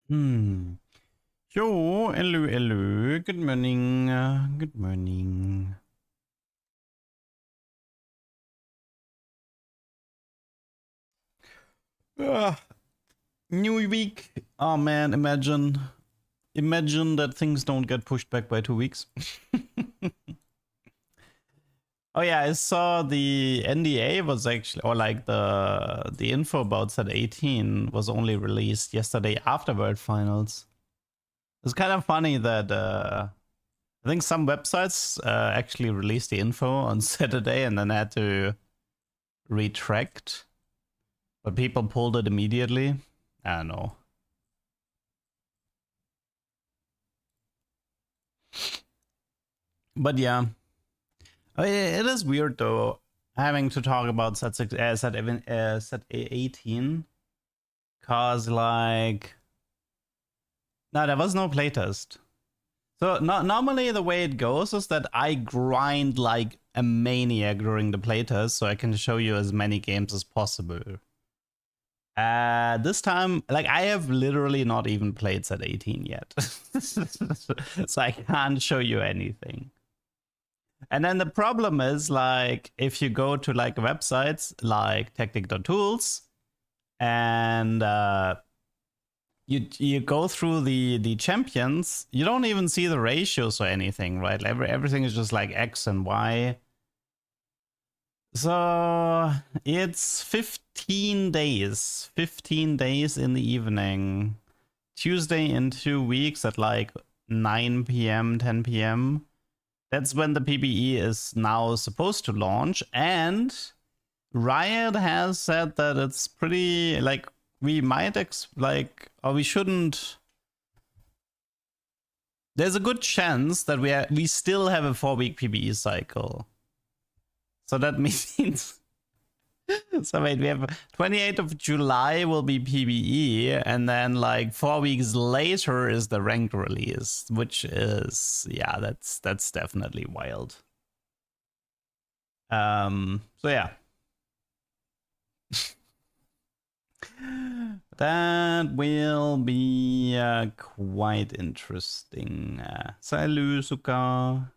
Yo, hello. Good morning. Good morning. Ah, new week. Oh man, imagine that things don't get pushed back by 2 weeks. Oh yeah, I saw the NDA was actually, or like the info about set 18 was only released yesterday after World Finals. It's kind of funny that I think some websites actually released the info on Saturday and then had to retract, but people pulled it immediately. I don't know. But yeah, it is weird though having to talk about set 18, cause like no, there was no playtest. So normally the way it goes is that I grind like a maniac during the playtest, so I can show you as many games as possible. This time, like I have literally not even played set 18 yet, so I can't show you anything. And then the problem is like if you go to like websites like tactic.tools and you go through the champions, you don't even see the ratios or anything, right? Everything is just like X and Y. So it's 15 days. 15 days in the evening. Tuesday in 2 weeks at like 9 p.m., 10 p.m. That's when the PBE is now supposed to launch. And Riot has said that it's pretty like we might or we shouldn't. There's a good chance that we still have a 4-week PBE cycle. So that means so wait, we have 28th of July will be PBE, and then like 4 weeks later is the ranked release, which is yeah, that's definitely wild. So yeah. That will be quite interesting. Salut, Suka.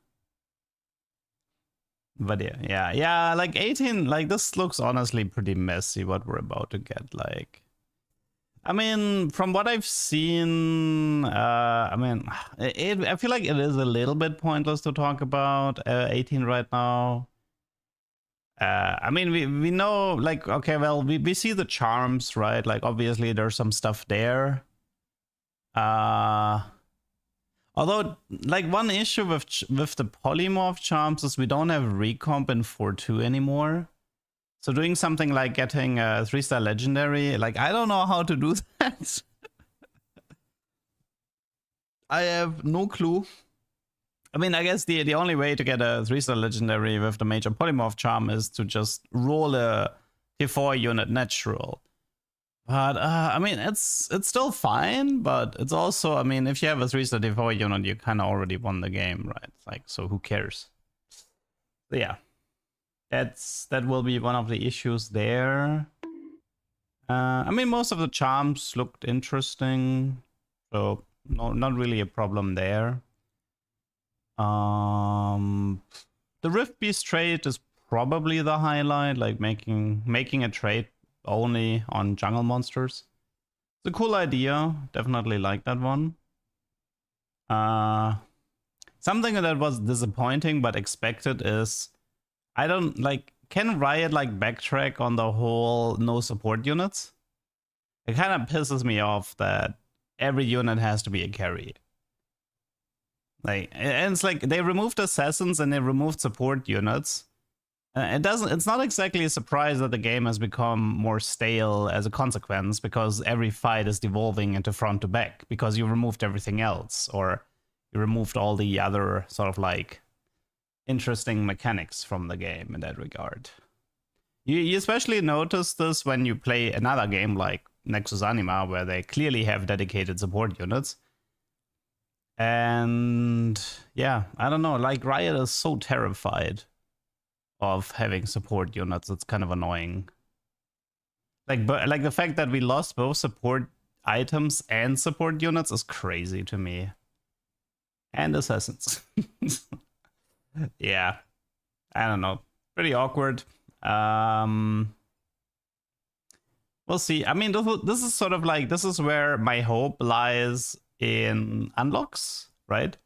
But yeah, like 18, like this looks honestly pretty messy what we're about to get. Like, I mean, from what I've seen, I mean, I feel like it is a little bit pointless to talk about 18 right now. I mean, we know, like, okay, well, we see the charms, right? Like, obviously, there's some stuff there. Although, like, one issue with the polymorph charms is we don't have recomp in 4-2 anymore. So doing something like getting a 3-star legendary, like, I don't know how to do that. I have no clue. I mean, I guess the only way to get a 3-star legendary with the major polymorph charm is to just roll a tier 4 unit natural. But I mean, it's still fine, but it's also, I mean, if you have a 3-star tier 4 unit, you kind of already won the game, right? Like, so who cares? So yeah, that will be one of the issues there. I mean, most of the charms looked interesting, so no, not really a problem there. The Rift Beast trade is probably the highlight, like making a trade only on jungle monsters. It's a cool idea. Definitely like that one. Something that was disappointing but expected is I don't like. Can Riot like backtrack on the whole no support units? It kind of pisses me off that every unit has to be a carry. Like, and it's like they removed assassins and they removed support units. It's not exactly a surprise that the game has become more stale as a consequence, because every fight is devolving into front to back because you removed everything else, or you removed all the other sort of like interesting mechanics from the game in that regard. You especially notice this when you play another game like Nexus Anima, where they clearly have dedicated support units. And yeah, I don't know, like Riot is so terrified of having support units. It's kind of annoying. Like, but like the fact that we lost both support items and support units is crazy to me. And assassins. Yeah. I don't know. Pretty awkward. We'll see. I mean, this is sort of like, this is where my hope lies in unlocks, right?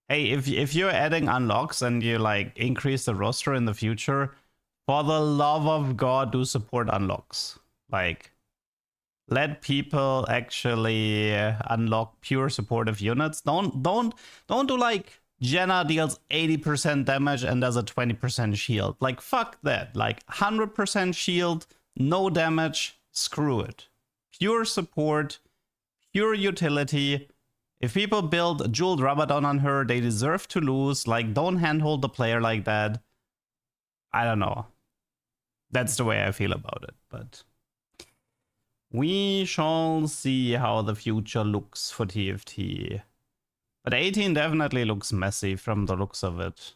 Hey, if you're adding unlocks and you like increase the roster in the future, for the love of God, do support unlocks. Like, let people actually unlock pure supportive units. Don't do like Jenna deals 80% damage and does a 20% shield. Like, fuck that. Like 100% shield, no damage, screw it. Pure support, pure utility. If people build Jeweled Rabadon on her, they deserve to lose. Like, don't handhold the player like that. I don't know. That's the way I feel about it, but we shall see how the future looks for TFT. But 18 definitely looks messy from the looks of it.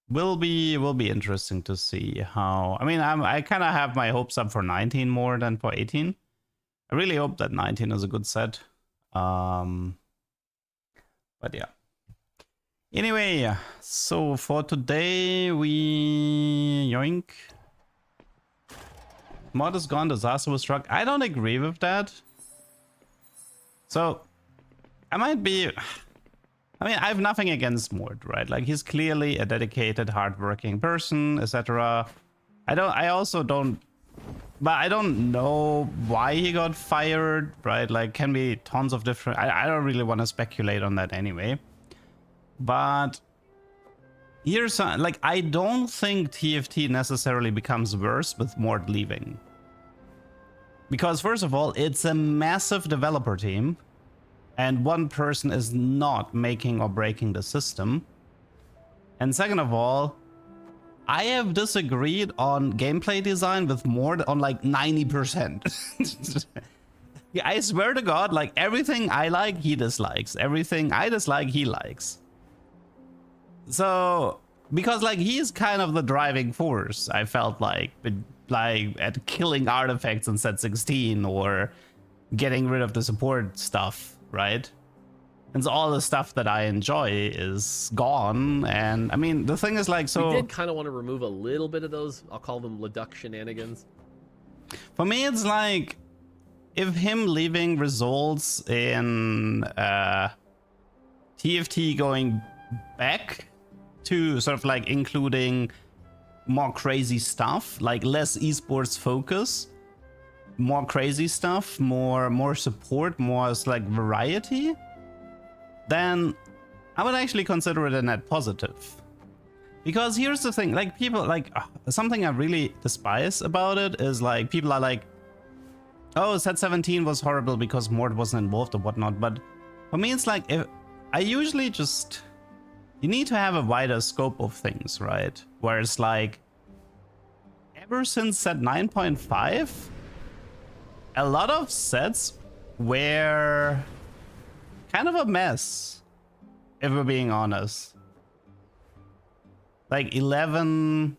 Will be interesting to see how. I mean, I kind of have my hopes up for 19 more than for 18. I really hope that 19 is a good set. But yeah. Anyway, so for today we yoink. Mod is gone, disaster was struck. I don't agree with that. So I might be, I mean, I have nothing against Mort, right? Like, he's clearly a dedicated, hardworking person, etc. I also don't, but I don't know why he got fired, right? Like, can be tons of different, I don't really want to speculate on that anyway. But here's like, I don't think TFT necessarily becomes worse with Mort leaving. Because first of all, it's a massive developer team. And one person is not making or breaking the system. And second of all, I have disagreed on gameplay design with Mort on like 90%. Yeah, I swear to God, like everything I like, he dislikes. Everything I dislike, he likes. So, because like he's kind of the driving force, I felt like at killing artifacts in set 16 or getting rid of the support stuff, right? And so all the stuff that I enjoy is gone. And I mean, the thing is like, so we did kind of want to remove a little bit of those, I'll call them Leduc shenanigans. For me, it's like, if him leaving results in TFT going back to sort of like including more crazy stuff, like less esports focus, more crazy stuff, more support, more like variety, then I would actually consider it a net positive. Because here's the thing, like people like something I really despise about it is like people are like, oh, set 17 was horrible because Mort wasn't involved or whatnot. But for me, it's like, if I usually just, you need to have a wider scope of things, right? Where it's like, ever since set 9.5, a lot of sets were kind of a mess, if we're being honest. Like 11,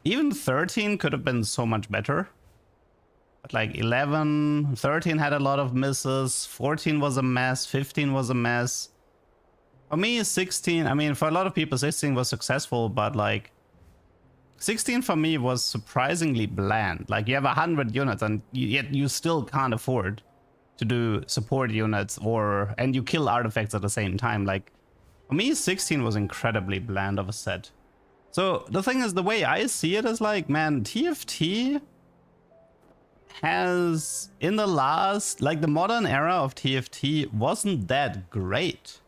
even 13 could have been so much better. But like 11, 13 had a lot of misses, 14 was a mess, 15 was a mess. For me, 16, I mean, for a lot of people, 16 was successful, but like 16 for me was surprisingly bland. Like you have 100 units and yet you still can't afford to do support units and you kill artifacts at the same time. Like for me, 16 was incredibly bland of a set. So the thing is, the way I see it is like, man, TFT has, in the last, like the modern era of TFT wasn't that great.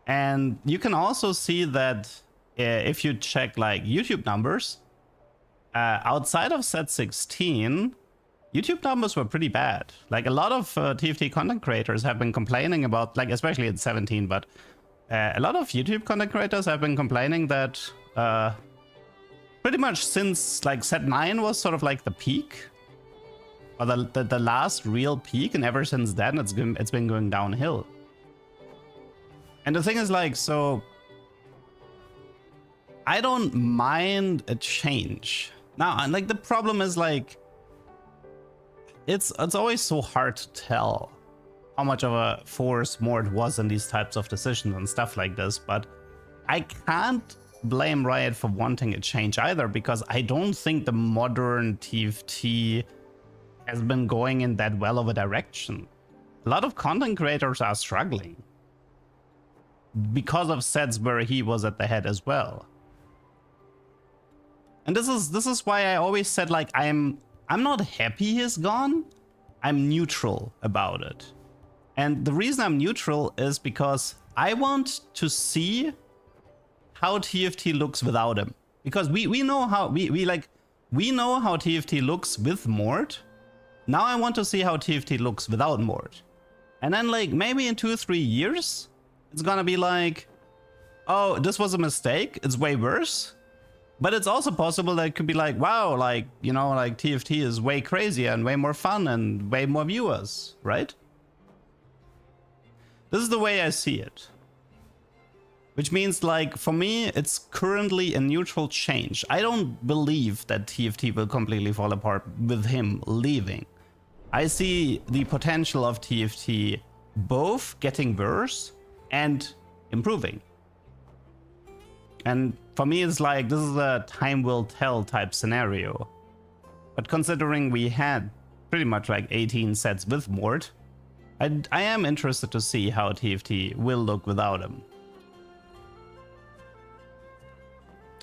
And you can also see that if you check like YouTube numbers, outside of set 16, YouTube numbers were pretty bad. Like a lot of TFT content creators have been complaining about, like especially in 17, but a lot of YouTube content creators have been complaining that pretty much since like set 9 was sort of like the peak, or the last real peak, and ever since then it's been going downhill. And the thing is like, so I don't mind a change. Now, like the problem is like, it's always so hard to tell how much of a force Mort was in these types of decisions and stuff like this, but I can't blame Riot for wanting a change either, because I don't think the modern TFT has been going in that well of a direction. A lot of content creators are struggling because of sets where he was at the head as well. And this is why I always said, like, I'm not happy he's gone. I'm neutral about it. And the reason I'm neutral is because I want to see how TFT looks without him. Because we know how we know how TFT looks with Mort. Now I want to see how TFT looks without Mort. And then, like, maybe in 2-3 years, it's gonna be like, oh, this was a mistake, it's way worse. But it's also possible that it could be like, wow, like, you know, like TFT is way crazier and way more fun and way more viewers, right? This is the way I see it. Which means, like, for me, it's currently a neutral change. I don't believe that TFT will completely fall apart with him leaving. I see the potential of TFT both getting worse and improving. And for me, it's like, this is a time will tell type scenario. But considering we had pretty much like 18 sets with Mort, I am interested to see how TFT will look without him.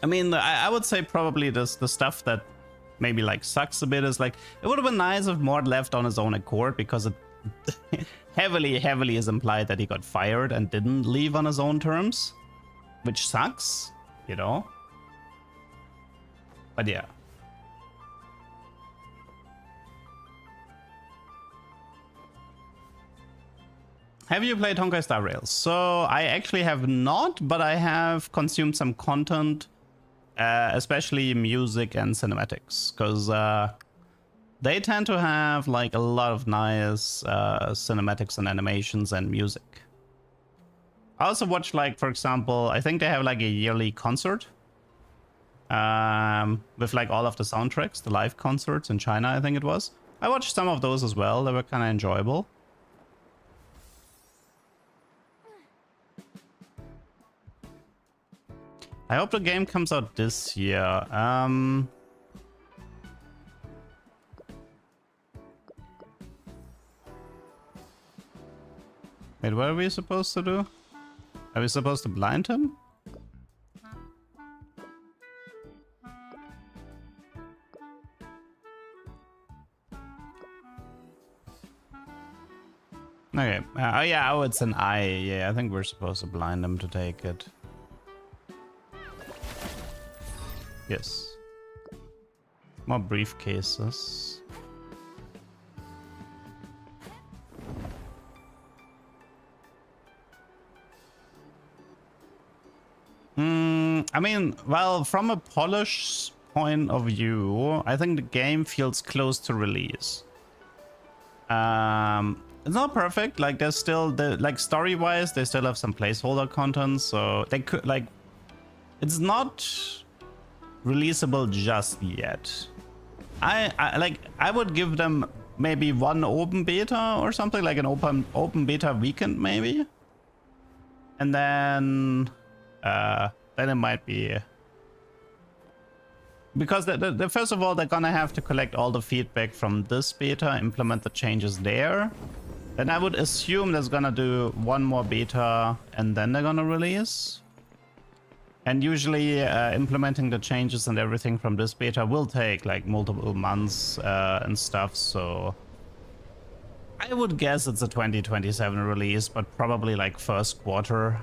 I mean, I would say probably the stuff that maybe like sucks a bit is like, it would have been nice if Mort left on his own accord, because it heavily is implied that he got fired and didn't leave on his own terms, which sucks, you know? But yeah. Have you played Honkai Star Rails? So I actually have not, but I have consumed some content, especially music and cinematics, because they tend to have like a lot of nice cinematics and animations and music. I also watched, like, for example, I think they have like a yearly concert with like all of the soundtracks, the live concerts in China, I think it was. I watched some of those as well. They were kind of enjoyable. I hope the game comes out this year. Wait, what are we supposed to do? Are we supposed to blind him? Okay. Oh yeah, oh, it's an eye. Yeah, I think we're supposed to blind him to take it. Yes. More briefcases. I mean, well, from a polish point of view, I think the game feels close to release. It's not perfect. Like, there's still like story-wise, they still have some placeholder content, so they could, like, it's not releasable just yet. I would give them maybe one open beta or something, like an open beta weekend maybe, and then it might be, because the first of all, they're gonna have to collect all the feedback from this beta, implement the changes there. Then I would assume there's gonna do one more beta and then they're gonna release. And usually implementing the changes and everything from this beta will take like multiple months and stuff, so I would guess it's a 2027 release, but probably like first quarter,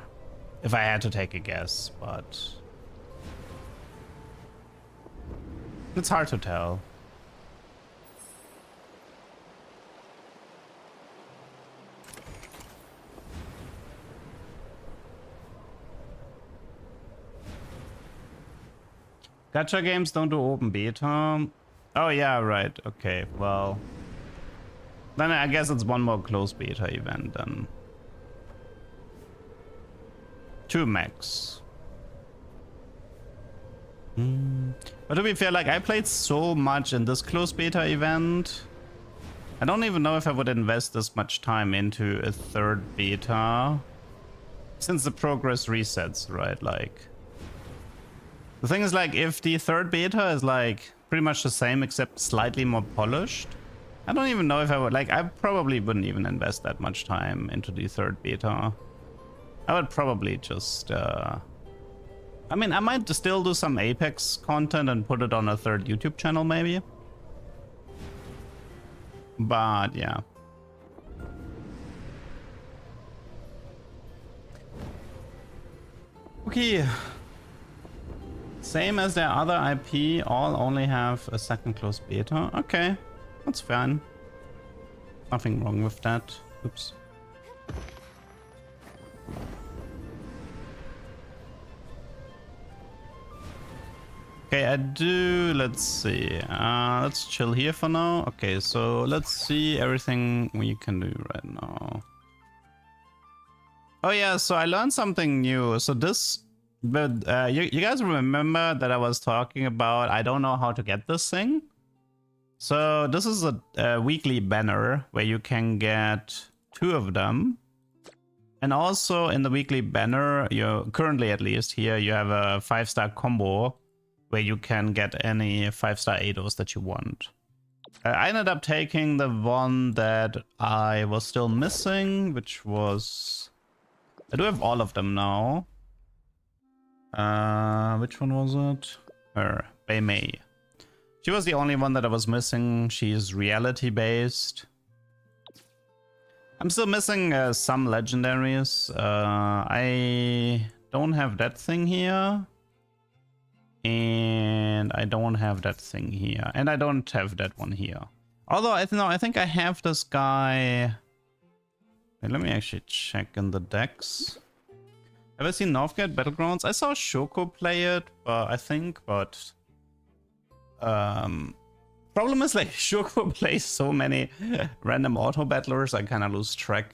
if I had to take a guess, but it's hard to tell. Gacha games don't do open beta. Oh yeah, right. Okay, well, then I guess it's one more closed beta event then. 2 max. But to be fair, like, I played so much in this closed beta event I don't even know if I would invest this much time into a third beta. Since the progress resets, right? Like, the thing is, like, if the third beta is like pretty much the same except slightly more polished, I don't even know if I would, like, I probably wouldn't even invest that much time into the third beta. I would probably just, I mean, I might still do some Apex content and put it on a third YouTube channel maybe. But yeah. Okay. Same as their other IP, all only have a second closed beta. Okay, that's fine. Nothing wrong with that. Oops. Okay, I do, let's see. Let's chill here for now. Okay, so let's see everything we can do right now. Oh yeah, so I learned something new. So this, but you guys remember that I was talking about, I don't know how to get this thing. So this is a weekly banner where you can get 2 of them. And also in the weekly banner, you currently at least here, you have a 5-star combo where you can get any 5-star ADOs that you want. I ended up taking the one that I was still missing, which was... I do have all of them now. Which one was it? Bei Mei. She was the only one that I was missing. She's reality based. I'm still missing some legendaries. I don't have that thing here. And I don't have that thing here. And I don't have that one here. Although, I think I have this guy... Wait, let me actually check in the decks. Have I seen Northgate Battlegrounds? I saw Shoko play it, but problem is, like, Shoko plays so many random auto battlers, I kind of lose track.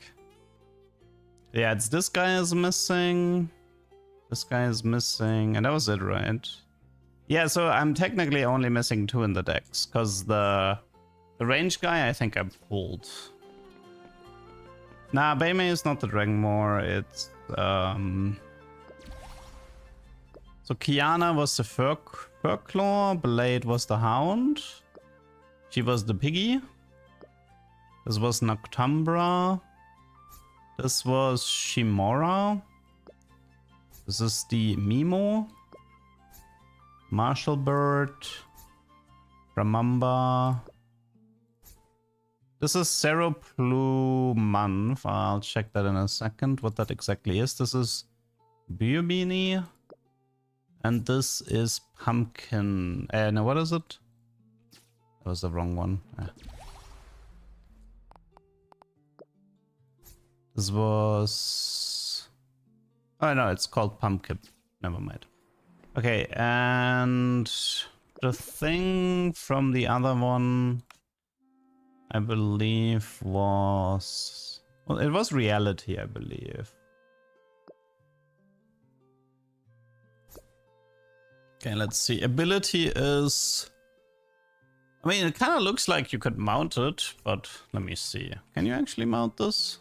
Yeah, it's this guy is missing. This guy is missing, and that was it, right? Yeah, so I'm technically only missing 2 in the decks, because the range guy I think I pulled. Nah, Bei Mei is not the Dragonmore, it's so Kiana was the Furclaw, Blade was the Hound. She was the Piggy. This was Noctumbra. This was Shimora. This is the Mimo. Marshall Bird. Ramamba. This is Seroplumanth. I'll check that in a second, what that exactly is. This is Biobini. And this is Pumpkin. No, what is it? That was the wrong one. This was... Oh no, it's called Pumpkin. Never mind. Okay, and the thing from the other one, I believe was... Well, it was reality, I believe. Okay, let's see. Ability is... I mean, it kind of looks like you could mount it, but let me see. Can you actually mount this?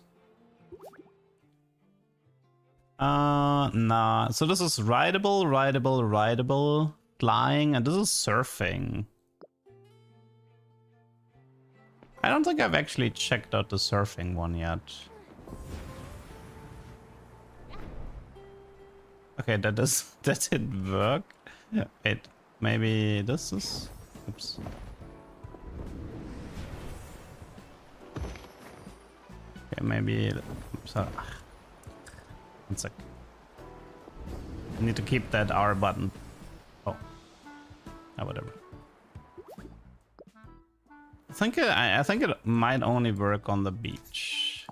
Nah. So this is rideable, flying, and this is surfing. I don't think I've actually checked out the surfing one yet. Okay, that didn't work. Wait, maybe this is... Oops. Okay, maybe... Oops, 1 sec. I need to keep that R button. Oh. Whatever. I think it might only work on the beach.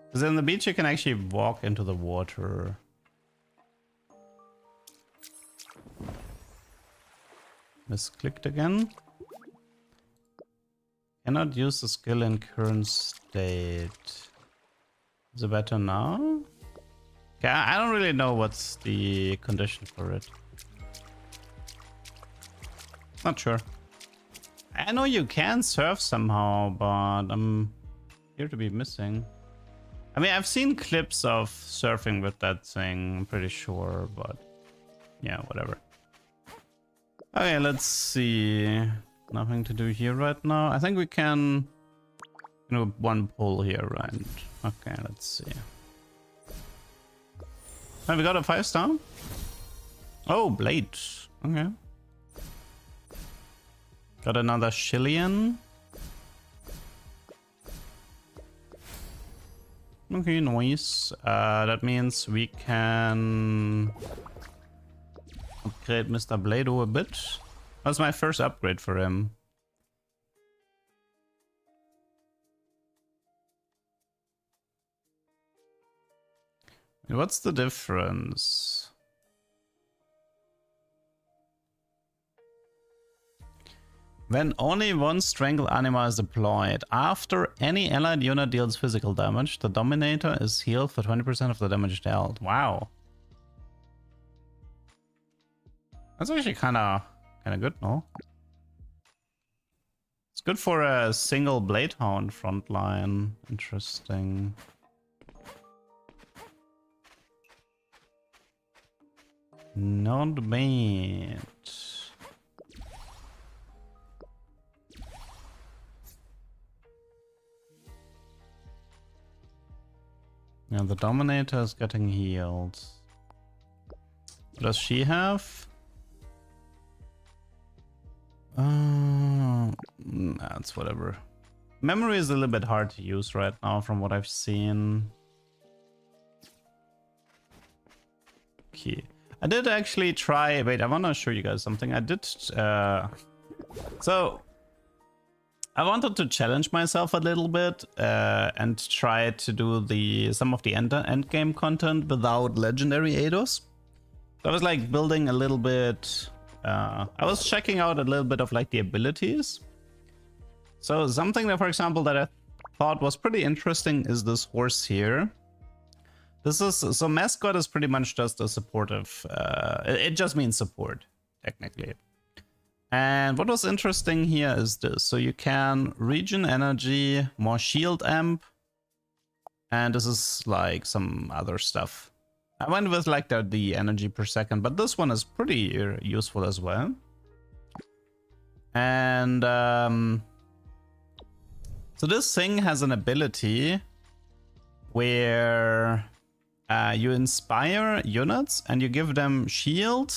Because on the beach you can actually walk into the water. Misclicked again. Cannot use the skill in current state. Is it better now? Okay, I don't really know what's the condition for it. Not sure. I know you can surf somehow, but I'm here to be missing. I mean, I've seen clips of surfing with that thing, I'm pretty sure, but yeah, whatever. Okay, let's see. Nothing to do here right now. I think we can, you know, one pull here, right? Okay, let's see. Oh, we got a 5-star? Oh, blade. Okay. Got another Shillian. Okay, nice. That means we can upgrade Mr. Blado a bit. That's my first upgrade for him. What's the difference? When only one Strangle Anima is deployed, after any allied unit deals physical damage, the Dominator is healed for 20% of the damage dealt. Wow. That's actually kind of good, no? It's good for a single Blade Hound frontline. Interesting. Not bad. Yeah, the Dominator is getting healed. What does she have? That's whatever. Memory is a little bit hard to use right now from what I've seen. Okay. I did actually try... Wait, I want to show you guys something. I did... So... I wanted to challenge myself a little bit and try to do some of the end game content without legendary Eidos. So I was like building a little bit... I was checking out a little bit of like the abilities. So something that, for example, that I thought was pretty interesting is this horse here. This is... So mascot is pretty much just a supportive... it just means support, technically. And what was interesting here is this. So you can regen energy, more shield amp, and this is like some other stuff. I went with like the energy per second, but this one is pretty useful as well. And so this thing has an ability where you inspire units and you give them shield,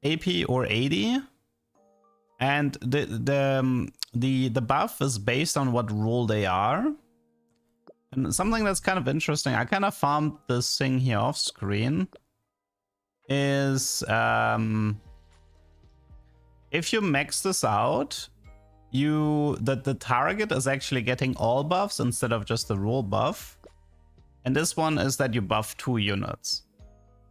AP or 80, and the buff is based on what role they are. And something that's kind of interesting, I kind of farmed this thing here off screen, is if you max this out, the target is actually getting all buffs instead of just the role buff. And this one is that you buff 2 units.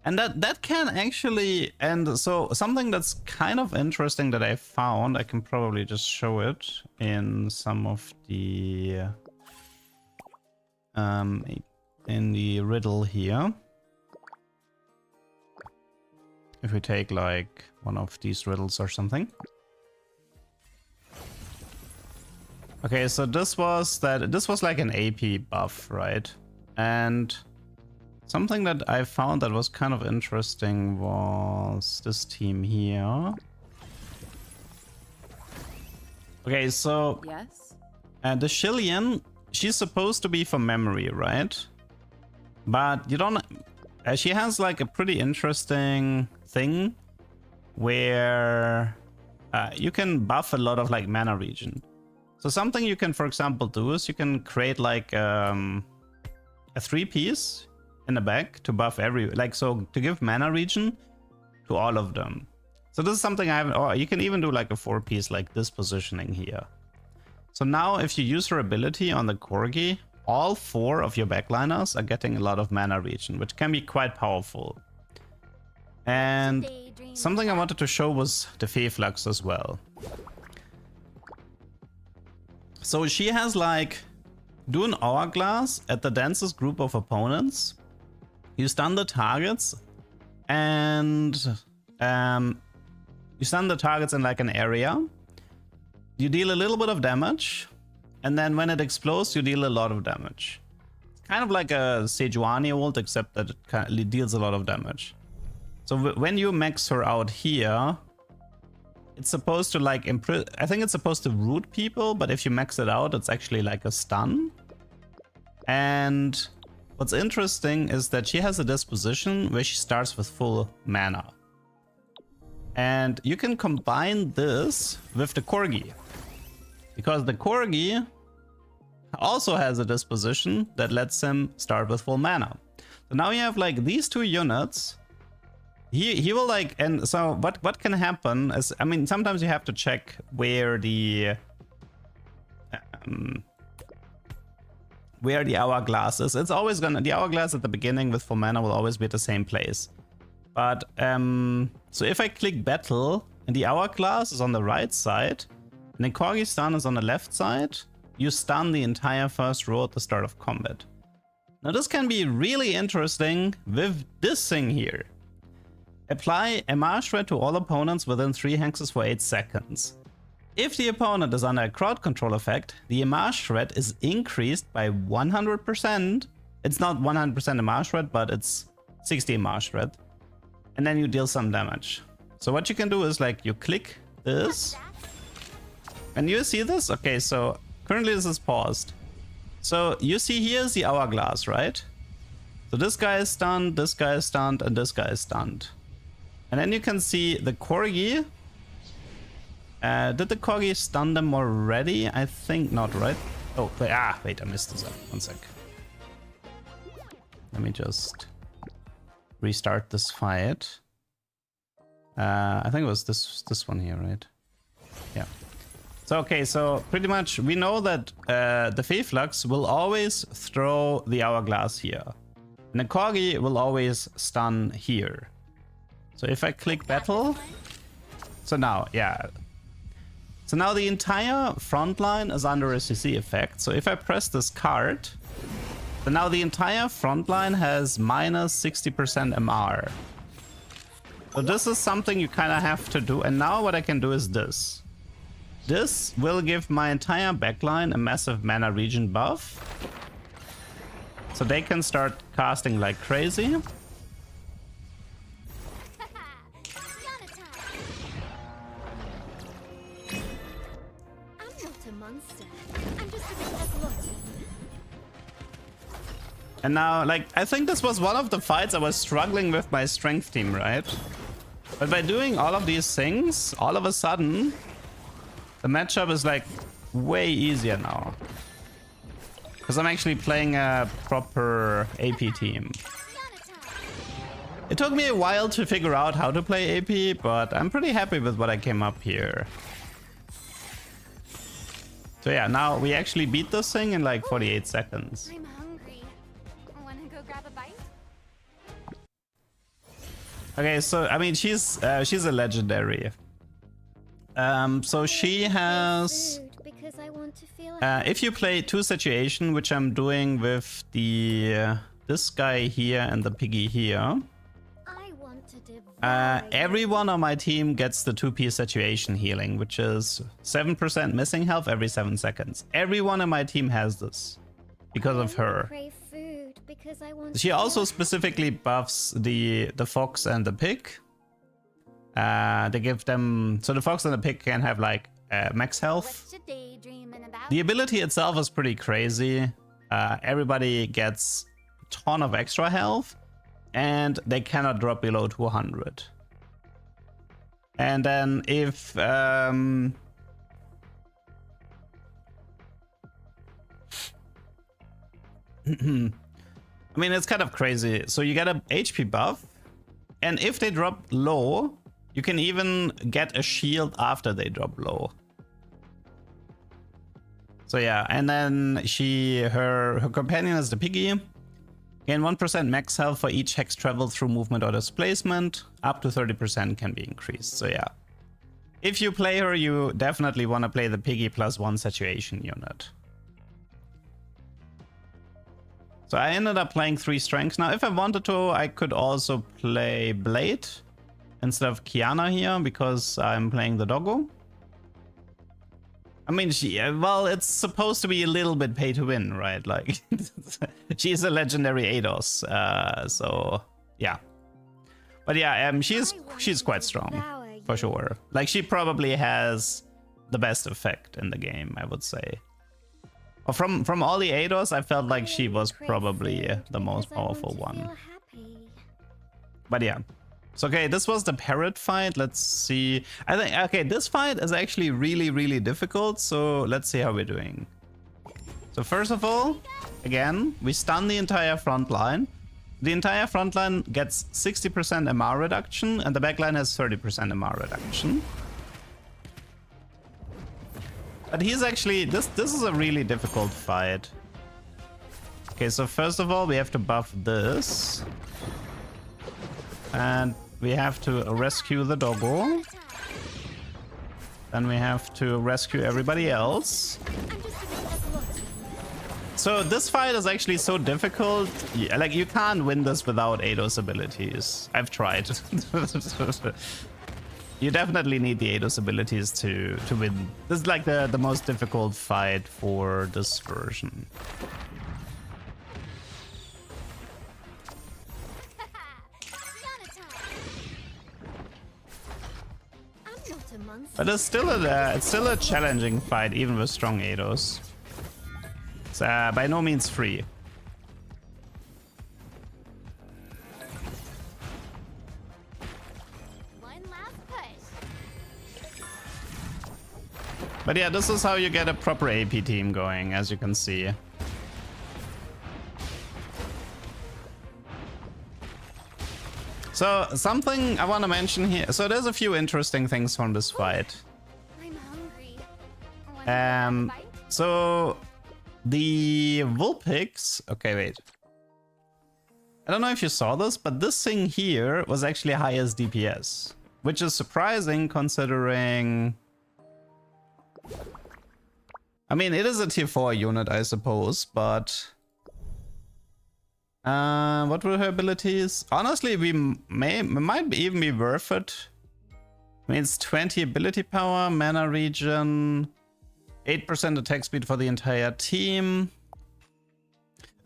And that can actually, and so something that's kind of interesting that I found, I can probably just show it in some of the, in the riddle here. If we take like one of these riddles or something. Okay, so this was like an AP buff, right? And something that I found that was kind of interesting was this team here. Okay, so Yes. the Shillian, she's supposed to be for memory, right? But you don't... she has like a pretty interesting thing where you can buff a lot of like mana regen. So something you can, for example, do is you can create like a 3-piece in the back to buff so to give mana regen to all of them. So this is something I haven't... Oh, you can even do like a 4-piece like this positioning here. So now if you use her ability on the Corgi, all 4 of your backliners are getting a lot of mana regen, which can be quite powerful. And something I wanted to show was the Fey Flux as well. So she has like, do an hourglass at the densest group of opponents. You stun the targets, and You stun the targets in like an area. You deal a little bit of damage. And then when it explodes, you deal a lot of damage. It's kind of like a Sejuani ult, except that it deals a lot of damage. So when you max her out here, it's supposed to like I think it's supposed to root people, but if you max it out, it's actually like a stun. And what's interesting is that she has a disposition where she starts with full mana. And you can combine this with the Corgi. Because the Corgi also has a disposition that lets him start with full mana. So now you have like these two units. He will like, and so what can happen is, I mean, sometimes you have to check where the hourglass is. It's always gonna, the hourglass at the beginning with full mana will always be at the same place. But so if I click battle and the hourglass is on the right side and the Corgi stun is on the left side, you stun the entire first row at the start of combat. Now this can be really interesting with this thing here. Apply MR Shred to all opponents within 3 hexes for 8 seconds. If the opponent is under a crowd control effect, the MR Shred is increased by 100%. It's not 100% MR Shred, but it's 60 MR Shred. And then you deal some damage. So what you can do is like you click this. And you see this? Okay, so currently this is paused. So you see here's the hourglass, right? So this guy is stunned, this guy is stunned, and this guy is stunned. And then you can see the Corgi. Did the Corgi stun them already? I think not, right? Oh, wait, I missed this. One sec. Let me just restart this fight. I think it was this one here, right? Yeah. So, okay, so pretty much we know that the Feeflux will always throw the hourglass here. And the Corgi will always stun here. So if I click battle, so now, yeah. So now the entire front line is under a CC effect. So if I press this card, then now the entire front line has minus 60% MR. So this is something you kind of have to do. And now what I can do is this. This will give my entire backline a massive mana regen buff. So they can start casting like crazy. And now, like, I think this was one of the fights I was struggling with my strength team, right? But by doing all of these things, all of a sudden, the matchup is like way easier now. Because I'm actually playing a proper AP team. It took me a while to figure out how to play AP, but I'm pretty happy with what I came up here. So yeah, now we actually beat this thing in like 48 seconds. I'm hungry. Wanna go grab a bite? Okay, so I mean she's a legendary. So she has. Because I want to feel If you play 2 situation, which I'm doing with the this guy here and the piggy here, I want to devour everyone on my team gets the 2p situation healing, which is 7% missing health every 7 seconds. Everyone on my team has this because of her. crave food because I want She to also feel specifically buffs the fox and the pig. They give them, so the fox and the pig can have like max health. What's your daydreaming about? The ability itself is pretty crazy. Everybody gets a ton of extra health and they cannot drop below 200. And then if I mean, it's kind of crazy. So you get a HP buff, and if they drop low, you can even get a shield after they drop low. So yeah, and then her companion is the piggy. Gain 1% max health for each hex traveled through movement or displacement. Up to 30% can be increased. So yeah, if you play her, you definitely want to play the piggy +1 situation unit. So I ended up playing 3 strengths. Now, if I wanted to, I could also play Blade. instead of Kiana here because I'm playing the doggo. I mean, well, it's supposed to be a little bit pay to win, right? Like, she's a legendary ADOS, so yeah. But yeah, she's quite strong, for sure. Like, she probably has the best effect in the game, I would say. From all the ADOS, I felt like she was probably the most powerful one. But yeah. So, okay, this was the parrot fight. Let's see. I think, okay, this fight is actually really, really difficult. So let's see how we're doing. So first of all, again, we stun the entire front line. The entire front line gets 60% MR reduction and the back line has 30% MR reduction. But he's actually, this is a really difficult fight. Okay, so first of all, we have to buff this. And we have to rescue the doggo. Then we have to rescue everybody else. So this fight is actually so difficult. Like, you can't win this without ADOS abilities. I've tried. You definitely need the ADOS abilities to win. This is like the most difficult fight for this version. But it's still a challenging fight, even with strong ADOS. It's by no means free. One last push. But yeah, this is how you get a proper AP team going, as you can see. So, something I want to mention here. So, there's a few interesting things from this fight. I'm hungry. So, the Vulpix... Okay, wait. I don't know if you saw this, but this thing here was actually highest DPS. Which is surprising considering... I mean, it is a tier 4 unit, I suppose, but... what were her abilities? Honestly, we might even be worth it. I mean, it's 20 ability power, mana regen, 8% attack speed for the entire team.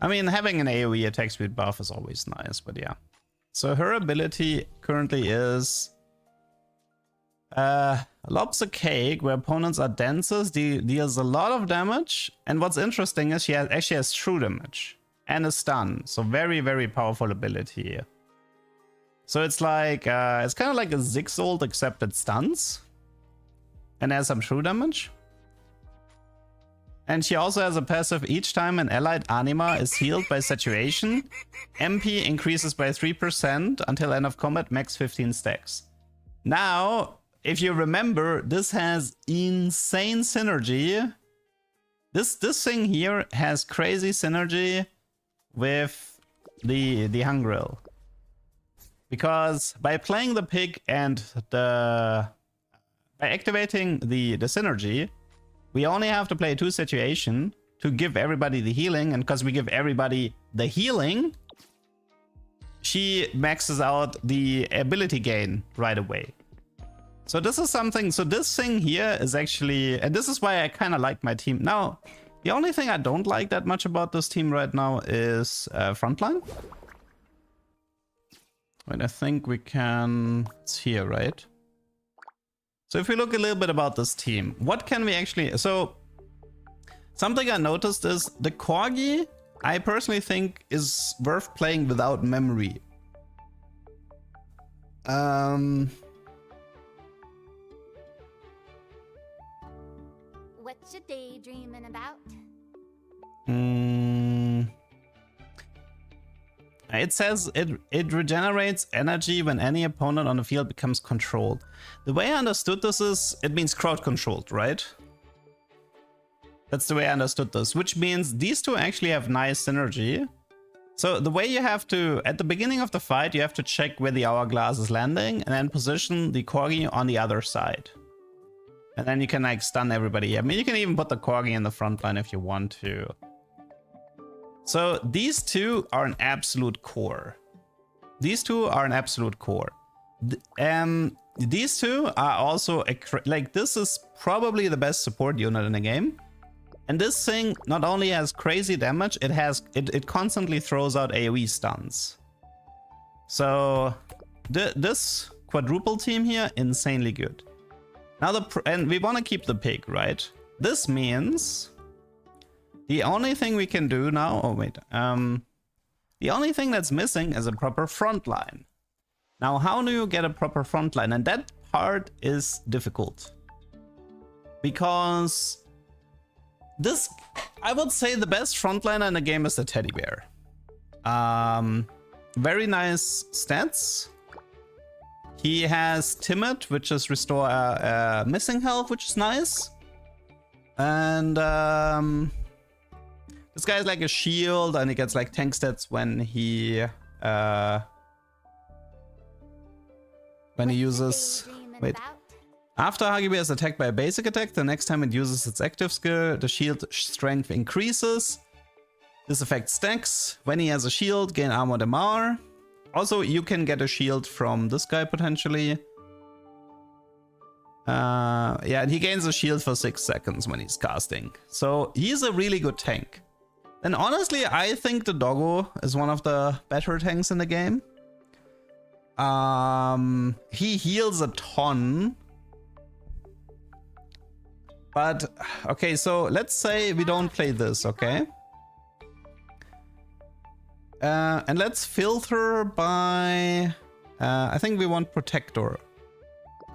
I mean, having an AoE attack speed buff is always nice, but yeah. So her ability currently is Lobster Cake, where opponents are densest, deals a lot of damage. And what's interesting is she actually has true damage. And a stun, so very, very powerful ability. So it's like, it's kind of like a Zigzold except it stuns. And has some true damage. And she also has a passive, each time an allied anima is healed by saturation, MP increases by 3% until end of combat, max 15 stacks. Now, if you remember, this has insane synergy. This thing here has crazy synergy with the Hungrill, because by playing the pig and by activating the synergy, we only have to play 2 situation to give everybody the healing, and because we give everybody the healing, she maxes out the ability gain right away. So this is something, so this thing here is actually, and this is why I kind of like my team. Now, the only thing I don't like that much about this team right now is frontline. Wait, I think we can... It's here, right? So if we look a little bit about this team, what can we actually... So, something I noticed is the Corgi, I personally think, is worth playing without memory. What you daydreaming about? It says it regenerates energy when any opponent on the field becomes controlled. The way I understood this is, it means crowd controlled, right? That's the way I understood this, which means these two actually have nice synergy. So the way you have to, at the beginning of the fight, you have to check where the hourglass is landing and then position the Corgi on the other side. And then you can like stun everybody. I mean, you can even put the Corgi in the front line if you want to. So these two are an absolute core. These two are an absolute core. These two are also like, this is probably the best support unit in the game. And this thing not only has crazy damage, it constantly throws out AoE stuns. So this quadruple team here, insanely good. Now and we want to keep the pig, right? This means the only thing we can do now, oh wait, the only thing that's missing is a proper front line. Now, how do you get a proper front line? And that part is difficult. Because this, I would say the best frontliner in the game is the teddy bear. Very nice stats. He has timid, which is restore missing health, which is nice. And this guy is like a shield, and he gets like tank stats when he uses. Wait. After Hagibe is attacked by a basic attack, the next time it uses its active skill, the shield strength increases. This effect stacks. When he has a shield, gain armor damar. Also, you can get a shield from this guy potentially. Yeah, and he gains a shield for 6 seconds when he's casting. So he's a really good tank. And honestly, I think the doggo is one of the better tanks in the game. He heals a ton. But, okay, so let's say we don't play this, okay? And let's filter by... I think we want Protector.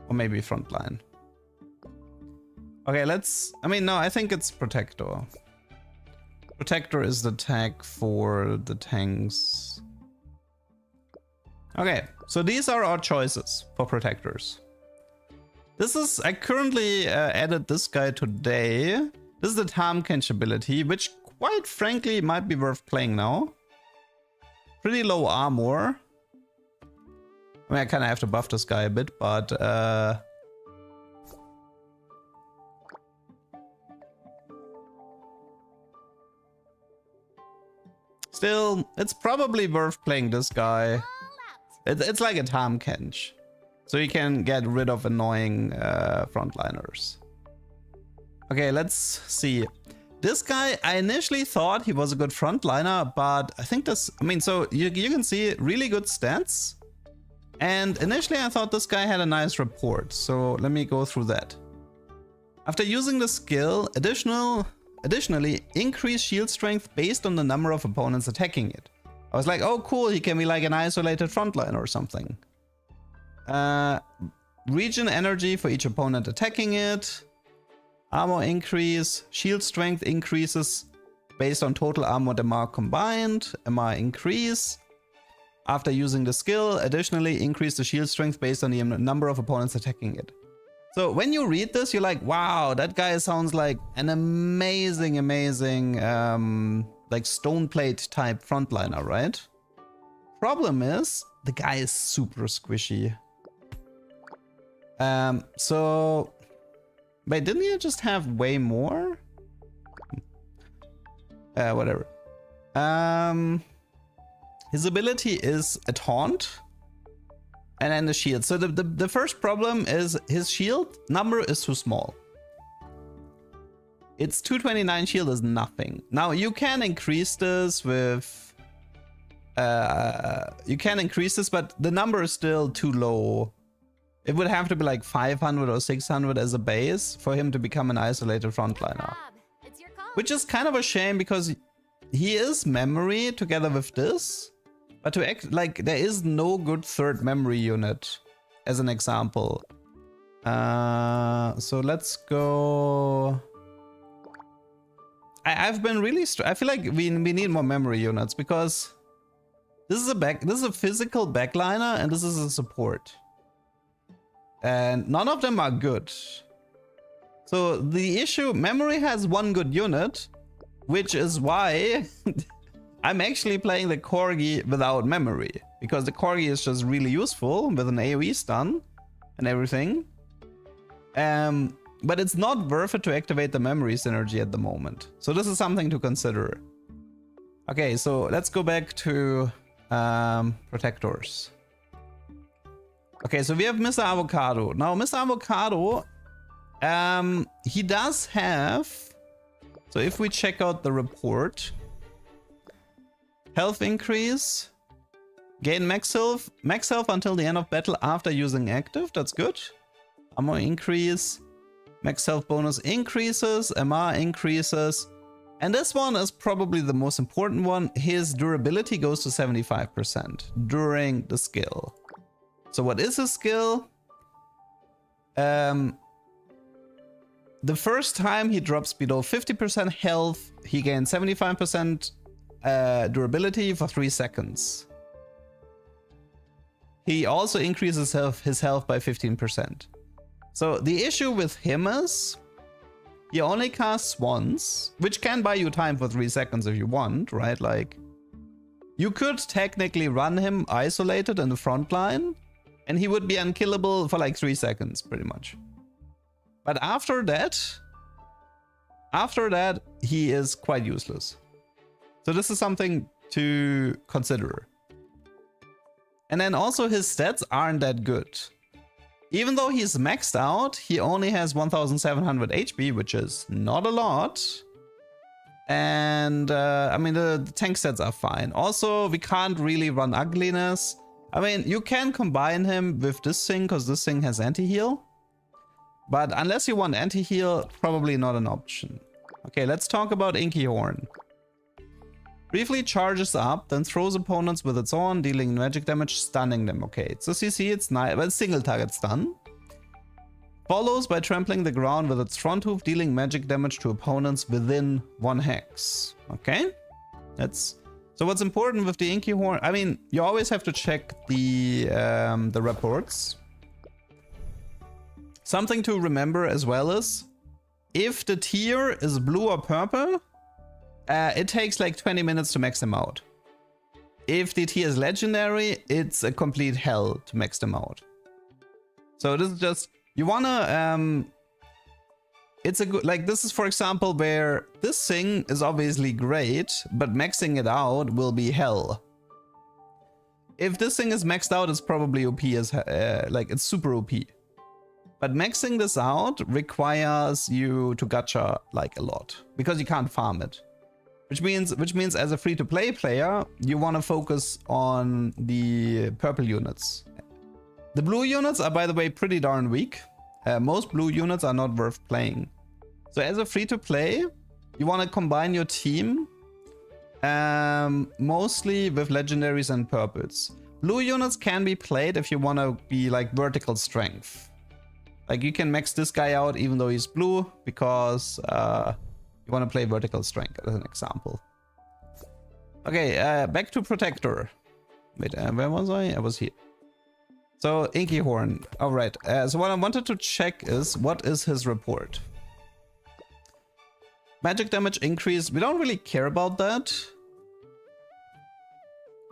Or maybe Frontline. Okay, let's... I mean, no, I think it's Protector. Protector is the tag for the tanks. Okay, so these are our choices for Protectors. This is... I currently added this guy today. This is the Tahm-Kench ability, which quite frankly might be worth playing now. Pretty low armor. I mean, I kind of have to buff this guy a bit, but... still, it's probably worth playing this guy. It's like a Tahm-Kench. So you can get rid of annoying frontliners. Okay, let's see. This guy, I initially thought he was a good frontliner, but I think this... I mean, so you can see really good stats. And initially I thought this guy had a nice report. So let me go through that. After using the skill, additionally, increase shield strength based on the number of opponents attacking it. I was like, oh cool, he can be like an isolated frontliner or something. Regen energy for each opponent attacking it. Armor increase. Shield strength increases based on total armor damage combined. MR increase. After using the skill, additionally increase the shield strength based on the number of opponents attacking it. So when you read this, you're like, wow, that guy sounds like an amazing, like Stoneplate type frontliner, right? Problem is, the guy is super squishy. So... Wait, didn't he just have way more? Whatever. His ability is a taunt. And then the shield. So the first problem is his shield number is too small. Its 229 shield is nothing. Now you can increase this with... you can increase this, but the number is still too low. It would have to be like 500 or 600 as a base for him to become an isolated frontliner. Which is kind of a shame because he is memory together with this. But to act like there is no good third memory unit as an example. So let's go... I've been really... I feel like we need more memory units because this is a physical backliner and this is a support. And none of them are good. So the issue, memory has one good unit, which is why I'm actually playing the Corgi without memory. Because the Corgi is just really useful with an AoE stun and everything. But it's not worth it to activate the memory synergy at the moment. So this is something to consider. Okay, so let's go back to Protectors. Okay, so we have Mr. Avocado. Now, Mr. Avocado, he does have... So if we check out the report... Health increase. Gain max health until the end of battle after using active. That's good. Ammo increase. Max health bonus increases. MR increases. And this one is probably the most important one. His durability goes to 75% during the skill. So what is his skill? The first time he drops below 50% health, he gains 75% durability for 3 seconds. He also increases his health by 15%. So the issue with him is he only casts once, which can buy you time for 3 seconds if you want, right? Like, you could technically run him isolated in the front line, and he would be unkillable for like 3 seconds, pretty much. But after that, he is quite useless. So this is something to consider. And then also his stats aren't that good. Even though he's maxed out, he only has 1700 HP, which is not a lot. And I mean, the tank stats are fine. Also, we can't really run ugliness. I mean, you can combine him with this thing, because this thing has anti-heal. But unless you want anti-heal, probably not an option. Okay, let's talk about Inky Horn. Briefly charges up, then throws opponents with its on, dealing magic damage, stunning them. Okay, so CC, it's nice, but single target stun. Follows by trampling the ground with its front hoof, dealing magic damage to opponents within 1 hex. Okay, that's... So what's important with the Inky Horn, I mean, you always have to check the reports. Something to remember as well is, if the tier is blue or purple, it takes like 20 minutes to max them out. If the tier is legendary, it's a complete hell to max them out. So this is just, you wanna, it's a good, like this is for example where this thing is obviously great, but maxing it out will be hell. If this thing is maxed out, it's probably OP as, like it's super OP. But maxing this out requires you to gacha like a lot, because you can't farm it. Which means as a free-to-play player, you want to focus on the purple units. The blue units are, by the way, pretty darn weak. Most blue units are not worth playing. So as a free-to-play, you want to combine your team mostly with legendaries and purples. Blue units can be played if you want to be like vertical strength. Like you can max this guy out even though he's blue, because you want to play vertical strength as an example. Okay, back to Protector. Wait, where was I? I was here. So, Inky Horn. Alright, so what I wanted to check is, what is his report? Magic damage increase. We don't really care about that.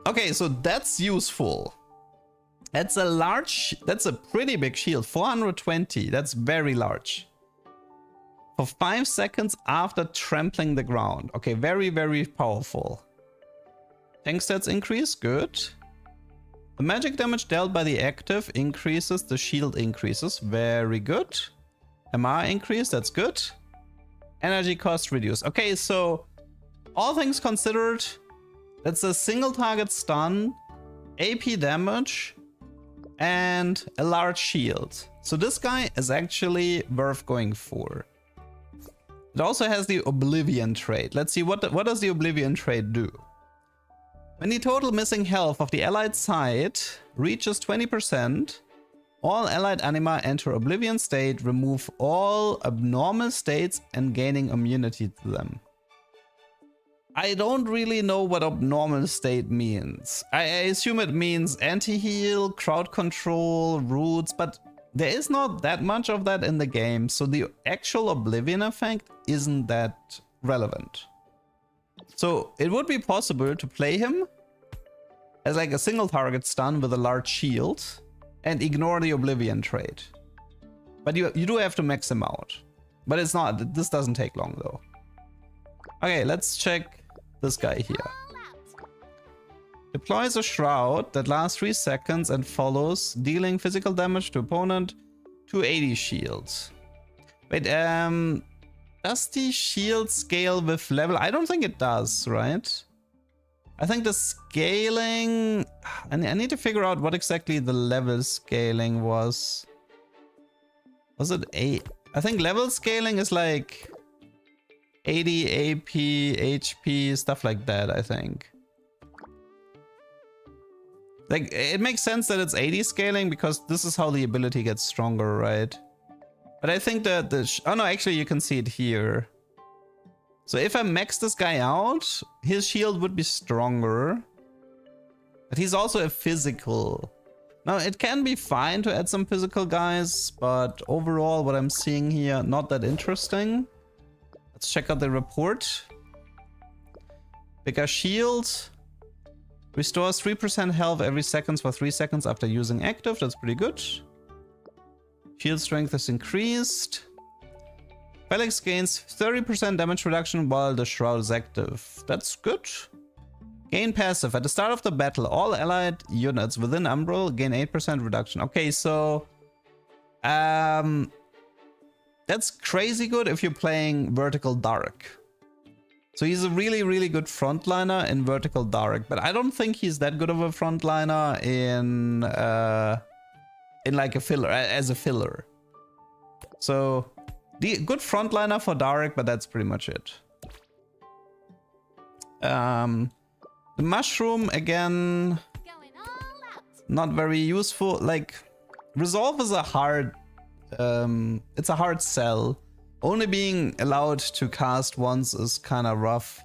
Okay, so that's useful. That's a pretty big shield. 420, that's very large. For 5 seconds after trampling the ground. Okay, very, very powerful. Tank stats increase, good. The magic damage dealt by the active increases, the shield increases, very good. MR increase, that's good. Energy cost reduced. Okay, so all things considered, that's a single target stun, AP damage, and a large shield. So this guy is actually worth going for. It also has the Oblivion trait. Let's see, what does the Oblivion trait do? When the total missing health of the allied side reaches 20%, all allied anima enter Oblivion state, remove all abnormal states and gaining immunity to them. I don't really know what abnormal state means. I assume it means anti-heal, crowd control, roots, but there is not that much of that in the game, so the actual Oblivion effect isn't that relevant. So it would be possible to play him as like a single target stun with a large shield and ignore the Oblivion trait. But you do have to max him out. But it's not, this doesn't take long though. Okay, let's check this guy here. Deploys a shroud that lasts 3 seconds and follows, dealing physical damage to opponent, 280 shields. Wait, does the shield scale with level? I don't think it does, right? I think the scaling... I need to figure out what exactly the level scaling was. Was it 8? I think level scaling is like 80 AP, HP, stuff like that, I think. Like, it makes sense that it's 80 scaling because this is how the ability gets stronger, right? But I think that oh no, actually you can see it here. So if I max this guy out, his shield would be stronger. But he's also a physical. Now, it can be fine to add some physical guys, but overall what I'm seeing here, not that interesting. Let's check out the report. Bigger shield. Restores 3% health every second for 3 seconds after using active. That's pretty good. Shield strength is increased. Felix gains 30% damage reduction while the shroud is active. That's good. Gain passive. At the start of the battle, all allied units within Umbral gain 8% reduction. Okay, so... that's crazy good if you're playing Vertical Dark. So he's a really, really good frontliner in Vertical Dark, but I don't think he's that good of a frontliner in like a filler, as a filler. So, the good frontliner for Dark, but that's pretty much it. The mushroom, again, Going all out. not very useful. Like, Resolve is a hard, it's a hard sell. Only being allowed to cast once is kind of rough.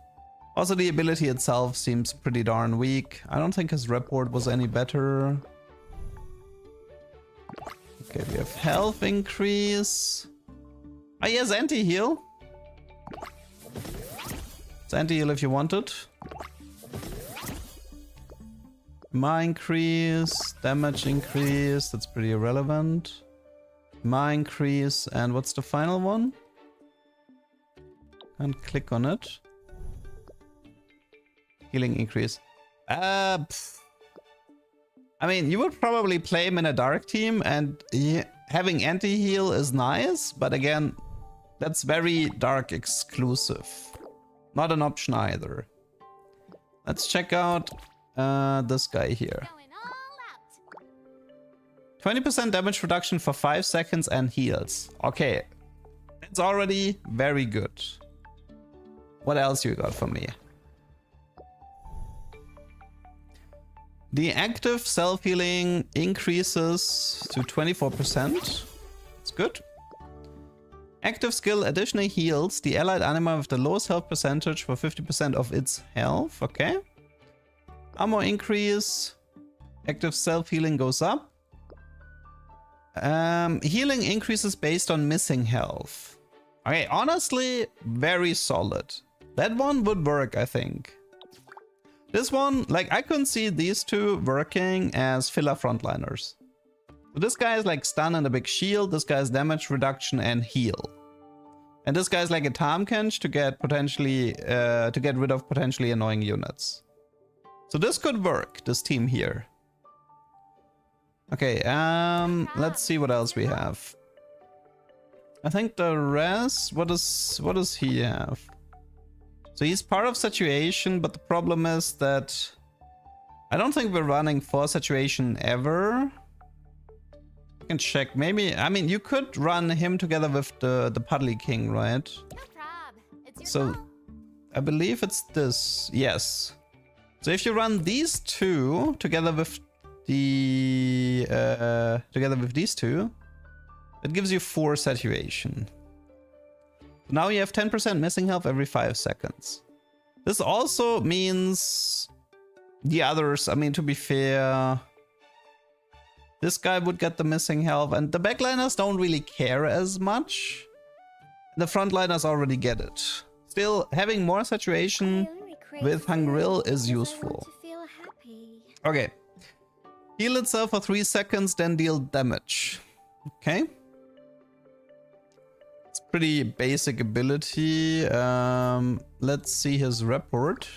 Also, the ability itself seems pretty darn weak. I don't think his report was any better. Okay, we have health increase. Oh, he has anti-heal. It's anti-heal if you want it. Ma increase, damage increase, that's pretty irrelevant. Ma increase, and what's the final one? Can't click on it. Healing increase. I mean, you would probably play him in a dark team, and having anti-heal is nice, but again, that's very dark exclusive. Not an option either. Let's check out this guy here. Going all out. 20% damage reduction for 5 seconds and heals. Okay, that's already very good. What else you got for me? The active self-healing increases to 24%. It's good. Active skill additionally heals the allied animal with the lowest health percentage for 50% of its health. Okay. Armor increase. Active self-healing goes up. Healing increases based on missing health. Okay, honestly, very solid. That one would work, I think. This one, like, I couldn't see these two working as filler frontliners. So this guy is like stun and a big shield. This guy's damage reduction and heal. And this guy's like a Tahm Kench to get potentially to get rid of potentially annoying units. So this could work, this team here. Okay, let's see what else we have. I think the rest, what does he have? So he's part of Saturation, but the problem is that I don't think we're running for Saturation ever. I can check, maybe, I mean, you could run him together with the Puddly King, right? No prob. It's your So call. I believe it's this, yes. So if you run these two together with the together with these two, it gives you 4 Saturation. Now you have 10% missing health every 5 seconds. This also means the others, I mean, to be fair, this guy would get the missing health, and the backliners don't really care as much. The frontliners already get it. Still, having more saturation with Hungril is useful. Okay. Heal itself for 3 seconds, then deal damage. Okay. It's pretty basic ability. Let's see his report.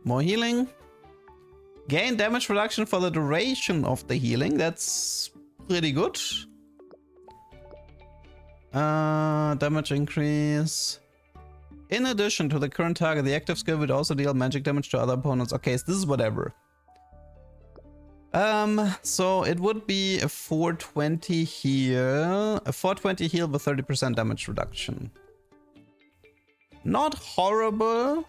More healing. Gain damage reduction for the duration of the healing. That's pretty good. Damage increase. In addition to the current target, the active skill would also deal magic damage to other opponents. Okay, so this is whatever. So it would be a 420 heal. A 420 heal with 30% damage reduction. Not horrible,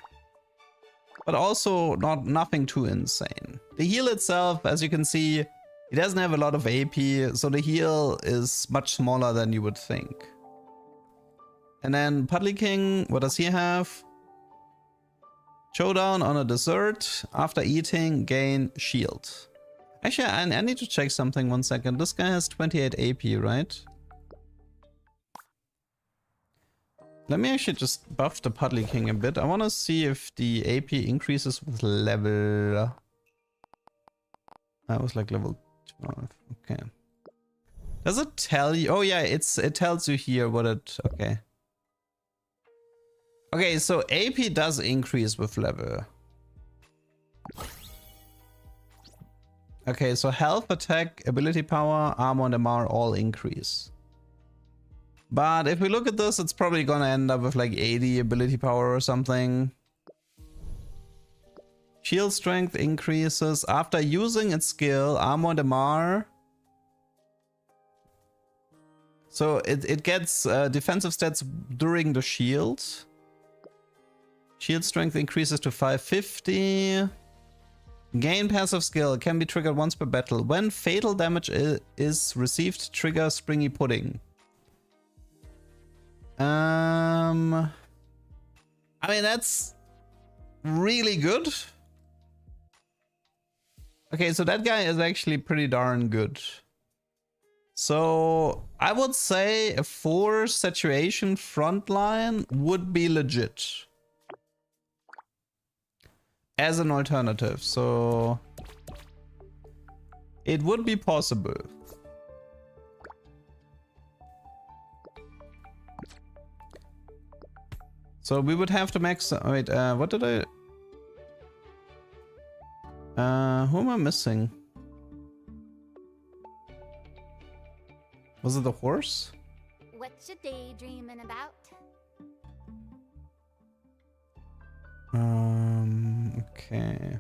but also nothing too insane. The heal itself, as you can see, it doesn't have a lot of AP, so the heal is much smaller than you would think. And then Puddly King, what does he have? Showdown on a dessert. After eating, gain shield. Actually, I need to check something 1 second. This guy has 28 AP, right? Let me actually just buff the Puddly King a bit. I want to see if the AP increases with level. That was like level 12. Okay. Does it tell you? Oh yeah, it tells you here what it. Okay. Okay, so AP does increase with level. Okay, so health, attack, ability power, armor, and MR all increase. But if we look at this, it's probably gonna end up with like 80 ability power or something. Shield strength increases after using its skill, armor, and MR. So it gets defensive stats during the shield. Shield strength increases to 550. Gain passive skill can be triggered once per battle. When fatal damage is received, trigger Springy Pudding. I mean, that's really good. Okay, so that guy is actually pretty darn good. So I would say a 4 saturation frontline would be legit as an alternative. So it would be possible. So we would have to max. Wait, what did I? Who am I missing? Was it the horse? What you daydreaming about? Okay.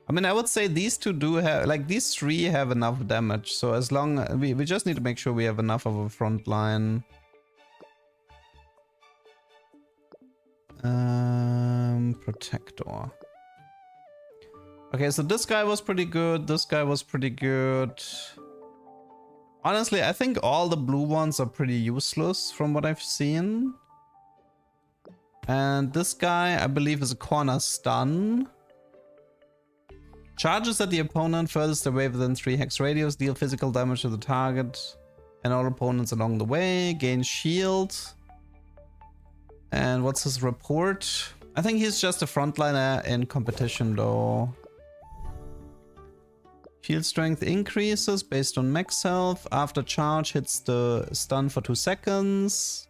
I mean, I would say these two do have, like, these 3 have enough damage. So as long we just need to make sure we have enough of a front line. Protector. Okay, so this guy was pretty good. This guy was pretty good. Honestly, I think all the blue ones are pretty useless from what I've seen. And this guy, I believe, is a corner stun. Charges at the opponent furthest away within 3 hex radius, deal physical damage to the target and all opponents along the way, gain shield. And what's his report? I think he's just a frontliner in competition though. Shield strength increases based on max health. After charge hits the stun for 2 seconds.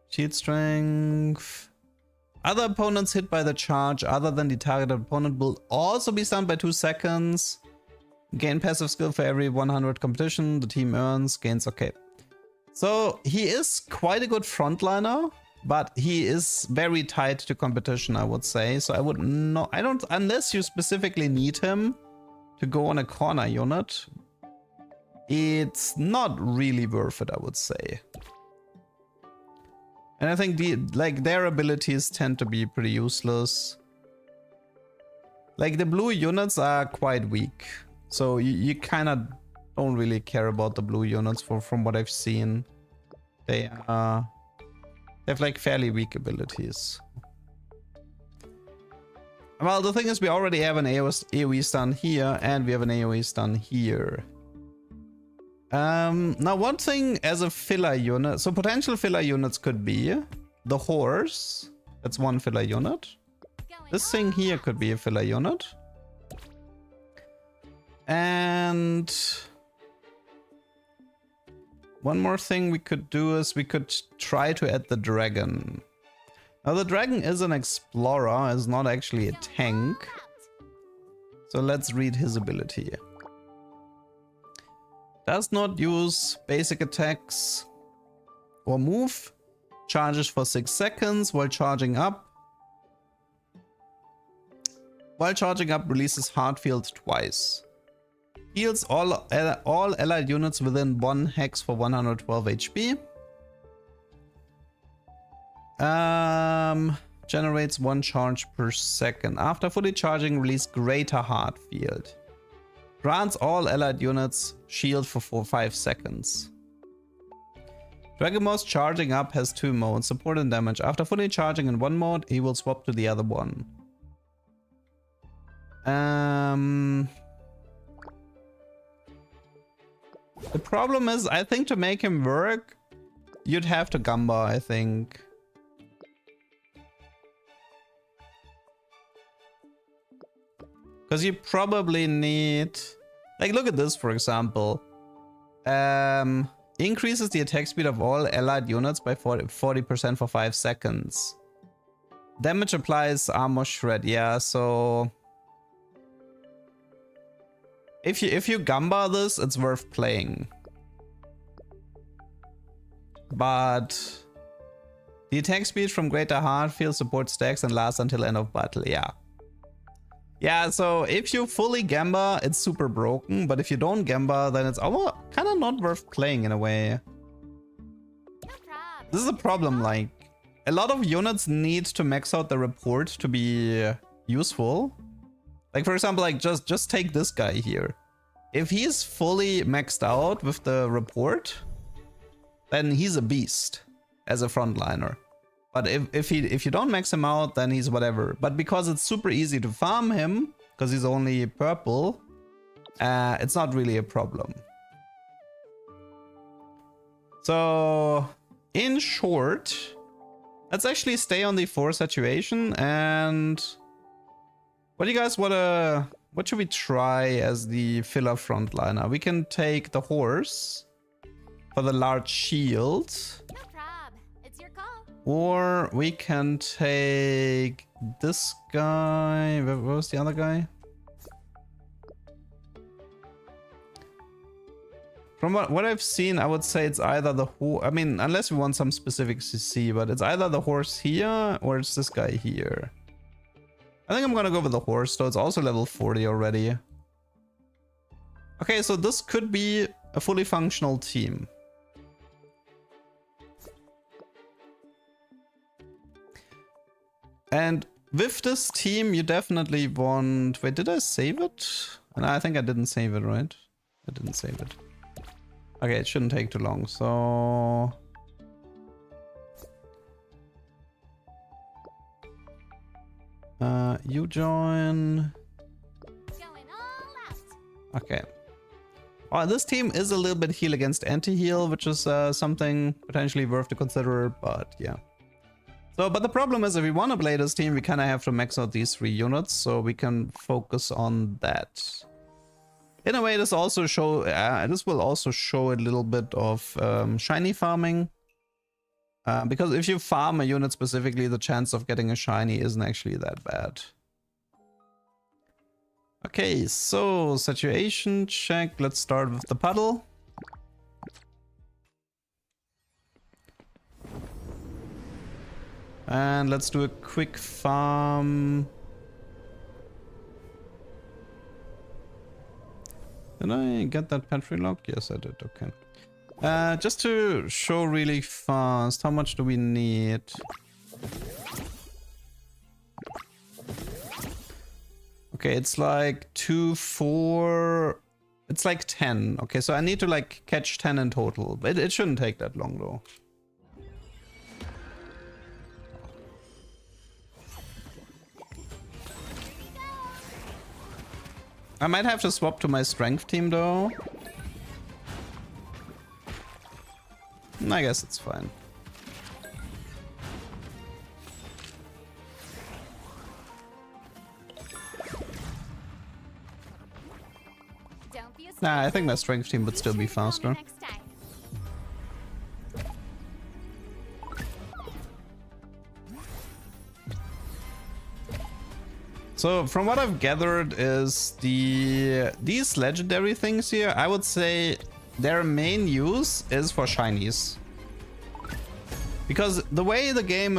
Shield strength. Other opponents hit by the charge other than the targeted opponent will also be stunned by 2 seconds. Gain passive skill for every 100 competition the team earns. Gains, okay. So he is quite a good frontliner, but he is very tied to competition, I would say. So I would not, I don't, unless you specifically need him to go on a corner unit, it's not really worth it, I would say. And I think their abilities tend to be pretty useless. Like the blue units are quite weak, so you kind of don't really care about the blue units from what I've seen. They have like fairly weak abilities. Well, the thing is, we already have an AoE stun here, and we have an AoE stun here. Now, one thing as a filler unit, so potential filler units could be the horse. That's one filler unit. This thing here could be a filler unit. And one more thing we could do is we could try to add the dragon. Now the dragon is an explorer, is not actually a tank. So let's read his ability. Does not use basic attacks or move. Charges for 6 seconds while charging up. While charging up, releases Heart Field twice. Heals all allied units within 1 hex for 112 HP. Generates 1 charge per second. After fully charging, release Greater Heart Field. Grants all allied units shield for 5 seconds. Dragonmost charging up has 2 modes, support and damage. After fully charging in one mode, he will swap to the other one. The problem is, I think to make him work, you'd have to Gamba, I think. Because you probably need... Like, look at this, for example. Increases the attack speed of all allied units by 40% for 5 seconds. Damage applies armor shred. Yeah, so... If you Gamba this, it's worth playing. But... The attack speed from Greater Heart Field supports stacks and lasts until end of battle. Yeah. Yeah, so if you fully Gamba, it's super broken. But if you don't Gamba, then it's kind of not worth playing in a way. This is a problem, like... A lot of units need to max out the report to be useful. Like, for example, like just take this guy here. If he's fully maxed out with the report, then he's a beast as a frontliner. But if you don't max him out, then he's whatever. But because it's super easy to farm him, because he's only purple, it's not really a problem. So, in short, let's actually stay on the 4 situation. And what do you guys wanna? What should we try as the filler frontliner? We can take the horse for the large shield. Or we can take this guy. Where was the other guy? From what I've seen, I would say it's either the horse. I mean, unless we want some specific CC, but it's either the horse here or it's this guy here. I think I'm gonna go with the horse, though. It's also level 40 already. Okay, so this could be a fully functional team. And with this team, you definitely want... Wait, did I save it? No, I think I didn't save it, right? I didn't save it. Okay, it shouldn't take too long, so... You join... Okay. Oh, this team is a little bit heal against anti-heal, which is something potentially worth to consider, but yeah. So, but the problem is if we want to play this team, we kind of have to max out these 3 units, so we can focus on that. In a way, this will also show a little bit of shiny farming. Because if you farm a unit specifically, the chance of getting a shiny isn't actually that bad. Okay, so situation check. Let's start with the puddle. And let's do a quick farm. Did I get that pantry lock? Yes, I did. Okay. Just to show really fast, how much do we need? Okay, it's like 2, 4... It's like 10. Okay, so I need to like catch 10 in total. But it shouldn't take that long though. I might have to swap to my strength team though. I guess it's fine. Nah, I think my strength team would still be faster. So from what I've gathered is these legendary things here, I would say their main use is for shinies. Because the way the game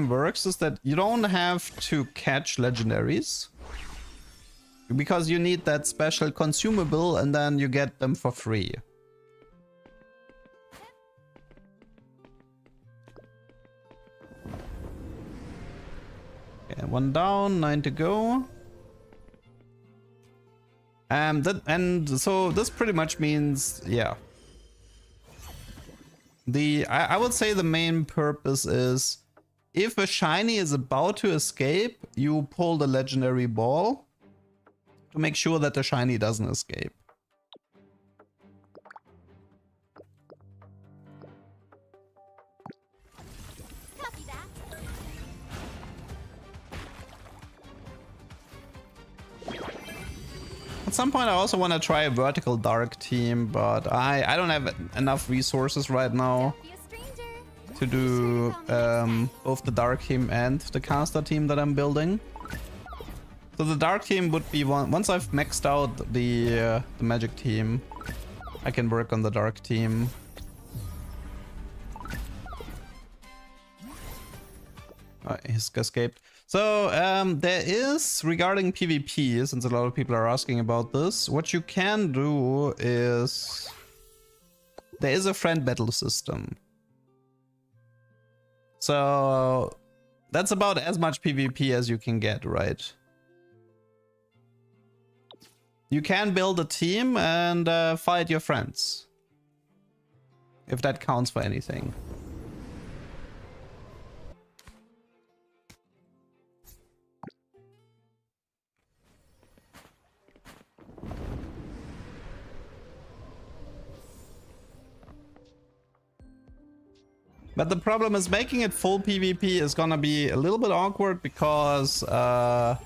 works is that you don't have to catch legendaries. Because you need that special consumable and then you get them for free. Okay, 1 down, 9 to go. So this pretty much means, yeah. I would say the main purpose is if a shiny is about to escape, you pull the legendary ball to make sure that the shiny doesn't escape. Copy that. At some point I also want to try a vertical dark team, but I don't have enough resources right now Be a stranger. to do both the dark team and the caster team that I'm building. So the dark team would be once I've maxed out the magic team, I can work on the dark team. He's escaped. So there is, regarding PvP, since a lot of people are asking about this, what you can do is there is a friend battle system. So that's about as much PvP as you can get, right? You can build a team and fight your friends, if that counts for anything. But the problem is making it full PvP is gonna be a little bit awkward because the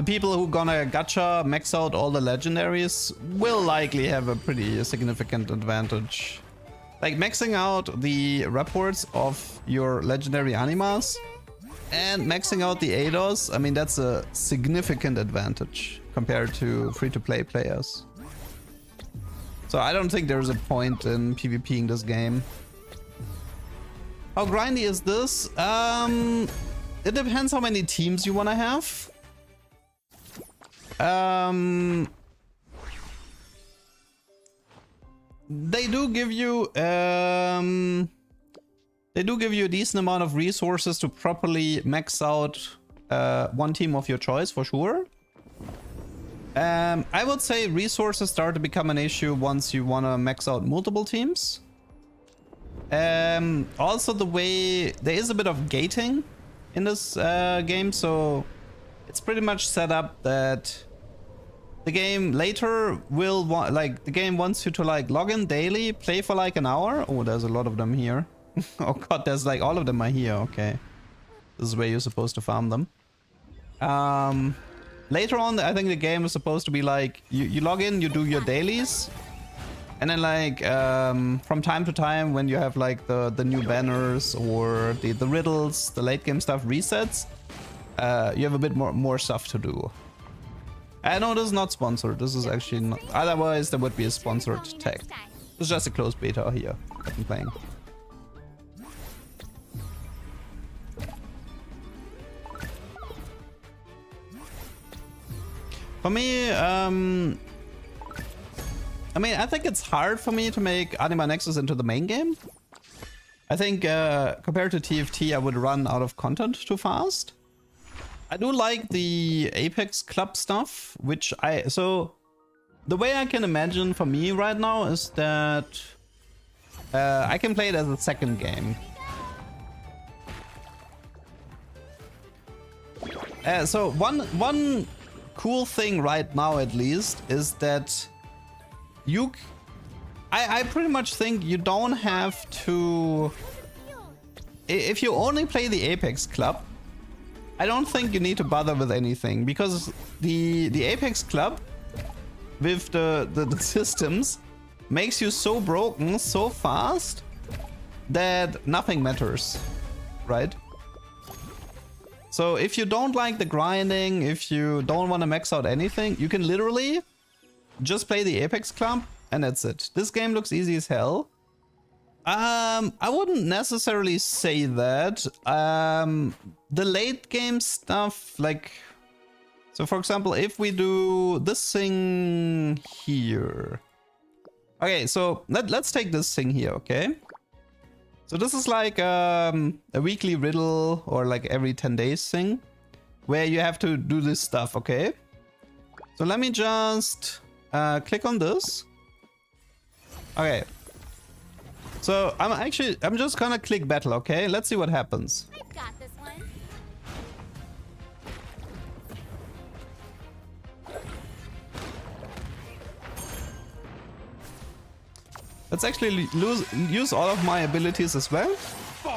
people who gonna gacha max out all the legendaries will likely have a pretty significant advantage. Like maxing out the reports of your legendary animas and maxing out the ADOS, I mean that's a significant advantage compared to free-to-play players. So I don't think there's a point in PvPing this game. How grindy is this? It depends how many teams you want to have. They do give you a decent amount of resources to properly max out one team of your choice for sure. I would say resources start to become an issue once you want to max out multiple teams. Also the way there is a bit of gating in this game, so it's pretty much set up that the game later will the game wants you to like log in daily, play for like an hour. Oh, there's a lot of them here. Oh god, there's like all of them are here. Okay, this is where you're supposed to farm them. Later on, I think the game is supposed to be like you log in, you do your dailies. And then like from time to time when you have like the new banners or the riddles, the late game stuff resets, you have a bit more stuff to do. I know this is not sponsored. This is actually not. Otherwise there would be a sponsored tag. This is just a closed beta here that I'm playing. For me, I mean, I think it's hard for me to make Anima Nexus into the main game. I think compared to TFT, I would run out of content too fast. I do like the Apex Club stuff, which so the way I can imagine for me right now is that I can play it as a second game. So one cool thing right now at least is that I pretty much think you don't have to, if you only play the Apex Club, I don't think you need to bother with anything, because the Apex Club with the systems makes you so broken so fast that nothing matters, right? So if you don't like the grinding, if you don't want to max out anything, you can literally just play the Apex Club and that's it. This game looks easy as hell. I wouldn't necessarily say that. The late game stuff, like, so for example, if we do this thing here. Okay, so let's take this thing here, okay? So this is like a weekly riddle or like every 10 days thing where you have to do this stuff, okay? So let me just click on this. Okay. So I'm just gonna click battle, okay? Let's see what happens. I've got this one. Let's actually use all of my abilities as well. Yana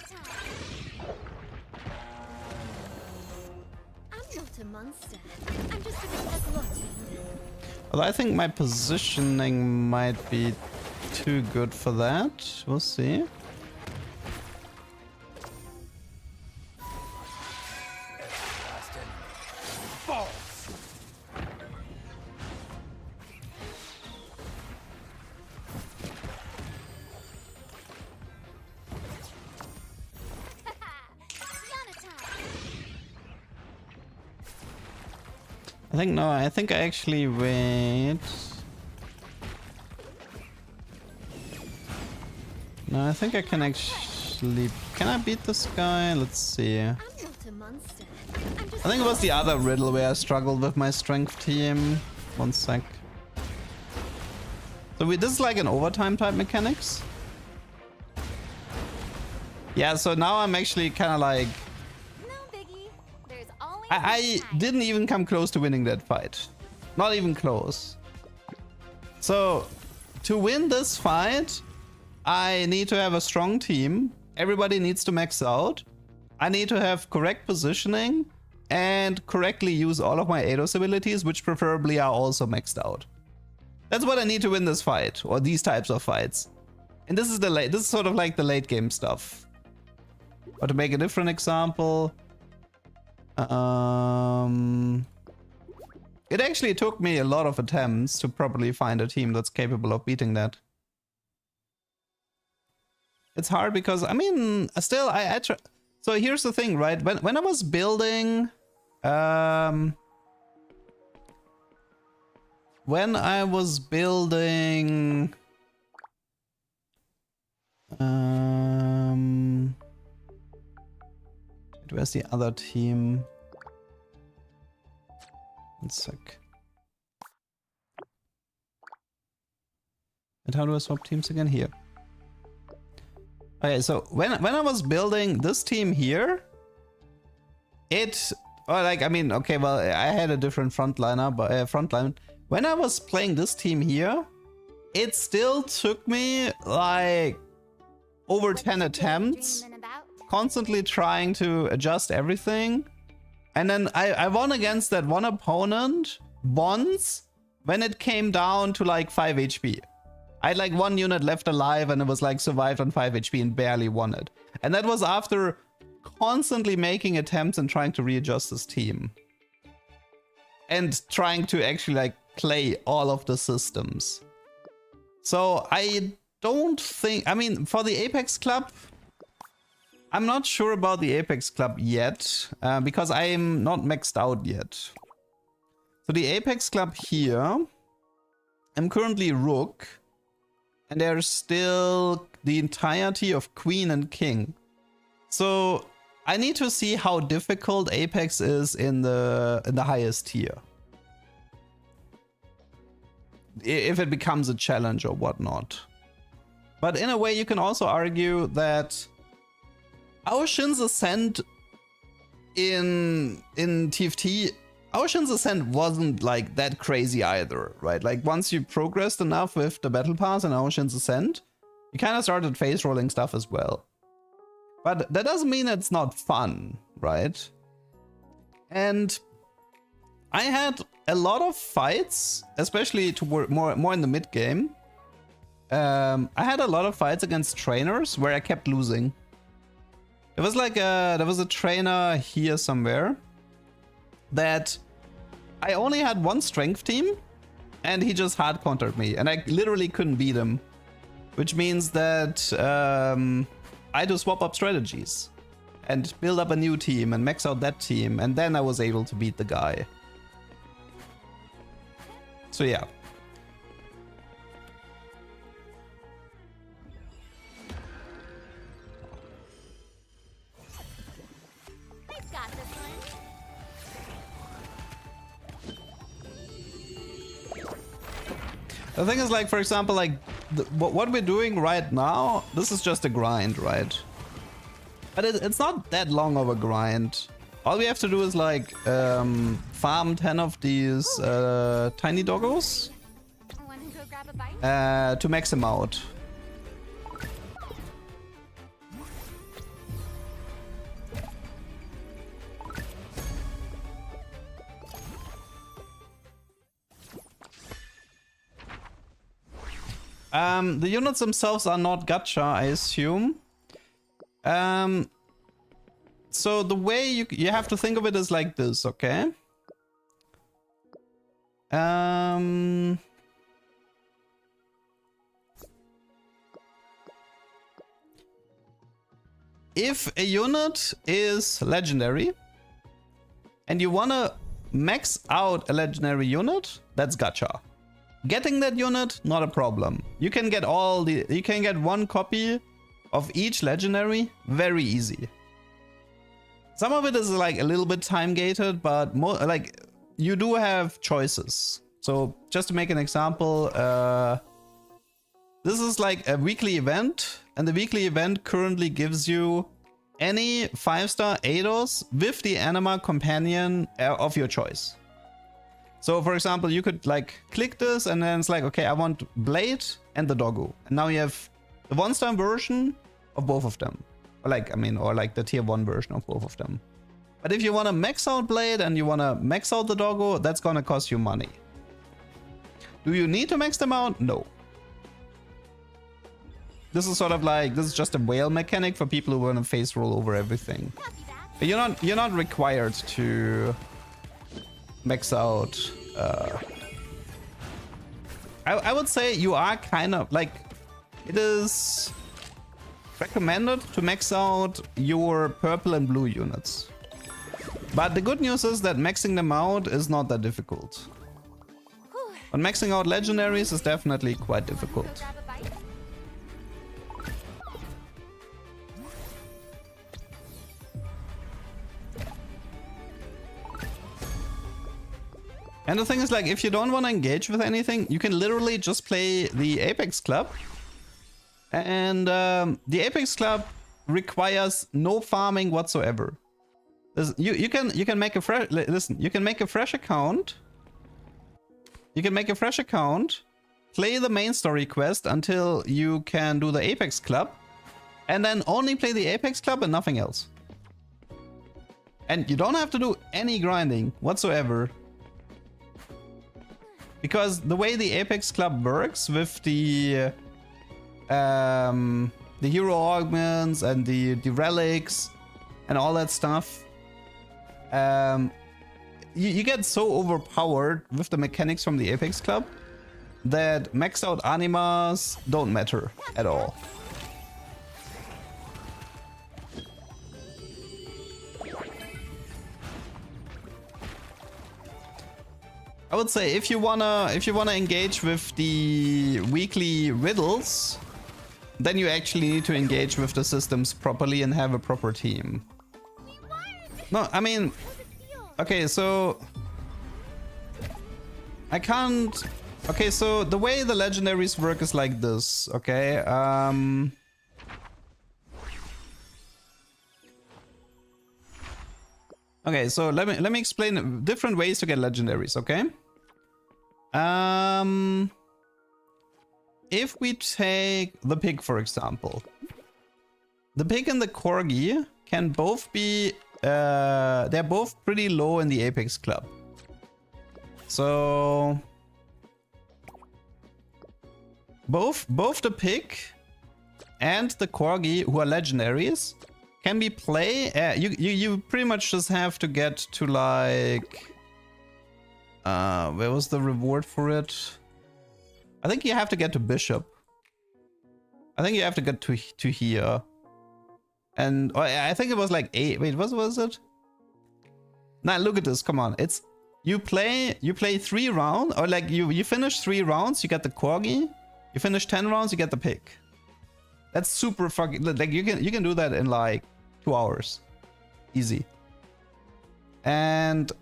time. I'm not a monster. I'm just a bit glutton. Although I think my positioning might be too good for that. We'll see. Yana time. I think I actually wait. No, I think I can actually... Can I beat this guy? Let's see. I'm not a monster. I'm just I think it was the other riddle where I struggled with my strength team. One sec. So this is like an overtime type mechanics. Yeah, so now I'm actually kind of like... no biggie. There's always I time. didn't even come close to winning that fight. Not even close. So, to win this fight, I need to have a strong team. Everybody needs to max out. I need to have correct positioning and correctly use all of my ADOS abilities, which preferably are also maxed out. That's what I need to win this fight, or these types of fights. And this is sort of like the late game stuff. Or to make a different example, it actually took me a lot of attempts to properly find a team that's capable of beating that. It's hard because, I mean, still, I try. So here's the thing, right? When I was building, where's the other team? One sec. And how do I swap teams again? Here. Okay, so when I was building this team here, okay, well, I had a different frontline. When I was playing this team here, it still took me like over 10 attempts, Dreaming about? constantly trying to adjust everything. And then I won against that one opponent once when it came down to like 5 HP. I had like one unit left alive and it was like survived on 5 HP and barely won it. And that was after constantly making attempts and trying to readjust this team. And trying to actually like play all of the systems. So I don't think, I mean, for the Apex Club, I'm not sure about the Apex Club yet, because I am not maxed out yet. So the Apex Club here, I'm currently Rook, and there's still the entirety of Queen and King. So I need to see how difficult Apex is in the highest tier. If it becomes a challenge or whatnot. But in a way, you can also argue that Ocean's Ascent in TFT, Ocean's Ascent wasn't like that crazy either, right? Like once you progressed enough with the Battle Pass and Ocean's Ascent, you kind of started face rolling stuff as well. But that doesn't mean it's not fun, right? And I had a lot of fights, especially toward more in the mid game, I had a lot of fights against trainers where I kept losing. It was like there was a trainer here somewhere that I only had one strength team and he just hard countered me and I literally couldn't beat him. Which means that I had to swap up strategies and build up a new team and max out that team, and then I was able to beat the guy. So yeah. I've got this one. The thing is, like, for example, like what we're doing right now, this is just a grind, right? But it's not that long of a grind. All we have to do is like farm 10 of these tiny doggos Wanna go grab a bite? to max them out. The units themselves are not gacha, I assume. So the way you have to think of it is like this, okay? If a unit is legendary and you wanna max out a legendary unit, that's gacha. Getting that unit, not a problem. You can get one copy of each legendary very easy. Some of it is like a little bit time gated, but more like you do have choices. So just to make an example, this is like a weekly event, and the weekly event currently gives you any 5-star Eidos with the Anima companion of your choice. So for example, you could like click this and then it's like, okay, I want Blade and the Doggo. And now you have the 1-star version of both of them. Or like, I mean, or like the tier 1 version of both of them. But if you want to max out Blade and you want to max out the Doggo, that's going to cost you money. Do you need to max them out? No. This is sort of like, this is just a whale mechanic for people who want to face roll over everything. But you're not required to max out. I would say you are kind of like, it is recommended to max out your purple and blue units. But the good news is that maxing them out is not that difficult. But maxing out legendaries is definitely quite difficult. Go grab a bite? And the thing is, like, if you don't want to engage with anything, you can literally just play the Apex Club. And the Apex Club requires no farming whatsoever. You can make a fresh you can make a fresh account. You can make a fresh account, play the main story quest until you can do the Apex Club, and then only play the Apex Club and nothing else. And you don't have to do any grinding whatsoever. Because the way the Apex Club works with the hero augments and the relics and all that stuff, you get so overpowered with the mechanics from the Apex Club that maxed out animas don't matter at all. I would say if you wanna engage with the weekly riddles, then you actually need to engage with the systems properly and have a proper team. No, I mean, okay, so I can't. Okay, so the way the legendaries work is like this. Okay, okay, so let me explain different ways to get legendaries. Okay. If we take the pig, for example, the pig and the corgi can both be they're both pretty low in the Apex Club. So both the pig and the corgi, who are legendaries, can be you pretty much just have to get to like where was the reward for it? I think you have to get to Bishop. I think you have to get to here. And I think it was like 8. Wait, what was it? Now look at this. Come on. It's you play 3 rounds, or like you finish 3 rounds, you get the corgi. You finish 10 rounds, you get the pig. That's super fucking like you can do that in like 2 hours. Easy. And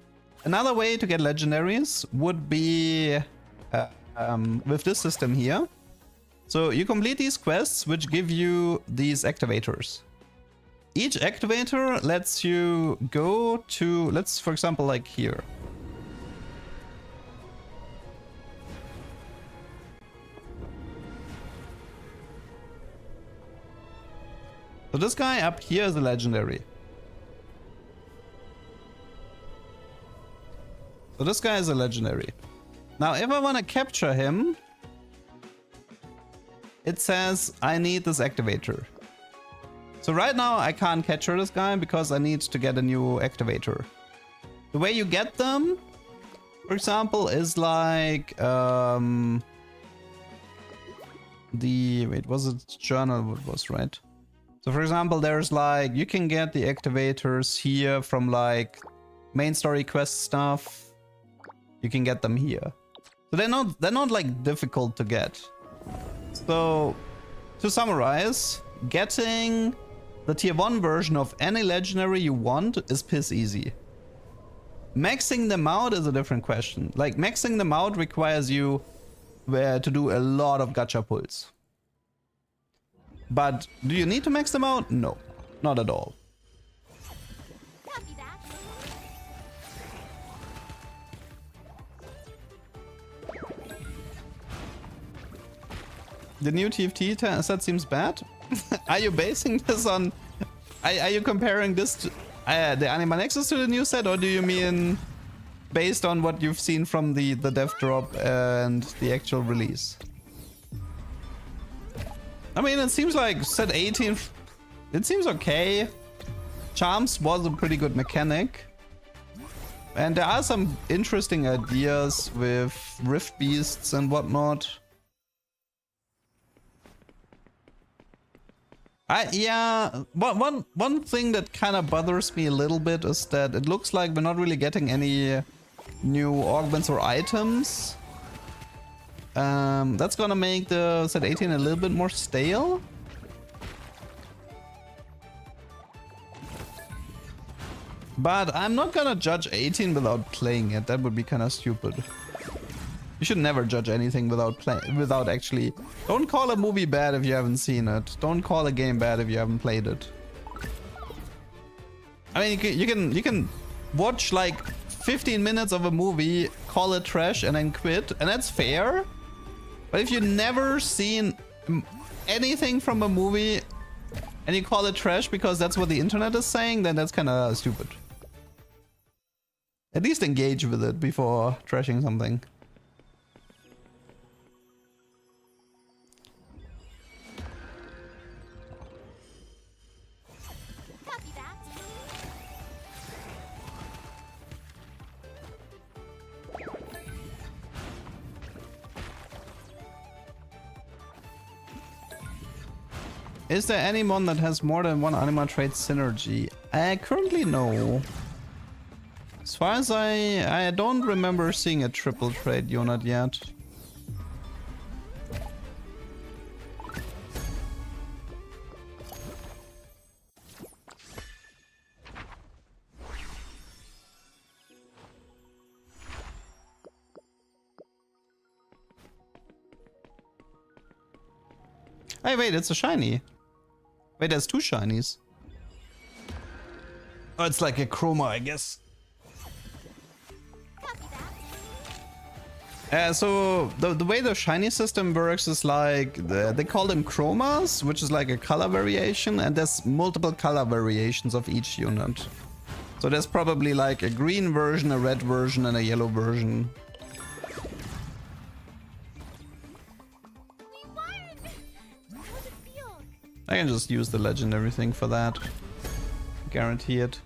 another way to get legendaries would be with this system here. So you complete these quests which give you these activators. Each activator lets you go to, let's for example like here. So this guy up here is a legendary. So this guy is a legendary. Now if I want to capture him, it says I need this activator. So right now I can't capture this guy because I need to get a new activator. The way you get them, for example, is like wait, was it journal? What was right? So for example, there's like you can get the activators here from like main story quest stuff. You can get them here. So they're not like difficult to get. So to summarize, getting the tier 1 version of any legendary you want is piss easy. Maxing them out is a different question. Like maxing them out requires you to do a lot of gacha pulls. But do you need to max them out? No, not at all. Copy that. The new TFT set seems bad. Are you basing this on... Are you comparing this to the Anima Nexus to the new set, or do you mean based on what you've seen from the dev drop and the actual release? I mean, it seems like set 18, it seems okay. Charms was a pretty good mechanic. And there are some interesting ideas with Rift Beasts and whatnot. Yeah, one thing that kind of bothers me a little bit is that it looks like we're not really getting any new augments or items. That's gonna make the set 18 a little bit more stale. But I'm not gonna judge 18 without playing it. That would be kind of stupid. You should never judge anything without actually. Don't call a movie bad if you haven't seen it. Don't call a game bad if you haven't played it. I mean, you can watch like 15 minutes of a movie, call it trash, and then quit, and that's fair. But if you've never seen anything from a movie and you call it trash because that's what the internet is saying, then that's kind of stupid. At least engage with it before trashing something. Copy that. Is there any mon that has more than one anima trait synergy? Currently no. As far as I don't remember seeing a triple trait unit yet. Hey, wait, it's a shiny. Wait, there's 2 shinies. Oh, it's like a chroma, I guess. Copy that. So the way the shiny system works is like they call them chromas, which is like a color variation, and there's multiple color variations of each unit. So there's probably like a green version, a red version, and a yellow version. We I can just use the legendary thing for that. Guarantee it.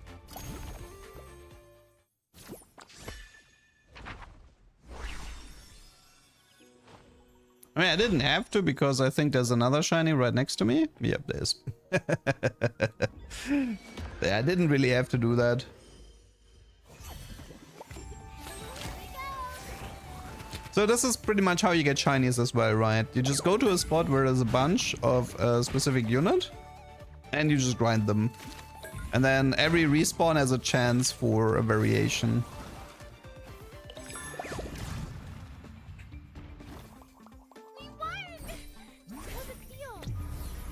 I mean, I didn't have to because I think there's another shiny right next to me. Yep, there is. Yeah, I didn't really have to do that. So this is pretty much how you get shinies as well, right? You just go to a spot where there's a bunch of a specific unit and you just grind them. And then every respawn has a chance for a variation.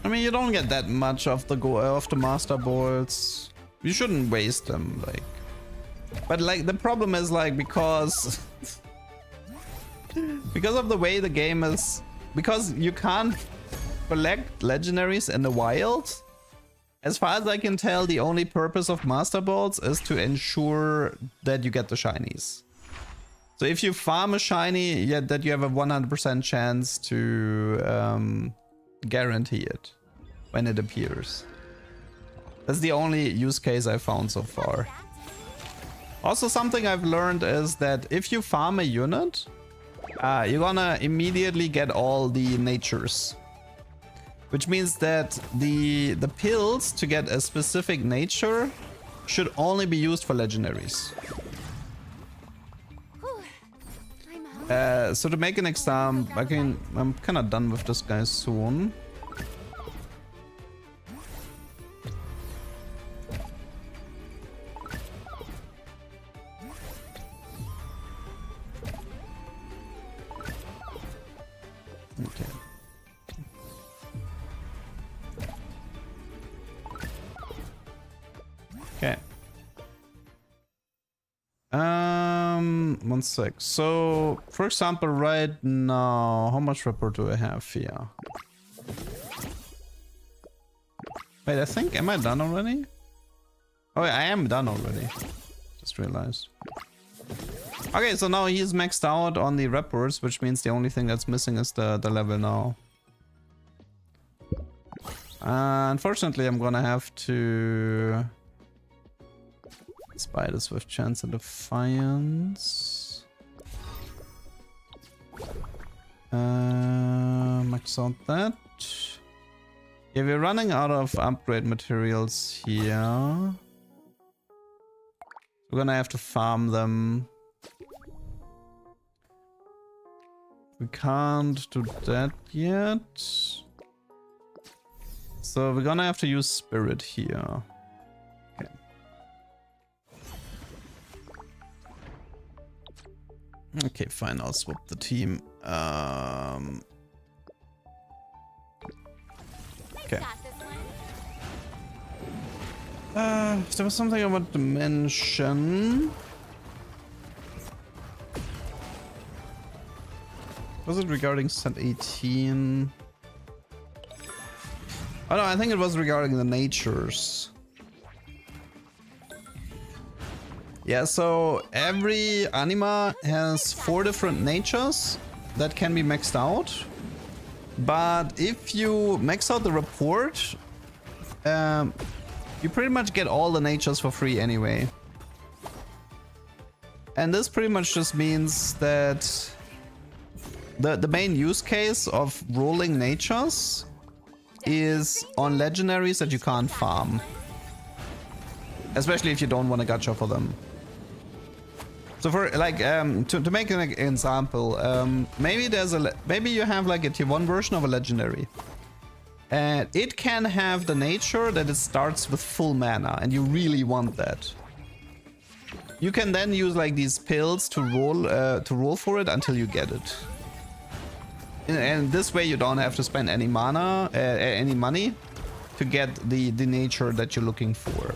I mean, you don't get that much of the master bolts. You shouldn't waste them, like. But like the problem is like because of the way the game is, because you can't collect legendaries in the wild. As far as I can tell, the only purpose of master bolts is to ensure that you get the shinies. So if you farm a shiny, yet that you have a 100% chance to guarantee it when it appears. That's the only use case I found so far. Also, something I've learned is that if you farm a unit, you're gonna immediately get all the natures. Which means that the pills to get a specific nature should only be used for legendaries. So to make an example, I'm kind of done with this guy soon. Okay. Okay. 1 sec. So, for example, right now, how much rapport do I have here? Wait, I think, am I done already? Oh, I am done already. Just realized. Okay, so now he's maxed out on the rappers, which means the only thing that's missing is the level now. Unfortunately, I'm gonna have to Spiders with Chance and Defiance. Max out that. Yeah, we're running out of upgrade materials here. We're gonna have to farm them. We can't do that yet. So we're gonna have to use Spirit here. Okay. Okay, fine, I'll swap the team. Okay. There was something I wanted to mention. Was it regarding set 18? Oh no, I think it was regarding the natures. Yeah, so every anima has 4 different natures that can be maxed out. But if you max out the report, you pretty much get all the natures for free anyway. And this pretty much just means that the main use case of rolling natures is on legendaries that you can't farm. Especially if you don't want a gacha for them. So for like to make an example, maybe you have like a tier 1 version of a legendary. And it can have the nature that it starts with full mana, and you really want that. You can then use like these pills to roll for it until you get it. And this way you don't have to spend any mana, any money to get the nature that you're looking for.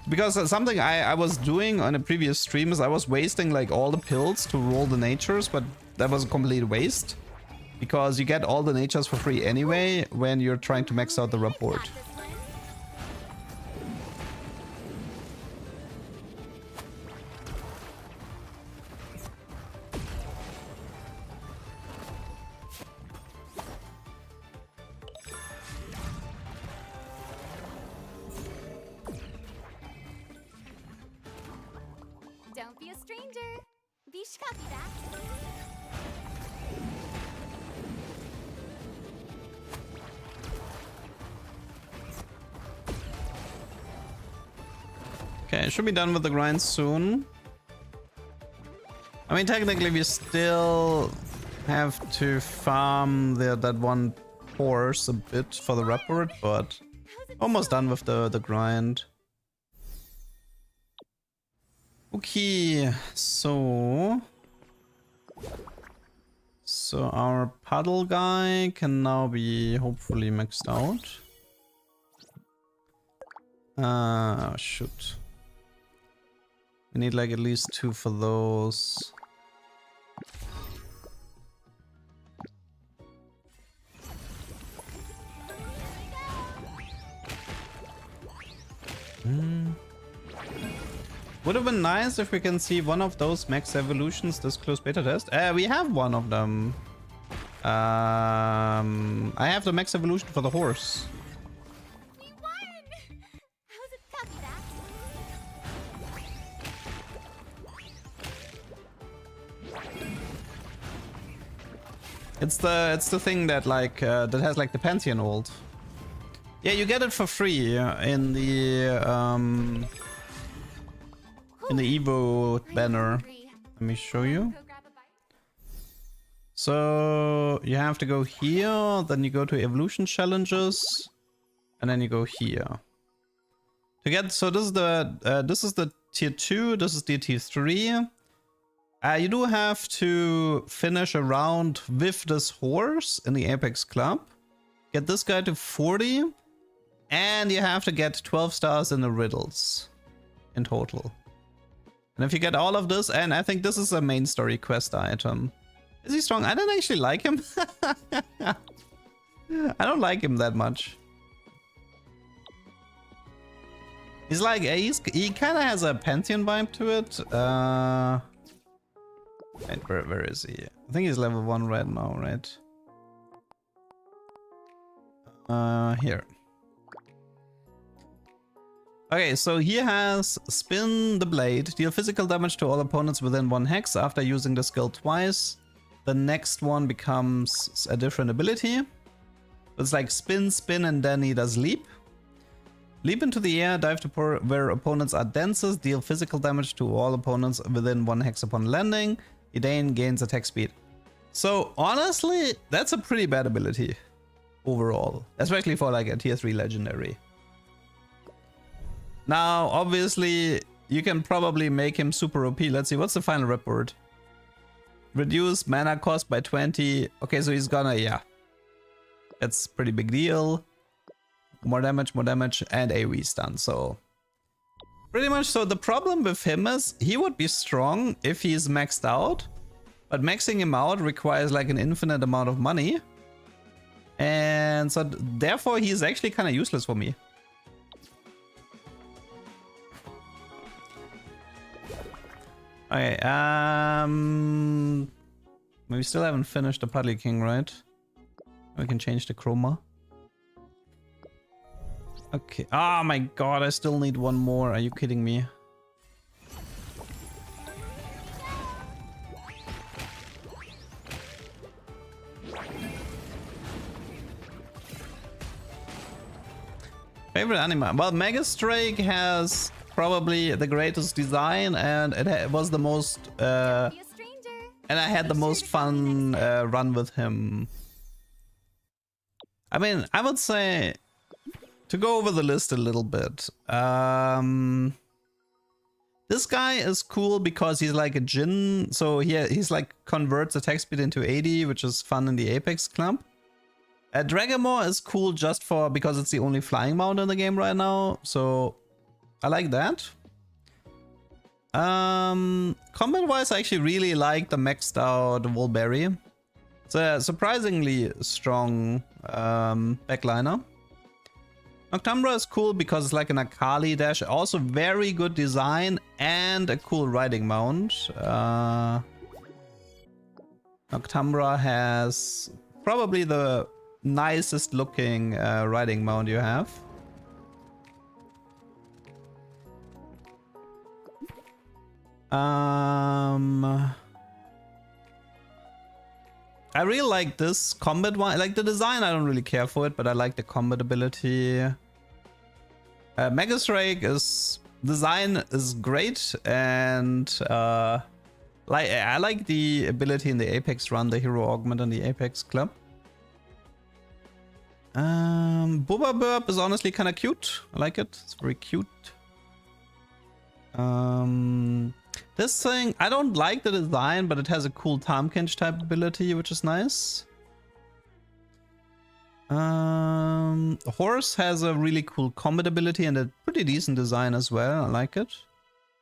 Because something I was doing on a previous stream is I was wasting like all the pills to roll the natures, but that was a complete waste. Because you get all the natures for free anyway when you're trying to max out the report. stranger. Bish copy that. Okay, should be done with the grind soon. I mean, technically we still have to farm that one horse a bit for the report, but almost done with the grind. Okay, so our puddle guy can now be hopefully maxed out. Shoot. We need like at least 2 for those. Would have been nice if we can see one of those max evolutions this close beta test. We have one of them. I have the max evolution for the horse. We won! How's it copy that? It's the thing that like that has like the Pantheon ult. Yeah, you get it for free in the Evo banner. Let me show you. So you have to go here, then you go to evolution challenges, and then you go here. To get so this is the tier 2, this is the tier 3. You do have to finish a round with this horse in the Apex Club. Get this guy to 40, and you have to get 12 stars in the riddles in total. And if you get all of this, and I think this is a main story quest item. Is he strong? I don't actually like him. I don't like him that much. He's like, he kind of has a Pantheon vibe to it. Wait, where is he? I think he's level 1 right now, right? Here. Okay, so he has Spin the Blade. Deal physical damage to all opponents within 1 hex after using the skill twice. The next one becomes a different ability. It's like spin, spin, and then he does leap. Leap into the air, dive to where opponents are densest. Deal physical damage to all opponents within 1 hex upon landing. He then gains attack speed. So honestly, that's a pretty bad ability overall. Especially for like a tier 3 legendary. Now, obviously, you can probably make him super OP. Let's see, what's the final report? Reduce mana cost by 20. Okay, so he's gonna, yeah. That's pretty big deal. More damage, and AoE stun, so... Pretty much, so the problem with him is, he would be strong if he's maxed out. But maxing him out requires like an infinite amount of money. And so, therefore, he's actually kind of useless for me. Okay, we still haven't finished the Puddly King, right? We can change the chroma. Okay. Oh my god, I still need one more. Are you kidding me? Favorite anime? Well, Megastrake has probably the greatest design, and it was the most and I had the most fun run with him. I mean, I would say to go over the list a little bit. This guy is cool because he's like a Jhin, so he's like converts attack speed into 80, which is fun in the Apex Club. Dragamore is cool just because it's the only flying mount in the game right now, so I like that. Combat wise, I actually really like the maxed out Wolberry. It's a surprisingly strong backliner. Noctumbra is cool because it's like an Akali dash, also very good design and a cool riding mount. Noctumbra has probably the nicest looking riding mount you have. I really like this combat one. Like the design, I don't really care for it, but I like the combat ability. Magus Rake is design is great, and like I like the ability in the Apex run, the hero augment in the Apex club. Boba Burp is honestly kind of cute. I like it. It's very cute. This thing, I don't like the design, but it has a cool Tahm-Kench type ability, which is nice. Horse has a really cool combat ability and a pretty decent design as well. I like it.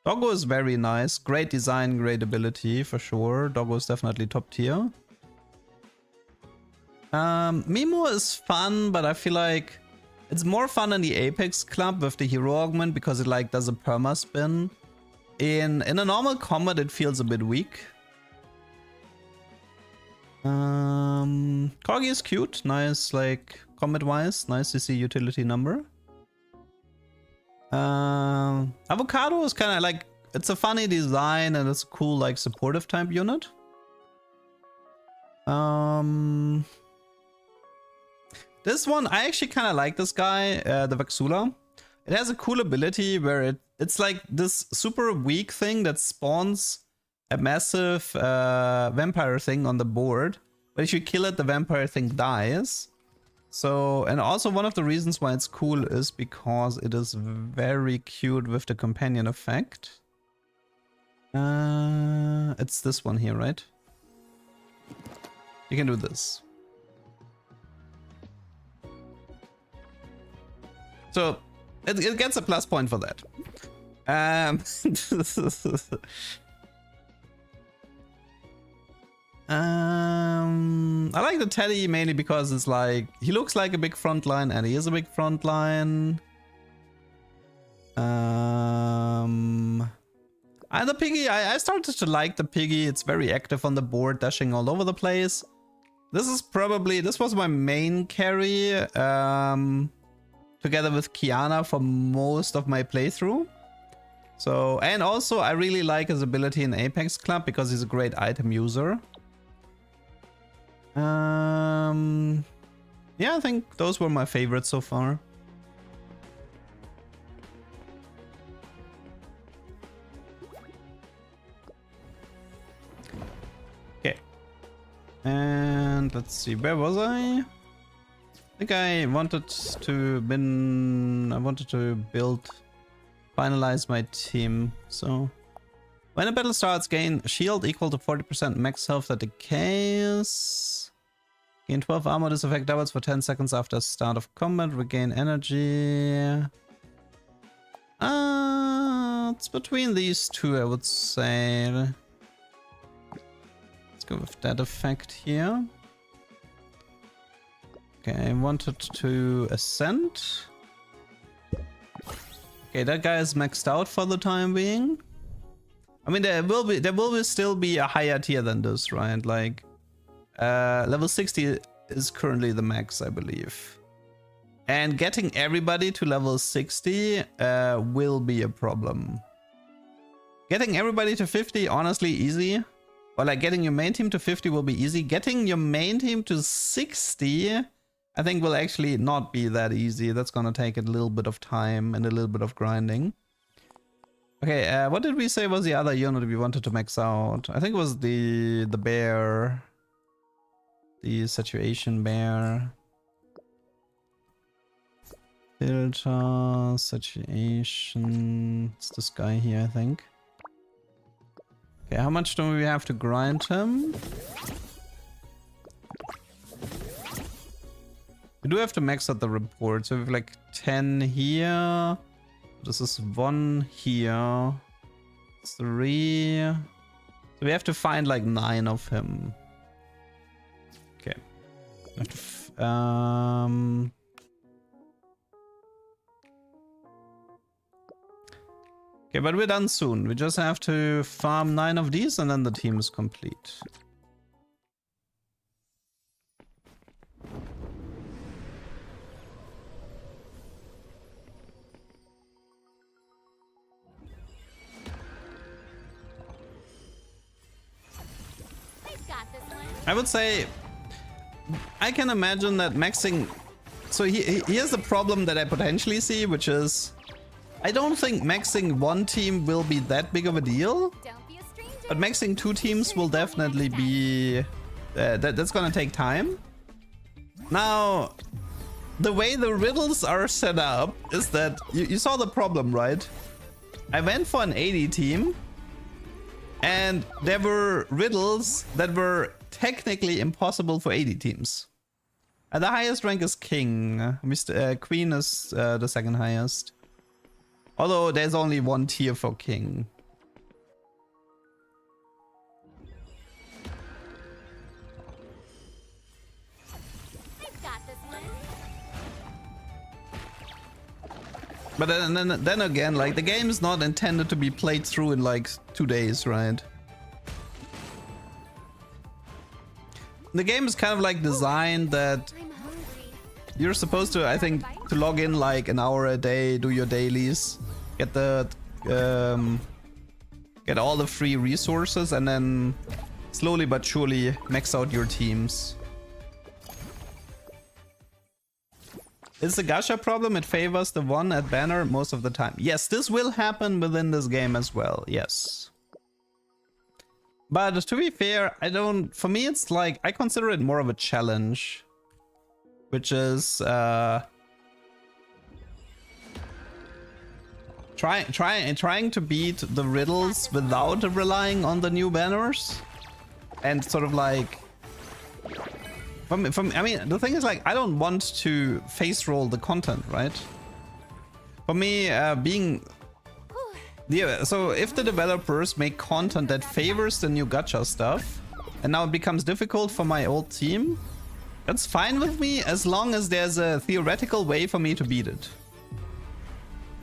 Doggo is very nice. Great design, great ability for sure. Doggo is definitely top tier. Mimo is fun, but I feel like it's more fun in the Apex club with the hero augment because it like does a perma spin. In a normal combat, it feels a bit weak. Corgi is cute, nice, like combat-wise, nice to see utility number. Avocado is kind of like, it's a funny design and it's a cool like supportive type unit. This one, I actually kind of like this guy, the Vaxula. It has a cool ability where it's like this super weak thing that spawns a massive vampire thing on the board. But if you kill it, the vampire thing dies. So, and also one of the reasons why it's cool is because it is very cute with the companion effect. It's this one here, right? You can do this. So, it gets a plus point for that. I like the Teddy mainly because it's like, he looks like a big frontline and he is a big frontline. And the Piggy, I started to like the Piggy. It's very active on the board, dashing all over the place. This was my main carry, together with Kiana for most of my playthrough. So, and also I really like his ability in Apex Club because he's a great item user. Yeah, I think those were my favorites so far. Okay. And let's see, where was I? I think I wanted to finalize my team. So when a battle starts, gain shield equal to 40% max health that decays. Gain 12 armor. This effect doubles for 10 seconds after start of combat. Regain energy. It's between these two, I would say. Let's go with that effect here. Okay, I wanted to ascend. Okay, that guy is maxed out for the time being. I mean, there will still be a higher tier than this, right? Like, level 60 is currently the max, I believe. And getting everybody to level 60 will be a problem. Getting everybody to 50, honestly, easy. Or like getting your main team to 50 will be easy. Getting your main team to 60, I think will actually not be that easy. That's gonna take a little bit of time and a little bit of grinding. Okay, what did we say was the other unit we wanted to max out? I think it was the bear. The situation bear. Filter, situation. It's this guy here, I think. Okay, how much do we have to grind him? We do have to max out the report. So we have like 10 here. This is 1 here. 3. So we have to find like 9 of him. Okay. We have to okay, but we're done soon. We just have to farm 9 of these and then the team is complete. got this one. I would say I can imagine that maxing. So here's the problem that I potentially see, which is I don't think maxing one team will be that big of a deal, Don't be a stranger. but maxing two teams will definitely be that's gonna take time. Now, the way the riddles are set up is that you saw the problem, right? I went for an 80 team, and there were riddles that were technically impossible for 80 teams. The highest rank is King. Queen is the second highest. Although there's only one tier for King. I've got this one. But then again, like, the game is not intended to be played through in like 2 days, right? The game is kind of like designed that I'm hungry. you're supposed to, I think, to log in like an hour a day, do your dailies, get the get all the free resources, and then slowly but surely max out your teams. It's a gacha problem. It favors the one at banner most of the time. Yes, this will happen within this game as well. Yes. But to be fair, for me, it's like, I consider it more of a challenge, which is trying to beat the riddles without relying on the new banners, and sort of like, I mean, the thing is, like, I don't want to face roll the content, right? For me, so if the developers make content that favors the new gacha stuff, and now it becomes difficult for my old team, that's fine with me, as long as there's a theoretical way for me to beat it.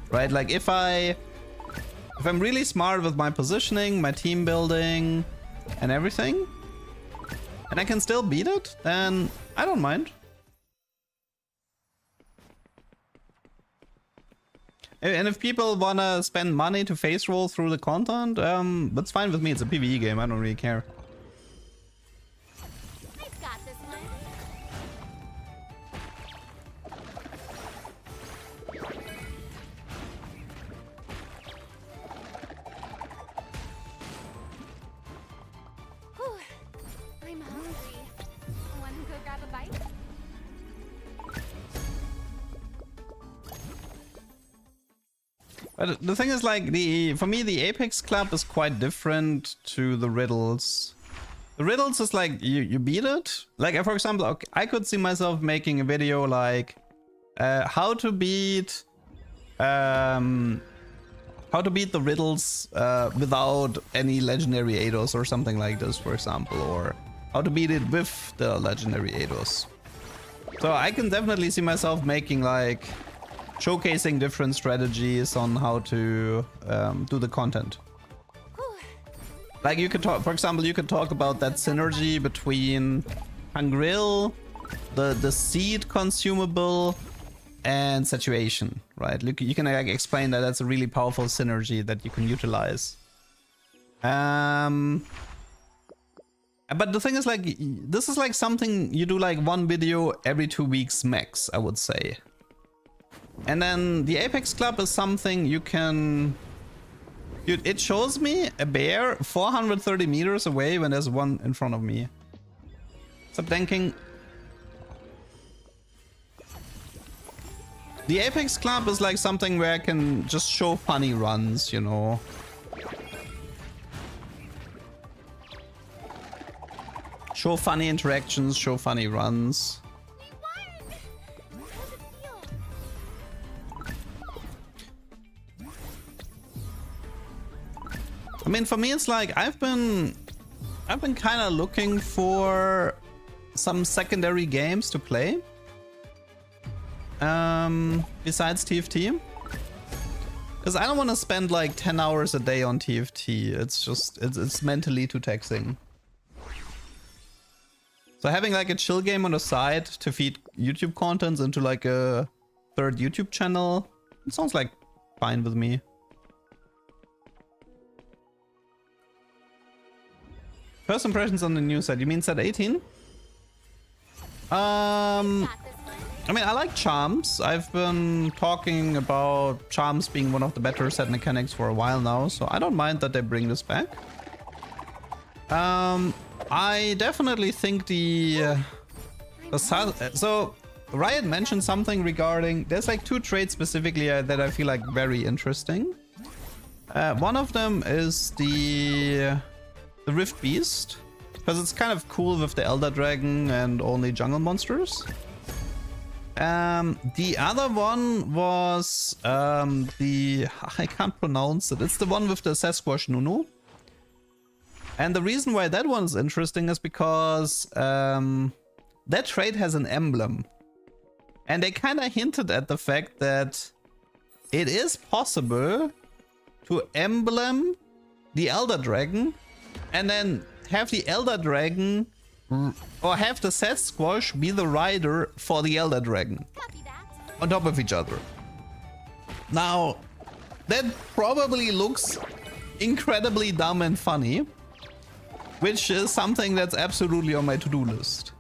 Right? Like, if I'm really smart with my positioning, my team building, and everything, and I can still beat it, then I don't mind. And if people wanna spend money to face roll through the content, that's fine with me. It's a PvE game. I don't really care. I've got this one. Whew. I'm hungry. Want to go grab a bite? But the thing is, like, for me, the Apex Club is quite different to the riddles. The riddles is like, you beat it. Like, for example, okay, I could see myself making a video like how to beat the riddles without any legendary Eidos or something like this, for example, or how to beat it with the legendary Eidos. So I can definitely see myself making, like, showcasing different strategies on how to do the content. Like, you could talk, for example, you could talk about that synergy between Hungrill, the seed consumable, and saturation, right? You can, like, explain that that's a really powerful synergy that you can utilize. But the thing is, like, this is like something you do like one video every 2 weeks max, I would say. And then the Apex Club is something you can... Dude, it shows me a bear 430 meters away when there's one in front of me. Stop thinking. The Apex Club is like something where I can just show funny runs, you know. Show funny interactions, show funny runs. I mean, for me, it's like I've been kind of looking for some secondary games to play. Besides TFT, because I don't want to spend like 10 hours a day on TFT. It's just it's mentally too taxing. So having like a chill game on the side to feed YouTube contents into like a third YouTube channel, it sounds like fine with me. First impressions on the new set. You mean set 18? Got this one. I mean, I like charms. I've been talking about charms being one of the better set mechanics for a while now, so I don't mind that they bring this back. I definitely think so Riot mentioned something regarding, there's like two traits specifically that I feel like very interesting. One of them is the Rift Beast, because it's kind of cool with the Elder Dragon and only jungle monsters. The other one was I can't pronounce it. It's the one with the Sasquatch Nunu. And the reason why that one is interesting is because that trait has an emblem. And they kind of hinted at the fact that it is possible to emblem the Elder Dragon and then have the Elder Dragon or have the Sasquatch be the rider for the Elder Dragon Copy that. on top of each other. Now, that probably looks incredibly dumb and funny, which is something that's absolutely on my to-do list.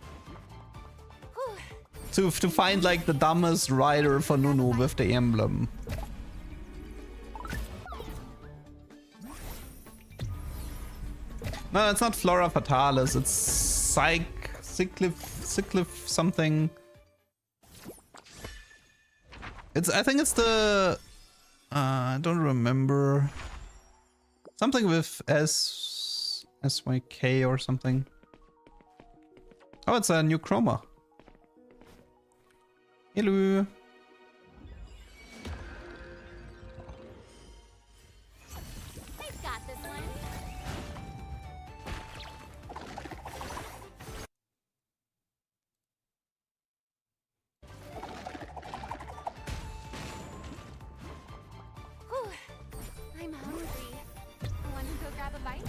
To find like the dumbest rider for Nunu with the emblem. No, it's not Flora Fatalis, it's Cyclif something. I think it's the I don't remember. Something with SYK or something. Oh, it's a new chroma. Hello. I've got this one. Whew. I'm hungry. Want to go grab a bite?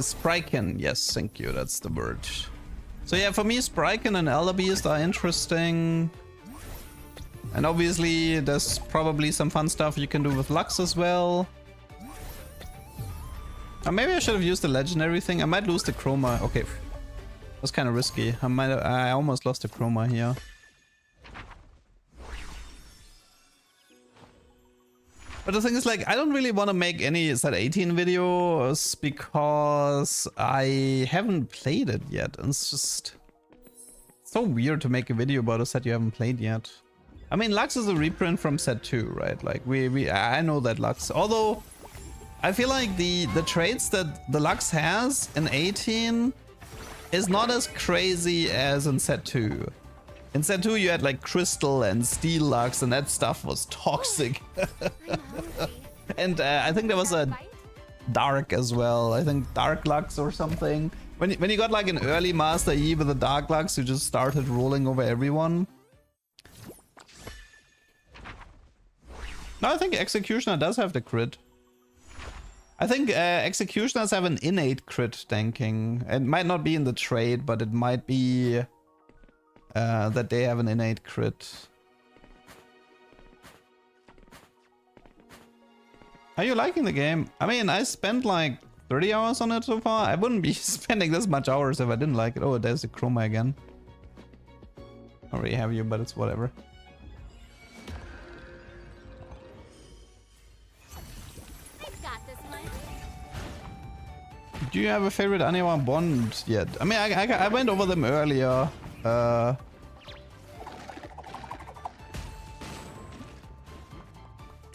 Spryken, yes, thank you, that's the word. So yeah, for me, Spryken and Elder Beast are interesting. And obviously, there's probably some fun stuff you can do with Lux as well. Maybe I should have used the legendary thing. I might lose the chroma. Okay, that's kind of risky. I almost lost the chroma here. But the thing is, like, I don't really want to make any set 18 videos because I haven't played it yet. And it's just so weird to make a video about a set you haven't played yet. I mean, Lux is a reprint from set 2, right? Like, I know that Lux. Although, I feel like the traits that the Lux has in 18 is not as crazy as in set 2. In set 2 you had like Crystal and Steel Lux and that stuff was toxic. I'm hungry. And I think there was a Bite? Dark as well. I think Dark Lux or something. When you got like an early Master Yi with a Dark Lux, you just started rolling over everyone. No, I think Executioner does have the crit. I think Executioners have an innate crit tanking. It might not be in the trade, but it might be that they have an innate crit. Are you liking the game? I mean, I spent like 30 hours on it so far. I wouldn't be spending this much hours if I didn't like it. Oh, there's the chroma again. I already have you, but it's whatever. I've got this one. Do you have a favorite Anima Bond yet? I mean, I went over them earlier.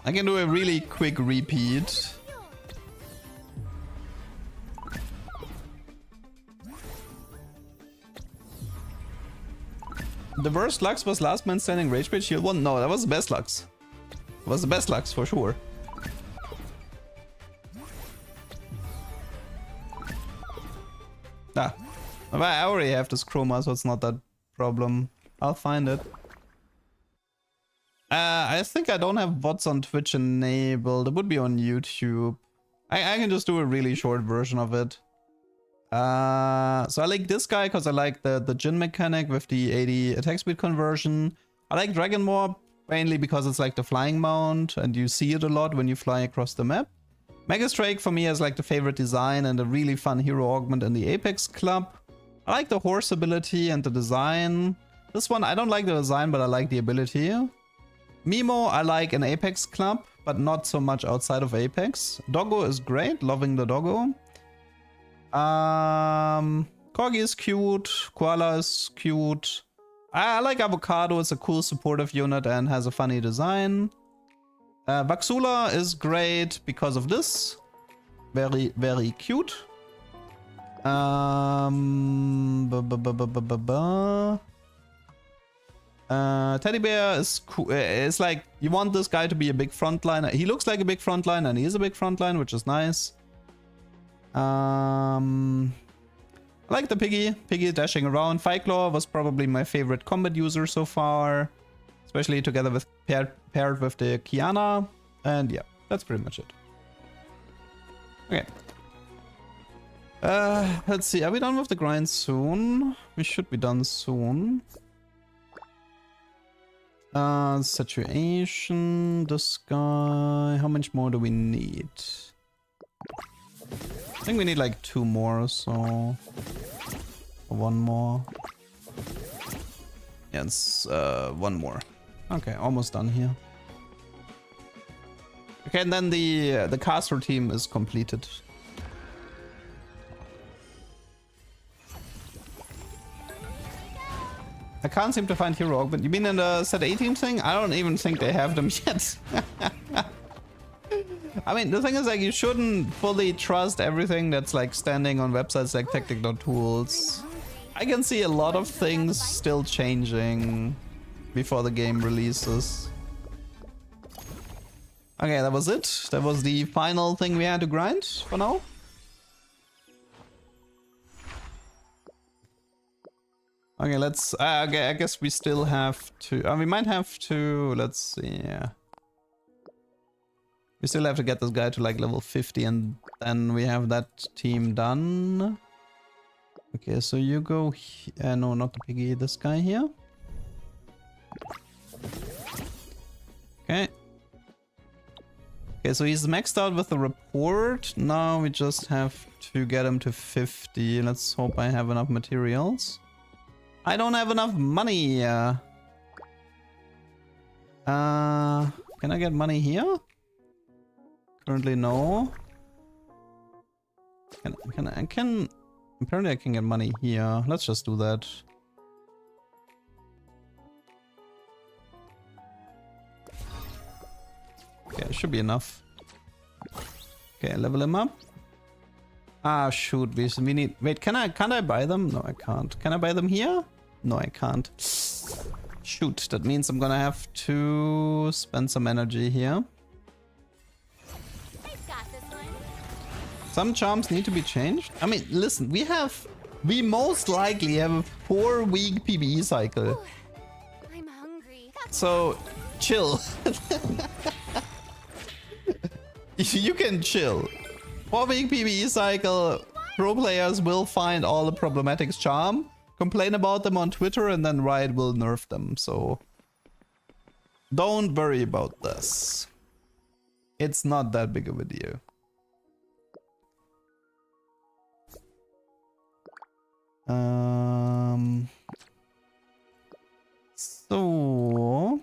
I can do a really quick repeat. The worst Lux was Last Man Standing Rage Bait Shield 1? No, that was the best Lux. It was the best Lux for sure. Ah, I already have this chroma, so it's not that problem. I'll find it. I think I don't have VODs on Twitch enabled. It would be on YouTube. I can just do a really short version of it. So I like this guy because I like the Jin mechanic with the 80 attack speed conversion. I like Dragon Morph mainly because it's like the flying mount and you see it a lot when you fly across the map. Megastrike for me is like the favorite design and a really fun hero augment in the Apex Club. I like the horse ability and the design. This one, I don't like the design, but I like the ability. Mimo, I like in Apex Club, but not so much outside of Apex. Doggo is great, loving the Doggo. Corgi is cute, Koala is cute. I like Avocado, it's a cool supportive unit and has a funny design. Vaxula is great because of this. Very, very cute. Teddy Bear is cool. It's like you want this guy to be a big frontliner. He looks like a big frontliner and he is a big frontline, which is nice. I like the Piggy. Piggy dashing around. Fyclaw was probably my favorite combat user so far, especially together with paired with the Kiana. And yeah, that's pretty much it. Okay. Let's see. Are we done with the grind soon? We should be done soon. Situation. This guy. How much more do we need? I think we need like 2 more, so 1 more. Yeah, it's 1 more. Okay, almost done here. Okay, and then the caster team is completed. I can't seem to find hero augment. You mean in the set 18 thing? I don't even think they have them yet. I mean, the thing is, like, you shouldn't fully trust everything that's like standing on websites like Tactic.tools. I can see a lot of things still changing before the game releases. Okay, that was it. That was the final thing we had to grind for now. Okay, let's... okay, I guess we still have to... we might have to... Let's see... We still have to get this guy to like level 50 and then we have that team done. Okay, so you go... no, not the Piggy. This guy here. Okay. Okay, so he's maxed out with the report. Now we just have to get him to 50. Let's hope I have enough materials. I don't have enough money. Can I get money here? Currently no. Apparently I can get money here. Let's just do that. Okay, it should be enough. Okay, level him up. Ah, shoot, we need... Wait, can I buy them? No, I can't. Can I buy them here? No, I can't. Shoot, that means I'm gonna have to spend some energy here. Some charms need to be changed. I mean, listen, we most likely have a 4-week PvE cycle. Ooh, I'm hungry. So, chill. You can chill. 4-week PvE cycle, pro players will find all the problematics charm, complain about them on Twitter, and then Riot will nerf them, so don't worry about this. It's not that big of a deal. So...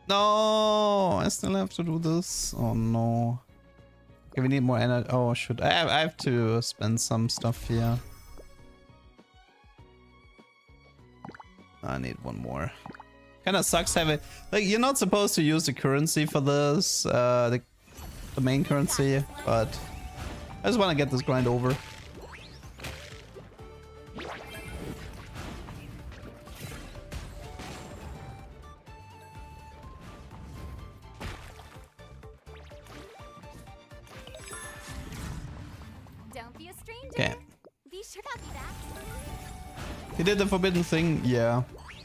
No, I still have to do this. Oh no. Okay, we need more energy. Oh, shoot. I have to spend some stuff here. I need 1 more. Kinda sucks having... Like, you're not supposed to use the currency for this. The main currency, but... I just want to get this grind over. Okay. He did the forbidden thing, yeah.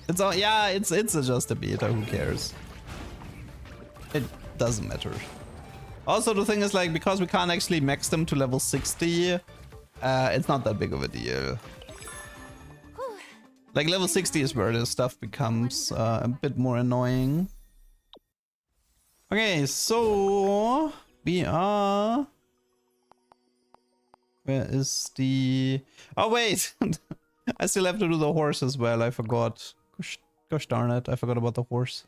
It's all, yeah, it's just a beta, who cares? It doesn't matter. Also, the thing is, like, because we can't actually max them to level 60, it's not that big of a deal. Whew, Like level 60 is where this stuff becomes a bit more annoying. Okay, so we are... Where is the... Oh wait! I still have to do the horse as well, I forgot. Gosh darn it, I forgot about the horse.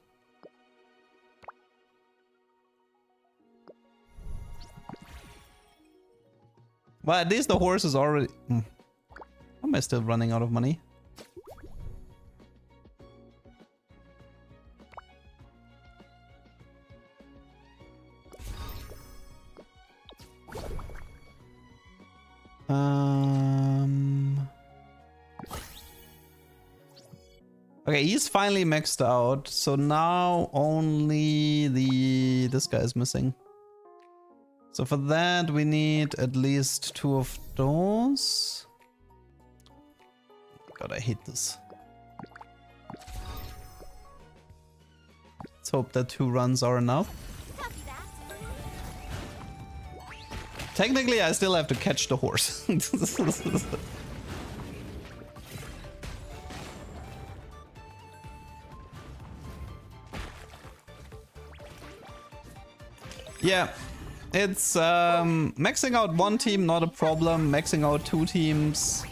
Well, at least the horse is already... Am I still running out of money? Okay, he's finally maxed out, so now only this guy is missing. So for that we need at least 2 of those. God, I hate this. Let's hope that 2 runs are enough. Technically, I still have to catch the horse. Yeah, it's maxing out 1 team, not a problem. Maxing out 2 teams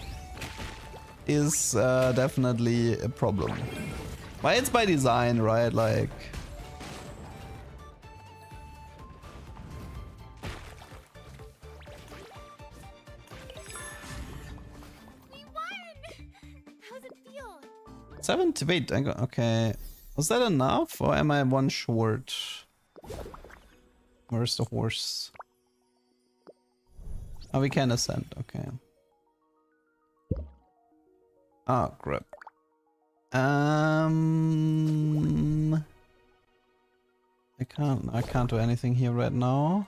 is definitely a problem. But it's by design, right? Like... We won! How's it feel? 70, wait, okay. Was that enough or am I 1 short? Where's the horse? Oh, we can ascend, okay. Oh, crap. I can't do anything here right now.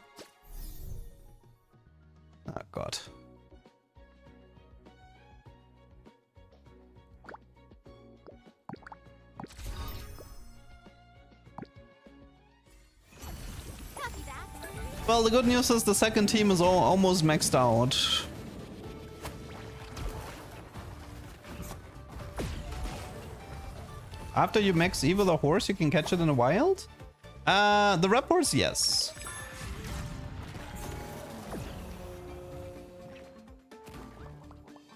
Oh, God. Well, the good news is the second team is almost maxed out. After you max Evo the horse, you can catch it in the wild? The rep horse, yes.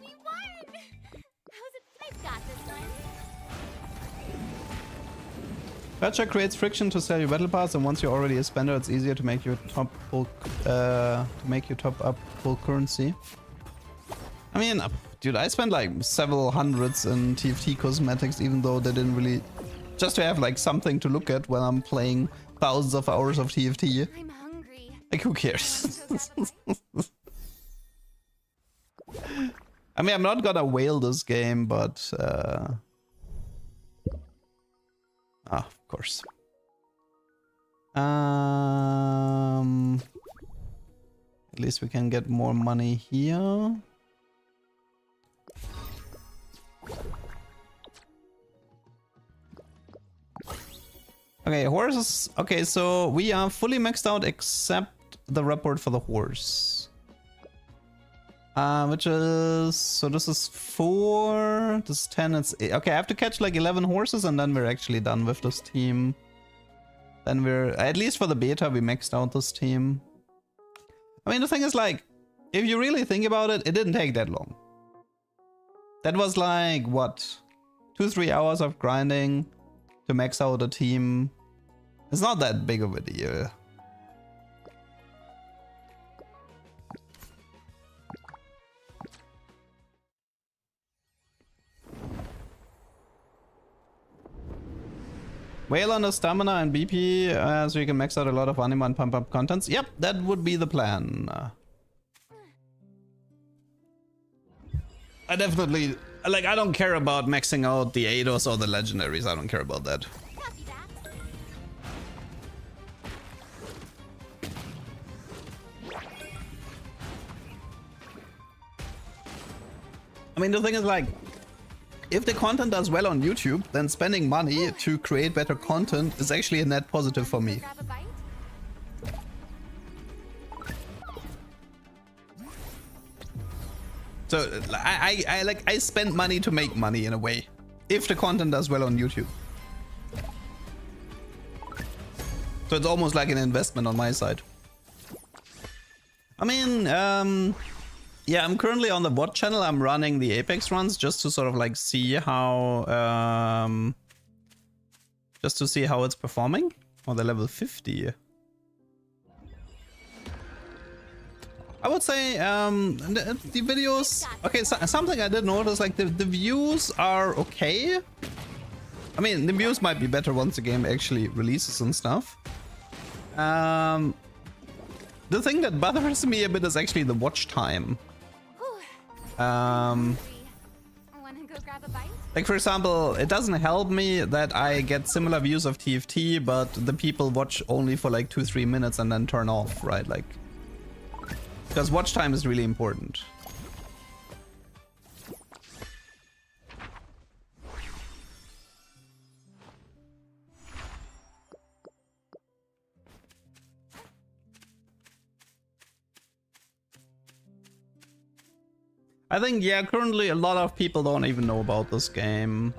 We won! How's it? I've got this one. Gacha creates friction to sell your battle pass, and once you're already a spender, it's easier to make your top up full currency. I mean, dude, I spent like several hundreds in TFT cosmetics, even though they didn't really... Just to have like something to look at when I'm playing thousands of hours of TFT. I'm hungry. Like, who cares? I mean, I'm not gonna whale this game, but... of course. At least we can get more money here. Okay, horses. Okay, so we are fully maxed out except the report for the horse. Which is... So this is 4, this is 10, it's 8. Okay, I have to catch like 11 horses and then we're actually done with this team. Then we're... At least for the beta, we maxed out this team. I mean, the thing is like, if you really think about it, it didn't take that long. That was like, what? 2-3 hours of grinding to max out a team. It's not that big of a deal. Whale on the stamina and BP, so you can max out a lot of anima and pump up contents. Yep, that would be the plan. I definitely... Like, I don't care about maxing out the Eidos or the legendaries. I don't care about that. Copy that. I mean, the thing is like, if the content does well on YouTube, then spending money to create better content is actually a net positive for me. Grab a bite? So I spend money to make money in a way. if the content does well on YouTube. So it's almost like an investment on my side. I mean, yeah, I'm currently on the VOD channel. I'm running the Apex runs just to sort of like see how, just to see how it's performing. Oh, the level 50. I would say the videos. Okay, so, something I did notice, like the views are okay. I mean, the views might be better once the game actually releases and stuff. The thing that bothers me a bit is actually the watch time. Wanna go grab a bite? Like for example, it doesn't help me that I get similar views of TFT, but the people watch only for like 2-3 minutes and then turn off, right? Like, because watch time is really important. I think, yeah, currently a lot of people don't even know about this game.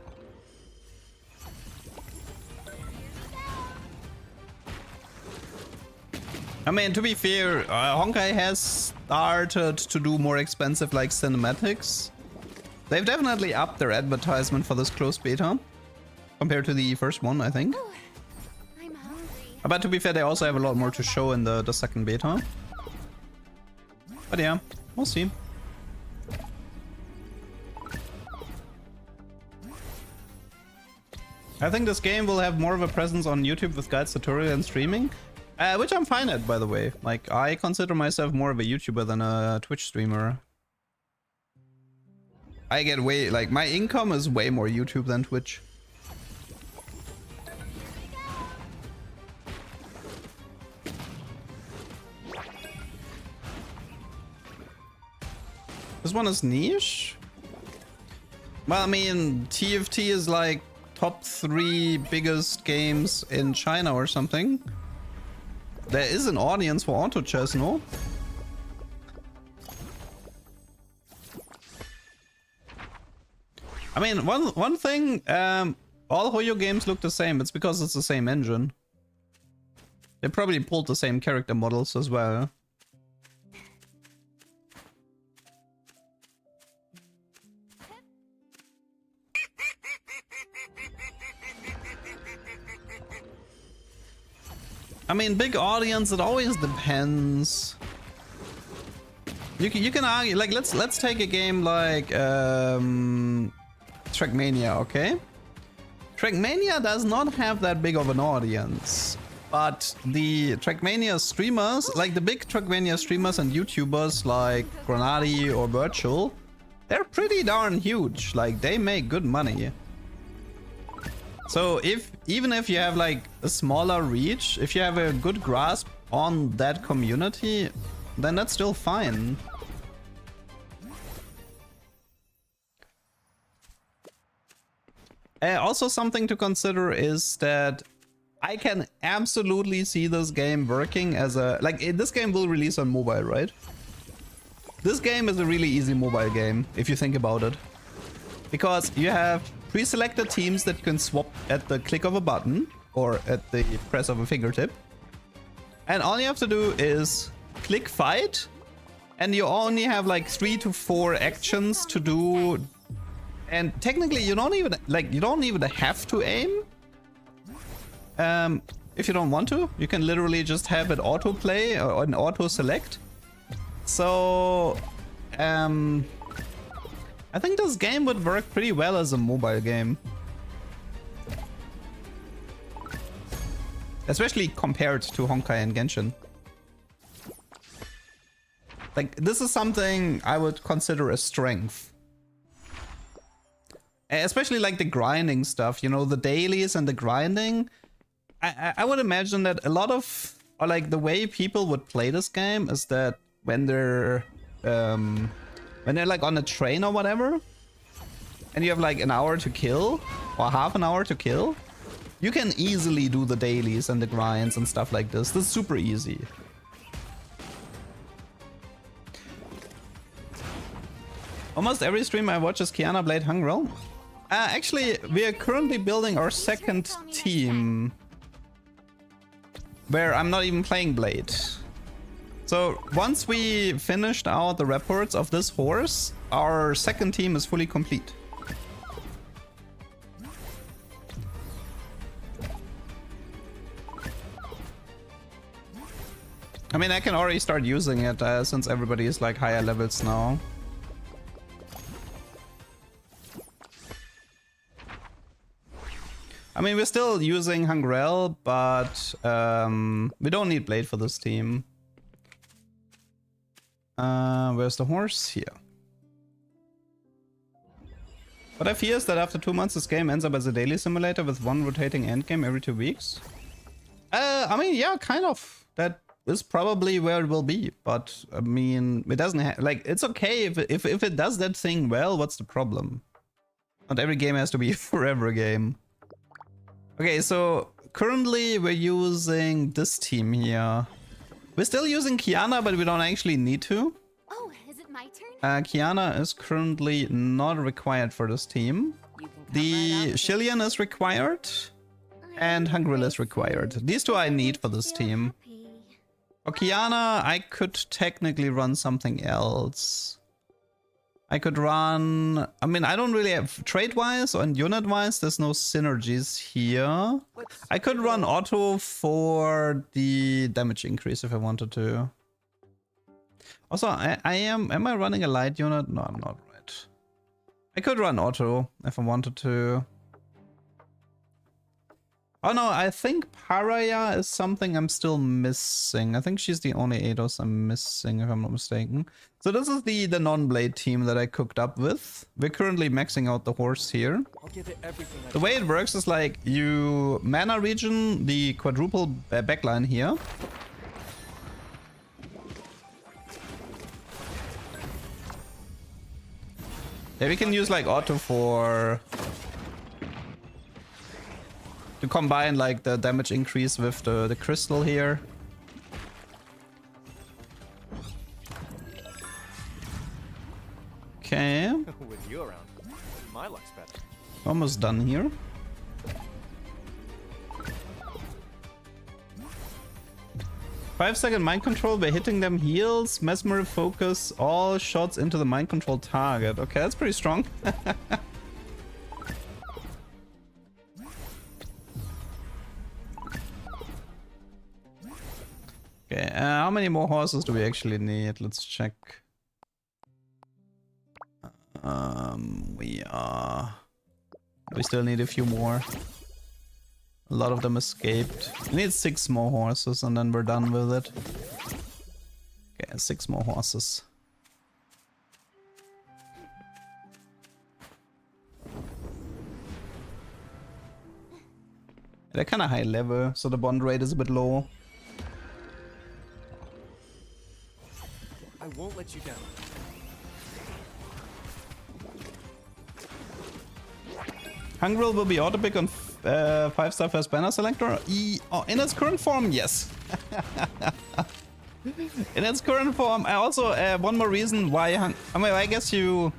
I mean, to be fair, Honkai has started to do more expensive like cinematics. They've definitely upped their advertisement for this closed beta compared to the first one, I think. I'm hungry. But to be fair, they also have a lot more to show in the second beta. But yeah, we'll see. I think this game will have more of a presence on YouTube with guides, tutorial, and streaming, which I'm fine at, by the way. Like, I consider myself more of a YouTuber than a Twitch streamer. I get way, like, my income is way more YouTube than Twitch. This one is niche? Well, I mean, TFT is like top 3 biggest games in China or something. There is an audience for auto chess, no? I mean, one thing, all Hoyo games look the same. It's because it's the same engine. They probably pulled the same character models as well. I mean, big audience, it always depends. You can argue, like, let's take a game like Trackmania, okay? Trackmania does not have that big of an audience, but the Trackmania streamers, like the big Trackmania streamers and YouTubers like Granadi or Virtual, they're pretty darn huge. Like, they make good money. So even if you have like a smaller reach, if you have a good grasp on that community, then that's still fine. Also, something to consider is that I can absolutely see this game working as a, like, this game will release on mobile, right? This game is a really easy mobile game if you think about it, because you have pre-selected teams that you can swap at the click of a button or at the press of a fingertip. And all you have to do is click fight, and you only have like 3 to 4 actions to do. And technically you don't even have to aim. If you don't want to, you can literally just have it autoplay or an auto select. So I think this game would work pretty well as a mobile game. Especially compared to Honkai and Genshin. Like, this is something I would consider a strength. Especially like the grinding stuff, you know, the dailies and the grinding. I would imagine that a lot of, or like the way people would play this game is that when they're like on a train or whatever, and you have like an hour to kill or half an hour to kill, you can easily do the dailies and the grinds and stuff like this. This is super easy. Almost every stream I watch is Kiana Blade Hungrel. Actually, we are currently building our second team, where I'm not even playing Blade. So once we finished out the reports of this horse, our second team is fully complete. I mean, I can already start using it since everybody is like higher levels now. I mean, we're still using Hungrel, but we don't need Blade for this team. Where's the horse? Here. What I fear is that after 2 months, this game ends up as a daily simulator with one rotating endgame every 2 weeks. I mean, yeah, kind of. That is probably where it will be, but I mean, it doesn't like, it's okay if it does that thing well. What's the problem? Not every game has to be a forever game. Okay, so currently we're using this team here. We're still using Kiana, but we don't actually need to. Oh, is it my turn? Kiana is currently not required for this team. The Shillian is required, and Hungril is required. These two I need for this team. For Kiana, I could technically run something else. I could run... I mean, I don't really have... Trade-wise and unit-wise, there's no synergies here. I could run Otto for the damage increase if I wanted to. Also, am I running a light unit? No, I'm not, right. I could run Otto if I wanted to. Oh no, I think Paraya is something I'm still missing. I think she's the only Eidos I'm missing, if I'm not mistaken. So this is the non-Blade team that I cooked up with. We're currently maxing out the horse here. The way it works is like you mana regen the quadruple backline here. Yeah, we can use like Otto for... to combine like the damage increase with the crystal here. Okay. With you around, my luck's better. Almost done here. Five-second mind control by hitting them heals, mesmer focus all shots into the mind control target. Okay, that's pretty strong. Okay, how many more horses do we actually need? Let's check. We still need a few more. A lot of them escaped. We need 6 more horses and then we're done with it. Okay, 6 more horses. They're kind of high level, so the bond rate is a bit low. I won't let you down. Hungril will be auto-pick on 5-star first banner selector? In its current form, yes. In its current form. I also, one more reason why... I mean, I guess you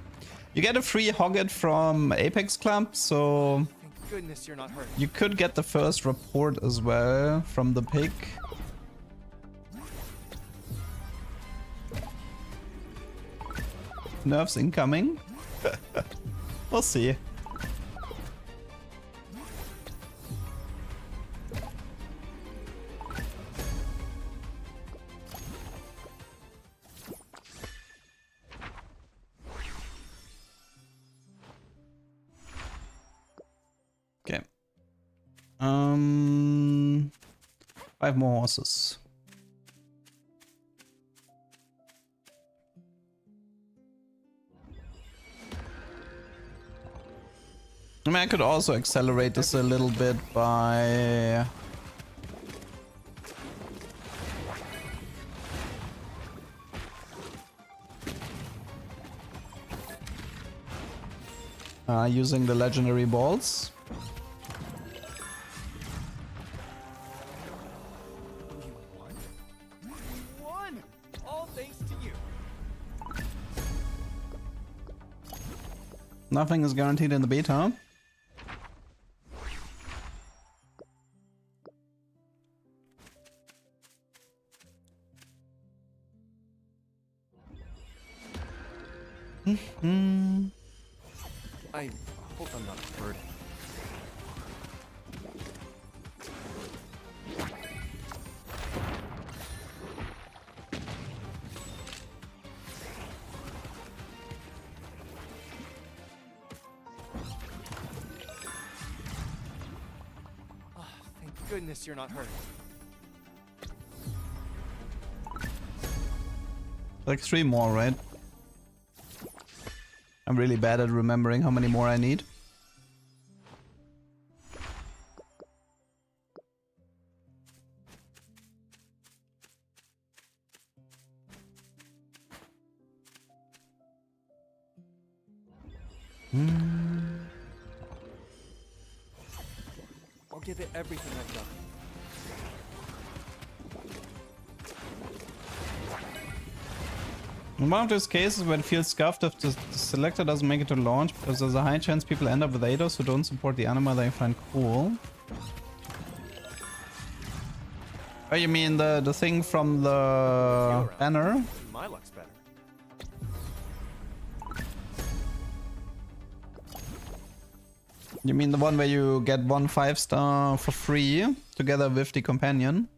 get a free Hogget from Apex Club, so... Thank goodness you're not hurt. You could get the first report as well from the pick. Nerfs incoming. We'll see. Okay. 5 more horses. I mean, I could also accelerate this a little bit by... using the legendary balls. You won! All thanks to you. Nothing is guaranteed in the beta. I hope I'm not a burden. Ah, thank goodness you're not hurt. Like 3 more, right? I'm really bad at remembering how many more I need. I'll give it everything I've got. In one of those cases where it feels scuffed if the selector doesn't make it to launch, because there's a high chance people end up with ADOS who don't support the anima they find cool. Oh, you mean the thing from the banner? My luck's better. You mean the one where you get 1 5-star for free together with the companion?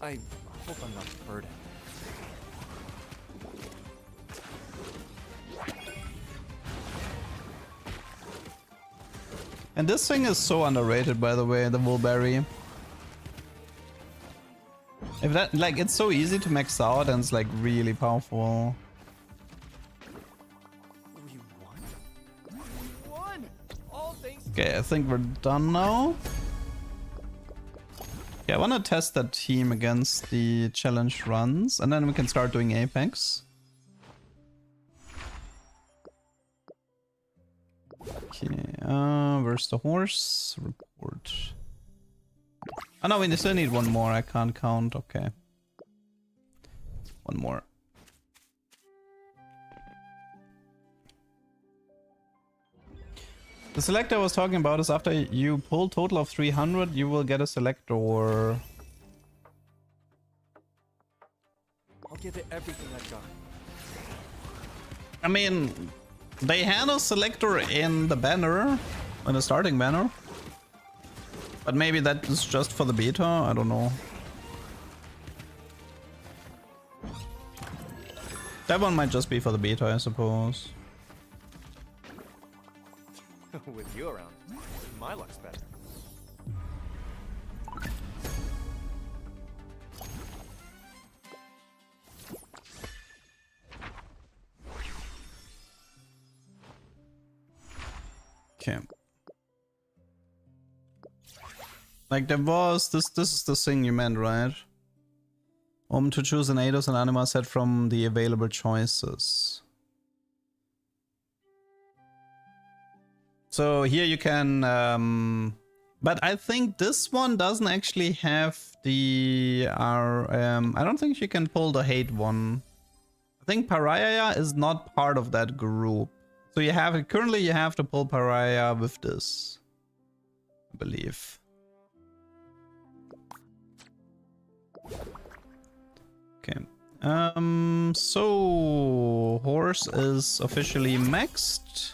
I hope I'm not a burden. And this thing is so underrated, by the way, the Woolberry. If that, like, it's so easy to max out and it's like really powerful. We won? We won! All thanks to Okay, I think we're done now. Yeah, I want to test that team against the challenge runs, and then we can start doing Apex. Okay, where's the horse? Report. Oh no, we still need one more. I can't count. Okay. One more. The selector I was talking about is after you pull total of 300, you will get a selector. I'll give it everything I've got. I mean, they had a selector in the banner, in the starting banner. But maybe that is just for the beta, I don't know. That one might just be for the beta, I suppose. With you around, my luck's better. Okay. Like there was this is the thing you meant, right? To choose an ADOS and anima set from the available choices. So here you can but I think this one doesn't actually have the I don't think you can pull the hate one. I think Pariah is not part of that group. So you have currently you have to pull Pariah with this, I believe. Okay. So horse is officially maxed.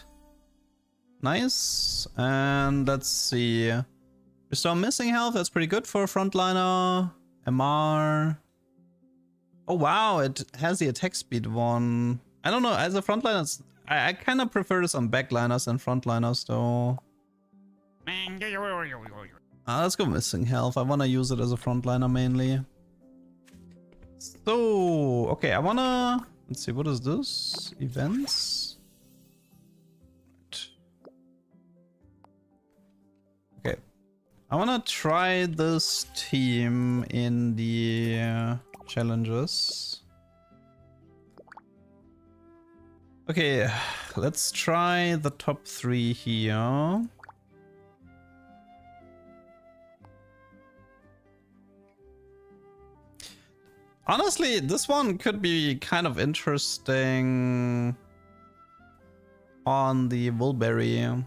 Nice. And let's see. Restore missing health, that's pretty good for a frontliner. MR. Oh wow, it has the attack speed one. I don't know, as a frontliner, I kind of prefer this on backliners than frontliners though. Let's go missing health. I want to use it as a frontliner mainly. So, okay, I want to... Let's see, what is this? Events? Okay. I want to try this team in the challenges. Okay, let's try the top 3 here. Honestly, this one could be kind of interesting on the Wolberry.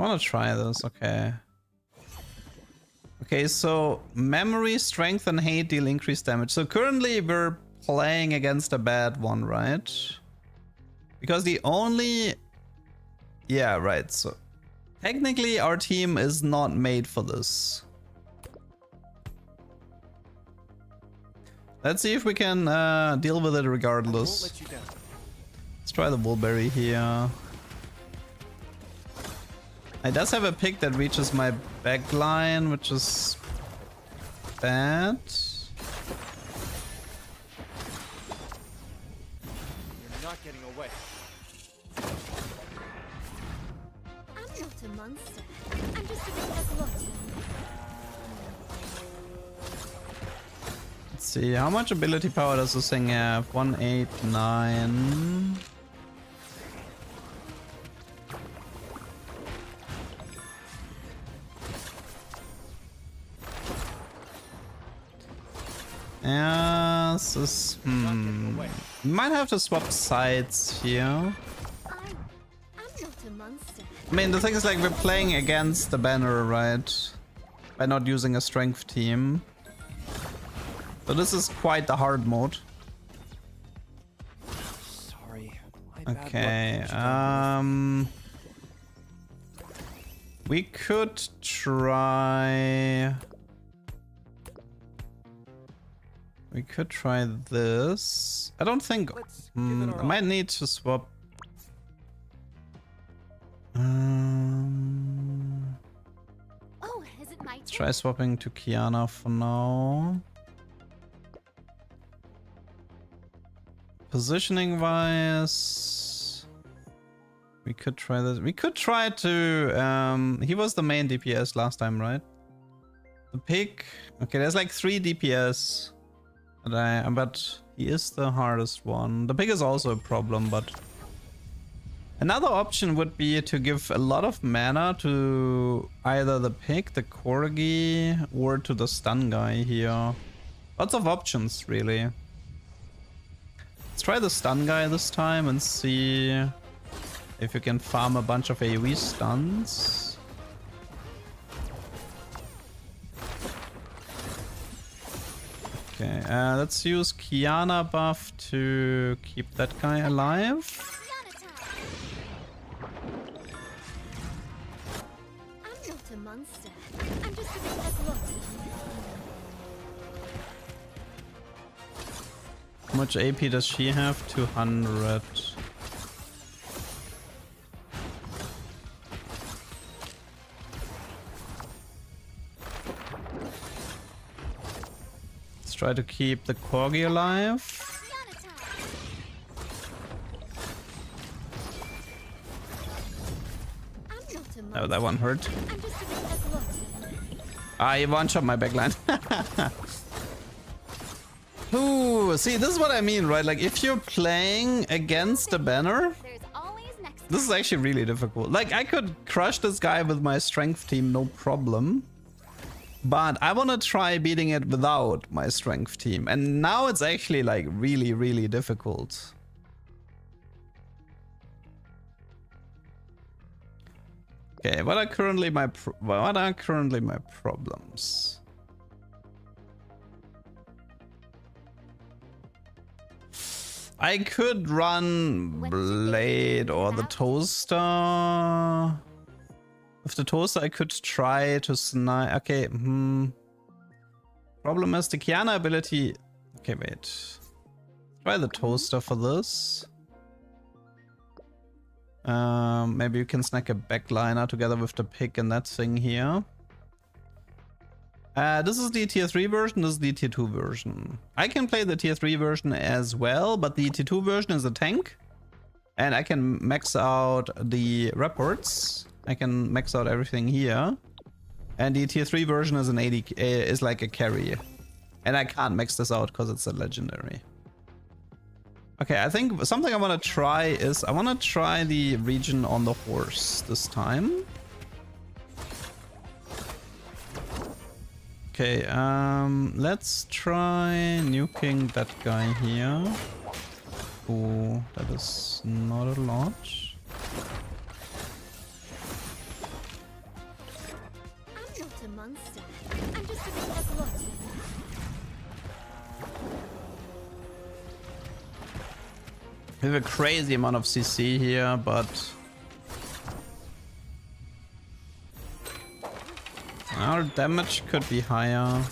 I want to try this, okay. Okay, so memory, strength, and hate deal increased damage. So currently we're playing against a bad one, right? Because the only... Yeah, right, so... Technically our team is not made for this. Let's see if we can deal with it regardless. Let's try the Wolberry here. It does have a pick that reaches my back line, which is bad. You're not getting away. I'm not a monster. I'm just a bit of a glutton. Let's see, how much ability power does this thing have? 189. Yeah, this is... Might have to swap sides here. I'm not a monster. I mean, the thing is, like, we're playing against the banner, right? By not using a strength team. So this is quite the hard mode. Sorry. Okay, we could try... We could try this. I don't think... Let's give it I our might need to swap... Oh, is it my Let's turn? try swapping to Kiana for now. Positioning wise... We could try this. We could try to... he was the main DPS last time, right? The pig... Okay, there's like 3 DPS. But he is the hardest one. The pig is also a problem, but... Another option would be to give a lot of mana to either the pig, the corgi, or to the stun guy here. Lots of options, really. Let's try the stun guy this time and see if you can farm a bunch of AoE stuns. Okay, let's use Kiana buff to keep that guy alive. I'm not a monster. I'm just a bit of a glutton. How much AP does she have? 200. Let's try to keep the corgi alive. I'm not a monster. Oh, that one hurt. I'm just a bit of a glutton. Ah, he one-shot my backline. Ooh, see, this is what I mean, right? Like, if you're playing against a banner, There's always next this is actually really difficult. Like, I could crush this guy with my strength team, no problem. But I want to try beating it without my strength team. And now it's actually, like, really, really difficult. Okay, what are currently my problems? I could run Blade or the Toaster. With the Toaster, I could try to snipe. Okay, Problem is the Kiana ability. Okay, wait. Try the Toaster for this. Maybe you can snack a backliner together with the pick and that thing here. This is the tier 3 version, this is the tier 2 version. I can play the tier 3 version as well, but the tier 2 version is a tank. And I can max out the reports. I can max out everything here. And the tier 3 version is an 80, is like a carry. And I can't max this out because it's a legendary. Okay, I think something I want to try is I want to try the region on the horse this time. Okay, let's try nuking that guy here. Oh, that is not a lot. I'm not a monster. I'm just a bit of a glutton. We have a crazy amount of CC here, but our damage could be higher.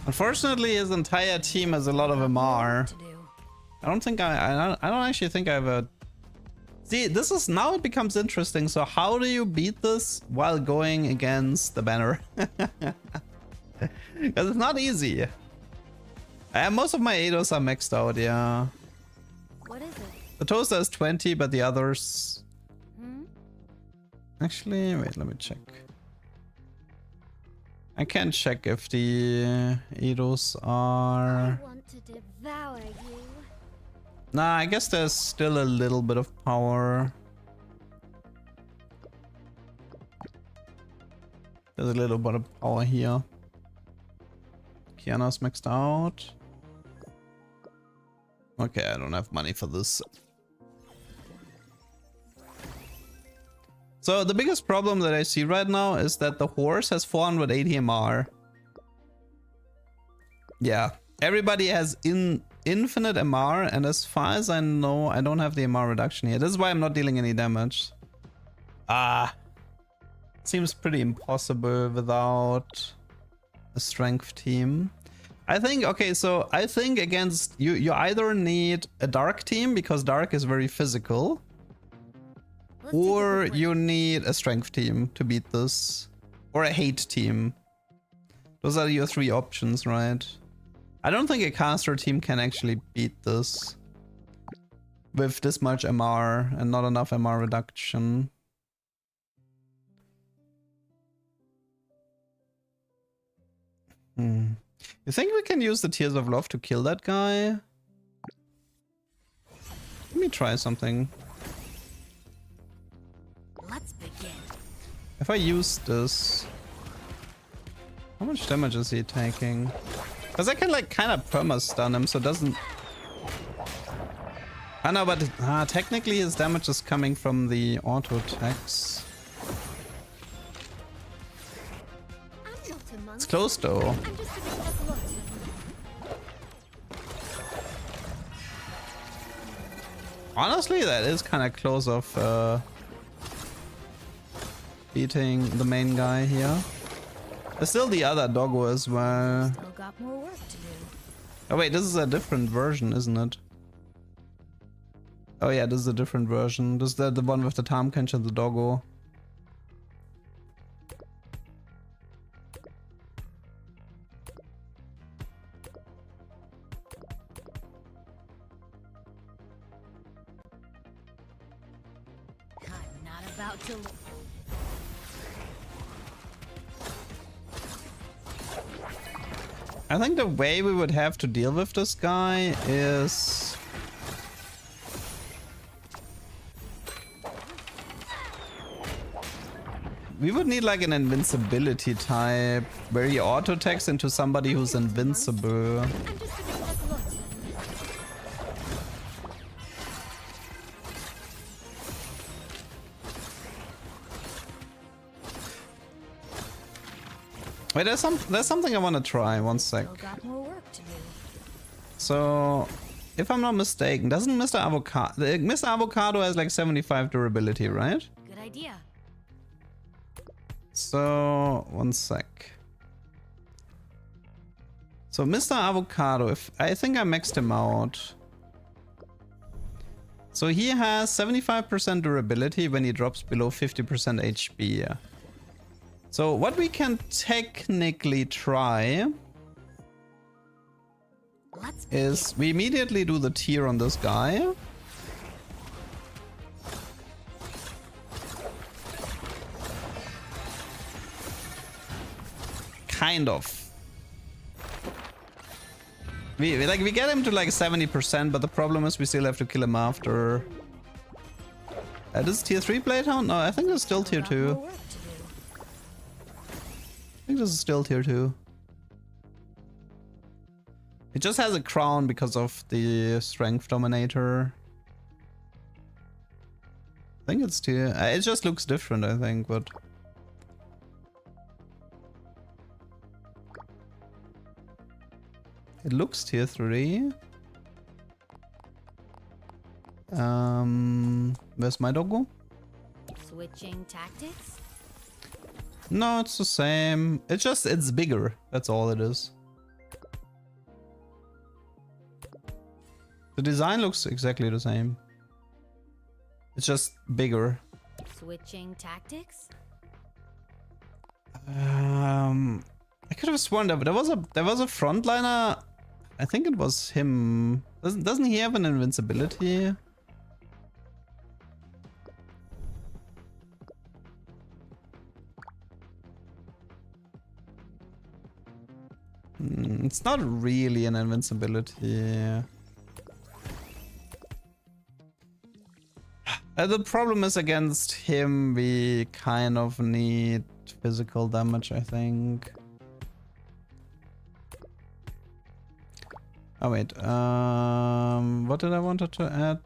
Unfortunately, his entire team has a lot of MR. To do. I don't think I don't actually think I have a... See, this is now it becomes interesting. So how do you beat this while going against the banner? Because it's not easy. Most of my Eidos are maxed out, yeah. What is it? The toaster is 20, but the others... Hmm? Actually, wait, let me check. I can check if the Eidos are... I want to devour you. Nah, I guess there's still a little bit of power. There's a little bit of power here. Kiana's maxed out. Okay, I don't have money for this. So the biggest problem that I see right now is that the horse has 480 MR. Yeah, everybody has infinite MR, and as far as I know, I don't have the MR reduction here. This is why I'm not dealing any damage. Seems pretty impossible without a strength team. I think, okay, so I think against you either need a dark team because dark is very physical, Let's take a or quick break. you need a strength team to beat this, or a hate team. Those are your three options, right? I don't think a caster team can actually beat this with this much MR and not enough MR reduction. You think we can use the Tears of Love to kill that guy? Let me try something. Let's begin. If I use this, how much damage is he taking? Because I can like kind of perma-stun him, so it doesn't... I know, but technically his damage is coming from the auto attacks. I'm not a It's monster. close though. I'm just a bit of a glutton. Honestly, that is kind of close of beating the main guy here. There's still the other doggo as well. Still got more work to do. Oh wait, this is a different version, isn't it? Oh yeah, this is a different version. This is the one with the Tahm Kench and the doggo. I'm not about to. I think the way we would have to deal with this guy is... we would need like an invincibility type where he auto attacks into somebody who's invincible. I'm just a bit of a glutton. Wait, there's something I want to try. One sec. Still got more work to do. So, if I'm not mistaken, doesn't Mr. Avocado... Mr. Avocado has like 75 durability, right? Good idea. So, one sec. So, Mr. Avocado, if I think I maxed him out. So he has 75% durability when he drops below 50% HP. Yeah. So what we can technically try is we immediately do the tier on this guy. Kind of. We get him to like 70%, but the problem is we still have to kill him after. This is tier 3 Blade Hound? No, I think it's still tier 2. I think this is still tier 2. It just has a crown because of the Strength Dominator. I think it's tier... it just looks different, I think, but... It looks tier 3. Where's my doggo? Switching tactics? No, it's the same. It's bigger. That's all it is. The design looks exactly the same. It's just bigger. Switching tactics? I could have sworn that there was a frontliner. I think it was him. Doesn't he have an invincibility? It's not really an invincibility. The problem is against him we kind of need physical damage, I think. Oh wait, what did I wanted to add?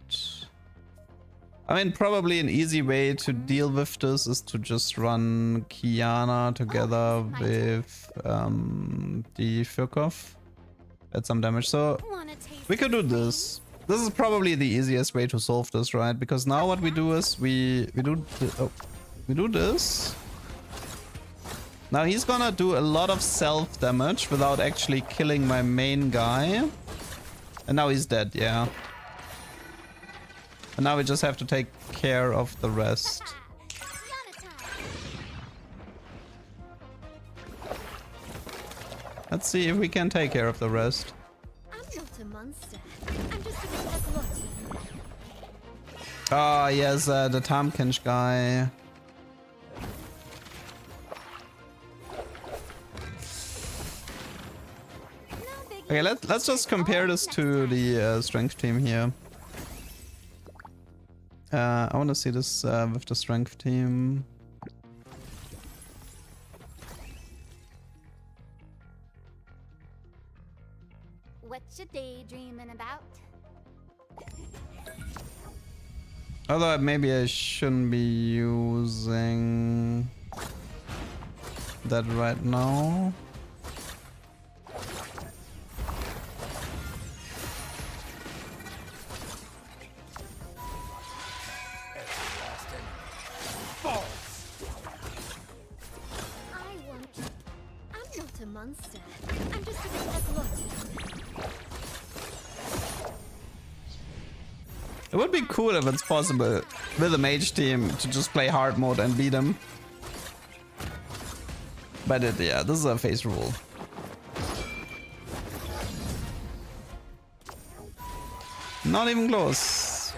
I mean, probably an easy way to deal with this is to just run Qiyana together with the Furkov. Add some damage. So we could do this. This is probably the easiest way to solve this, right? Because now what we do is we do this. Now he's gonna do a lot of self damage without actually killing my main guy. And now he's dead, yeah. And now we just have to take care of the rest. Let's see if we can take care of the rest. I'm not a monster. I'm just a bit athletic. Oh, yes, the Tamkinch guy. Okay, let's just compare this to the strength team here. I want to see this with the strength team. What you daydreaming about? Although maybe I shouldn't be using that right now. I'm not a monster. I'm just a bit athletic. It would be cool if it's possible with a mage team to just play hard mode and beat them. But yeah, this is a phase rule. Not even close.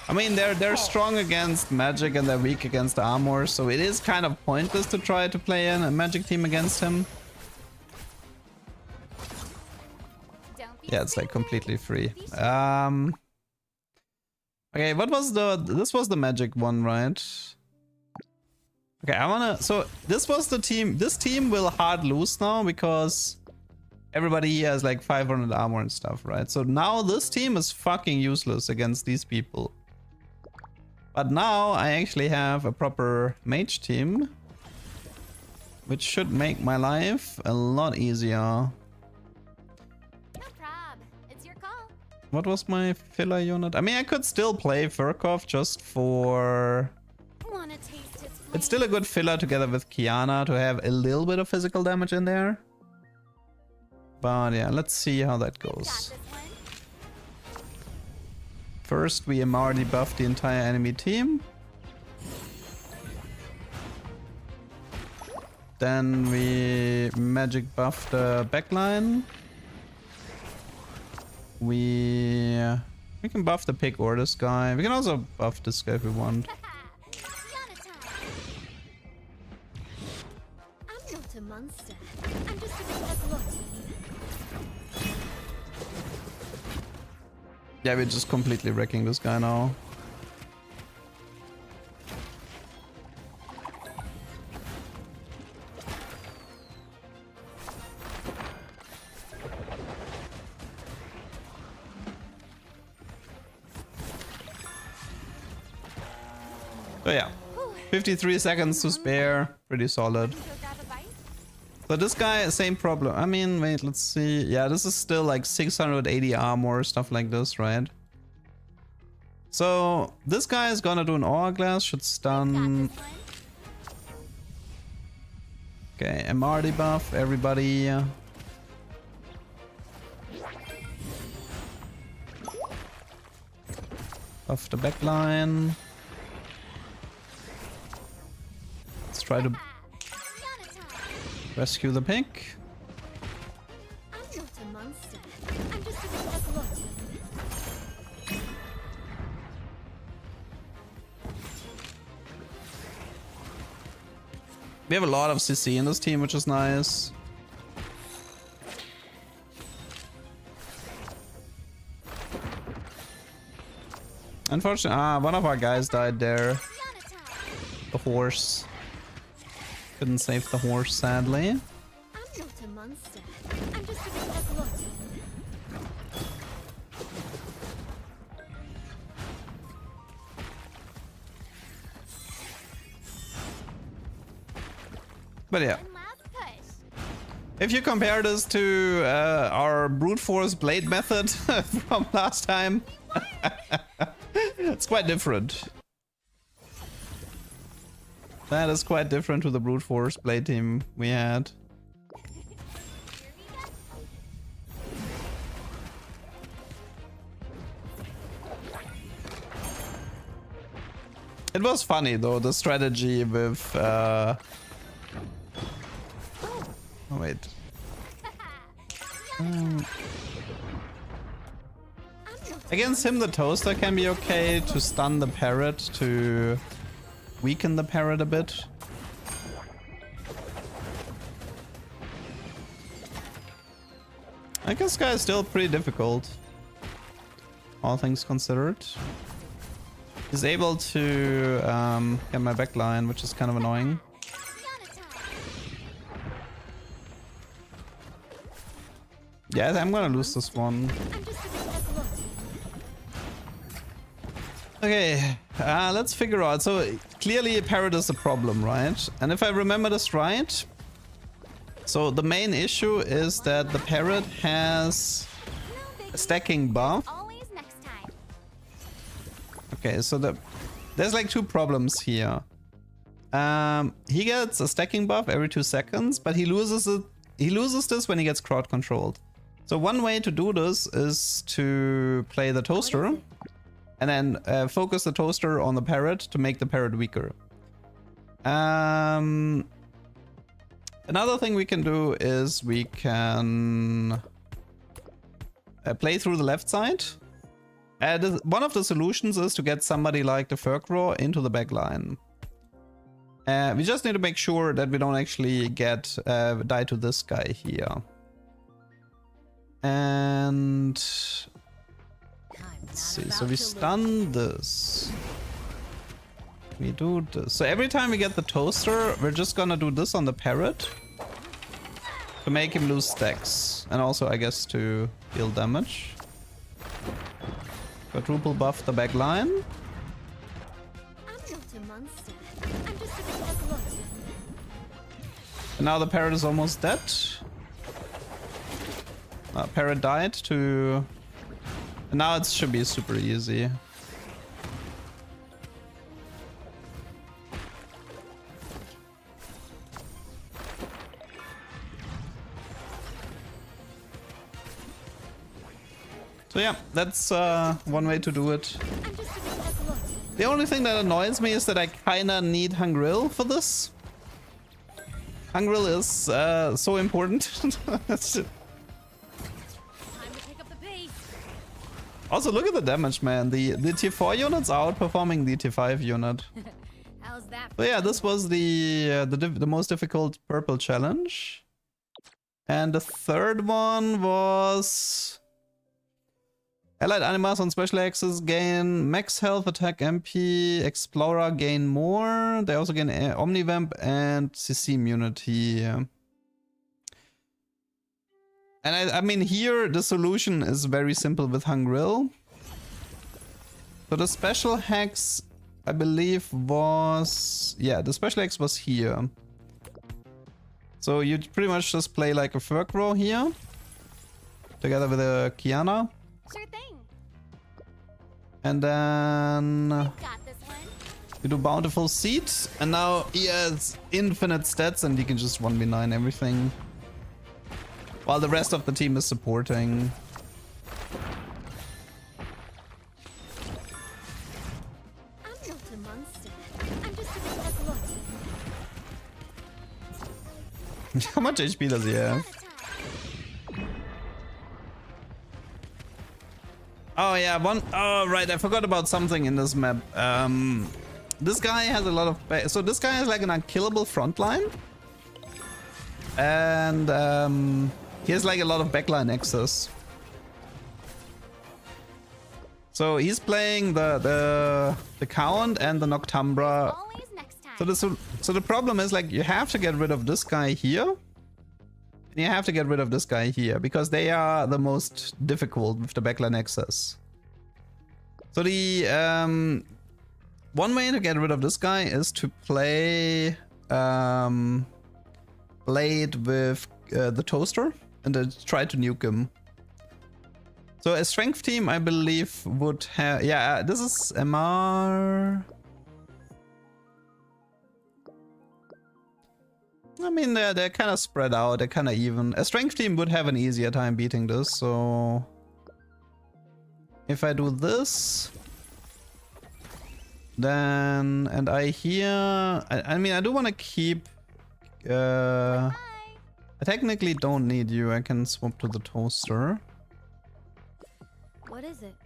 I mean, they're strong against magic and they're weak against armor, so it is kind of pointless to try to play in a magic team against him. Yeah, it's like completely free. Okay, what was this was the magic one, right? Okay, so this was the team. This team will hard lose now because everybody here has like 500 armor and stuff, right? So now this team is fucking useless against these people. But now I actually have a proper mage team, which should make my life a lot easier. No prob. It's your call. What was my filler unit? I mean, I could still play Furkov just for... Wanna taste its It's still a good filler together with Qiyana to have a little bit of physical damage in there. But yeah, let's see how that Got goes. this one. First, we MR debuff the entire enemy team. Then we magic buff the backline. We can buff the pig or this guy. We can also buff this guy if we want. I'm not a monster. I'm just a bit of a glutton. Yeah, we're just completely wrecking this guy now. So yeah, 53 seconds to spare, pretty solid. Go grab a bite? So this guy, same problem. I mean, wait, let's see. Yeah, this is still like 680 armor, stuff like this, right? So this guy is gonna do an hourglass, should stun. Got this one. Okay, MR debuff, everybody. Buff the backline. Let's try to rescue the pig. I'm not a monster. I'm just a bit of a glutton. We have a lot of CC in this team, which is nice. Unfortunately, one of our guys died there. The horse. Couldn't save the horse, sadly. I'm not a monster. I'm just a bit of a glutton. But yeah, One last push. if you compare this to our brute force blade method from last time, it's quite different. That is quite different to the brute force blade team we had. It was funny though, the strategy with oh wait. Against him, the toaster can be okay to stun the parrot, to weaken the parrot a bit. I guess this guy is still pretty difficult, all things considered. He's able to get my backline, which is kind of annoying. Yeah, I'm gonna lose this one. I'm just a bit of a glutton. Okay, let's figure out. So clearly a parrot is a problem, right? And if I remember this right, so the main issue is that the parrot has No biggie. a stacking buff. Always next time. Okay, so there's like two problems here. He gets a stacking buff every 2 seconds, but he loses it. He loses this when he gets crowd controlled. So one way to do this is to play the toaster and then focus the toaster on the parrot to make the parrot weaker. Another thing we can do is we can play through the left side. One of the solutions is to get somebody like the Furcrow into the back line. We just need to make sure that we don't actually get die to this guy here. And let's see, so we stun this. We do this. So every time we get the toaster, we're just gonna do this on the parrot to make him lose stacks. And also, I guess, to deal damage. Quadruple buff the back line. I'm not a monster. I'm just a bit of a glutton. And now the parrot is almost dead. Parrot died to... And now it should be super easy. So So yeah, that's one way to do it. I'm just a bit exhausted. The only thing that annoys me is that I kinda need Hungrill for this. Hungrill is so important. That's it. Time to pick up the pace. Also, look at the damage, man. The tier 4 units are outperforming the tier 5 unit. How's that? So yeah, this was the most difficult purple challenge. And the third one was allied animals on special axes gain max health, attack, MP, explorer gain more. They also gain omnivamp and CC immunity. And I mean here the solution is very simple with Hungrill. So the special hex I believe was, yeah, the special hex was here. So you pretty much just play like a Furkrow here together with a Kiana. Sure thing. And then Got this one. you do Bountiful Seed, and now he has infinite stats and he can just 1v9 everything. While the rest of the team is supporting. I'm not a monster. I'm just a bit exhausted. How much HP does he have? Oh yeah, oh right, I forgot about something in this map. This guy has a lot of... So this guy has like an unkillable frontline. And he has like a lot of backline access. So he's playing the Count and the Noctumbra. Always next time. So the problem is like you have to get rid of this guy here. And you have to get rid of this guy here because they are the most difficult with the backline access. So the one way to get rid of this guy is to play Blade with the Toaster and then try to nuke him. So a strength team I believe would have, yeah, this is MR. I mean, they're kind of spread out, they're kind of even. A strength team would have an easier time beating this, so... If I do this... Then... And I hear... I mean, I do want to keep... I technically don't need you, I can swap to the Toaster. What is it?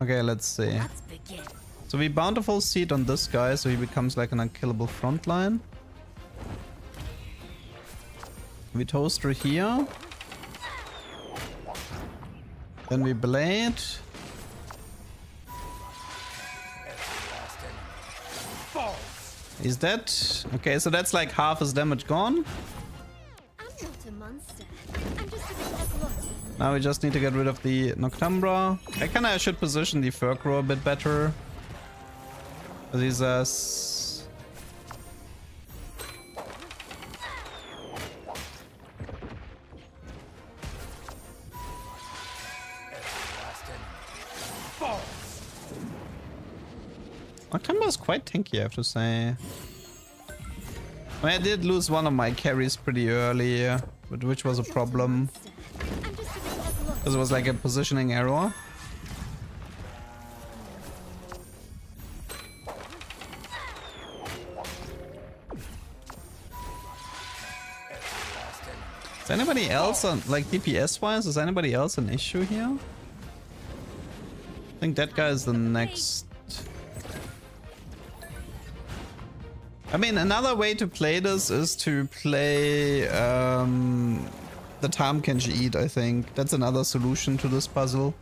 Okay, let's see. Let's begin. So we Bountiful Seed on this guy, so he becomes like an unkillable frontline. We Toaster here. Then we Blade. Is that... Okay, so that's like half his damage gone. I'm not a monster. I'm just a bit exhausted. Now we just need to get rid of the Noctumbra. I kinda should position the Furkrow a bit better. Because he's Noctumbra is quite tanky, I have to say. I mean, I did lose one of my carries pretty early, but which was a problem. I'm just a bit exhausted. Because it was like a positioning error. Is anybody else on, like DPS wise, is anybody else an issue here? I think that guy is the next. I mean, another way to play this is to play the Tahm Kenshi Eat, I think. That's another solution to this puzzle.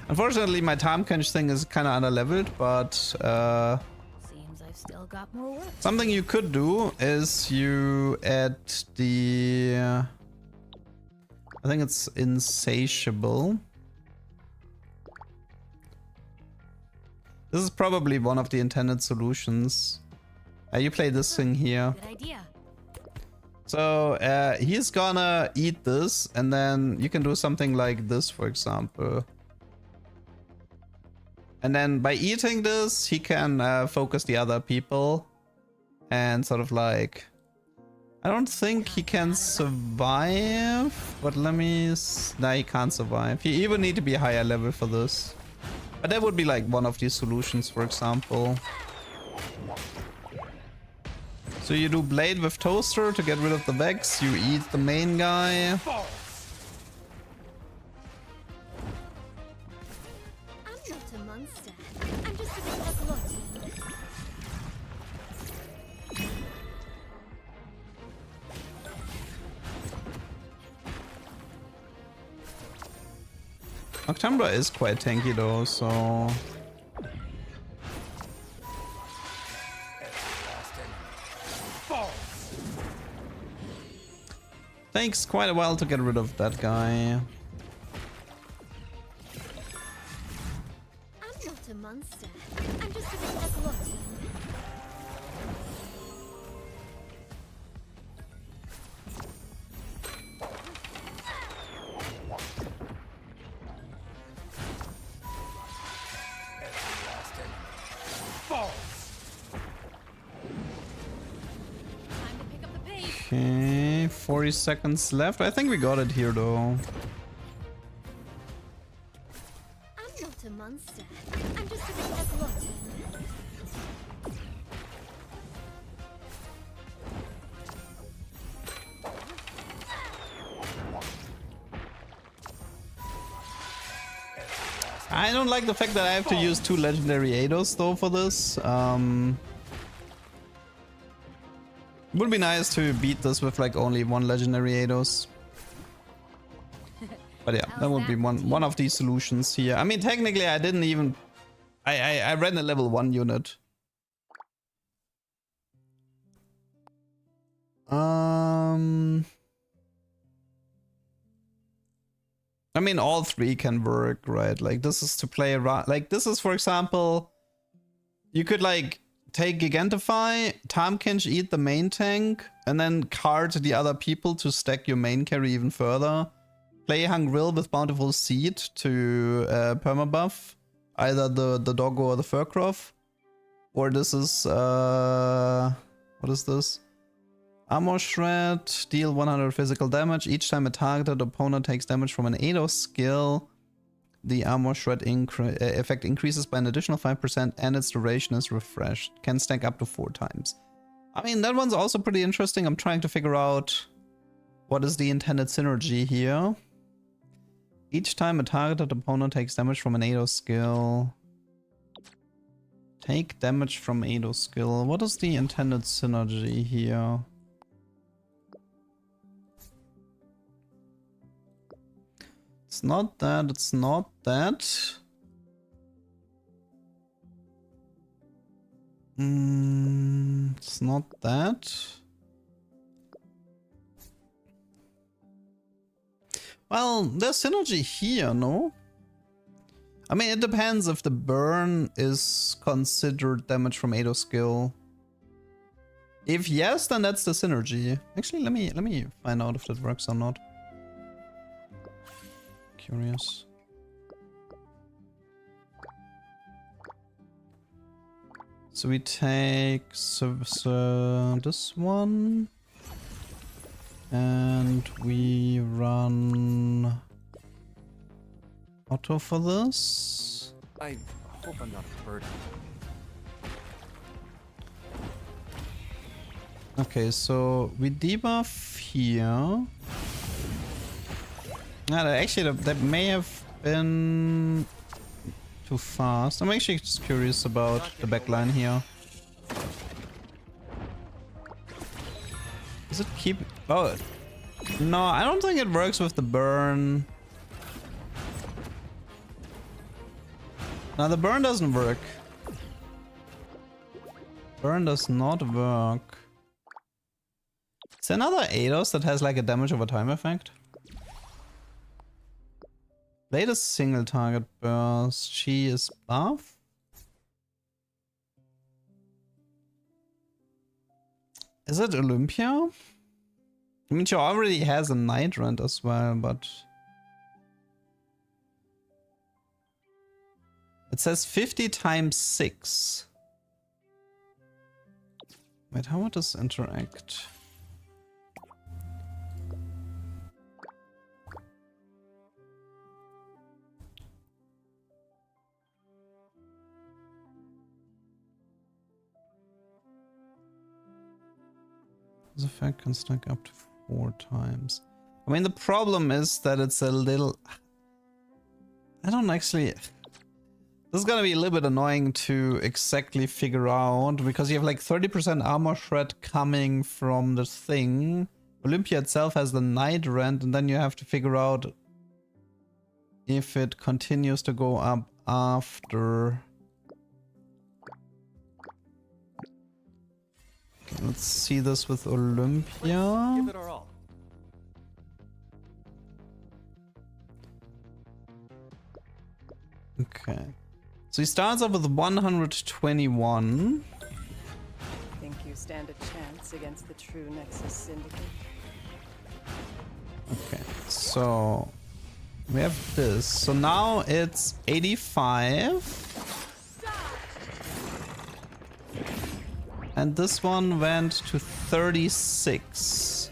Unfortunately, my Tahm Kenshi thing is kind of underleveled, but Seems I've still got more work. something you could do is you add the... I think it's Insatiable. This is probably one of the intended solutions. You play this thing here. Good idea. So he's gonna eat this, and then you can do something like this, for example. And then by eating this, he can focus the other people and sort of like I don't think he can survive, but let me... Nah, he can't survive. He even need to be higher level for this. But that would be like one of these solutions, for example. So you do Blade with Toaster to get rid of the Vex, you eat the main guy. I'm not a monster. I'm just a bit of a glutton. Noctambra is quite tanky though, so... Takes quite a while to get rid of that guy. I'm not a monster. I'm just a bit of a glutton. Time to pick up the pace. Okay, 40 seconds left. I think we got it here though. I'm not a monster. I'm just a bit of a glutton. I don't like the fact that I have to use 2 legendary Eidos though for this. Would be nice to beat this with like only 1 legendary Eidos. But yeah, that would be one of these solutions here. I mean, technically I didn't even... I ran a level 1 unit. I mean, all 3 can work, right? Like, this is to play around. Like, this is, for example, you could, like, take Gigantify, Tahm-Kench eat the main tank, and then card the other people to stack your main carry even further. Play Hungrill with Bountiful Seed to permabuff either the Doggo or the Furcroft. Or this is, what is this? Armor Shred, deal 100 physical damage. Each time a targeted opponent takes damage from an Eidos skill, the Armor Shred effect increases by an additional 5% and its duration is refreshed. Can stack up to 4 times. I mean, that one's also pretty interesting. I'm trying to figure out what is the intended synergy here. Each time a targeted opponent takes damage from an Eidos skill. Take damage from Eidos skill. What is the intended synergy here? It's not that, it's not that. It's not that. Well, there's synergy here, no? I mean, it depends if the burn is considered damage from Eidos skill. If yes, then that's the synergy. Actually, let me find out if that works or not. Curious. So we take this one and we run auto for this. I hope I'm not a burden. Okay, so we debuff here. Actually, that may have been too fast. I'm actually just curious about the backline here. Does it keep... Oh, no, I don't think it works with the burn. No, the burn doesn't work. Burn does not work. Is there another Eidos that has like a damage over time effect? Latest single target burst. She is buff. Is it Olympia? I mean, she already has a Night Rend as well, but... It says 50 times 6. Wait, how would this interact? This effect can stack up to 4 times. I mean, the problem is that it's a little... I don't actually... This is gonna be a little bit annoying to exactly figure out, because you have like 30% armor shred coming from the thing. Olympia itself has the night rent, and then you have to figure out if it continues to go up after. Okay, let's see this with Olympia. Give it our all. Okay. So he starts off with 121. Think you stand a chance against the true Nexus Syndicate? Okay, so we have this. So now it's 85. And this one went to 36.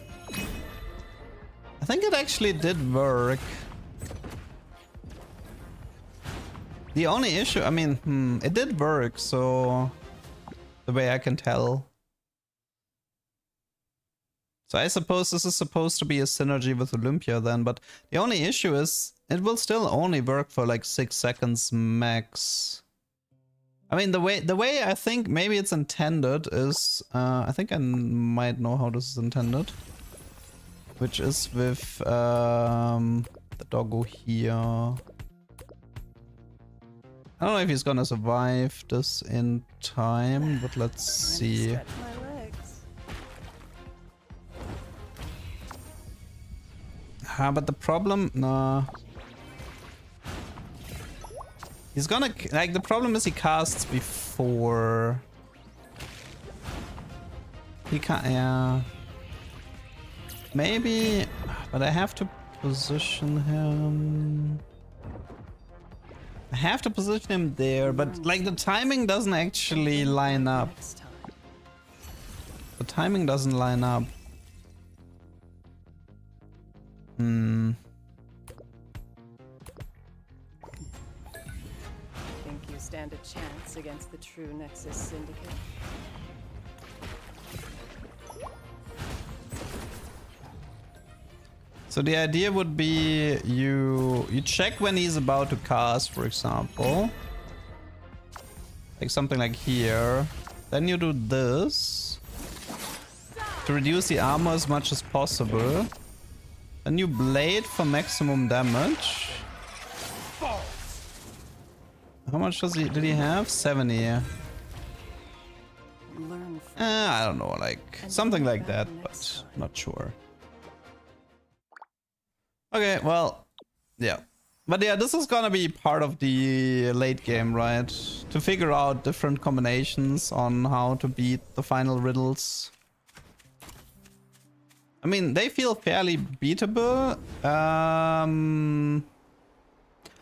I think it actually did work. The only issue, I mean, it did work, so the way I can tell. So I suppose this is supposed to be a synergy with Olympia then, but the only issue is it will still only work for like 6 seconds max. I mean, the way I think maybe it's intended is, I think I might know how this is intended, which is with the doggo here. I don't know if he's gonna survive this in time, but let's see. Stretch my legs. But the problem, nah. He's gonna, like, the problem is he casts before. He can't, yeah. Maybe, but I have to position him. I have to position him there, but like the timing doesn't actually line up. Next time. The timing doesn't line up. Think you stand a chance against the true Nexus Syndicate? So the idea would be you check when he's about to cast, for example. Like something like here. Then you do this to reduce the armor as much as possible. Then you blade for maximum damage. How much did he have? 70. Learn from I don't know, like something like that, but not sure. Okay, well, yeah. But yeah, this is gonna be part of the late game, right? To figure out different combinations on how to beat the final riddles. I mean, they feel fairly beatable.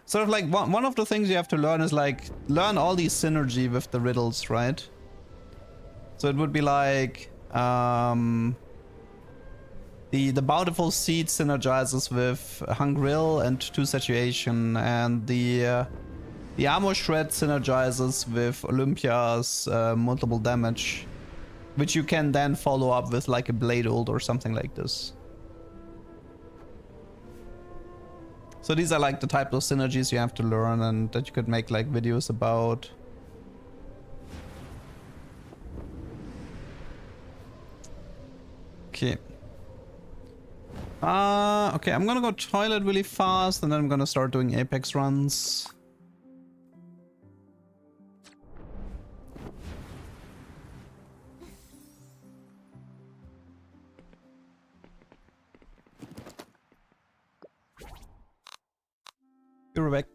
Sort of like one of the things you have to learn is like, learn all the synergy with the riddles, right? So it would be like, the Bountiful Seed synergizes with Hungrill and Two Saturation, and the Armor Shred synergizes with Olympia's multiple damage, which you can then follow up with like a Blade Ult or something like this. So these are like the type of synergies you have to learn and that you could make like videos about. Okay. Okay, I'm gonna go toilet really fast and then I'm gonna start doing Apex runs. You're back.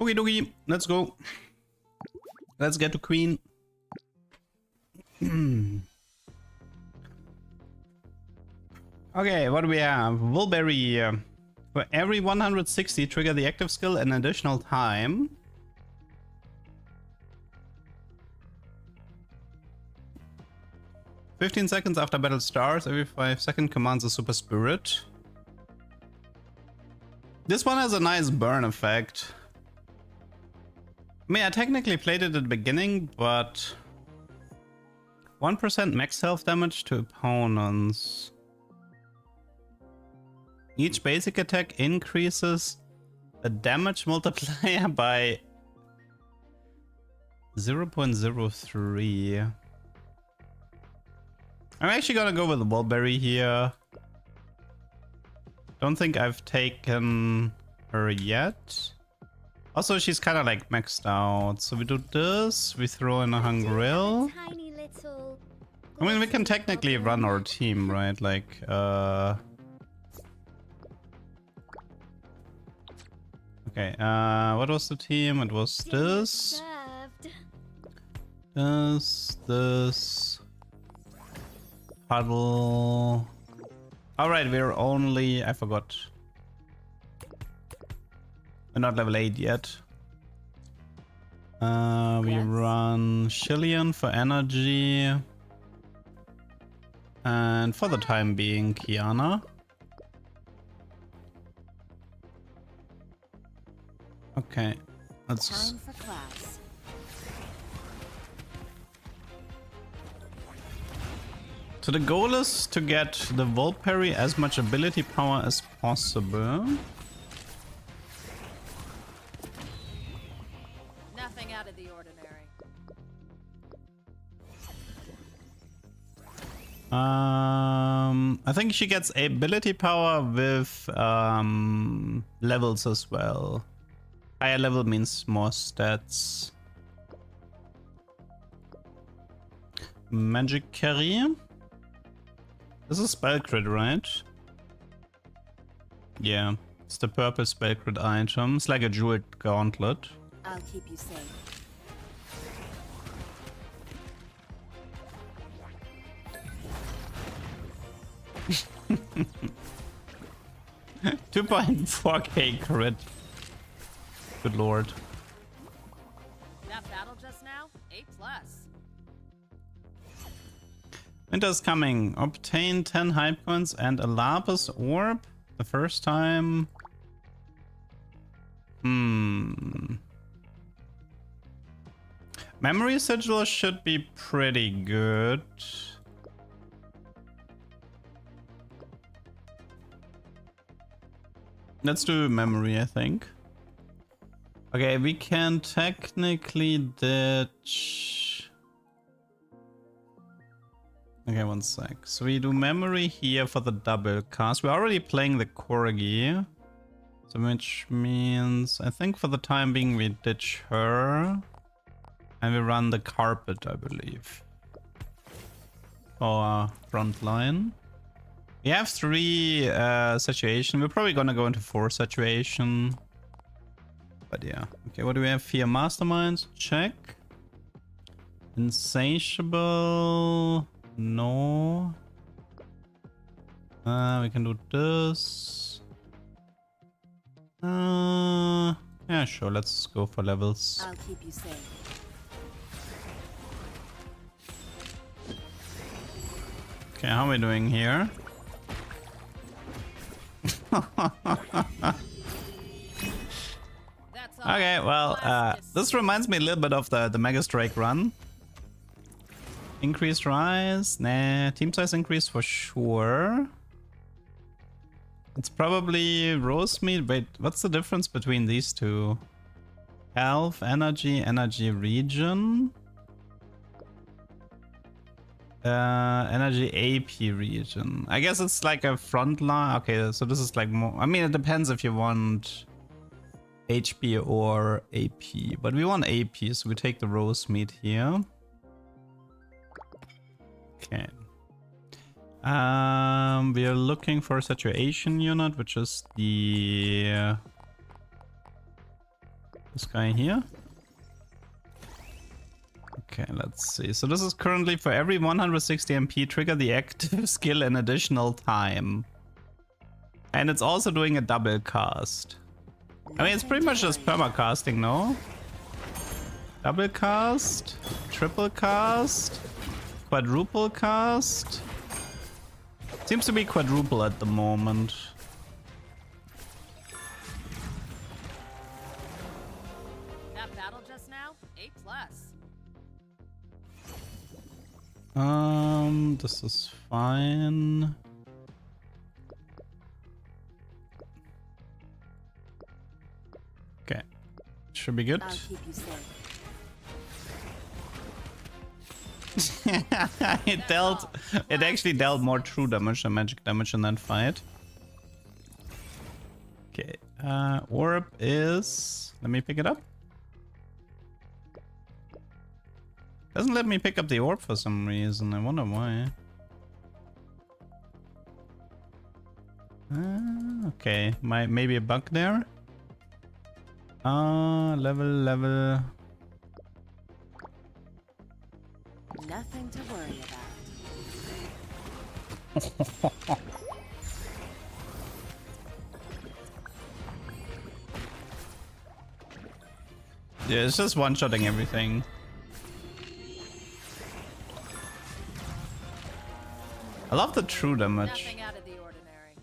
Okie dokie, let's go. Let's get to Queen. Okay, what do we have? Wolberry. For every 160, trigger the active skill an additional time. "15 seconds after battle starts, every 5 seconds commands a super spirit." This one has a nice burn effect. I mean, I technically played it at the beginning, but 1% max health damage to opponents. Each basic attack increases the damage multiplier by 0.03. I'm actually gonna go with the Wolberry here. Don't think I've taken her yet. Also, she's kind of like maxed out. So we do this, we throw in a Hungrill. Tiny little. I mean, we can technically run our team, right? Like, okay, what was the team? It was this, this, Puddle. Alright, we're only, I forgot. We're not level 8 yet. We run Shillian for energy. And for the time being, Kiana. Okay, let's... Time for class. So the goal is to get the Wolperry as much ability power as possible. Nothing out of the ordinary. I think she gets ability power with levels as well. Higher level means more stats. Magic carry. This is spell crit, right? Yeah, it's the purple spell crit item. It's like a jeweled gauntlet. I'll keep you safe. $2.4k crit. Good lord. That battle just now, A+. Winter's coming. Obtain 10 hype coins and a lapis orb the first time. Memory sigil should be pretty good. Let's do memory, I think. Okay, we can technically ditch... Okay, one sec. So we do memory here for the double cast. We're already playing the Corgi. So which means, I think for the time being we ditch her. And we run the carpet, I believe. For our front line. We have 3 situation. We're probably gonna go into 4 situation. But yeah. Okay, what do we have here? Masterminds, check. Insatiable, no. We can do this. Yeah, sure. Let's go for levels. I'll keep you safe. Okay, how are we doing here? Okay, well, this reminds me a little bit of the Megastrike run. Increased rise? Nah, team size increase for sure. It's probably Rosemeat. Wait, what's the difference between these two? Health, energy, energy region. Energy AP region. I guess it's like a front line. Okay, so this is like more... I mean, it depends if you want HP or AP. But we want AP, so we take the Rosemeat here. Okay. We are looking for a saturation unit, which is the This guy here. Okay, let's see. So this is currently for every 160 MP, trigger the active skill an additional time. And it's also doing a double cast. I mean, it's pretty much just permacasting, no? Double cast, triple cast, quadruple cast. Seems to be quadruple at the moment. That battle just now, A+. This is fine. Okay, should be good. I'll keep you safe. It actually dealt more true damage than magic damage in that fight. Okay, orb is... Let me pick it up. Doesn't let me pick up the orb for some reason. I wonder why. Okay, maybe a bug there. Level. Nothing to worry about. Yeah, it's just one-shotting everything. I love the true damage. Nothing out of the ordinary.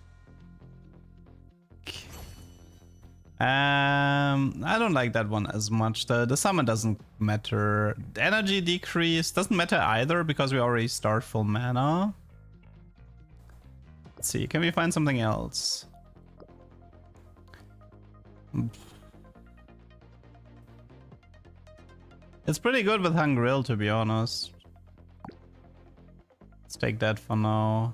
I don't like that one as much. The summon doesn't matter. The energy decrease doesn't matter either because we already start full mana. Let's see, can we find something else? It's pretty good with Hungrill, to be honest. Let's take that for now.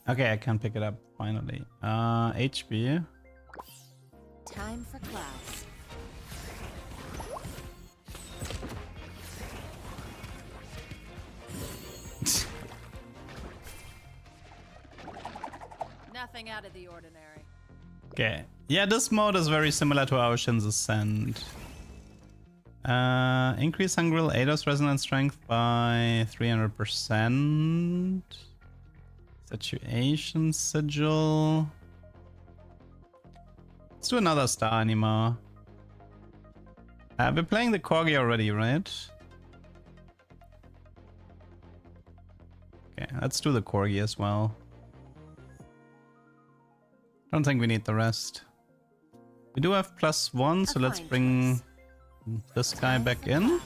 Okay, I can pick it up finally. HP. Time for class. Nothing out of the ordinary. Okay. Yeah, this mode is very similar to Ocean's Ascent. Increase Hungrill Eidos Resonance Strength by 300%. Situation Sigil. Let's do another Star Anima. We're playing the Corgi already, right? Okay, let's do the Corgi as well. Don't think we need the rest. We do have +1, so let's bring this guy back in.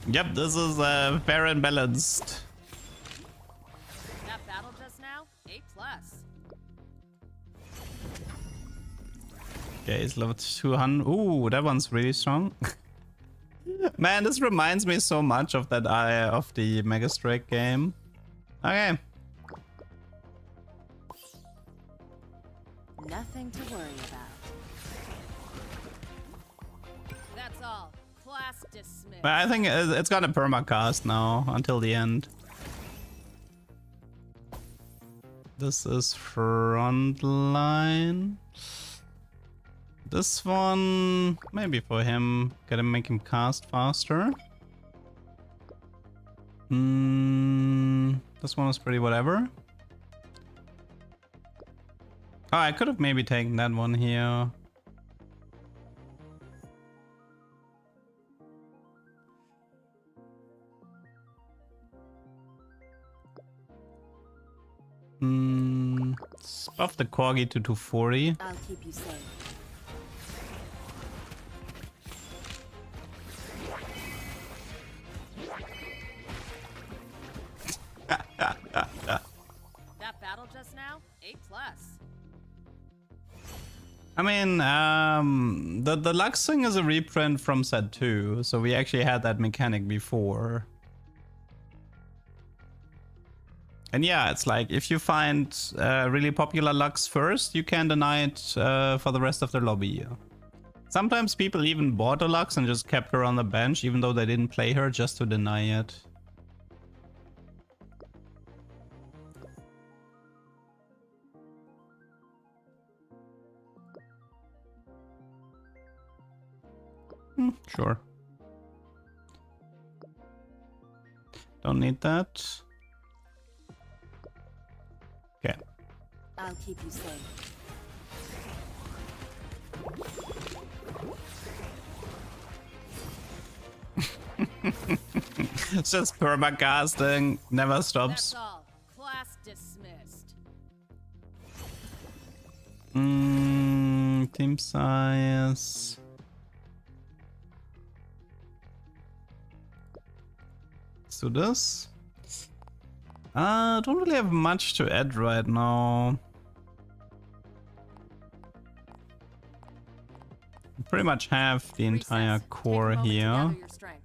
Yep, this is fair and balanced. That battle just now, A+. Okay, he's level 200. Ooh, that one's really strong. Man, this reminds me so much of that of the Megastrike game. Okay. Nothing to worry about. That's all. Class dismissed. But I think it's got a permacast now until the end. This is Frontline. This one, maybe for him, gotta make him cast faster. This one is pretty whatever. Oh, I could have maybe taken that one here. Let's buff the Corgi to 240. I'll keep you safe. That battle just now, A+. I mean, the Lux thing is a reprint from set 2, so we actually had that mechanic before. And yeah, it's like, if you find really popular Lux first, you can deny it for the rest of the lobby. Sometimes people even bought a Lux and just kept her on the bench, even though they didn't play her, just to deny it. Sure. Don't need that. Okay. I'll keep you safe. It's just permacasting, never stops. That's all. Class dismissed. Team size. Let's do this. Don't really have much to add right now. Pretty much have the entire Recess. core Take a moment to here. gather your strength.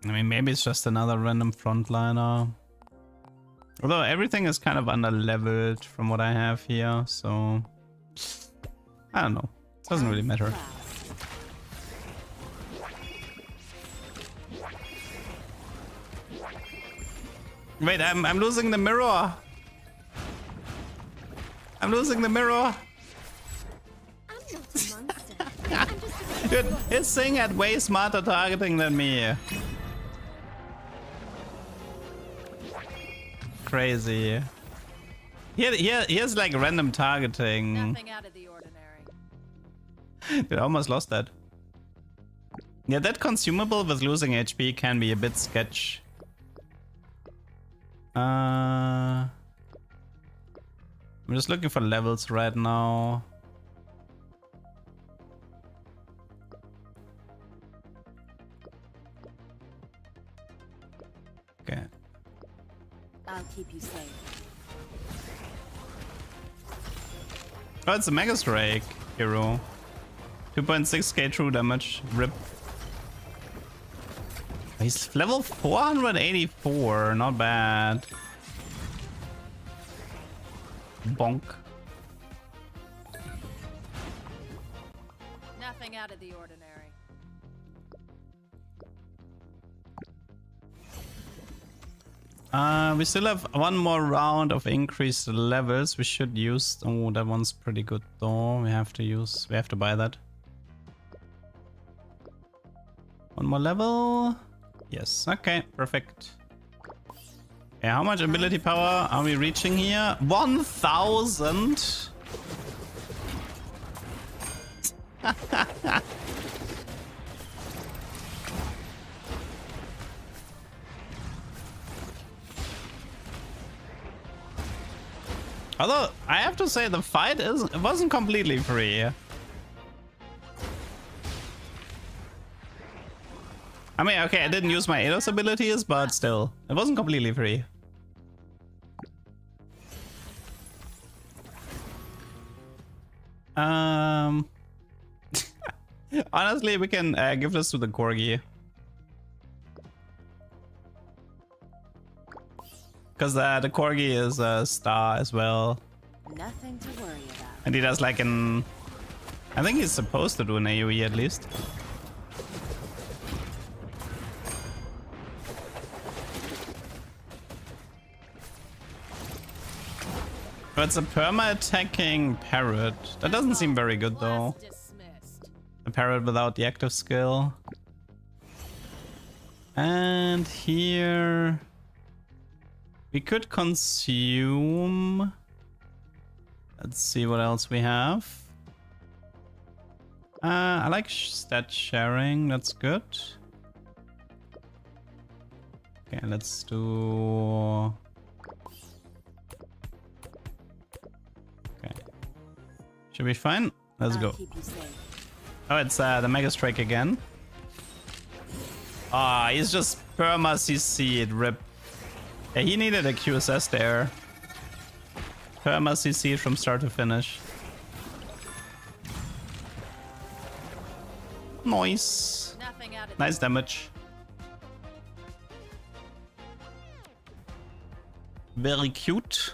I mean, maybe it's just another random frontliner. Although everything is kind of under-leveled from what I have here, so I don't know. Doesn't really matter. Wait, I'm losing the mirror. I'm losing the mirror. I'm not a monster. I'm just a Dude, his thing had way smarter targeting than me. Crazy. He has like random targeting. Nothing out of the ordinary. Dude, I almost lost that. Yeah, that consumable with losing HP can be a bit sketch. I'm just looking for levels right now. Okay. I'll keep you safe. Oh, it's a Mega Strike hero. 2.6k true damage. Rip. He's level 484. Not bad. Bonk. Nothing out of the ordinary. We still have one more round of increased levels. We should use. Oh, that one's pretty good though. We have to buy that. One more level. Yes. Okay. Perfect. Yeah. How much ability power are we reaching here? 1,000. Although, I have to say the fight wasn't completely free. I mean, okay, I didn't use my Eidos abilities, but still, it wasn't completely free. Honestly, we can give this to the Corgi. Because the Corgi is a star as well. Nothing to worry about. And he does like an... I think he's supposed to do an AoE at least. But it's a perma-attacking parrot. That doesn't seem very good though. Class dismissed. A parrot without the active skill. And here... we could consume... let's see what else we have. I like stat sharing, that's good. Okay, let's do... okay. Should be fine. Let's I'll go. keep you safe. Oh, it's the Mega Strike again. Ah, he's just perma CC'd, rip. Yeah, he needed a QSS there. Perma CC from start to finish. Nice. Nothing out of Nice damage. Very cute.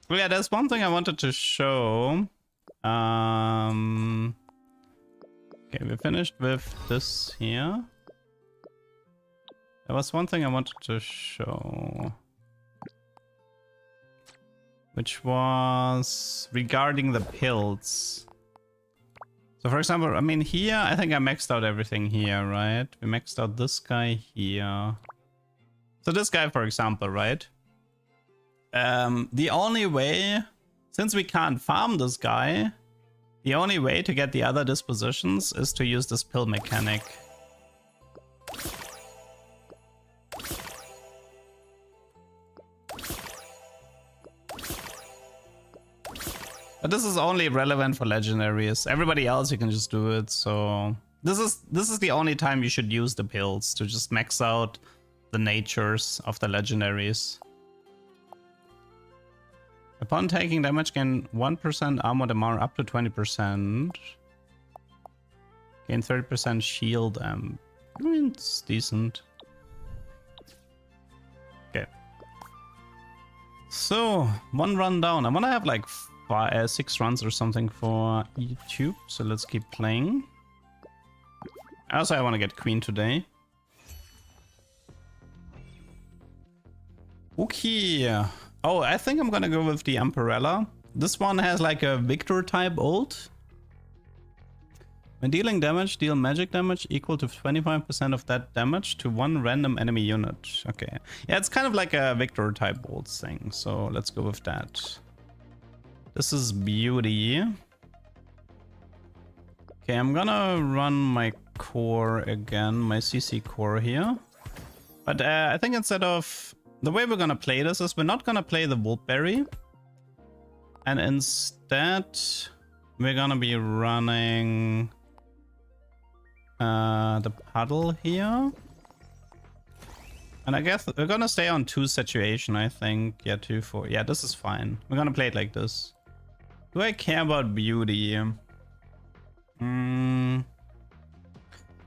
Well, yeah, there's one thing I wanted to show. Okay, we finished with this here. There was one thing I wanted to show. which was regarding the pills. So for example, I mean here, I think I maxed out everything here, right? We maxed out this guy here. So this guy, for example, right? The only way, since we can't farm this guy, the only way to get the other dispositions is to use this pill mechanic. But this is only relevant for legendaries. Everybody else you can just do it. So this is the only time you should use the pills, to just max out the natures of the legendaries. Upon taking damage, gain 1% armor damage up to 20%. Gain 30% shield. I mean, it's decent. Okay. So, one run down. I want to have like 6 runs or something for YouTube. So let's keep playing. Also, I want to get Queen today. Okay. Oh, I think I'm gonna go with the Umbrella. This one has like a Victor type ult. When dealing damage, deal magic damage equal to 25% of that damage to one random enemy unit. Okay. Yeah, it's kind of like a Victor type ult thing. So let's go with that. This is Beauty. Okay, I'm gonna run my core again, my CC core here. But I think instead of... The way we're gonna play this is we're not gonna play the Wolfberry. And instead, we're gonna be running the Puddle here. And I guess we're gonna stay on 2 Saturation, I think. Yeah, 2, 4. Yeah, this is fine. We're gonna play it like this. Do I care about Beauty?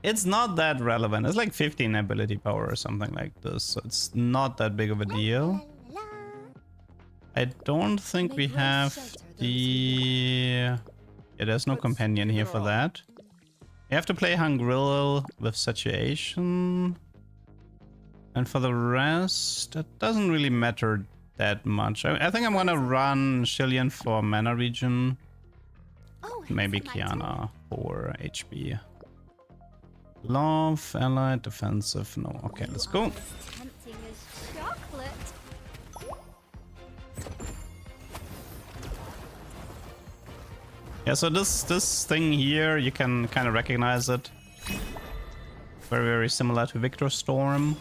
It's not that relevant. It's like 15 ability power or something like this. So it's not that big of a deal. I don't think we have the... Yeah, there's no companion here for that. You have to play Hungrill with Saturation. And for the rest, it doesn't really matter that much. I think I'm gonna run Shillian for Mana Regen. Oh, Maybe it's my Kiana for HP. Love, allied, defensive. No. Okay, let's go. turn. Tempting as chocolate. Yeah, so this thing here, you can kind of recognize it. Very, very similar to Victor Storm.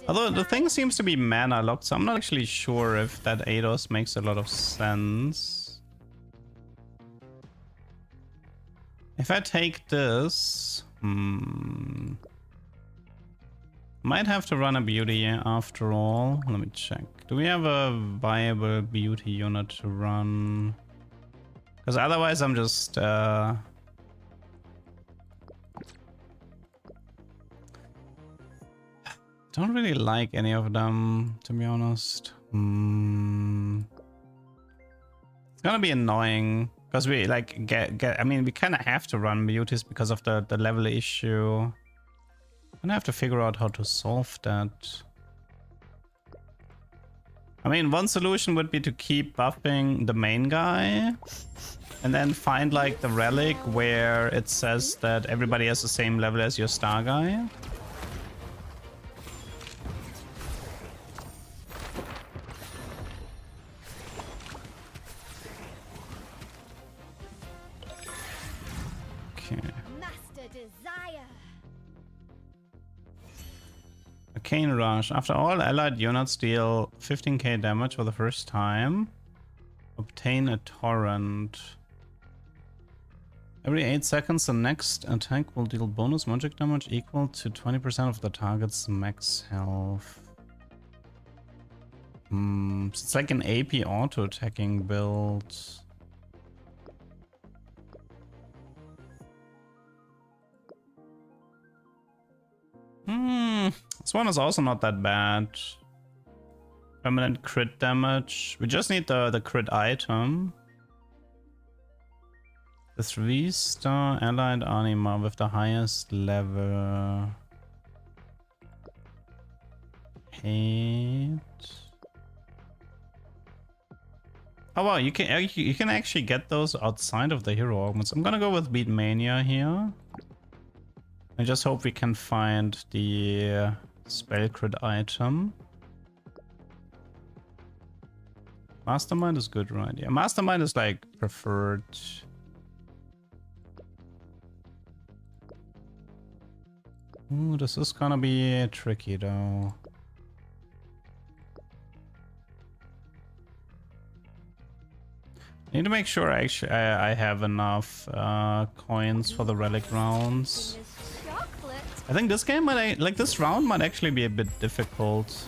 Although the thing seems to be mana locked, so I'm not actually sure if that ADOS makes a lot of sense. If I take this... Might have to run a Beauty after all. Let me check. Do we have a viable Beauty unit to run? Because otherwise I'm just... Don't really like any of them, to be honest. It's gonna be annoying. Because we like I mean, we kind of have to run Beauties because of the level issue. I'm gonna have to figure out how to solve that. I mean, one solution would be to keep buffing the main guy. And then find like the relic where it says that everybody has the same level as your star guy. Master Desire. Arcane Rush. After all allied units deal 15k damage for the first time, obtain a torrent. Every 8 seconds, the next attack will deal bonus magic damage equal to 20% of the target's max health. So it's like an AP auto-attacking build. This one is also not that bad. Permanent crit damage. We just need the crit item. The 3-star allied anima with the highest level. Hate. Oh wow, you can actually get those outside of the hero augments. I'm gonna go with Beatmania here. I just hope we can find the spell crit item. Mastermind is good, right? Yeah, Mastermind is like preferred. Ooh, this is gonna be tricky though. Need to make sure actually I have enough coins for the relic rounds. Chocolate. I think this game might like this round might actually be a bit difficult.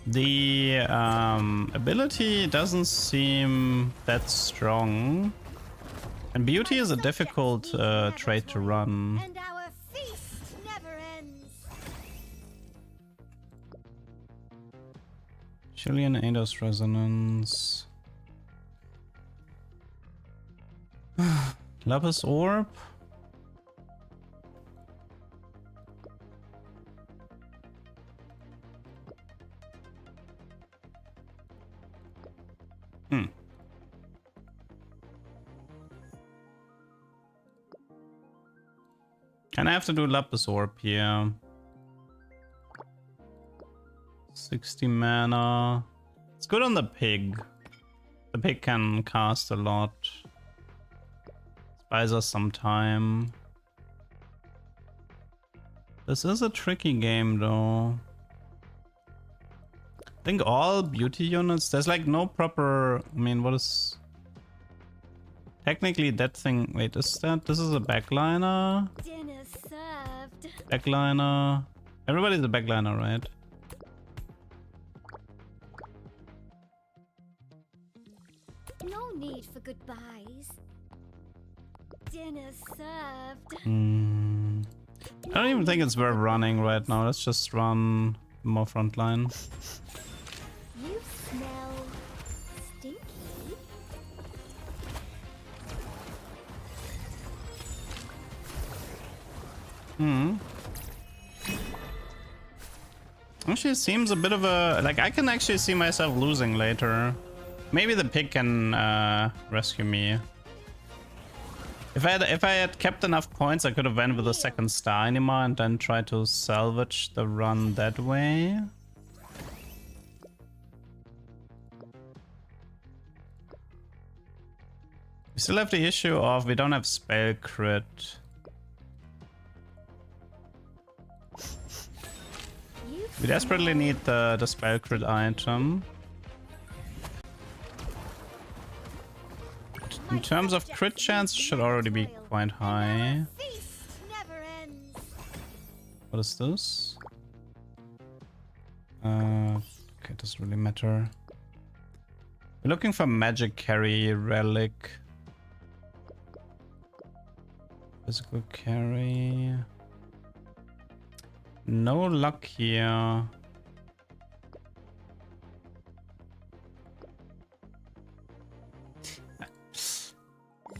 The ability doesn't seem that strong. And beauty is a difficult trait to run. And our feast never ends. Chilean Eidos Resonance. Lapis Orb. And I have to do Lapis Orb here. 60 mana. It's good on the pig. The pig can cast a lot. Buys us some time. This is a tricky game though. I think all beauty units, there's like no proper, I mean, what is... Technically that thing, wait, is that, this is a backliner? Dinner served. Backliner. Everybody's a backliner, right? No need for goodbyes. Dinner served. I don't even think it's worth running right now. Let's just run more frontline. You smell stinky. Actually, it seems a bit of a... Like, I can actually see myself losing later. Maybe the pig can rescue me. If I had kept enough points, I could have went with a second star anima and then tried to salvage the run that way. We still have the issue of we don't have spell crit. We desperately need the spell crit item. In terms of crit chance, it should already be quite high. Feast never ends. What is this? Okay, doesn't really matter. We're looking for magic carry relic. Physical carry. No luck here.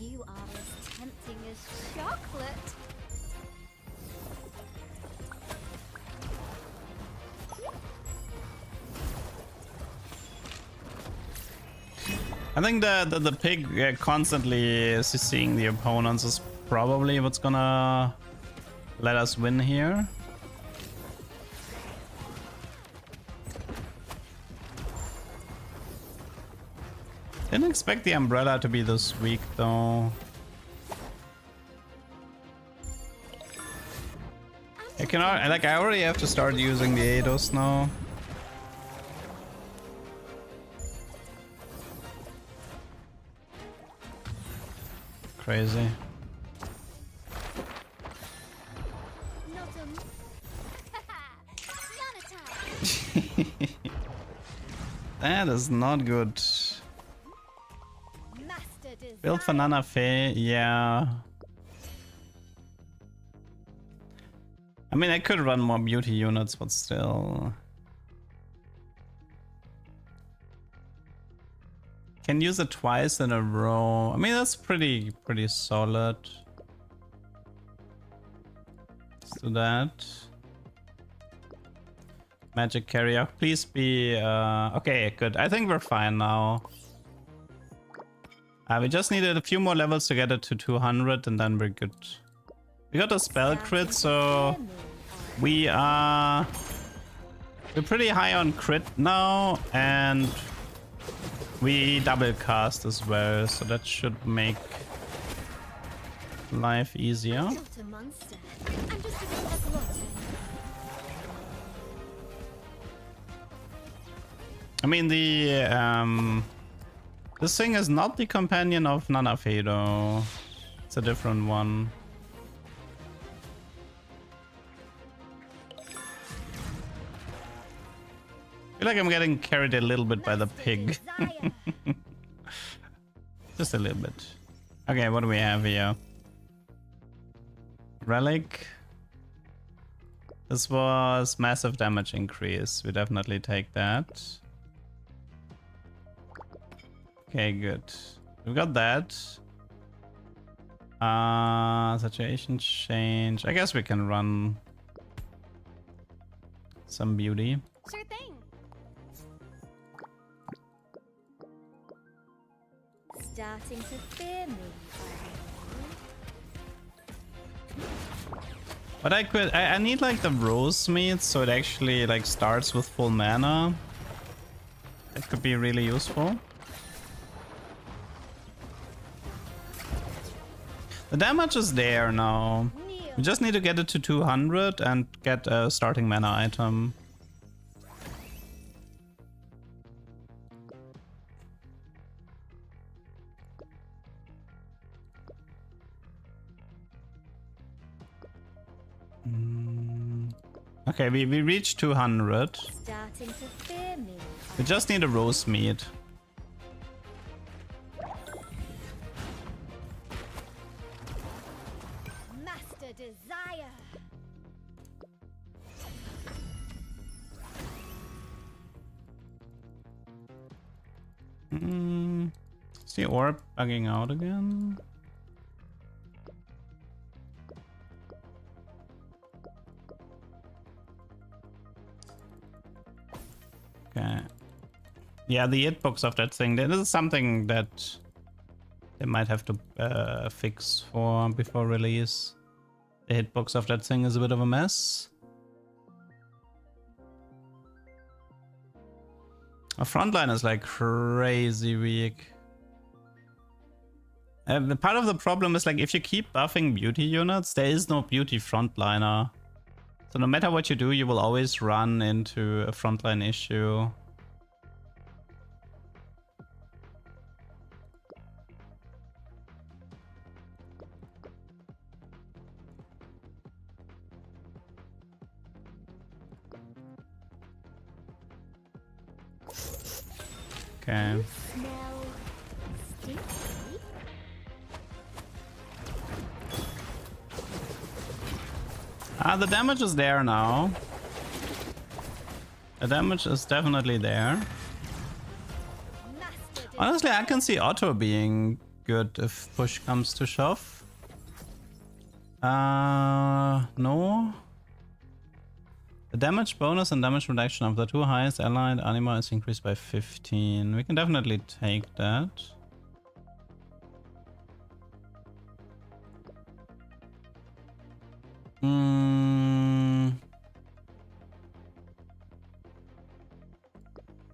You are as tempting as chocolate. I think the pig constantly CCing the opponents is probably what's gonna let us win here. Didn't expect the umbrella to be this weak though. I already have to start using the Eidos now. Crazy. Not a... None That is not good. Build for Nana Fey, yeah. I mean, I could run more beauty units, but still. can use it twice in a row. I mean, that's pretty solid. Let's do that. Magic carrier, please be okay, good. I think we're fine now. We just needed a few more levels to get it to 200 and then we're good. We got a spell crit, so we're pretty high on crit now, and we double cast as well, so that should make life easier. I'm not a monster. I'm just a bit of a glutton. I mean, this thing is not the companion of Nanafedo. It's a different one. I feel like I'm getting carried a little bit by the pig. Desire. Just a little bit. Okay, what do we have here? Relic. This was massive damage increase. We definitely take that. Okay, good. We got that. Saturation change. I guess we can run some beauty. Sure thing. Starting to fear me. But I need like the rose meat so it actually like starts with full mana. That could be really useful. The damage is there now. Kneel. We just need to get it to 200 and get a starting mana item. Okay, we reached 200. Starting to fear me. We just need a rose meat. Master desire. Is the orb bugging out again? Okay. Yeah, the hitbox of that thing. This is something that they might have to fix for before release. The hitbox of that thing is a bit of a mess. Our frontline is like crazy weak. The part of the problem is like if you keep buffing beauty units, there is no beauty frontliner. So no matter what you do, you will always run into a frontline issue. Okay. Smell stinky. The damage is there now. The damage is definitely there. Master Honestly, I can see Otto being good if push comes to shove. No. The damage bonus and damage reduction of the two highest allied anima is increased by 15. We can definitely take that.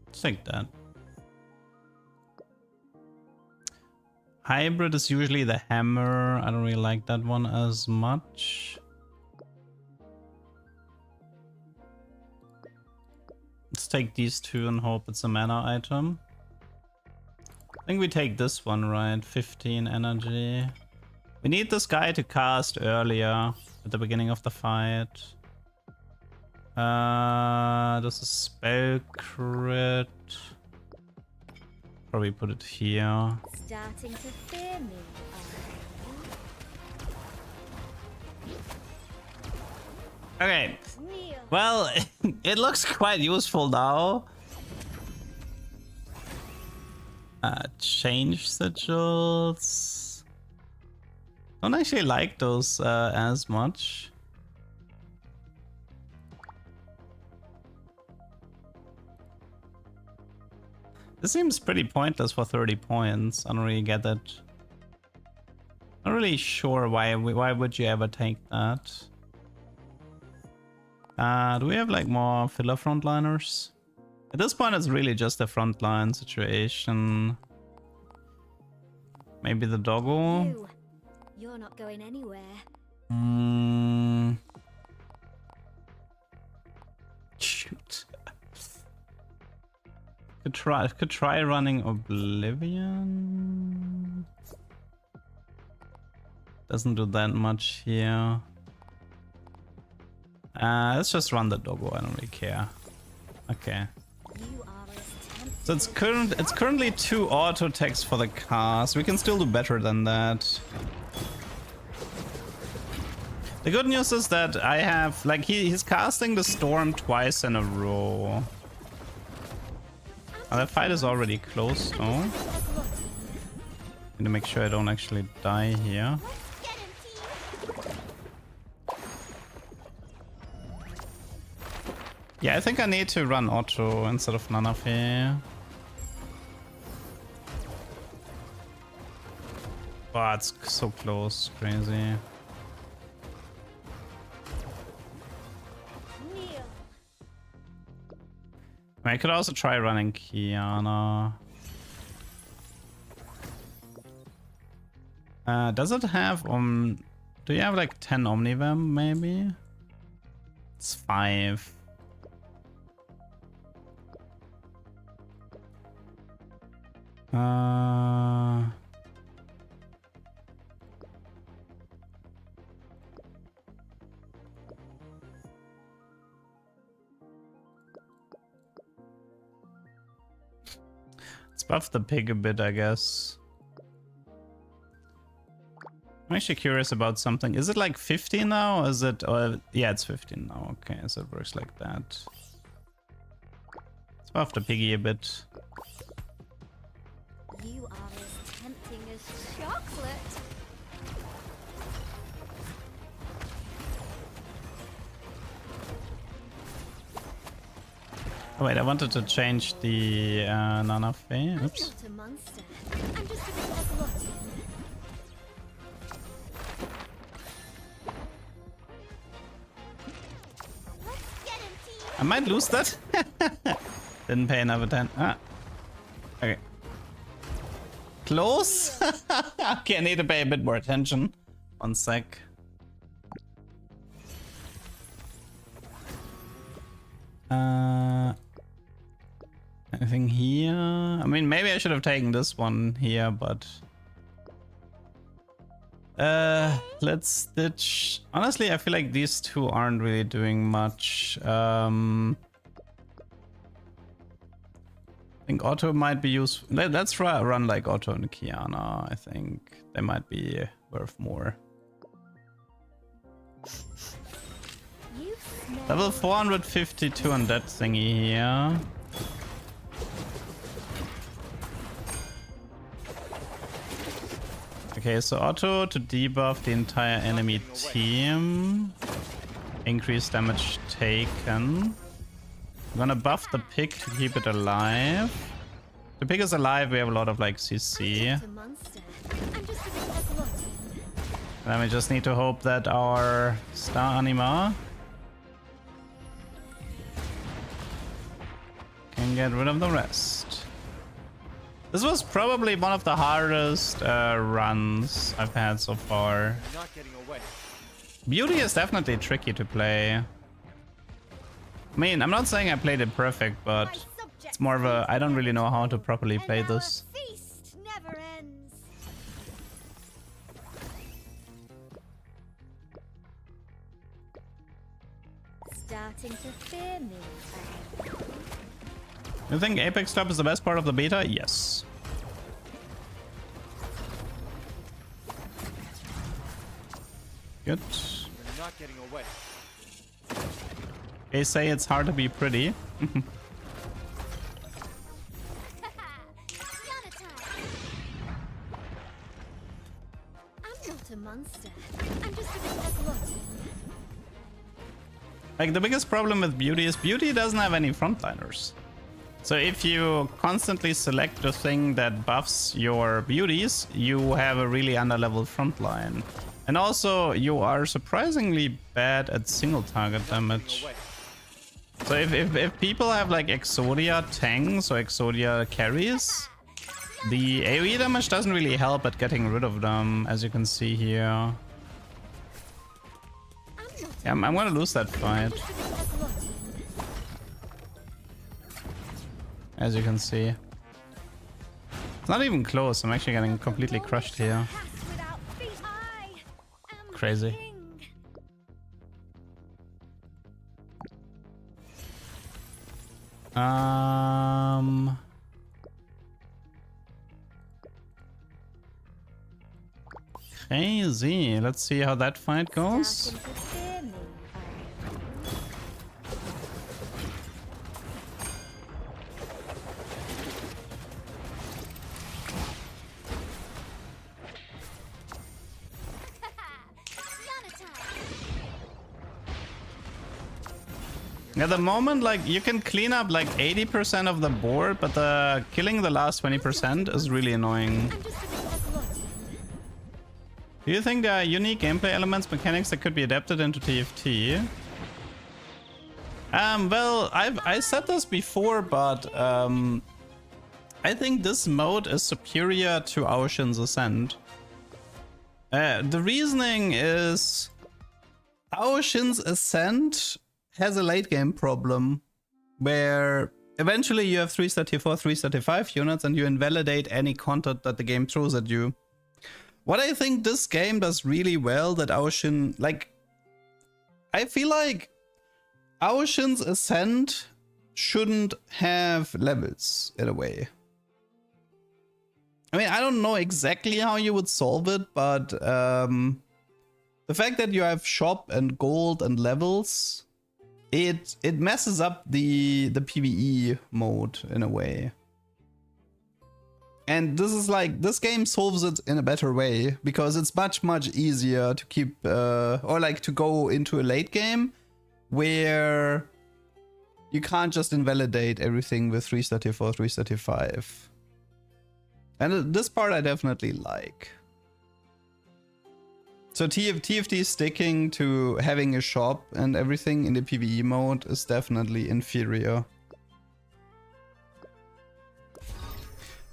Let's take that. Hybrid is usually the hammer. I don't really like that one as much. Let's take these two and hope it's a mana item. I think we take this one, right? 15 energy. We need this guy to cast earlier at the beginning of the fight. This is spell crit. Probably put it here. starting to fear me. Okay. Kneel. Well, it looks quite useful now. Change sigils. Don't actually like those as much. This seems pretty pointless for 30 points. I don't really get it. Not really sure why would you ever take that. Do we have like more filler frontliners? At this point it's really just a frontline situation. Maybe the doggo? You're not going anywhere. Shoot. Could try running Oblivion. Doesn't do that much here. Let's just run the doggo. I don't really care. Okay. You are as tempting So it's currently 2 auto attacks for the cast. We can still do better than that. The good news is that I have like he's casting the storm twice in a row. Oh, that fight is already close though. Need to make sure I don't actually die here. Yeah, I think I need to run Otto instead of Nanafe. Oh, it's so close, crazy. Kneel. I could also try running Kiana. Does it have do you have like 10 Omnivamp maybe? It's 5. Let's buff the pig a bit, I guess. I'm actually curious about something. Is it like 50 now? Is it? Yeah, it's 15 now. Okay, so it works like that. Let's buff the piggy a bit. You are as tempting as chocolate. Oh wait, I wanted to change the Nanafe. Oops. I'm not a monster. I'm just a bit of glutton. Let's get him, team. I might lose that. Didn't pay enough attention. Ah. Okay. Close. Okay, I need to pay a bit more attention. 1 sec. Anything here? I mean, maybe I should have taken this one here, but let's stitch. Honestly, I feel like these two aren't really doing much. I think Otto might be useful. Let's try run like Otto and Kiana. I think they might be worth more. You smell Level 452 on that thingy here. Okay, so Otto to debuff the entire enemy team. Increase damage taken. I'm gonna buff the pig to keep it alive. The pig is alive, we have a lot of like CC. a monster. I'm just a bit of glutton. Then we just need to hope that our star anima can get rid of the rest. This was probably one of the hardest runs I've had so far. You're not getting away. Beauty is definitely tricky to play. I mean, I'm not saying I played it perfect, but it's more of a I don't really know how to properly play And our this. feast never ends. Starting to fear me. You think Apex Club is the best part of the beta? Yes. Good. You're not getting away. They say it's hard to be pretty. Yana time. monster. I'm just a bit of a glutton. Like, the biggest problem with Beauty is Beauty doesn't have any frontliners. So if you constantly select the thing that buffs your beauties, you have a really underleveled frontline. And also, you are surprisingly bad at single target damage. So if people have like Exodia tanks or Exodia carries, the AoE damage doesn't really help at getting rid of them, as you can see here. Yeah, I'm gonna lose that fight. As you can see. It's not even close, I'm actually getting completely crushed here. Crazy. Crazy. Let's see how that fight goes. At the moment, like, you can clean up like 80% of the board, but killing the last 20% is really annoying. Do you think there are unique gameplay elements, mechanics that could be adapted into TFT? Well, I said this before, but I think this mode is superior to Aoshin's Ascent. The reasoning is Aoshin's Ascent has a late game problem where eventually you have 334, 335 units and you invalidate any content that the game throws at you. What I think this game does really well that Aoshin, like, I feel like Aoshin's Ascent shouldn't have levels in a way. I mean, I don't know exactly how you would solve it, but the fact that you have shop and gold and levels, it messes up the PvE mode in a way. And this is like, this game solves it in a better way because it's much easier to keep or like to go into a late game where you can't just invalidate everything with 334, 335. And this part I definitely like. So TFT sticking to having a shop and everything in the PvE mode is definitely inferior.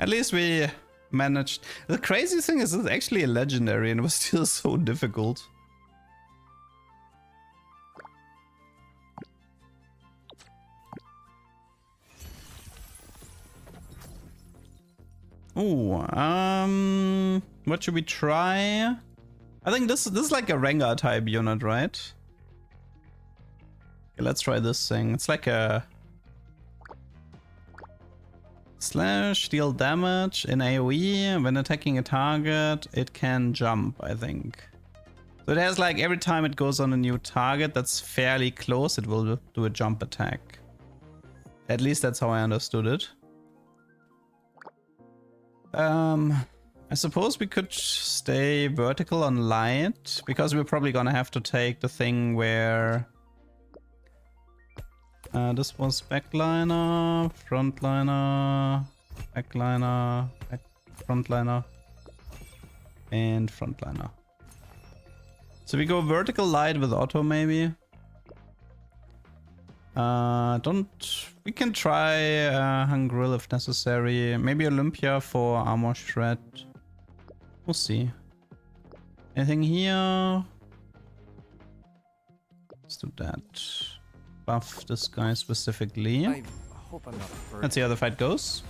At least we managed. The crazy thing is it's actually a legendary and it was still so difficult. Ooh, what should we try? I think this is like a Rengar type unit, right? Okay, let's try this thing. It's like a slash deal damage in AoE. When attacking a target, it can jump, I think. So it has like every time it goes on a new target that's fairly close, it will do a jump attack. At least that's how I understood it. I suppose we could stay vertical on light, because we're probably gonna have to take the thing where this was backliner, frontliner, backliner, frontliner, and frontliner. So we go vertical light with auto maybe. We can try Hungrill if necessary. Maybe Olympia for armor shred. We'll see. Anything here? Let's do that. Buff this guy specifically. I hope I'm not a Let's see how the fight goes.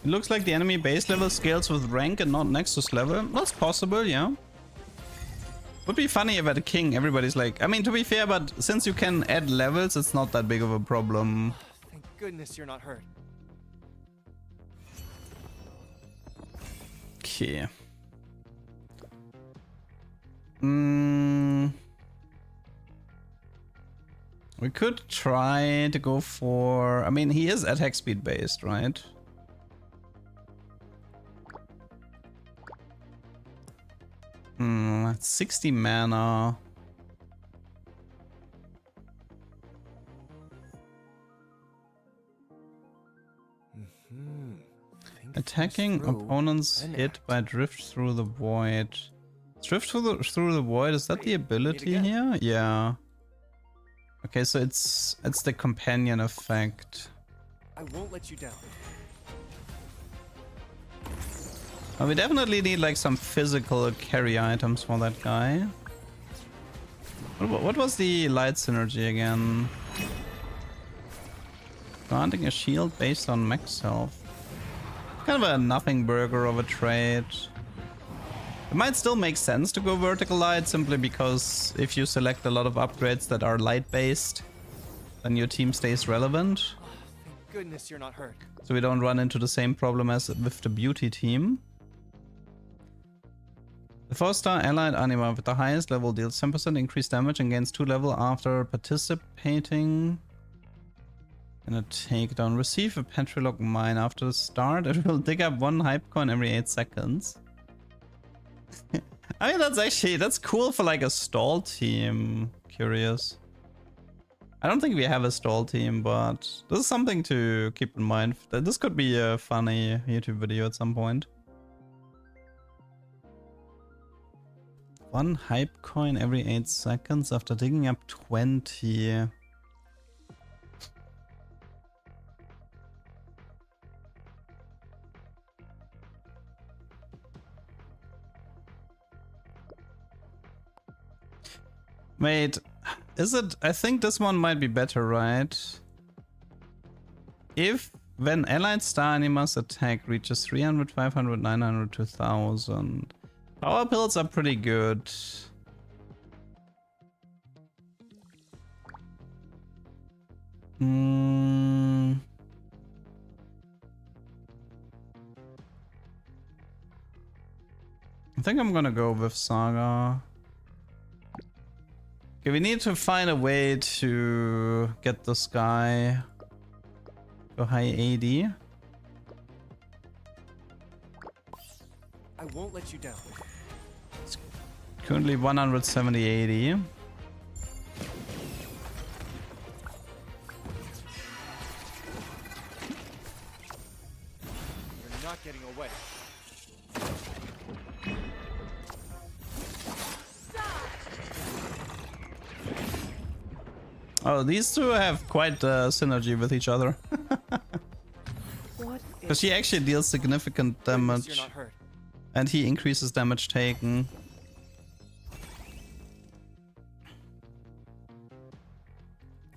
It looks like the enemy base level scales with rank and not Nexus level. That's possible, yeah. Would be funny if at a king everybody's like... I mean, to be fair, but since you can add levels, it's not that big of a problem. Thank goodness you're not hurt. Okay. We could try to go for... I mean, he is attack speed based, right? Hmm, 60 mana. Attacking opponents hit by drift through the void. Drift through the void, is that the ability here? Yeah. Okay, so it's the companion effect. I won't let you down. We definitely need like some physical carry items for that guy. What was the light synergy again? Granting a shield based on max health. Kind of a nothing burger of a trade. It might still make sense to go vertical light simply because if you select a lot of upgrades that are light based, then your team stays relevant. Thank goodness you're not hurt. So we don't run into the same problem as with the beauty team. The 4-star allied anima with the highest level deals 10% increased damage and gains 2 level after participating in a takedown. Receive a Petrilog mine after the start. It will dig up 1 hype coin every 8 seconds. I mean, that's cool for like a stall team. Curious. I don't think we have a stall team, but this is something to keep in mind. This could be a funny YouTube video at some point. 1 hype coin every 8 seconds after digging up 20. Wait, is it? I think this one might be better, right? If when allied star anima's attack reaches 300, 500, 900, 2000. Power pills are pretty good. I think I'm gonna go with Saga. Okay, we need to find a way to get this guy to high AD. I won't let you down. Currently 170 AD. You're not getting away. Oh, these two have quite synergy with each other. What Because he actually deals significant Goodness damage. you're not hurt. And he increases damage taken.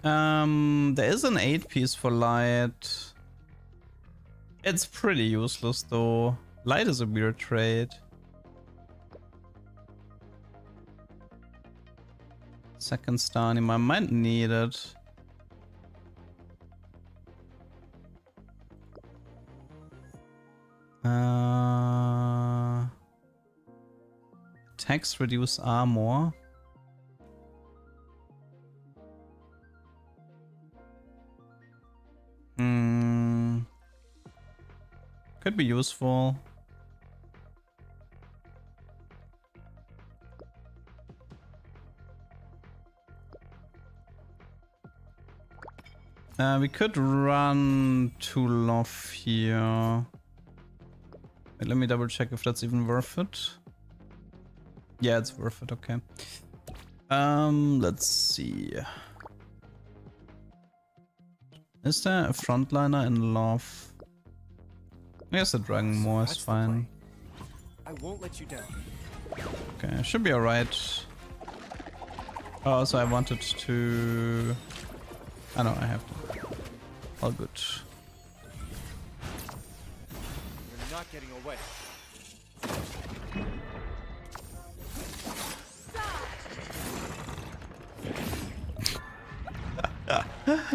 There is an 8-piece for light. It's pretty useless though. Light is a weird trade. Second star anima, I might need it. Attacks reduce armor. Could be useful. We could run Tulof here. Wait, let me double check if that's even worth it. Yeah, it's worth it, okay. Let's see. Is there a frontliner in Love? I guess the Dragon Moor is That's the fine. I won't let you down. Okay, should be alright. Oh, so I wanted to... I know, I have to. All good. You're not getting away.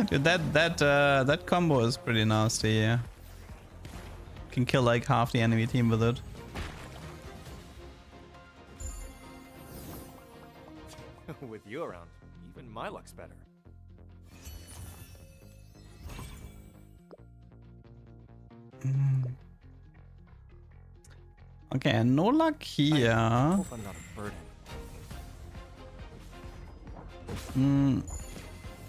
Dude, that combo is pretty nasty, yeah. Can kill like half the enemy team with it. With you around, even my luck's better. Okay, and no luck here. Hope I'm not a burden.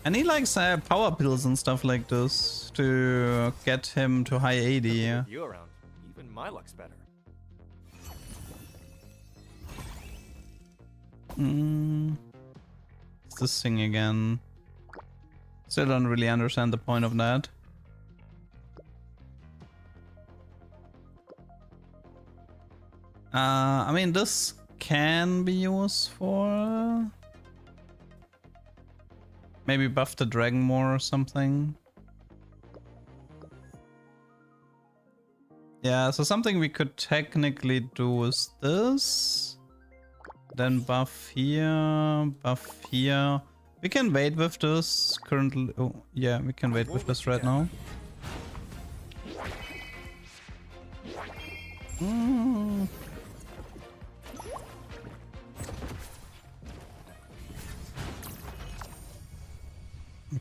I need like power pills and stuff like this to get him to high 80. With you around, even my luck's better. It's this thing again. Still don't really understand the point of that. I mean, this can be used for maybe buff the dragon more or something. Yeah, so something we could technically do is this. Then buff here, buff here. We can wait with this currently. Oh, yeah, we can wait with this right now.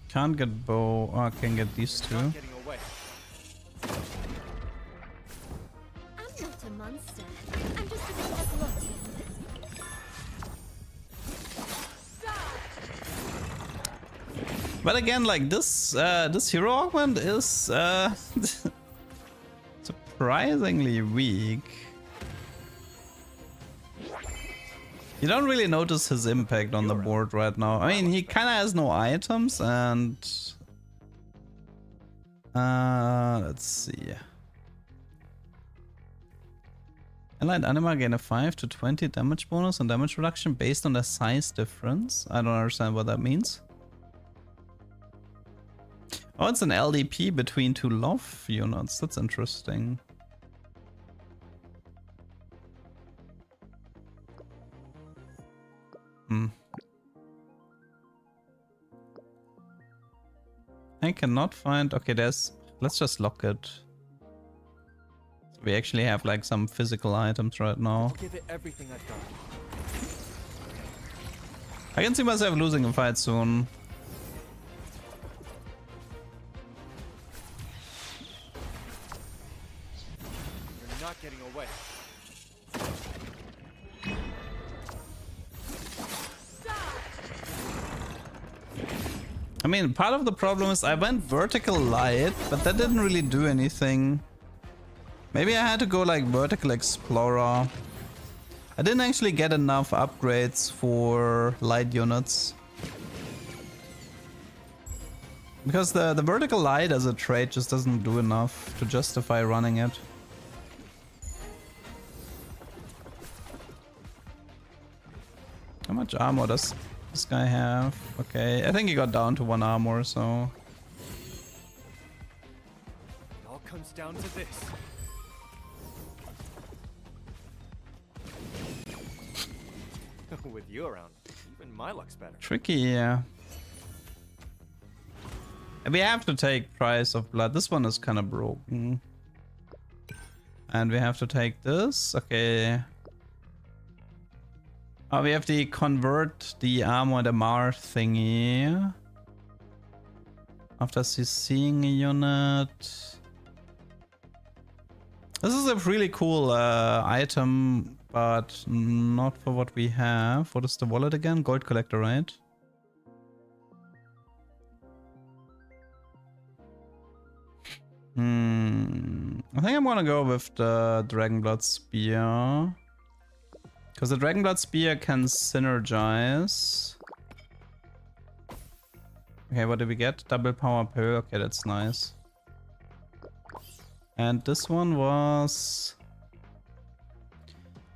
Can't get bow. Oh, I can get these two. Not getting away. I'm not a monster. I'm just a bit athletic. But again, like this, this hero augment is surprisingly weak. You don't really notice his impact on the board right now. I mean, he kind of has no items, and let's see. Allied Anima gain a 5 to 20 damage bonus and damage reduction based on the size difference. I don't understand what that means. Oh, it's an LDP between two love units. That's interesting. I cannot find... Okay, there's... Let's just lock it. So we actually have like some physical items right now. I'll give it everything I've got. I can see myself losing a fight soon. You're not getting away. I mean, part of the problem is I went vertical light, but that didn't really do anything. Maybe I had to go like vertical explorer. I didn't actually get enough upgrades for light units. Because the vertical light as a trait just doesn't do enough to justify running it. How much armor does this guy have? Okay, I think he got down to 1 armor, so... It all comes down to this. With you around, even my luck's better. Tricky, yeah. We have to take Price of Blood. This one is kind of broken. And we have to take this. Okay. Oh, we have to convert the armor, the Mar thingy. After seeing a unit. This is a really cool item, but not for what we have. What is the wallet again? Gold collector, right? I think I'm gonna go with the Dragonblood Spear. Because the Dragonblood Spear can synergize. Okay, what did we get? Double power pill. Okay, that's nice. And this one was...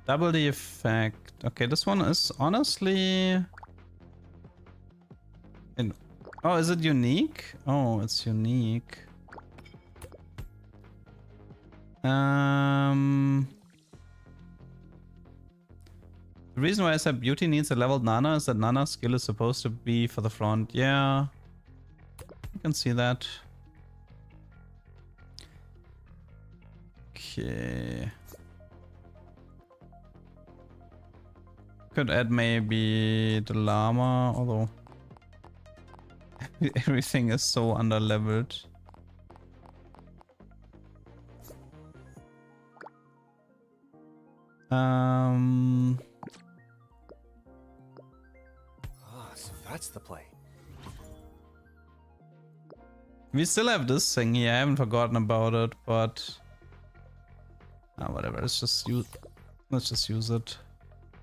double the effect. Okay, this one is honestly... Oh, is it unique? Oh, it's unique. The reason why I said Beauty needs a leveled Nana is that Nana's skill is supposed to be for the front. Yeah, you can see that. Okay. Could add maybe the llama, although everything is so underleveled. Ah, so that's the play. We still have this thing here. I haven't forgotten about it, but whatever. Let's just use it.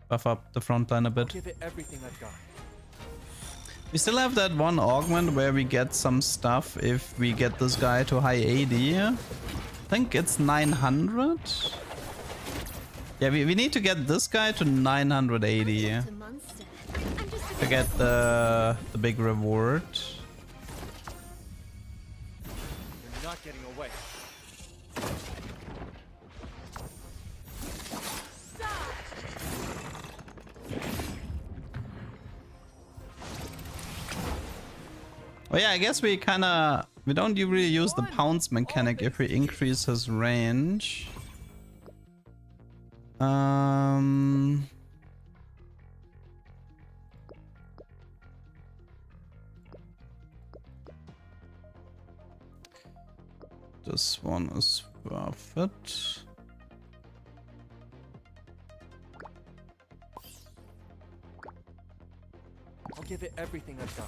Buff up the front line a I'll bit. give it everything I've got. We still have that one augment where we get some stuff if we get this guy to high 80. I think it's 900. Yeah, we need to get this guy to 980 Not a monster. I'm just a to get the big reward. You're not getting away. Oh yeah, I guess we don't really use the pounce mechanic if we increase his range. This one is worth it. I'll give it everything I've got.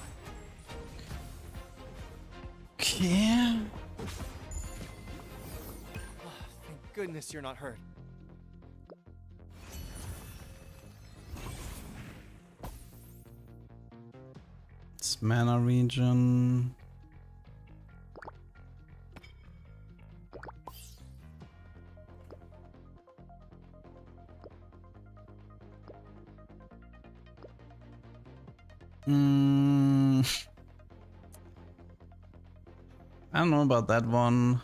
Okay. Thank goodness you're not hurt. It's mana region. I don't know about that one.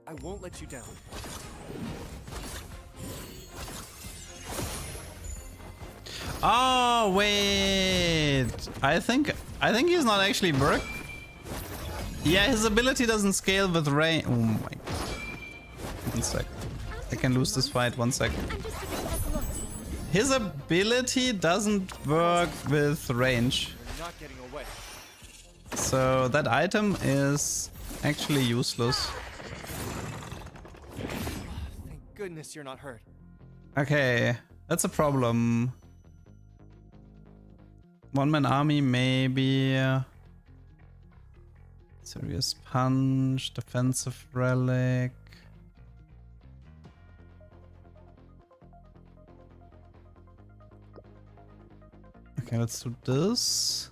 I won't let you down. Oh wait, I think he's not actually work. Yeah, his ability doesn't scale with range. Oh my god. 1 sec. I can lose this fight. 1 sec. I'm just a bit like Lottie. His ability doesn't work with range. You're not getting away. So that item is actually useless. Thank goodness you're not hurt. Okay, that's a problem. One-man army, maybe. Serious punch, defensive relic. Okay, let's do this.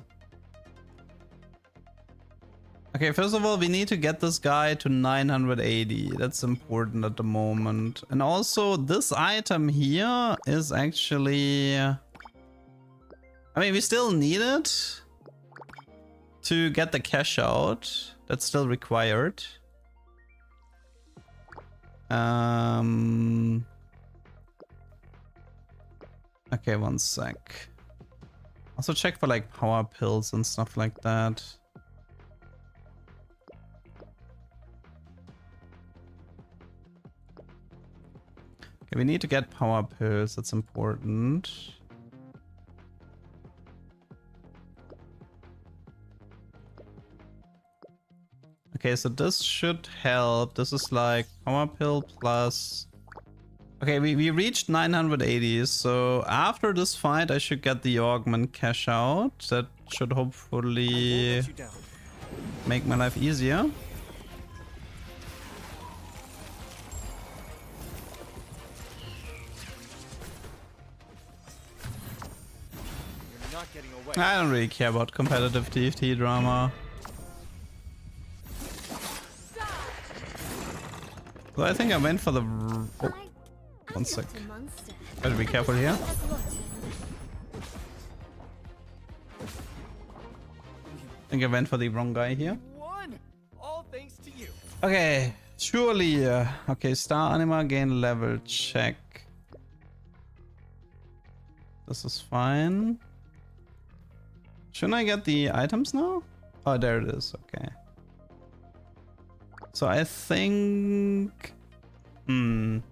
Okay, first of all, we need to get this guy to 980. That's important at the moment. And also, this item here is actually... I mean, we still need it to get the cash out. That's still required. Okay, 1 sec. Also check for like power pills and stuff like that. Okay, we need to get power pills. That's important. Okay, so this should help. This is like power pill plus... Okay, we reached 980, so after this fight I should get the augment cash out. That should hopefully Let you down. make my life easier. You're not getting away. I don't really care about competitive TFT drama. So I think I went for the... Oh, I'm 1 sec. not a monster. Gotta be careful here. Like Lottie. I think I went for the wrong guy here. Won! All thanks to you. Okay, surely. Okay, star anima gain level check. This is fine. Shouldn't I get the items now? Oh, there it is. Okay. So I think... Let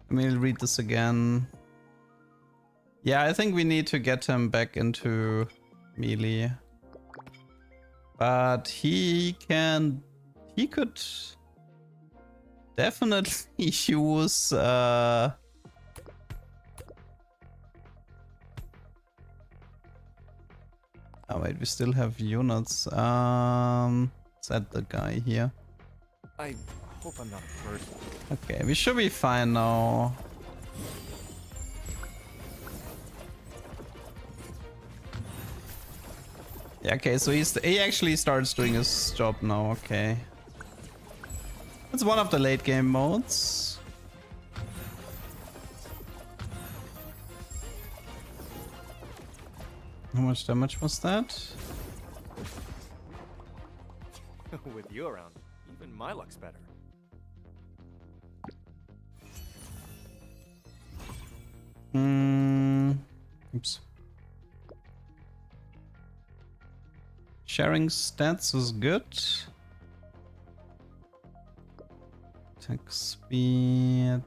me read this again. Yeah, I think we need to get him back into melee. But he could definitely use oh wait, we still have units. Set the guy here. I hope I'm not a person. Okay, we should be fine now. Yeah, okay, so he actually starts doing his job now, okay. It's one of the late game modes. How much damage was that? With you around, even my luck's better. Oops. Sharing stats is good. Attack speed.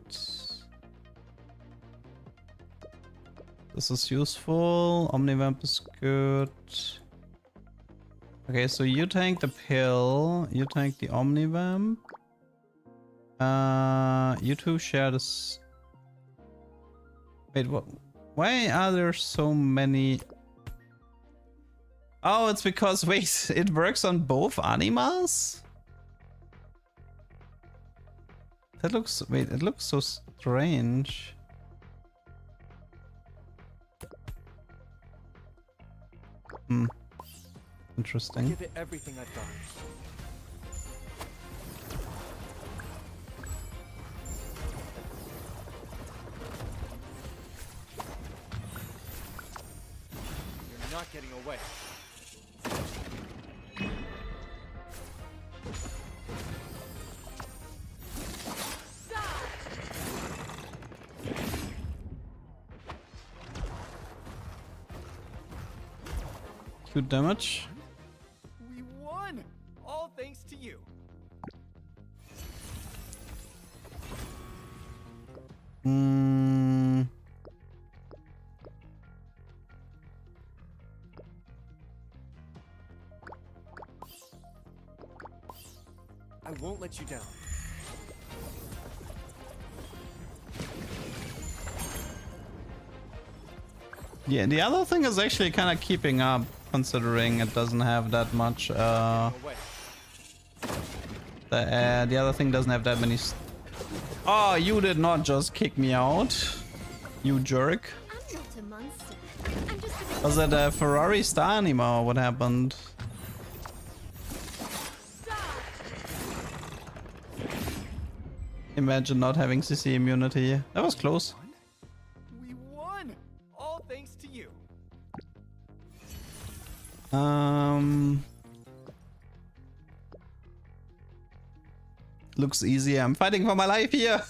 This is useful. Omnivamp is good. Okay, so you tank the pill. You tank the Omnivamp. You two share this. Wait, what? Why are there so many? Oh, it's because, wait, it works on both animals? That looks, wait, it looks so strange. Interesting. Give it everything I've got. You're not getting away. Good damage. We won! All thanks to you. I won't let you down. Yeah, the other thing is actually kind of keeping up, considering it doesn't have that much. Away. The other thing doesn't have that many. Oh, you did not just kick me out, you jerk. I'm not a monster. I'm just a Was it a Ferrari star anymore? What happened? Imagine not having CC immunity. That was close. We won! All thanks to you. Looks easy. I'm fighting for my life here.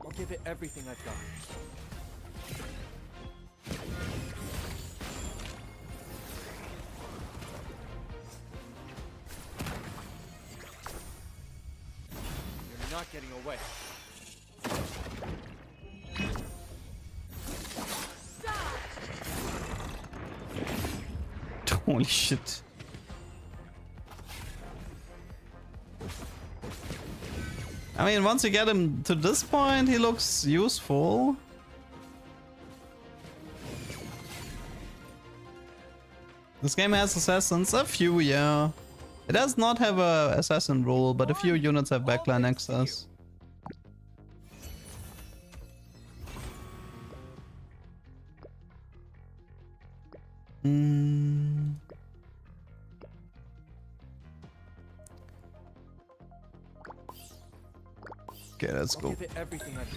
I'll give it everything I've got. You're not getting away. Holy shit. I mean, once you get him to this point, he looks useful. This game has assassins, a few, yeah. It does not have a assassin rule, but a few units have backline access. Okay, let's go. Give it everything I've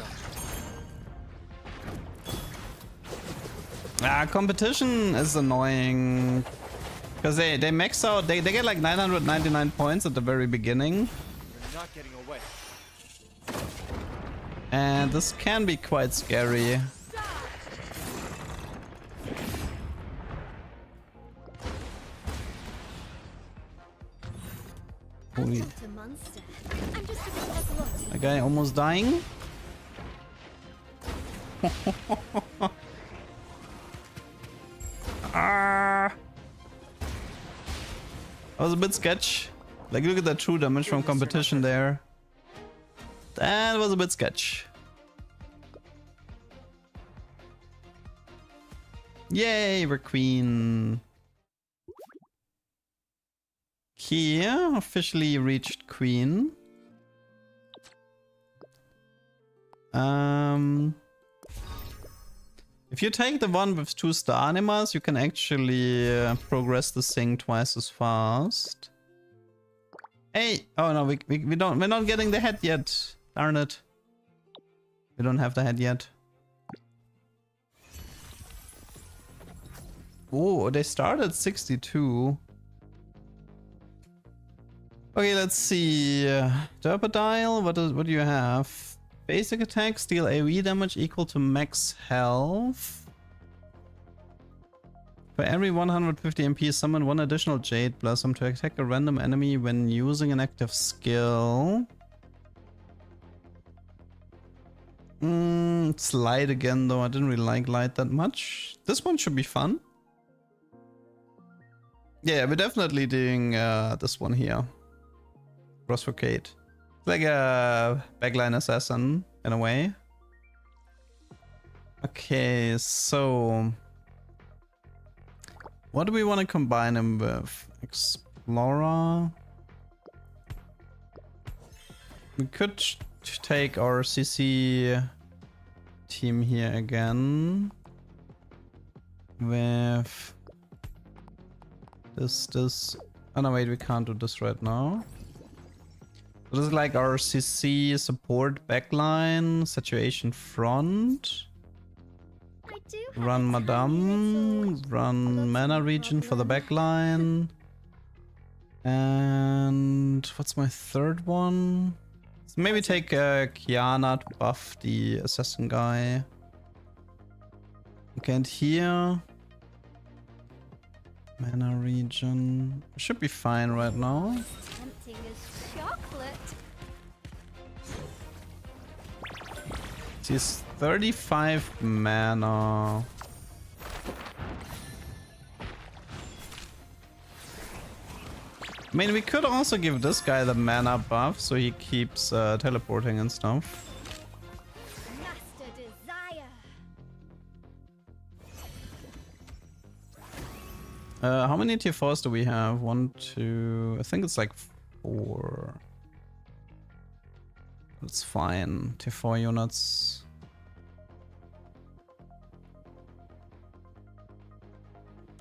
got. Competition is annoying. Because they max out, they get like 999 points at the very beginning. You're not getting away. And this can be quite scary. Holy. not a monster. I'm just a bit athletic. A guy almost dying. Ah! That was a bit sketch. Like, look at that true damage from competition there. That was a bit sketch. Yay, we're queen. Kia officially reached queen. If you take the one with 2 star animas, you can actually progress the thing twice as fast. Hey! Oh no, we're not getting the head yet. Darn it. We don't have the head yet. Oh, they start at 62. Okay, let's see. Turbodile, what do you have? Basic attack, deal AoE damage equal to max health. For every 150 MP, summon 1 additional Jade Blossom to attack a random enemy when using an active skill. It's light again though, I didn't really like light that much. This one should be fun. Yeah, we're definitely doing this one here. Rosfocate. Like a backline assassin in a way. Okay, so what do we want to combine him with? Explorer. We could take our CC team here again with this. Oh no, wait, we can't do this right now. This is like our CC support backline, situation front. I do have Run a tiny Madame, little run mana region for the backline. And what's my third one? So maybe take Kiana to buff the assassin guy. Okay, and here. Mana region. Should be fine right now. tempting as chocolate. She's 35 mana. I mean, we could also give this guy the mana buff so he keeps teleporting and stuff. Master desire. How many tier 4s do we have? 1, 2... I think it's like 4. That's fine. Tier 4 units.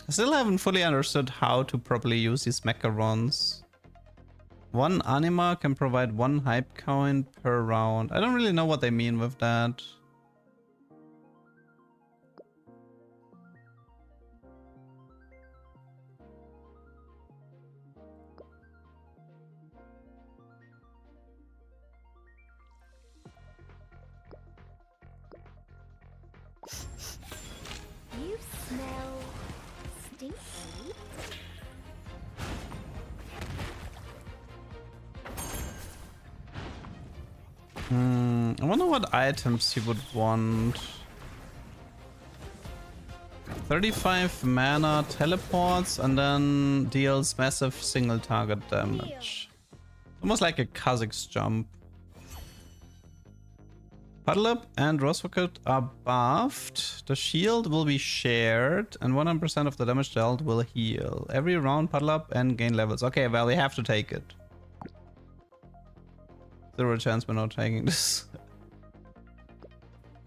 I still haven't fully understood how to properly use these macarons. One anima can provide 1 hype coin per round. I don't really know what they mean with that. You smell stinky. I wonder what items he would want. 35 mana teleports and then deals massive single target damage. Almost like a Kha'Zix jump. Puddle Up and Rosfocate are buffed. The shield will be shared and 100% of the damage dealt will heal. Every round Puddle Up and gain levels. Okay, well, we have to take it. 0 chance we're not taking this.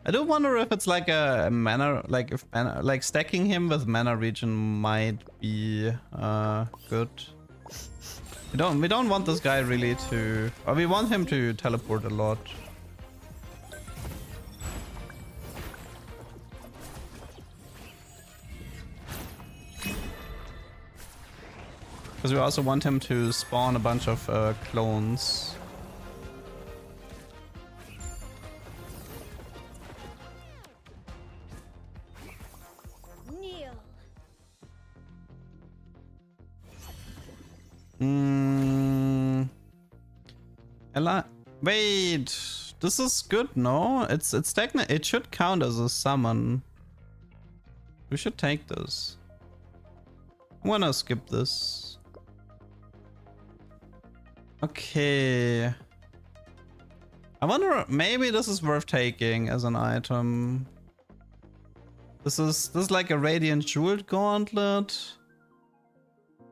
I do wonder if it's like a mana, like if mana, like stacking him with mana region might be good. We don't want this guy really to, or we want him to teleport a lot. Because we also want him to spawn a bunch of clones. Kneel. Ella, wait, this is good, no? It's technically, it should count as a summon. We should take this. I'm gonna skip this. Okay. I wonder, maybe this is worth taking as an item. This is like a Radiant Jeweled Gauntlet.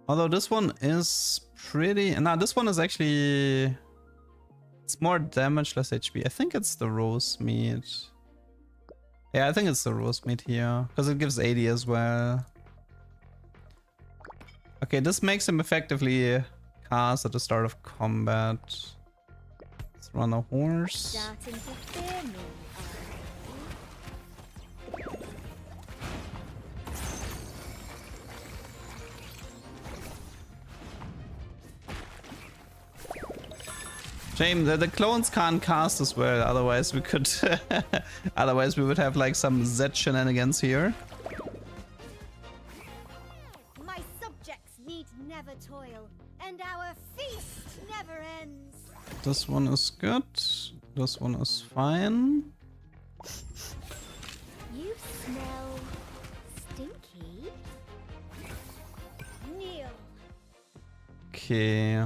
Although this one is pretty... Nah, this one is actually... It's more damage, less HP. I think it's the Rose Meat. Yeah, I think it's the Rose Meat here. Because it gives 80 as well. Okay, this makes him effectively cast at the start of combat. Let's run a horse. Starting to fear me, Shame that the clones can't cast as well, otherwise we could otherwise we would have like some Z shenanigans here. My subjects need never toil, and our feast never ends. This one is good. This one is fine. You smell stinky. Kneel. Okay.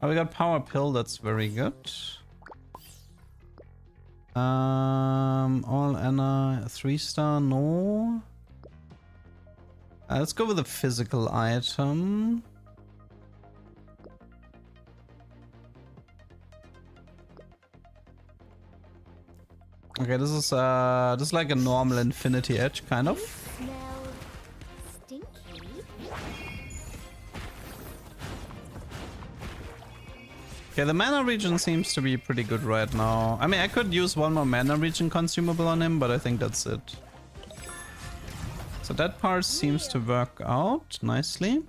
Oh, we got Power Pill, that's very good. All Anna, 3-star, no. Let's go with a physical item. Okay, this is like a normal Infinity Edge, kind of. Smell stinky. Okay, the mana regen seems to be pretty good right now. I mean, I could use one more mana regen consumable on him, but I think that's it. So that part seems to work out nicely.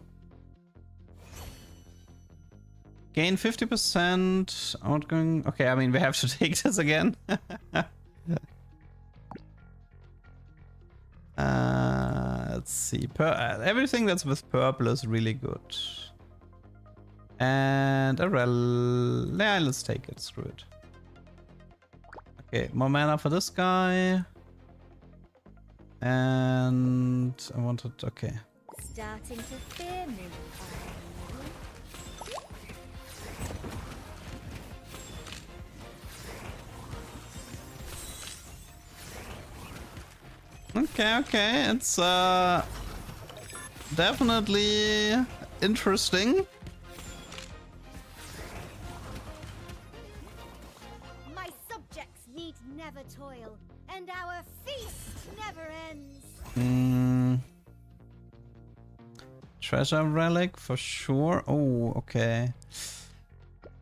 Gain 50% outgoing. Okay, I mean, we have to take this again. Let's see. Everything that's with purple is really good. And a rel. Yeah, let's take it. Screw it. Okay, more mana for this guy. And I wanted. Okay. Starting to fear me. Okay. It's definitely interesting. My subjects need never toil, and our feast never ends. Treasure relic for sure. Oh, okay.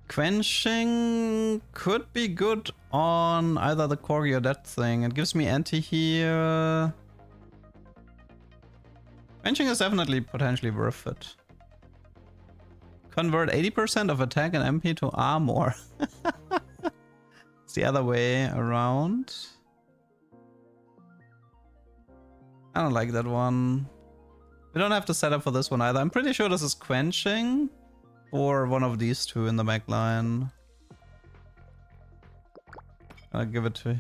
Quenching could be good on either the Corgi or that thing. It gives me anti-heal. Quenching is definitely potentially worth it. Convert 80% of attack and MP to armor. It's the other way around. I don't like that one. We don't have to set up for this one either. I'm pretty sure this is quenching or one of these two in the back line. I'll give it to...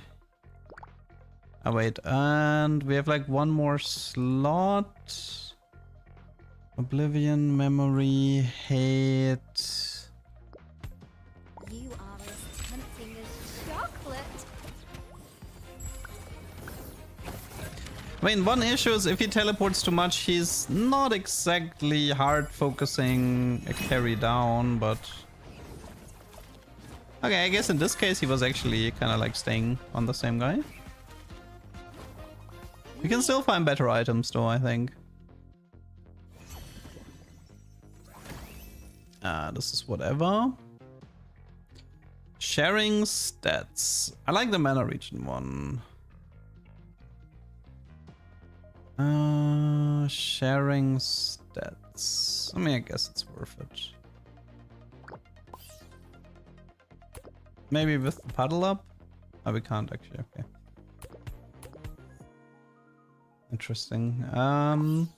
Oh wait, and we have like one more slot. Oblivion, memory, hate. You are as tempting as chocolate. I mean, one issue is if he teleports too much, he's not exactly hard focusing a carry down, but... Okay, I guess in this case he was actually kind of like staying on the same guy. We can still find better items though, I think. This is whatever. Sharing stats. I like the mana region one. Sharing stats. I mean, I guess it's worth it. Maybe with the puddle up? Oh, we can't actually. Okay. Interesting. Kind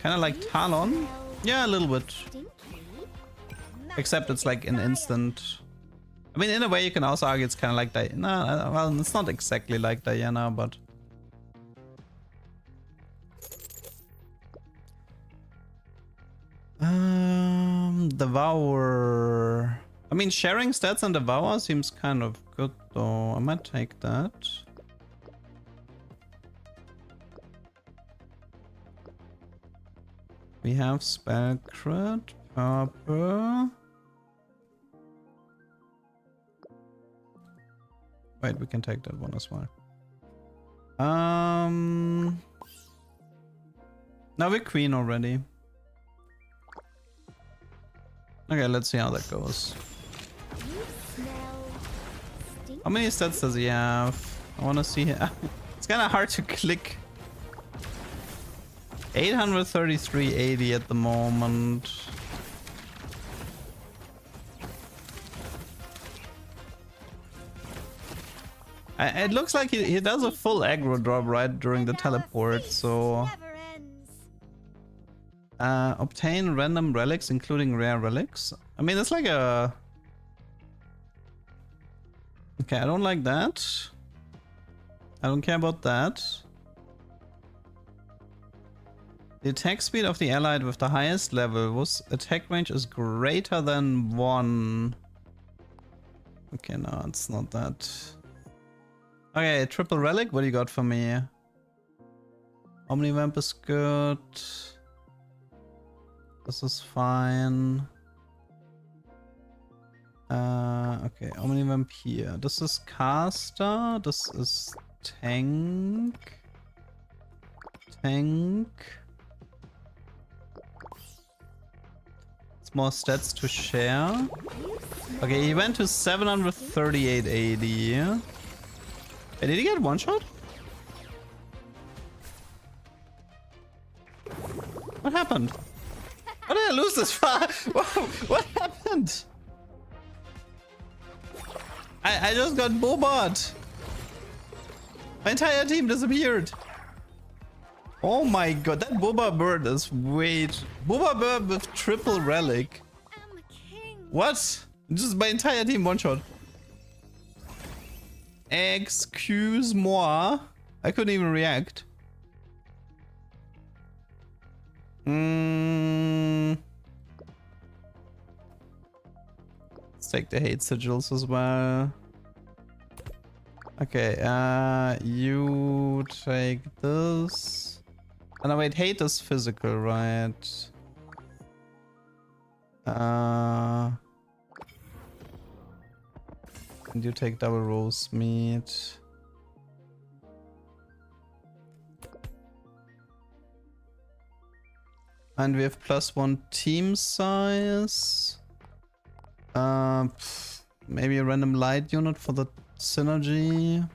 of like Talon. Yeah, a little bit. Except it's like an instant. I mean, in a way, you can also argue it's kind of like Diana. Well, it's not exactly like Diana, but. Devour. I mean, sharing stats and Devour seems kind of good though. I might take that. We have Spell Crit, Purple. Wait, we can take that one as well. Now we're Queen already. Okay, let's see how that goes. You smell stink. How many stats does he have? I want to see. It's kind of hard to click. 833.80 at the moment. It looks like he does a full aggro drop right during the And our teleport, feast so... never ends. Obtain random relics, including rare relics. I mean, it's like a... Okay, I don't like that. I don't care about that. The attack speed of the allied with the highest level whose attack range is greater than 1. Okay, no, it's not that. Okay, triple relic, what do you got for me? Omnivamp is good. This is fine. Okay, Omnivamp here. This is caster. This is tank. Tank. It's more stats to share. Okay, he went to 738.80. Hey, did he get one shot? What happened? How did I lose this far? What happened? I just got bobot. My entire team disappeared. Oh my god, that Boba Bird is wait. Boba Bird with triple relic. I'm king. What? Just my entire team one shot. Excuse moi. I couldn't even react. Let's take the hate sigils as well. Okay, you take this. Oh, no, wait, hate is physical, right? And you take double roast meat. And we have +1 team size. Maybe a random light unit for the synergy.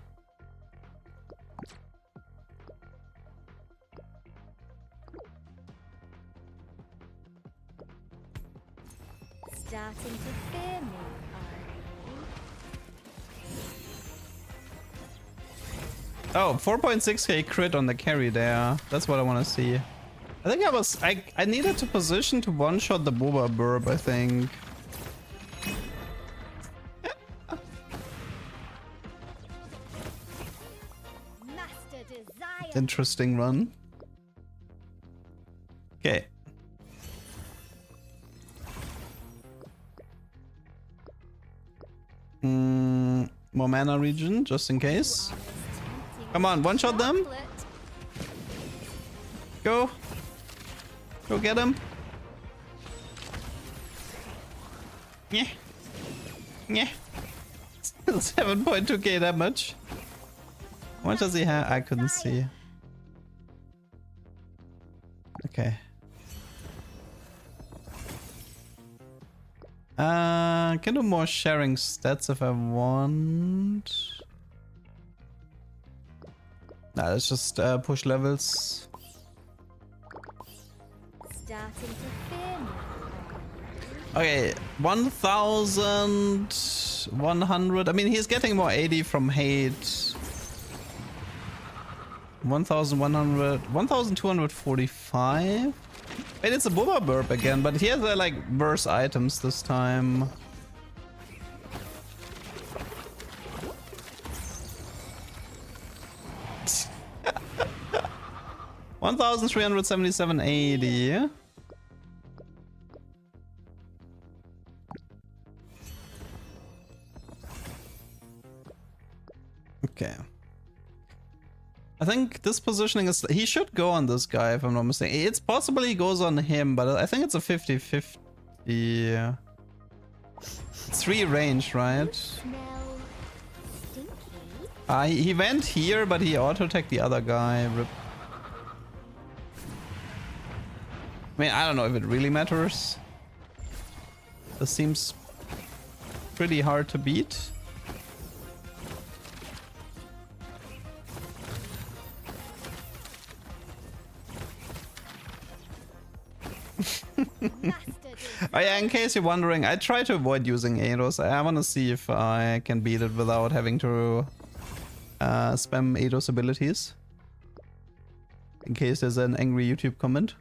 Starting to fear me, are you? Oh, 4.6k crit on the carry there. That's what I want to see. I think I needed to position to one-shot the Boba Burb, I think. Master desire. Interesting run. Okay. More mana region, just in case. Come on, one-shot them. Chocolate. Go. Go get him. Yeah. Yeah. 7.2k damage. How much does he have? I couldn't see. Okay. Can do more sharing stats if I want. Nah, let's just push levels. Starting to fear me. Okay, 1,100. I mean, he's getting more 80 from hate. 1,100, 1,245. Wait, it's a Boba Burp again, but he has like worse items this time. $1,377.80. I think this positioning is... He should go on this guy, if I'm not mistaken. It's possible he goes on him, but I think it's a 50-50. It's 3 range, right? Smell stinky. He went here, but he auto-attacked the other guy. Rip. I mean, I don't know if it really matters. This seems pretty hard to beat. Oh yeah, in case you're wondering, I try to avoid using Eidos. I want to see if I can beat it without having to spam Eidos abilities. In case there's an angry YouTube comment.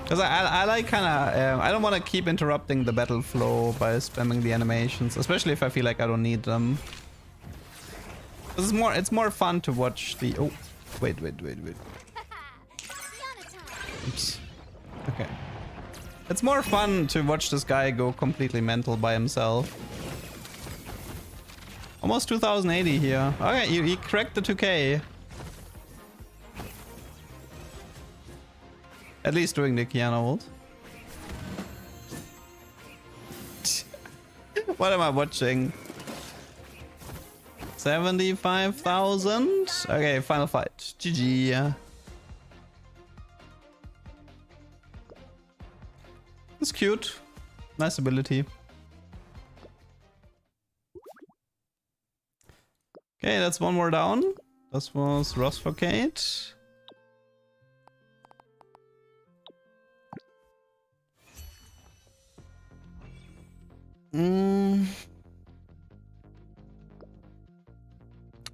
Because I like kind of... I don't want to keep interrupting the battle flow by spamming the animations, especially if I feel like I don't need them. It's more fun to watch the... Oh, wait. Oops. Okay. It's more fun to watch this guy go completely mental by himself. Almost 2080 here. Okay, he cracked the 2K. At least doing the Kiana ult. What am I watching? 75,000? Okay, final fight. GG. It's cute. Nice ability. Okay, that's one more down. This was Rosfocate.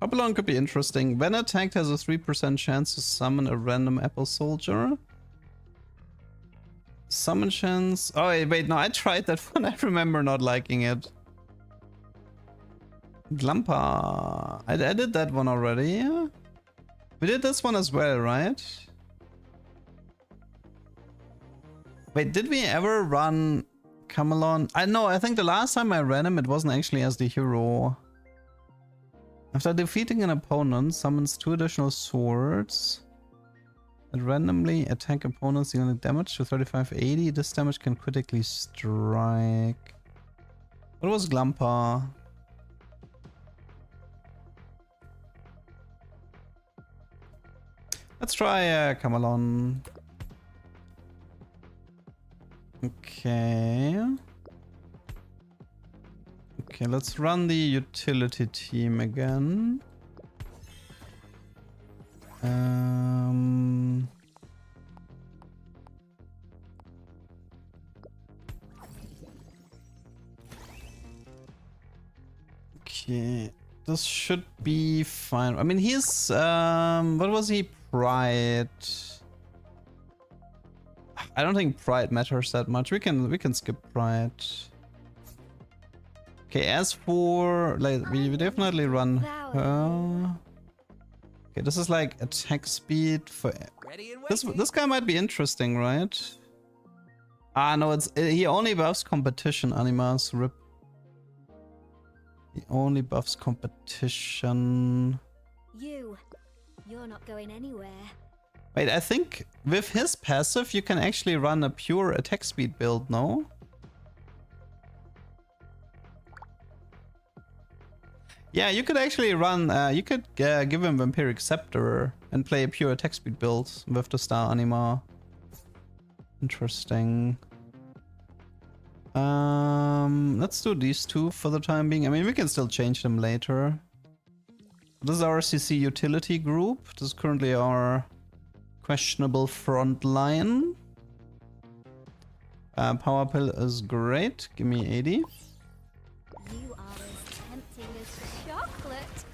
Apollon could be interesting. When attacked, has a 3% chance to summon a random Apple Soldier. Summon chance... Oh wait, no, I tried that one. I remember not liking it. Glampa. I did that one already. We did this one as well, right? Wait, did we ever run Camelon? I know, I think the last time I ran him, it wasn't actually as the hero. After defeating an opponent, summons 2 additional swords that randomly attack opponents dealing damage to 3580. This damage can critically strike. What was Glampa? Let's try Camelon. Okay. Okay, let's run the utility team again. Okay, this should be fine. I mean, he's what was he? Pride. I don't think Pride matters that much. We can skip Pride. Okay, as for like we definitely run her. Okay, this is like attack speed for this guy might be interesting, right? Ah no, he only buffs competition animas. Rip. He only buffs competition. You're not going anywhere. Wait, I think with his passive you can actually run a pure attack speed build, no? Yeah, you could actually run, you could give him Vampiric Scepter and play a pure attack speed build with the star anima. Interesting. Let's do these two for the time being. I mean, we can still change them later. This is our CC utility group. This is currently our questionable front line. Power Pill is great. Give me 80. You are as tempting as chocolate.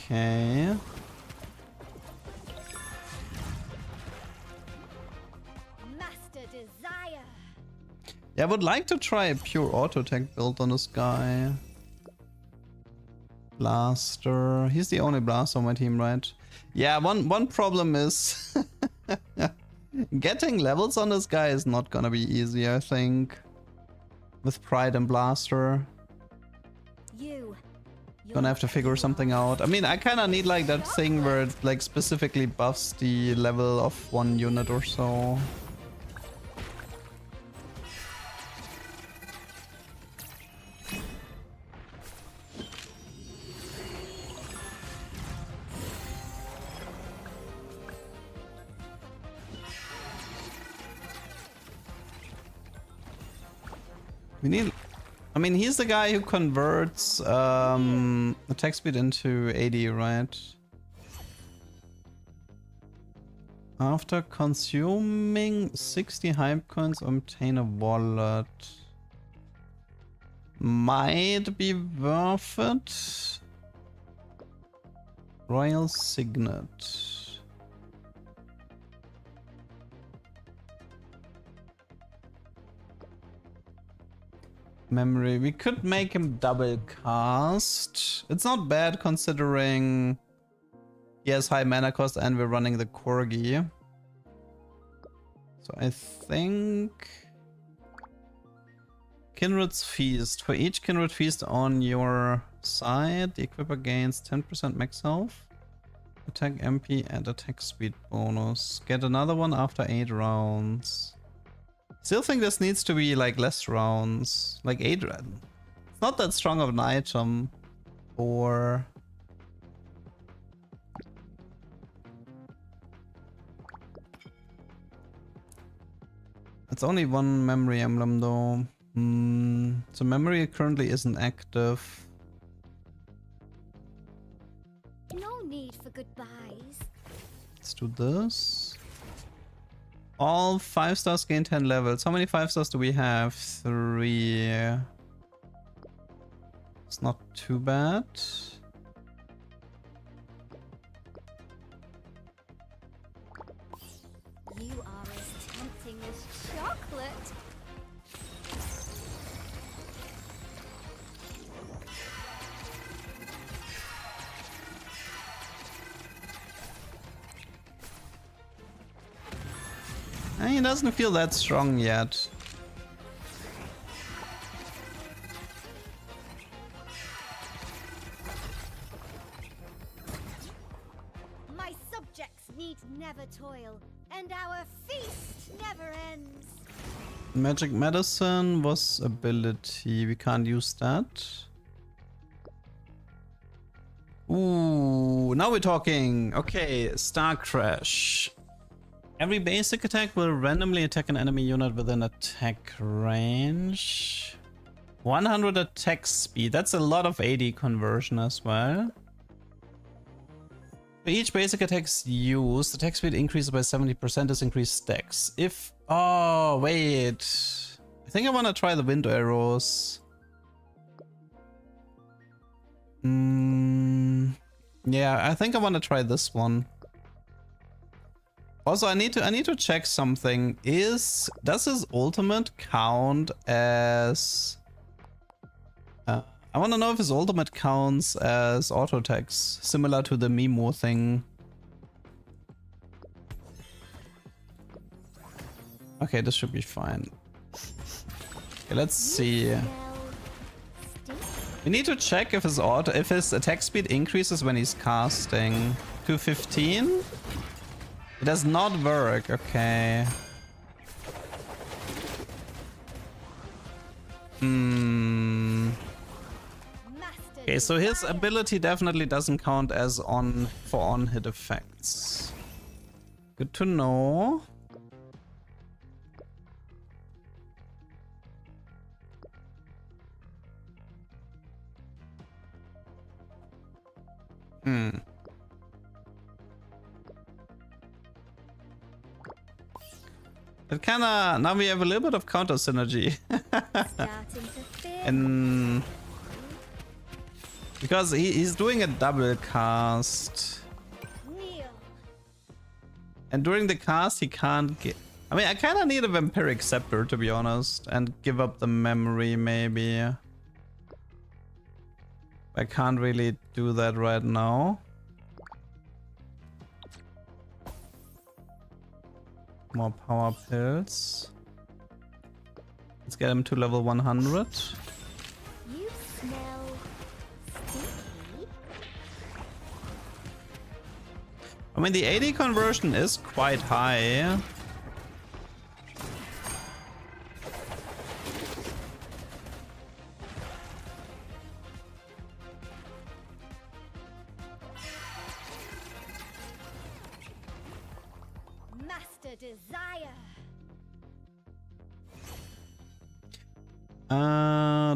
Okay. Master Desire. Yeah, I would like to try a pure auto attack build on this guy. Blaster. He's the only blaster on my team, right? Yeah, one problem is getting levels on this guy is not gonna be easy, I think. With Pride and Blaster. You. Gonna have to figure something out. I mean, I kinda need like that thing where it like specifically buffs the level of one unit or so. We need... I mean, he's the guy who converts attack speed into 80, right? After consuming 60 hype coins, obtain a wallet. Might be worth it. Royal Signet. Memory. We could make him double cast. It's not bad considering he has high mana cost and we're running the Corgi. So I think... Kindred's Feast. For each Kindred Feast on your side, the equipper gains 10% max health, attack MP and attack speed bonus. Get another one after 8 rounds. Still think this needs to be like less rounds, like 8 rounds. It's not that strong of an item. Or... It's only one memory emblem though. So memory currently isn't active. No need for goodbyes. Let's do this. All 5 stars gain 10 levels. How many 5 stars do we have? 3. It's not too bad. You are as tempting as chocolate. He doesn't feel that strong yet. My subjects need never toil, and our feast never ends. Magic Medicine was ability. We can't use that. Ooh, now we're talking. Okay, Star Crash. Every basic attack will randomly attack an enemy unit within attack range. 100 attack speed. That's a lot of 80 conversion as well. For each basic attacks used, attack speed increases by 70% as increased stacks. If... Oh, wait. I think I want to try the wind arrows. Yeah, I think I want to try this one. Also, I need to check something. Does his ultimate count as... I want to know if his ultimate counts as auto attacks, similar to the Mimo thing. Okay, this should be fine. Okay, let's see. We need to check if his attack speed increases when he's casting. To 15? It does not work, okay. Okay, so his ability definitely doesn't count as for on-hit effects. Good to know. It kinda... Now we have a little bit of counter synergy. And... Because he's doing a double cast. And during the cast he can't get... I mean, I kinda need a Vampiric Scepter, to be honest. And give up the memory, maybe. I can't really do that right now. More power pills. Let's get him to level 100. You smell stinky. I mean, the AD conversion is quite high. Master Desire.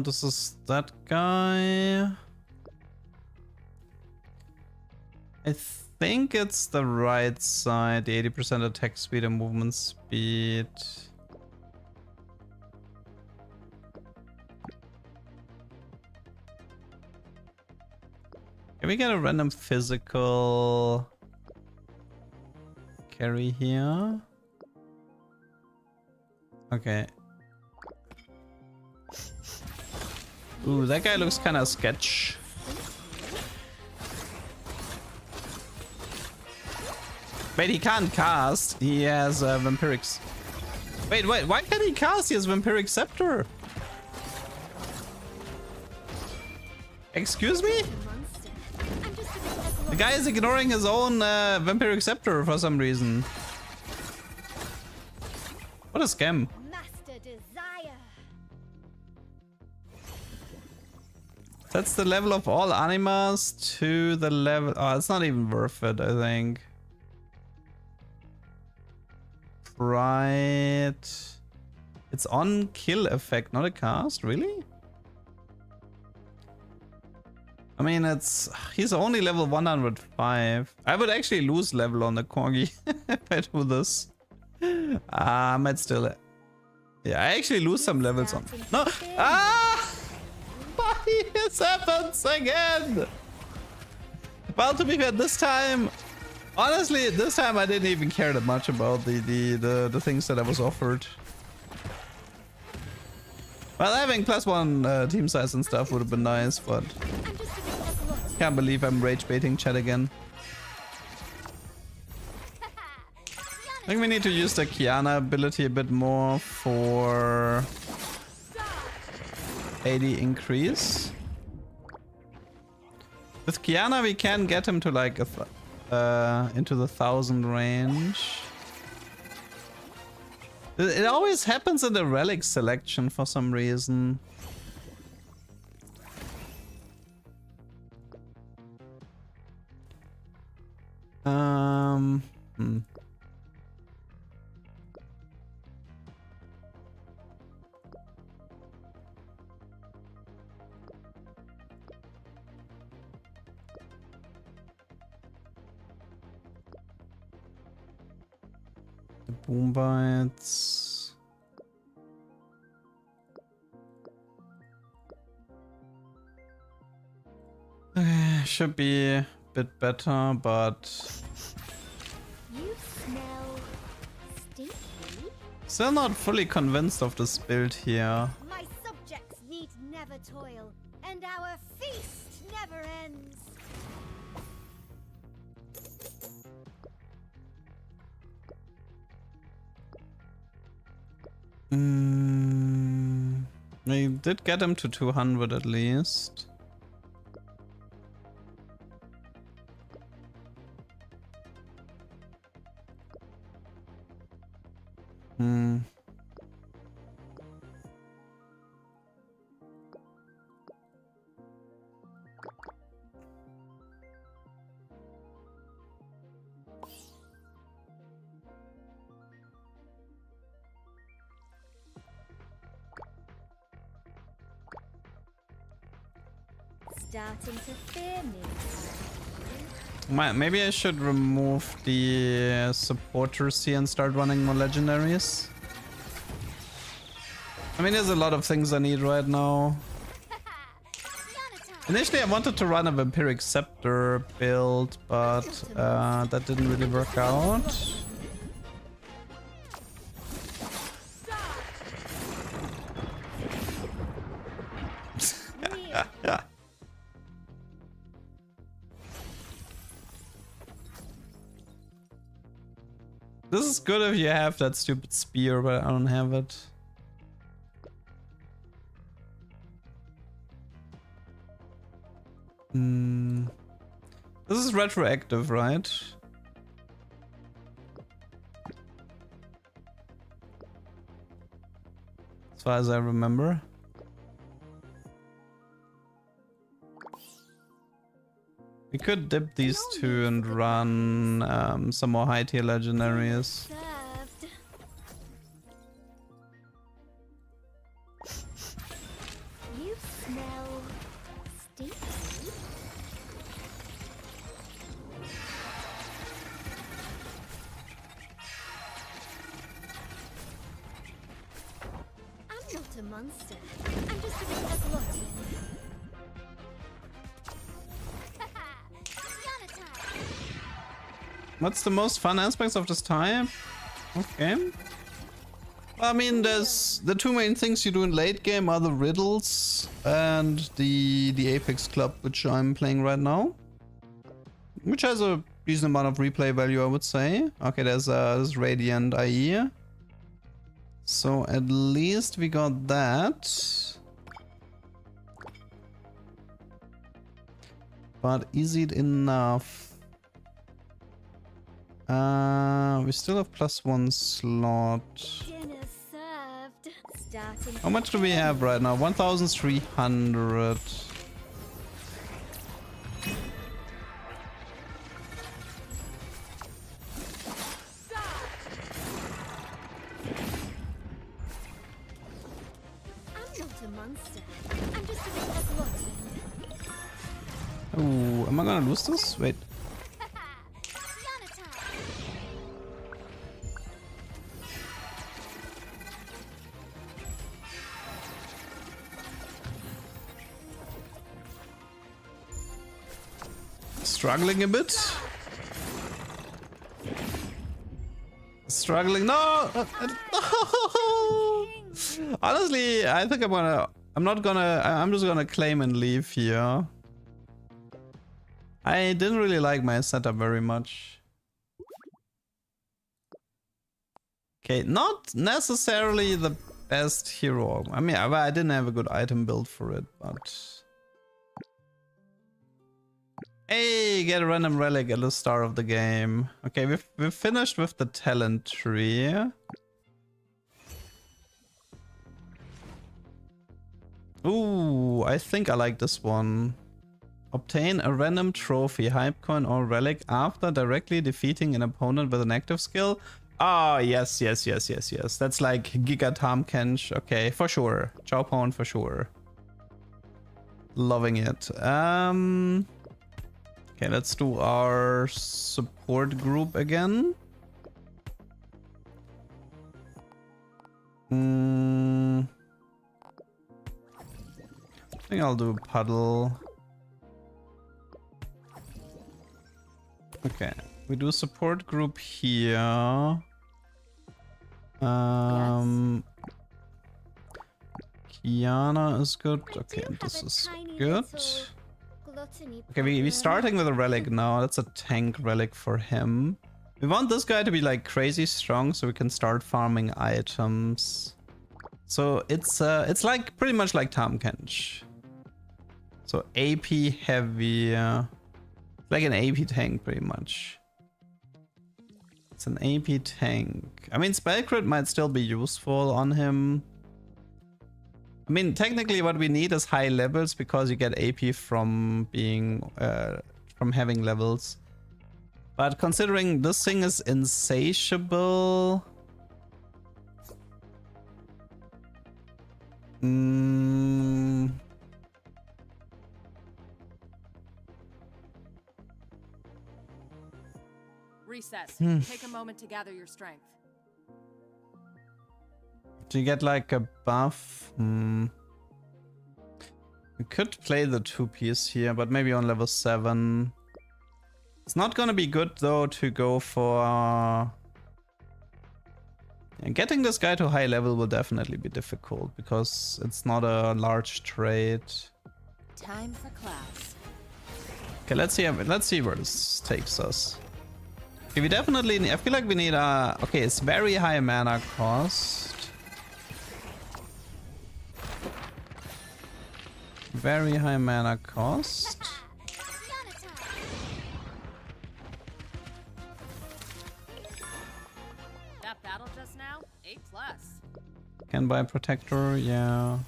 This is that guy. I think it's the right side, the 80% attack speed and movement speed. Can we get a random physical carry here? Okay. Ooh, that guy looks kind of sketch. Wait, he can't cast. He has Vampiric. Wait, why can't he cast? He has Vampiric Scepter. Excuse me? Monster. I'm just a bit The guy is ignoring his own Vampiric Scepter for some reason. What a scam. Master Desire. That's the level of all animas to the level... Oh, it's not even worth it, I think. Right. It's on kill effect, not a cast, really? I mean, he's only level 105. I would actually lose level on the Corgi if I do this. I might still... Yeah, I actually lose some levels on... No! Ah! Why this happens again? Well, to be fair, this time... Honestly, this time I didn't even care that much about the things that I was offered. Well, having +1 team size and stuff would have been nice, but... Can't believe I'm rage baiting chat again. I think we need to use the Kiana ability a bit more for 80 increase. With Kiana we can get him to like into the 1000 range. It always happens in the relic selection for some reason. The boom bites. Should be a bit better, but You smell stinky. still not fully convinced of this build here. My subjects need never toil, and our feast never ends. I did get him to 200 at least. Starting to fear me. Maybe I should remove the supporters here and start running more legendaries. I mean, there's a lot of things I need right now. Initially, I wanted to run a Vampiric Scepter build, but that didn't really work out. Yeah. This is good if you have that stupid spear, but I don't have it. This is retroactive, right? As far as I remember. We could dip these two and run some more high tier legendaries. Served. You smell stinky. I'm not a monster. I'm just a bit of glutton. What's the most fun aspects of this type? Okay. I mean, there's the two main things you do in late game are the riddles and the Apex Club, which I'm playing right now, which has a decent amount of replay value, I would say. Okay, there's Radiant IE, so at least we got that. But is it enough? We still have +1 slot. Dinner served. Starting. How much do we have right now? 1,300. I'm not a monster. I'm just a bit of glutton. Oh, am I gonna lose this? Wait. Yana time. Struggling a bit. Struggling. No! Honestly, I think I'm just gonna claim and leave here. I didn't really like my setup very much. Okay, not necessarily the best hero. I mean, I didn't have a good item build for it, but... Hey, get a random relic at the start of the game. Okay, we've finished with the talent tree. Ooh, I think I like this one. Obtain a random trophy, hype coin or relic after directly defeating an opponent with an active skill. Ah, yes. That's like Giga Tahm Kench. Okay, for sure. Chao Pon for sure. Loving it. Okay, let's do our support group again. I think I'll do Puddle. Okay, we do support group here. Kiana is good. Okay, this is good. Okay, we're starting with a relic now. That's a tank relic for him. We want this guy to be like crazy strong so we can start farming items. So it's like pretty much like Tahm Kench. So AP heavy, like an AP tank pretty much. It's an AP tank. I mean, Spell Crit might still be useful on him. I mean, technically what we need is high levels because you get AP from being, from having levels. But considering this thing is insatiable... Recess. Take a moment to gather your strength. Do you get like a buff? We could play the 2-piece here, but maybe on level 7. It's not gonna be good though to go for... And getting this guy to high level will definitely be difficult because it's not a large trade. Time for class. Okay, let's see where this takes us. Okay, we definitely need, I feel like we need a... Okay, it's very high mana cost. Very high mana cost. That battle just now, A+. Can buy Protector, yeah.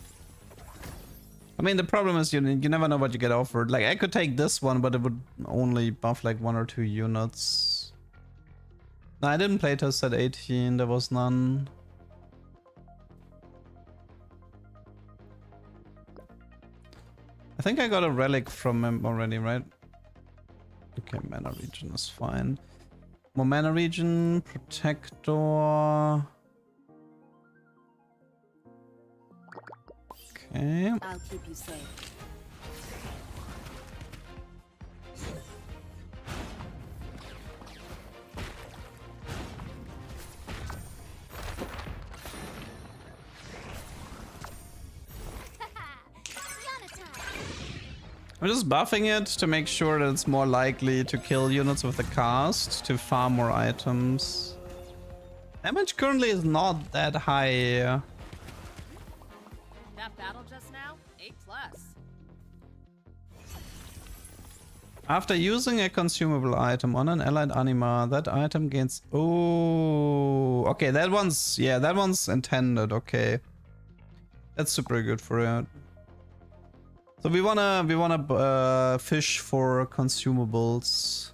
I mean, the problem is you never know what you get offered. Like, I could take this one, but it would only buff like 1 or 2 units. No, I didn't play test at 18, there was none. I think I got a relic from him already, right? Okay, mana region is fine. More mana region, Protector. Okay. I'll keep you safe. I'm just buffing it to make sure that it's more likely to kill units with the cast to farm more items. Damage currently is not that high. That battle just now, A+. After using a consumable item on an allied anima, that item gains... Oh, okay, that one's... Yeah, that one's intended, okay. That's super good for it. So we wanna fish for consumables.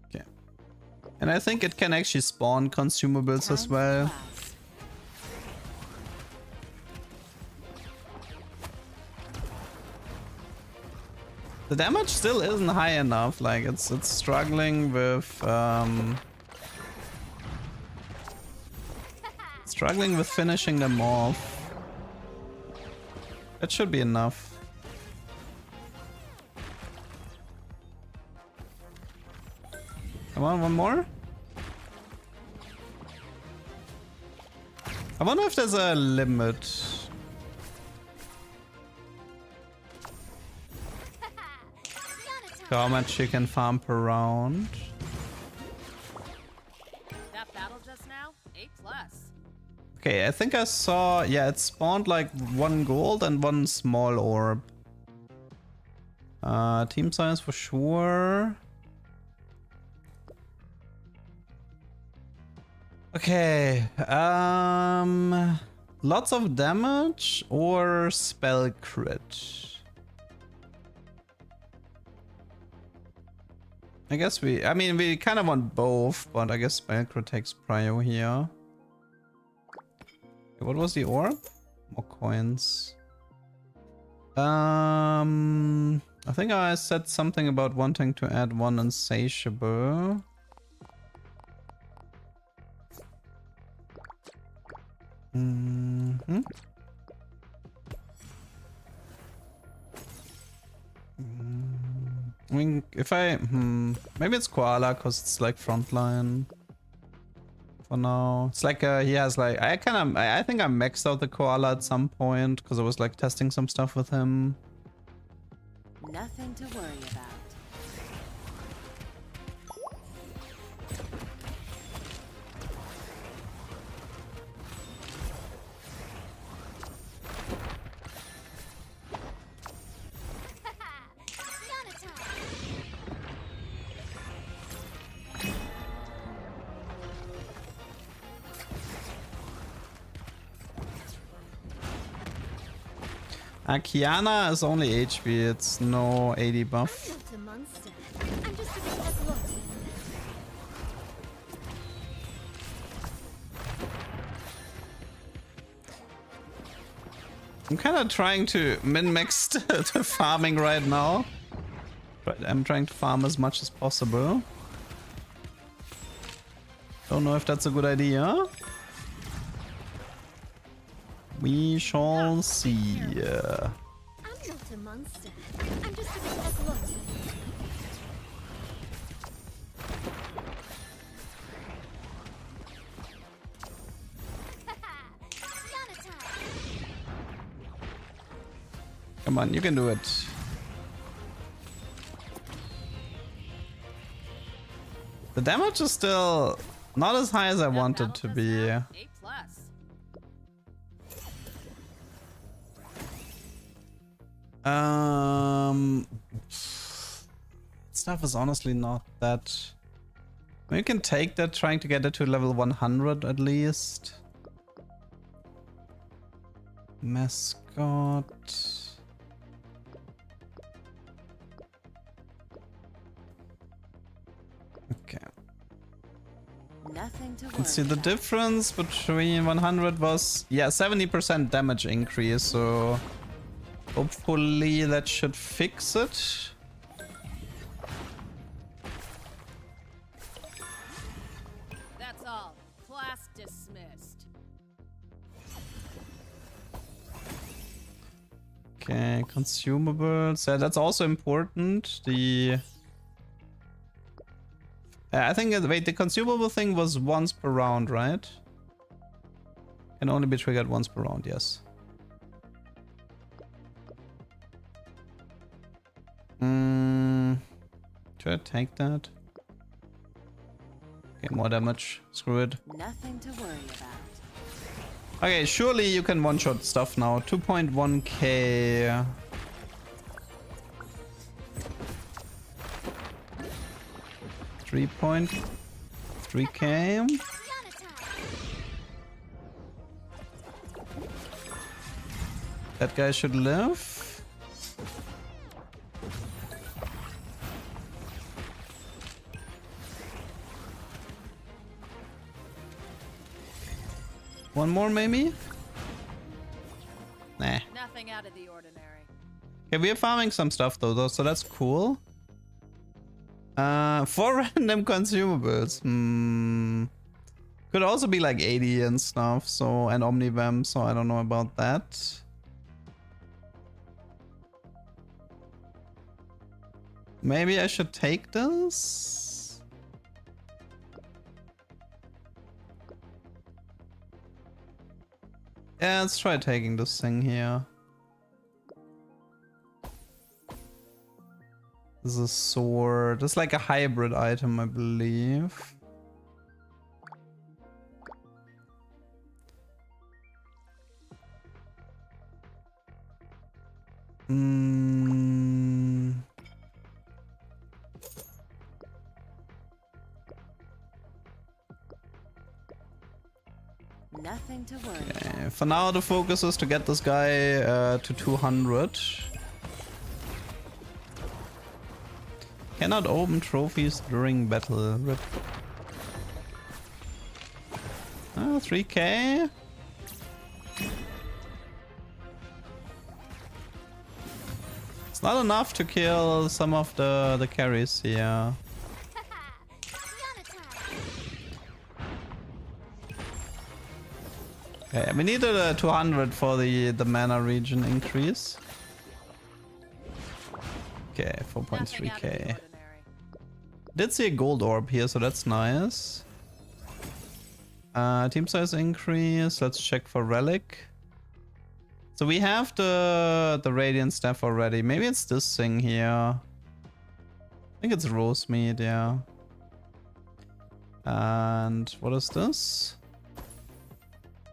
Okay. And I think it can actually spawn consumables as well. The damage still isn't high enough, like it's struggling with finishing them off. That should be enough. Come on, one more. I wonder if there's a limit. How much you can farm per round. That battle just now, A+. Okay, I think I saw... Yeah, it spawned like 1 gold and 1 small orb. Team science for sure. Okay, lots of damage or spell crit? I guess we kind of want both, but I guess spell crit takes prio here. Okay, what was the orb? More coins. I think I said something about wanting to add 1 insatiable. I mean, if I... maybe it's Koala, because it's like frontline. For now. It's like, he has like... I think I maxed out the Koala at some point, because I was like testing some stuff with him. Nothing to worry about. Kiana is only HP, it's no AD buff. I'm not a monster. I'm just a bit like Lottie. I'm kind of trying to min-max the farming right now. But I'm trying to farm as much as possible. Don't know if that's a good idea. We shall see. I'm not a monster. I'm just a bit like Lottie. Come on, you can do it. The damage is still not as high as I want it to be. A+. Stuff is honestly not that. We can take that, trying to get it to level 100 at least. Mascot. Okay. Nothing to worry Let's see, the about. difference between 100 was, yeah, 70% damage increase, so hopefully that should fix it. That's all. Class dismissed. Okay, consumables. Yeah, that's also important. The I think wait, the consumable thing was once per round, right? Can only be triggered once per round. Yes. Should I take that? Okay, more damage. Screw it. Nothing to worry about. Okay, surely you can one-shot stuff now. 2.1k. $3.3k. That guy should live. One more maybe? Nah. Nothing out of the ordinary. Okay, we are farming some stuff though, so that's cool. 4 random consumables. Could also be like 80 and stuff, so, and Omnivamp, so I don't know about that. Maybe I should take this? Yeah, let's try taking this thing here. This is a sword. It's like a hybrid item, I believe. Nothing to worry about. Okay, for now the focus is to get this guy to 200. Cannot open trophies during battle. Rip. 3k. It's not enough to kill some of the carries here. Okay, we needed a 200 for the mana region increase. Okay, Nothing out of the 4.3k. ordinary. Did see a gold orb here, so that's nice. Team size increase. Let's check for relic. So we have the radiant staff already. Maybe it's this thing here. I think it's rose meat, yeah. And what is this?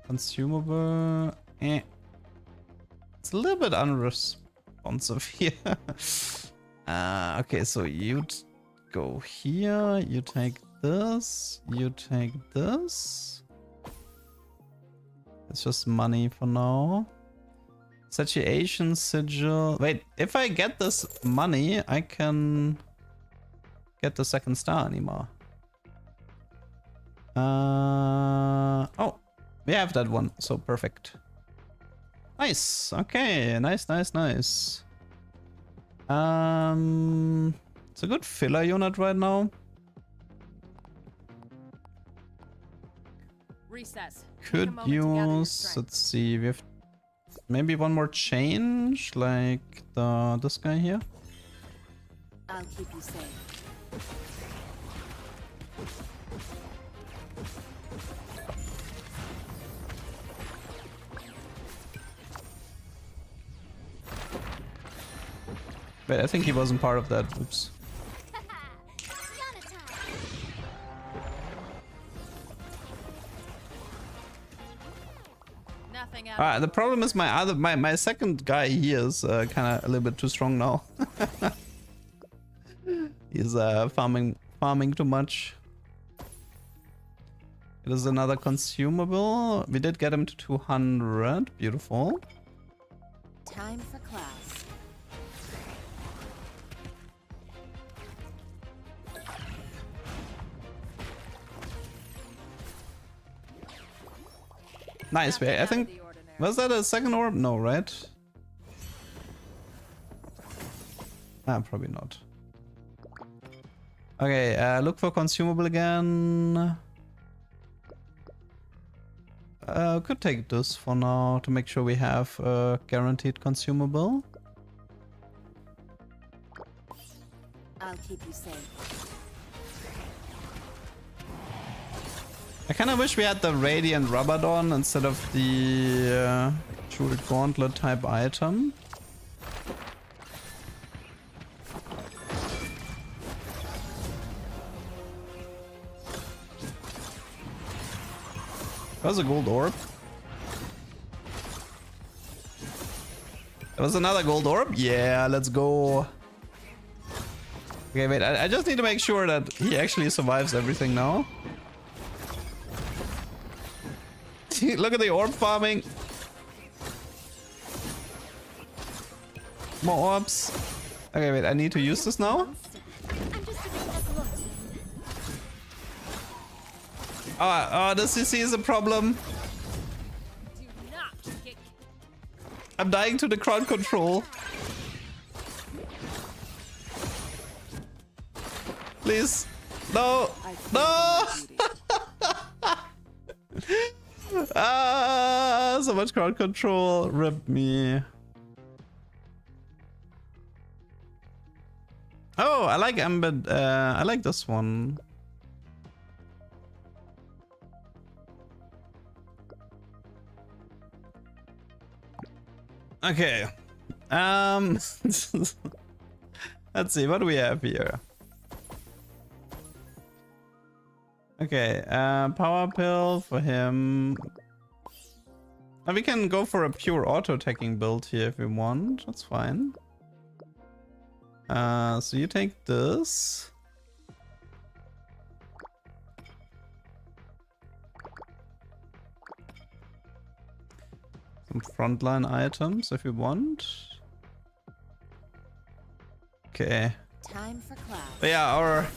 Consumable. It's a little bit unresponsive here. Okay, so you go here, you take this, you take this. It's just money for now. Satiation sigil. Wait, if I get this money, I can get the second star anymore. Oh, we have that one, so perfect. Nice. Okay, nice. It's a good filler unit right now. Recess. Take a Could moment to gather your use. strength. Let's see. We have maybe one more change, like this guy here. I'll keep you safe. Wait, I think he wasn't part of that. Oops. The problem is my second guy here is kind of a little bit too strong now. He's farming too much. It is another consumable. We did get him to 200. Beautiful. Time for class. Nice. I think, was that a second orb? No, right? Probably not. Okay, look for consumable again. Could take this for now to make sure we have a guaranteed consumable. I'll keep you safe. I kind of wish we had the Radiant Rabadon instead of the Jeweled Gauntlet type item. That was a gold orb. That was another gold orb. Yeah, let's go. Okay, wait. I just need to make sure that he actually survives everything now. Look at the orb farming. More orbs. Okay, wait. I need to use this now. I'm just a bit of luck. Oh, the CC is a problem. Do not kick. I'm dying to the crowd control. Please. No. No. So much crowd control. Rip me. Oh, I like embed. I like this one. Okay. Let's see. What do we have here? Okay, power pill for him. We can go for a pure auto-attacking build here if we want. That's fine. So you take this. Some frontline items if you want. Okay. Time for class. But yeah, our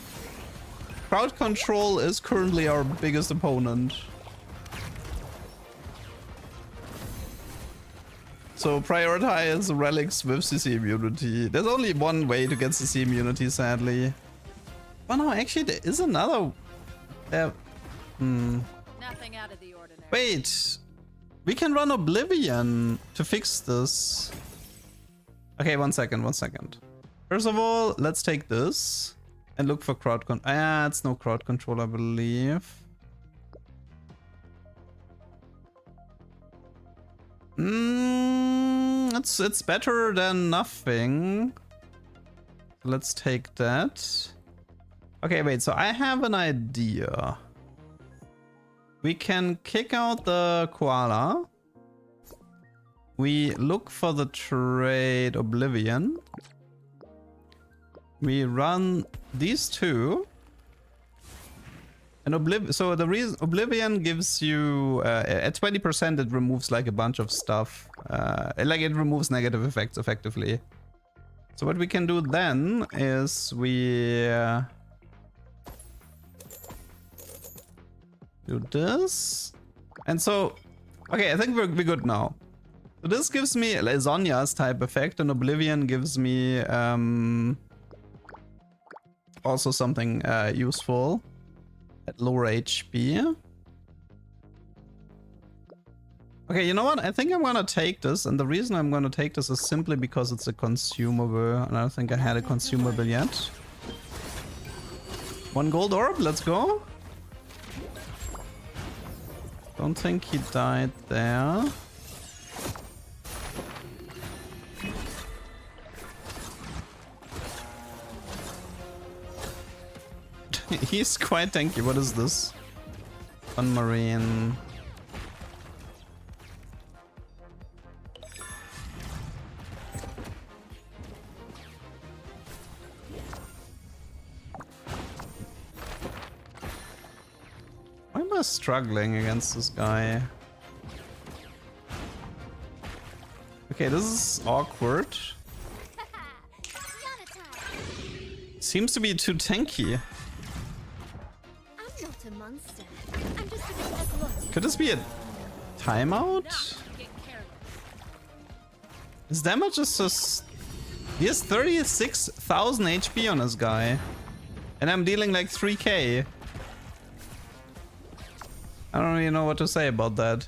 crowd control is currently our biggest opponent. So prioritize relics with CC immunity. There's only one way to get CC immunity, sadly. Oh no, actually there is another. Nothing out of the ordinary. Wait, we can run Oblivion to fix this. Okay, one second. First of all, let's take this and look for crowd control. It's no crowd control, I believe. It's better than nothing. Let's take that. Okay, wait, so I have an idea. We can kick out the koala. We look for the trade Oblivion. We run these two. And so the reason Oblivion gives you at 20% it removes like a bunch of stuff. Like it removes negative effects effectively. So what we can do then is we do this. And so okay, I think we're good now. So this gives me Zhonya's type effect, and Oblivion gives me also something useful at lower HP. Okay, you know what? I think I'm gonna take this, and the reason I'm gonna take this is simply because it's a consumable, and I don't think I had a consumable yet. One gold orb, let's go. Don't think he died there. He's quite tanky. What is this? One marine. we're struggling against this guy. Okay, this is awkward. Seems to be too tanky. I'm not a monster. I'm just a bit athletic. Could this be a timeout? His damage is just... He has 36,000 HP on this guy. And I'm dealing like 3k. I don't really know what to say about that.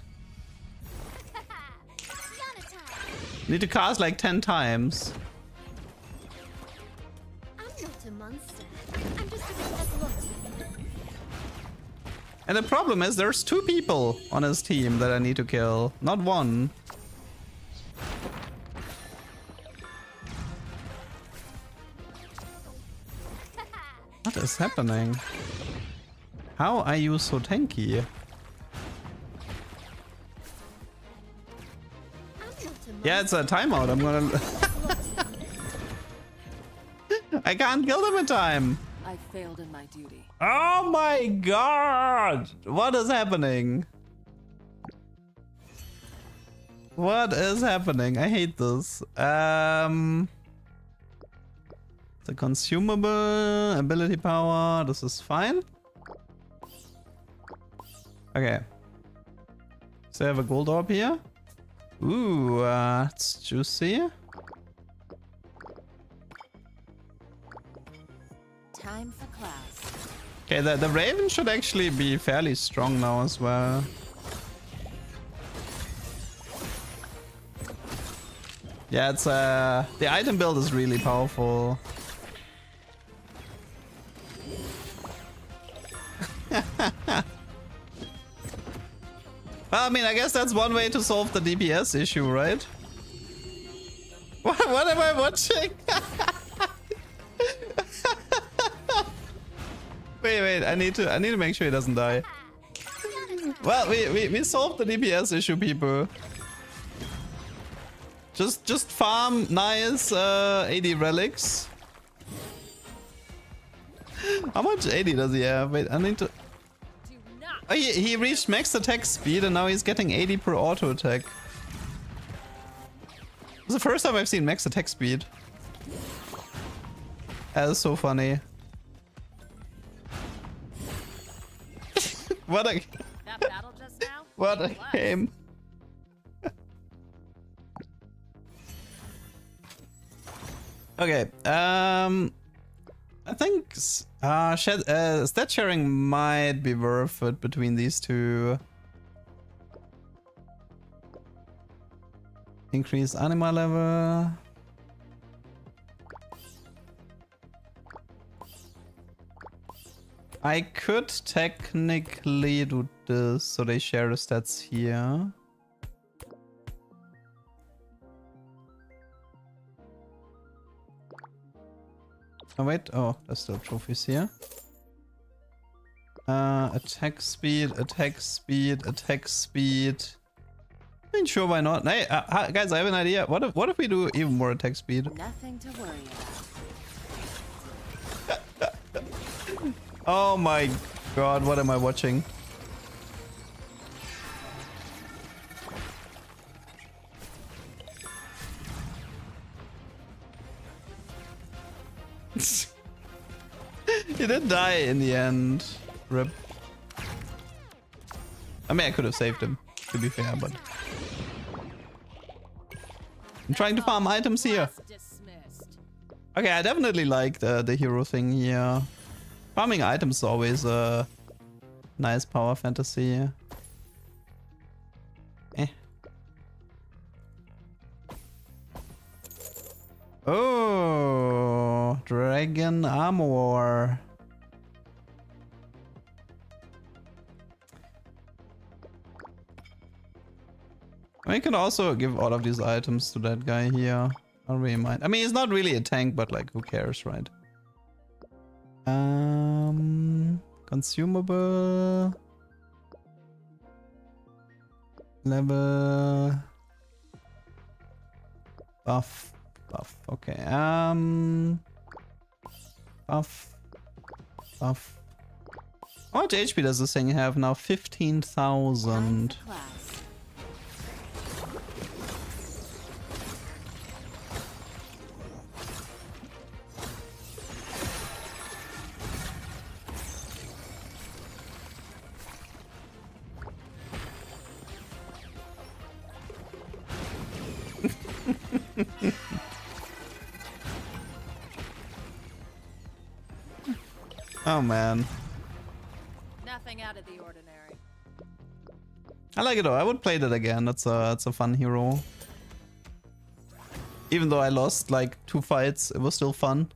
Need to cast like 10 times. I'm not a monster. I'm just a bit athletic. And the problem is there's 2 people on his team that I need to kill, not 1. What is happening? How are you so tanky? Yeah, it's a timeout. I'm gonna... I can't kill them in time. I failed in my duty. Oh my god! What is happening? What is happening? I hate this. The consumable ability power. This is fine. Okay. So I have a gold orb here. Ooh, it's juicy. Time for class. Okay, the Raven should actually be fairly strong now as well. Yeah, it's the item build is really powerful. Well, I mean, I guess that's one way to solve the DPS issue, right? What am I watching? Wait, I need to make sure he doesn't die. Well, we solved the DPS issue, people. Just farm nice 80 relics. How much 80 does he have? Wait, I need to... Oh, he reached max attack speed and now he's getting 80 per auto attack. It's the first time I've seen max attack speed. That is so funny. What a... That battle just now? What a game. Okay, I think stat sharing might be worth it between these two. Increase anima level. I could technically do this so they share the stats here. Oh wait, oh, there's still trophies here. Attack speed, attack speed, attack speed. I mean, sure, why not? Hey, guys, I have an idea. What if we do even more attack speed? Nothing to worry about. Oh my god, what am I watching? He did die in the end. Rip. I mean, I could have saved him, to be fair, but... I'm trying to farm items here. Okay, I definitely like the hero thing here. Farming items is always a nice power fantasy. Oh, dragon armor. We can also give all of these items to that guy here. I don't really mind. I mean, he's not really a tank, but like, who cares, right? Consumable. Level. Buff. Buff. Okay. Buff. Buff. How much HP does this thing have now? 15,000. Class. Oh man. Nothing out of the ordinary. I like it though. I would play that again. It's a fun hero. Even though I lost like 2 fights, it was still fun.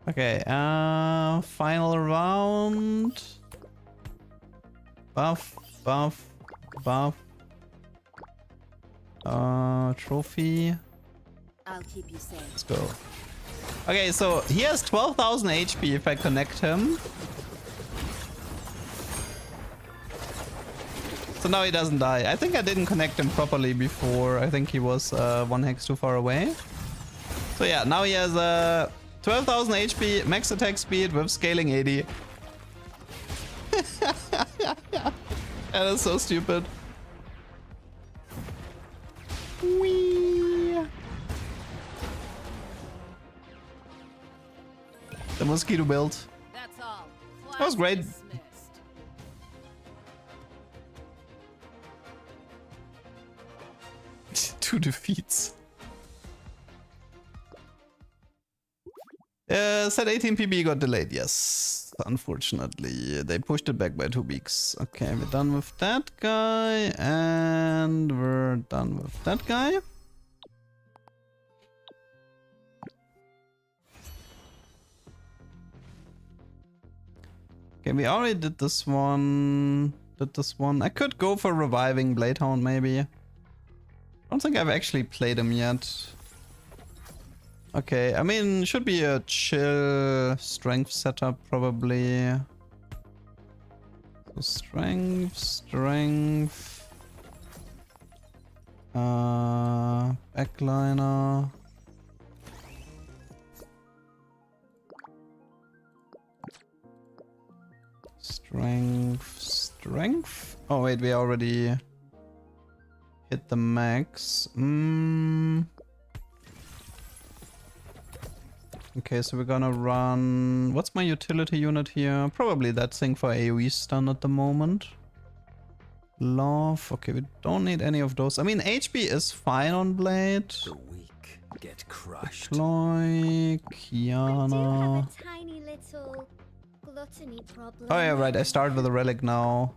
Okay, final round. Buff, buff, buff. Trophy. I'll keep you safe. Let's go. Okay, so he has 12,000 HP if I connect him. So now he doesn't die. I think I didn't connect him properly before. I think he was 1 hex too far away. So yeah, now he has 12,000 HP, max attack speed with scaling 80. That is so stupid. Whee! The mosquito build. That's all. That was great. Dismissed. 2 defeats. Set 18 PB got delayed, yes. Unfortunately, they pushed it back by 2 weeks. Okay, we're done with that guy, and we're done with that guy. Okay, we already did this one. I could go for reviving Bladehound, maybe. I don't think I've actually played him yet. Okay, I mean, should be a chill strength setup, probably. So strength. Backliner. Strength. Oh wait, we already hit the max. Okay, so we're gonna run... What's my utility unit here? Probably that thing for AoE stun at the moment. Love. Okay, we don't need any of those. I mean, HP is fine on Blade. The weak get crushed. Deploy, I do Kiana. have a tiny little gluttony problem. Oh yeah, right. I start with a relic now.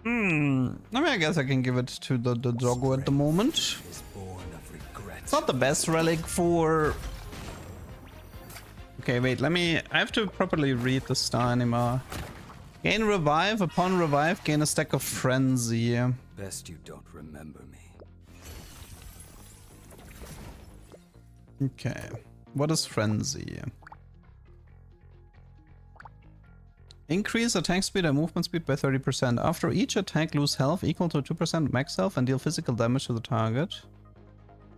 I mean, I guess I can give it to the doggo at the moment. Is born of regret. It's not the best relic for... Okay, wait, I have to properly read the star anima. Gain revive. Upon revive, gain a stack of frenzy. Best you don't remember me. Okay. What is frenzy? Increase attack speed and movement speed by 30%. After each attack, lose health equal to 2% max health and deal physical damage to the target.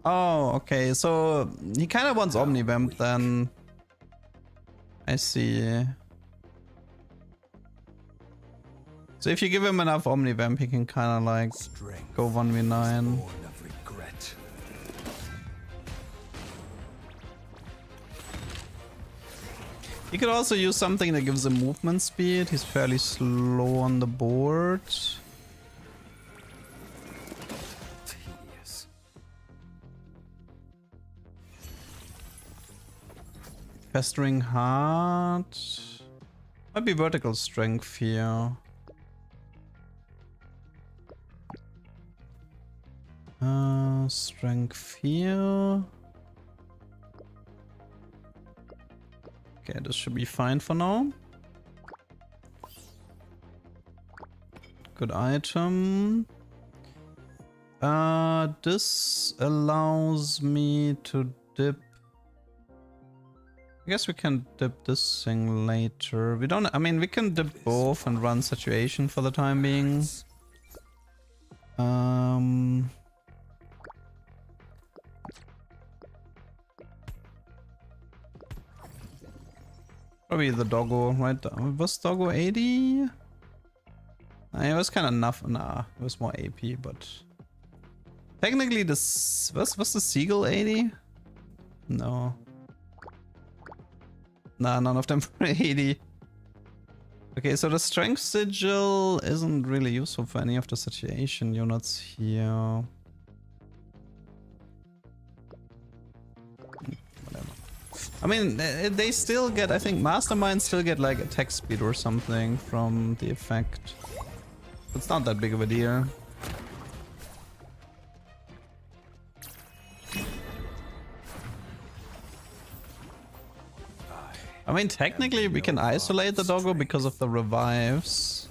Oh, okay. So he kind of wants Omnivamp then. I see. So if you give him enough Omnivamp, he can kind of like Strength go 1v9. born of regret. He could also use something that gives him movement speed. He's fairly slow on the board. Tedious. Festering Heart. Might be vertical strength here. Strength here. Okay, this should be fine for now. Good item. This allows me to dip. I guess we can dip this thing later. We don't. I mean, we can dip both and run Situation for the time being. Probably the doggo, right? Was doggo 80? It was kind of enough. Nah, it was more AP, but technically this was the seagull 80? No. Nah, none of them were 80. Okay, so the strength sigil isn't really useful for any of the situation units here. Whatever. I mean, they still get, I think Mastermind still get like attack speed or something from the effect. It's not that big of a deal. I mean, technically we can isolate the doggo because of the revives.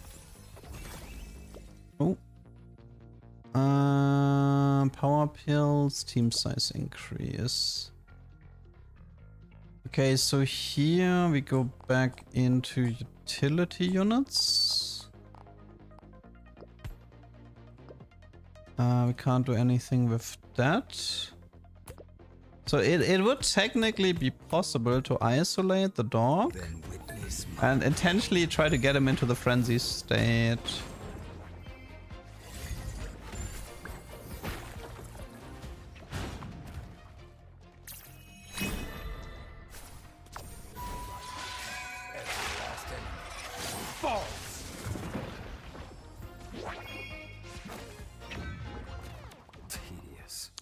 Oh. Power pills, team size increase. Okay, so here we go back into utility units. We can't do anything with that. So it would technically be possible to isolate the dog and intentionally try to get him into the frenzy state.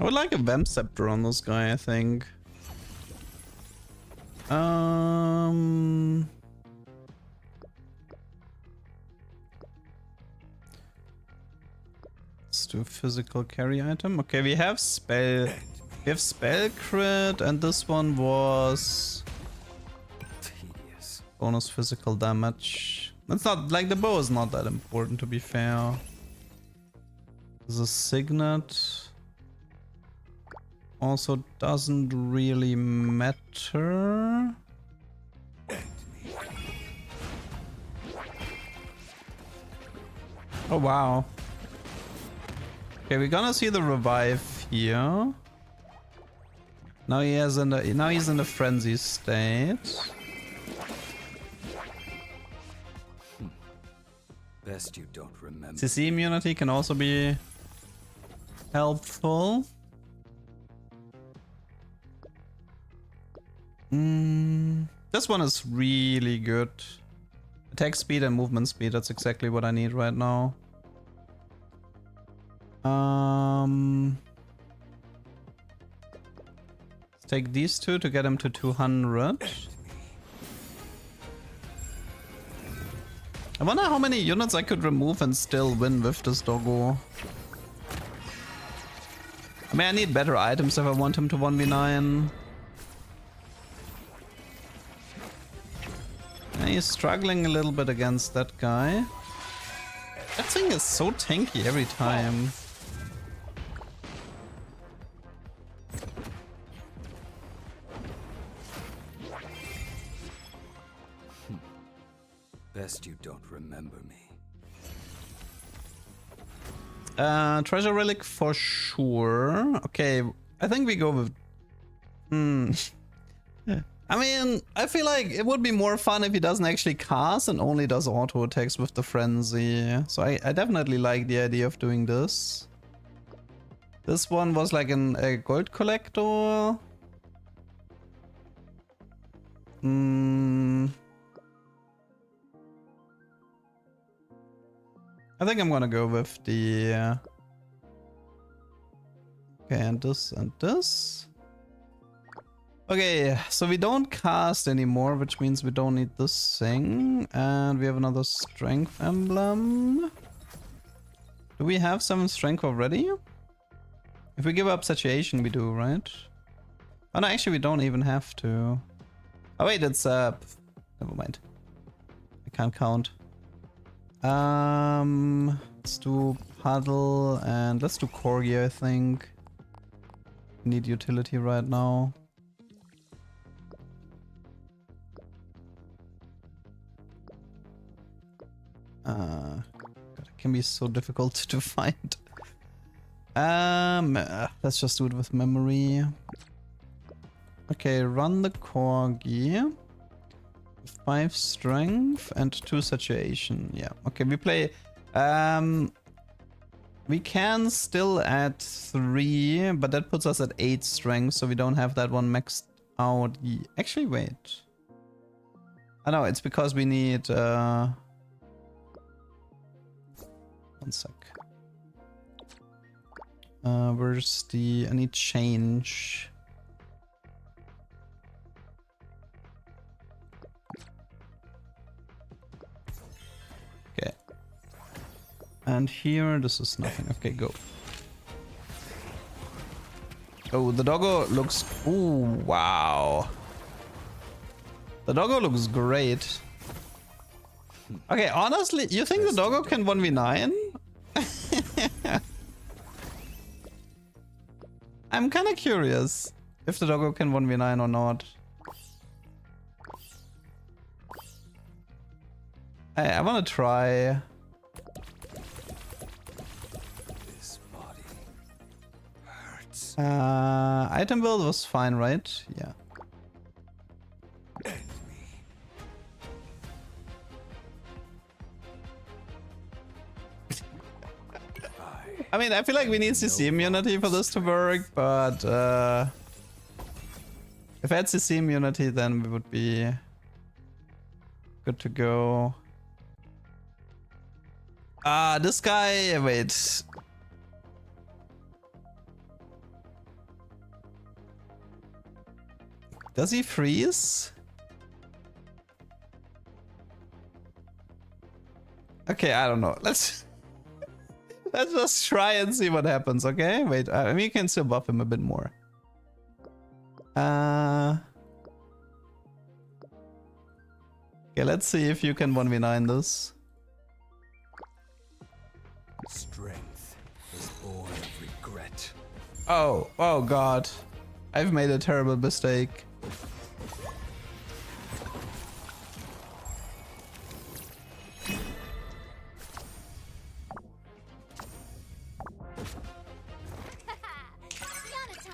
I would like a Vamp Scepter on this guy, I think. Let's do physical carry item. Okay, we have spell crit, and this one was bonus physical damage. That's not like the bow is not that important, to be fair. There's a signet. Also doesn't really matter. Oh wow. Okay, we're gonna see the revive here. Now he's in the frenzy state. Best you don't remember. CC immunity can also be helpful. This one is really good. Attack speed and movement speed, that's exactly what I need right now. Let's take these two to get him to 200. I wonder how many units I could remove and still win with this doggo. I mean, I need better items if I want him to 1v9. He's struggling a little bit against that guy. That thing is so tanky every time. Best you don't remember me. Treasure relic for sure. Okay, I think we go with... I mean, I feel like it would be more fun if he doesn't actually cast and only does auto attacks with the frenzy. So I definitely like the idea of doing this. This one was like a gold collector. I think I'm gonna go with the... Okay, and this and this. Okay, so we don't cast anymore, which means we don't need this thing. And we have another strength emblem. Do we have 7 strength already? If we give up satiation, we do, right? Oh no, actually we don't even have to. Oh wait, it's never mind. I can't count. Let's do Puddle and let's do Corgi, I think. Need utility right now. God, it can be so difficult to find. Let's just do it with memory. Okay, run the Corgi. 5 strength and 2 saturation. Yeah. Okay, we play. We can still add 3, but that puts us at 8 strength, so we don't have that one maxed out. Actually, wait. I know it's because we need. 1 sec. Where's the? I need change. Okay. And here, this is nothing. Okay, go. Oh, the doggo looks. Ooh, wow. The doggo looks great. Okay, honestly, you think the doggo can 1v9? I'm kind of curious if the doggo can 1v9 or not. I want to try. This body hurts. Item build was fine, right? Yeah. I mean, I feel like we need CC immunity for this to work, but if I had CC immunity, then we would be good to go. This guy, wait. Does he freeze? Okay, I don't know. Let's just try and see what happens, okay? Wait, I mean, you can still buff him a bit more. Okay, let's see if you can 1v9 this. Strength is born of regret. Oh god. I've made a terrible mistake.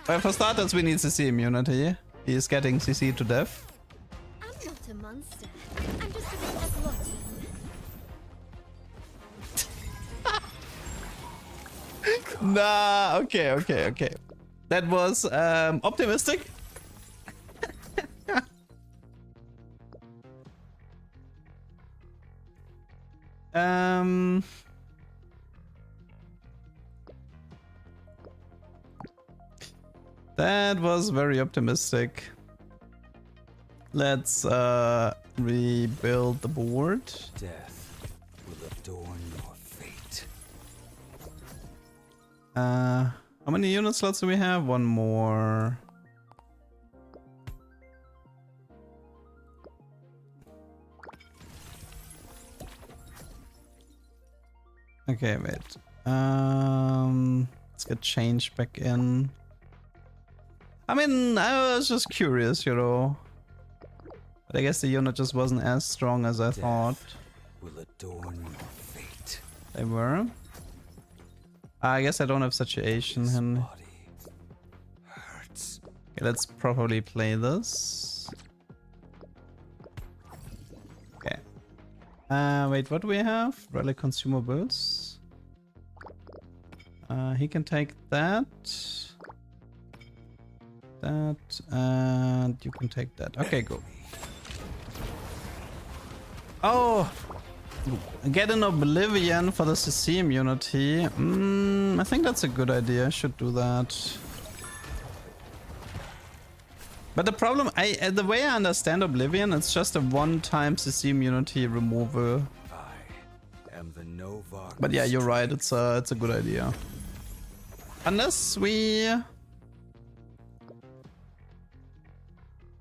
Well, for starters, we need CC immunity. He is getting CC to death. I'm not a monster. I'm just a bit of glutton. Nah, okay. That was optimistic. That was very optimistic. Let's rebuild the board. Death will adorn your fate. How many unit slots do we have? One more. Okay, wait. Let's get change back in. I mean, I was just curious, you know. But I guess the unit just wasn't as strong as I thought Will adorn your fate. they were. I guess I don't have saturation. This And body hurts. okay, let's properly play this. Okay. Wait, what do we have? Relic consumables. He can take that. That, and you can take that. Okay, go. Oh! Get an Oblivion for the CC immunity. I think that's a good idea. I should do that. But the problem, the way I understand Oblivion, it's just a one-time CC immunity removal. I am the Novarg. But yeah, you're right. It's a good idea. Unless we.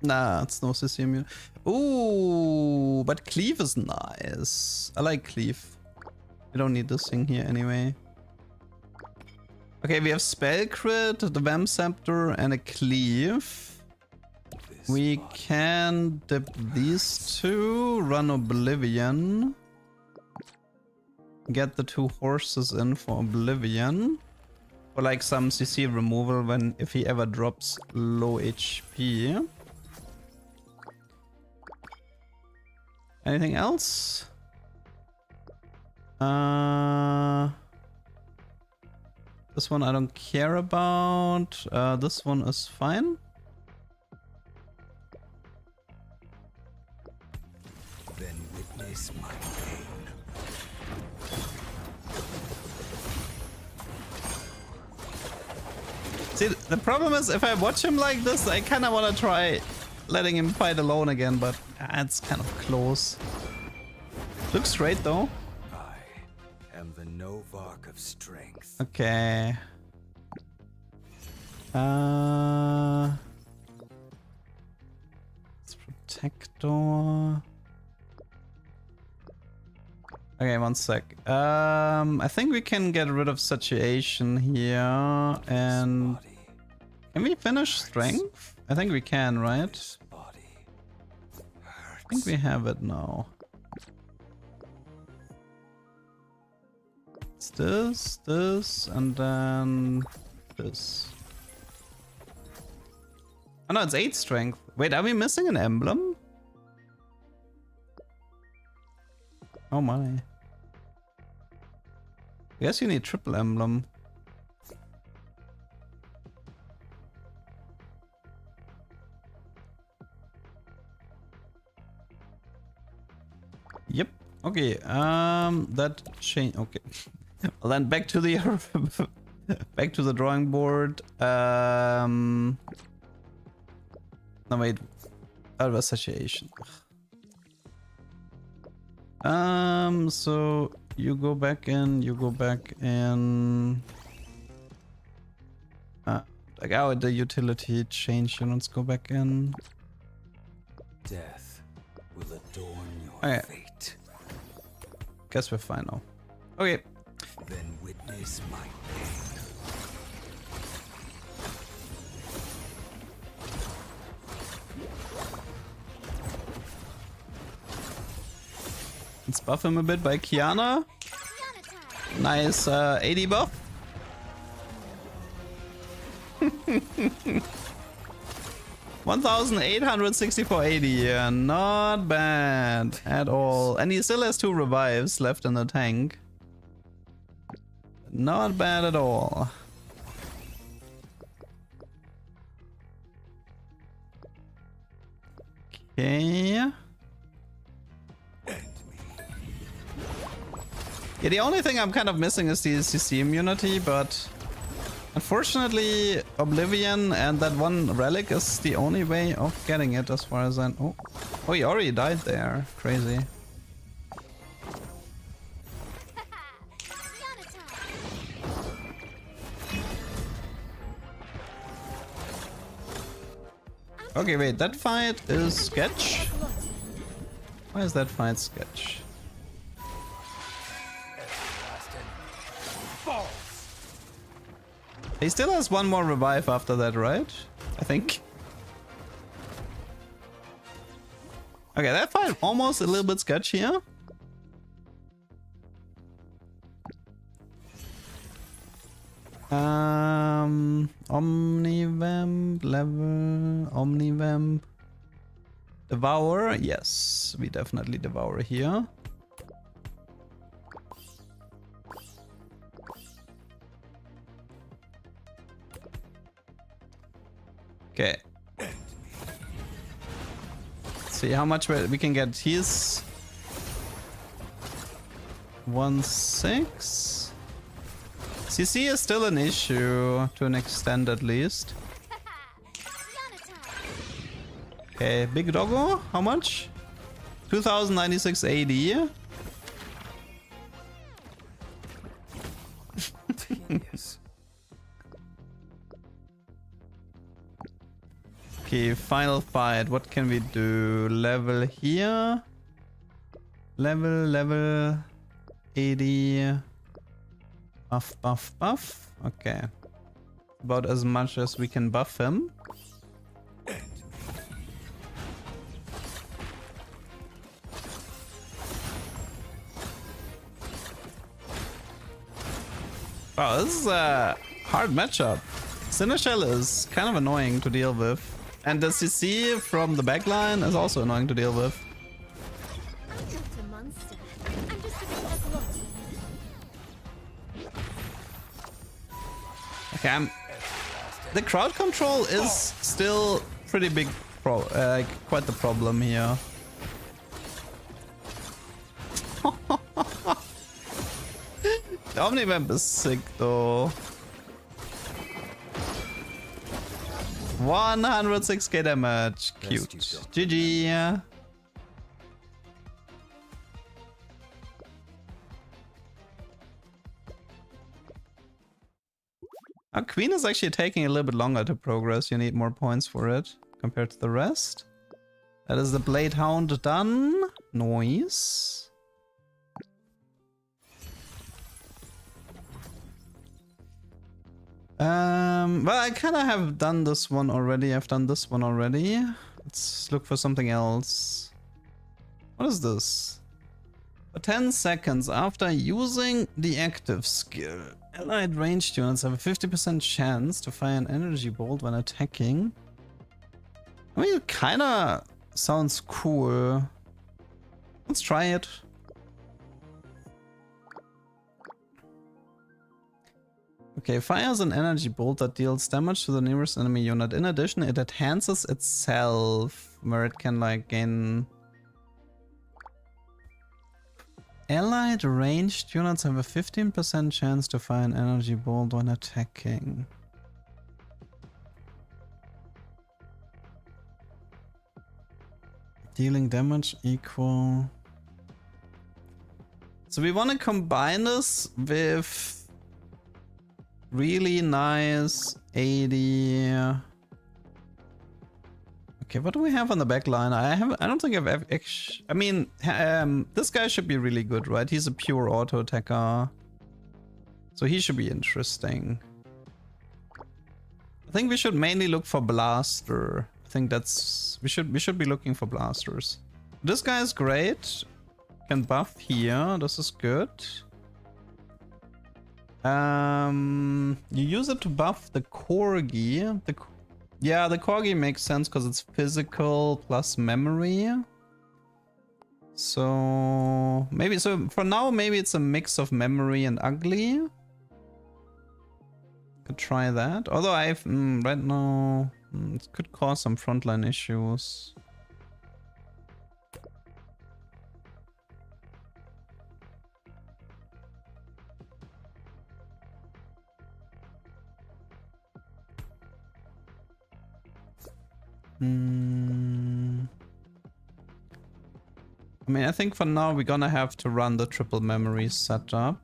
Nah, it's no CC immunity. Ooh, but Cleave is nice. I like Cleave. We don't need this thing here anyway. Okay, we have Spell Crit, the Vamp Scepter, and a Cleave. We can dip these two, run Oblivion. Get the 2 horses in for Oblivion. For like some CC removal when if he ever drops low HP. Anything else? This one I don't care about. This one is fine. Then witness my pain. See, the problem is if I watch him like this, I kind of want to try letting him fight alone again, but it's kind of close. Looks great though. I am the Novark of strength. Okay. It's Protector. Okay, one sec. I think we can get rid of Satiation here, and Body, can we finish Strength? I think we can, right? body I think we have it now. It's this, and then this. Oh no, it's 8 Strength. Wait, are we missing an emblem? Oh my. I guess you need triple emblem. Yep. Okay. That change. Okay. Well, then back to the back to the drawing board. No wait. That was Satiation. So you go back in, like the utility change units go back in. death will adorn your Okay. fate. Guess we're fine now. Okay. Then witness my pain. Let's buff him a bit by Kiana. Kiana time. Nice 80 buff. $1,864.80, yeah, not bad at all. And he still has 2 revives left in the tank. Not bad at all. Okay. Yeah, the only thing I'm kind of missing is the CC immunity, but unfortunately Oblivion and that one relic is the only way of getting it as far as I know. Oh, he already died there. Crazy. Kiana time. Okay, wait, that fight is sketch? Why is that fight sketch? He still has 1 more revive after that, right? I think. Okay, that fight almost a little bit sketchy here. Omnivamp level, Omnivamp. Devour, yes, we definitely devour here. Okay. Let's see how much we can get. He's 1-6. CC is still an issue to an extent at least. Kiana time. Okay, Big Doggo, how much? 2096.80. Tedious. Okay, final fight. What can we do? Level here. Level 80. Buff. Okay. About as much as we can buff him. Wow, this is a hard matchup. Sinishell is kind of annoying to deal with. And the CC from the backline is also annoying to deal with. Okay, the crowd control is still pretty big, quite the problem here. The Omnivamp is sick though. 106k damage. Cute. GG. Our Queen is actually taking a little bit longer to progress. You need more points for it compared to the rest. That is the Blade Hound done. Noise. Well, I kind of have done this one already. I've done this one already. Let's look for something else. What is this? For 10 seconds after using the active skill, allied ranged units have a 50% chance to fire an energy bolt when attacking. I mean, it kind of sounds cool. Let's try it. Okay, fires an energy bolt that deals damage to the nearest enemy unit. In addition, it enhances itself, where it can like gain... Allied ranged units have a 15% chance to fire an energy bolt when attacking. Dealing damage equal... So we want to combine this with... really nice 80. Okay, what do we have on the back line? I don't think I've actually... I mean, this guy should be really good, right? He's a pure auto attacker. So he should be interesting. I think we should mainly look for Blaster. I think that's... We should be looking for Blasters. This guy is great. Can buff here. This is good. You use it to buff the Corgi. Yeah, the Corgi makes sense because it's physical plus memory. So maybe, so for now, maybe it's a mix of memory and ugly. Could try that. Although I've right now, it could cause some frontline issues. I mean, I think for now we're gonna have to run the triple memory setup.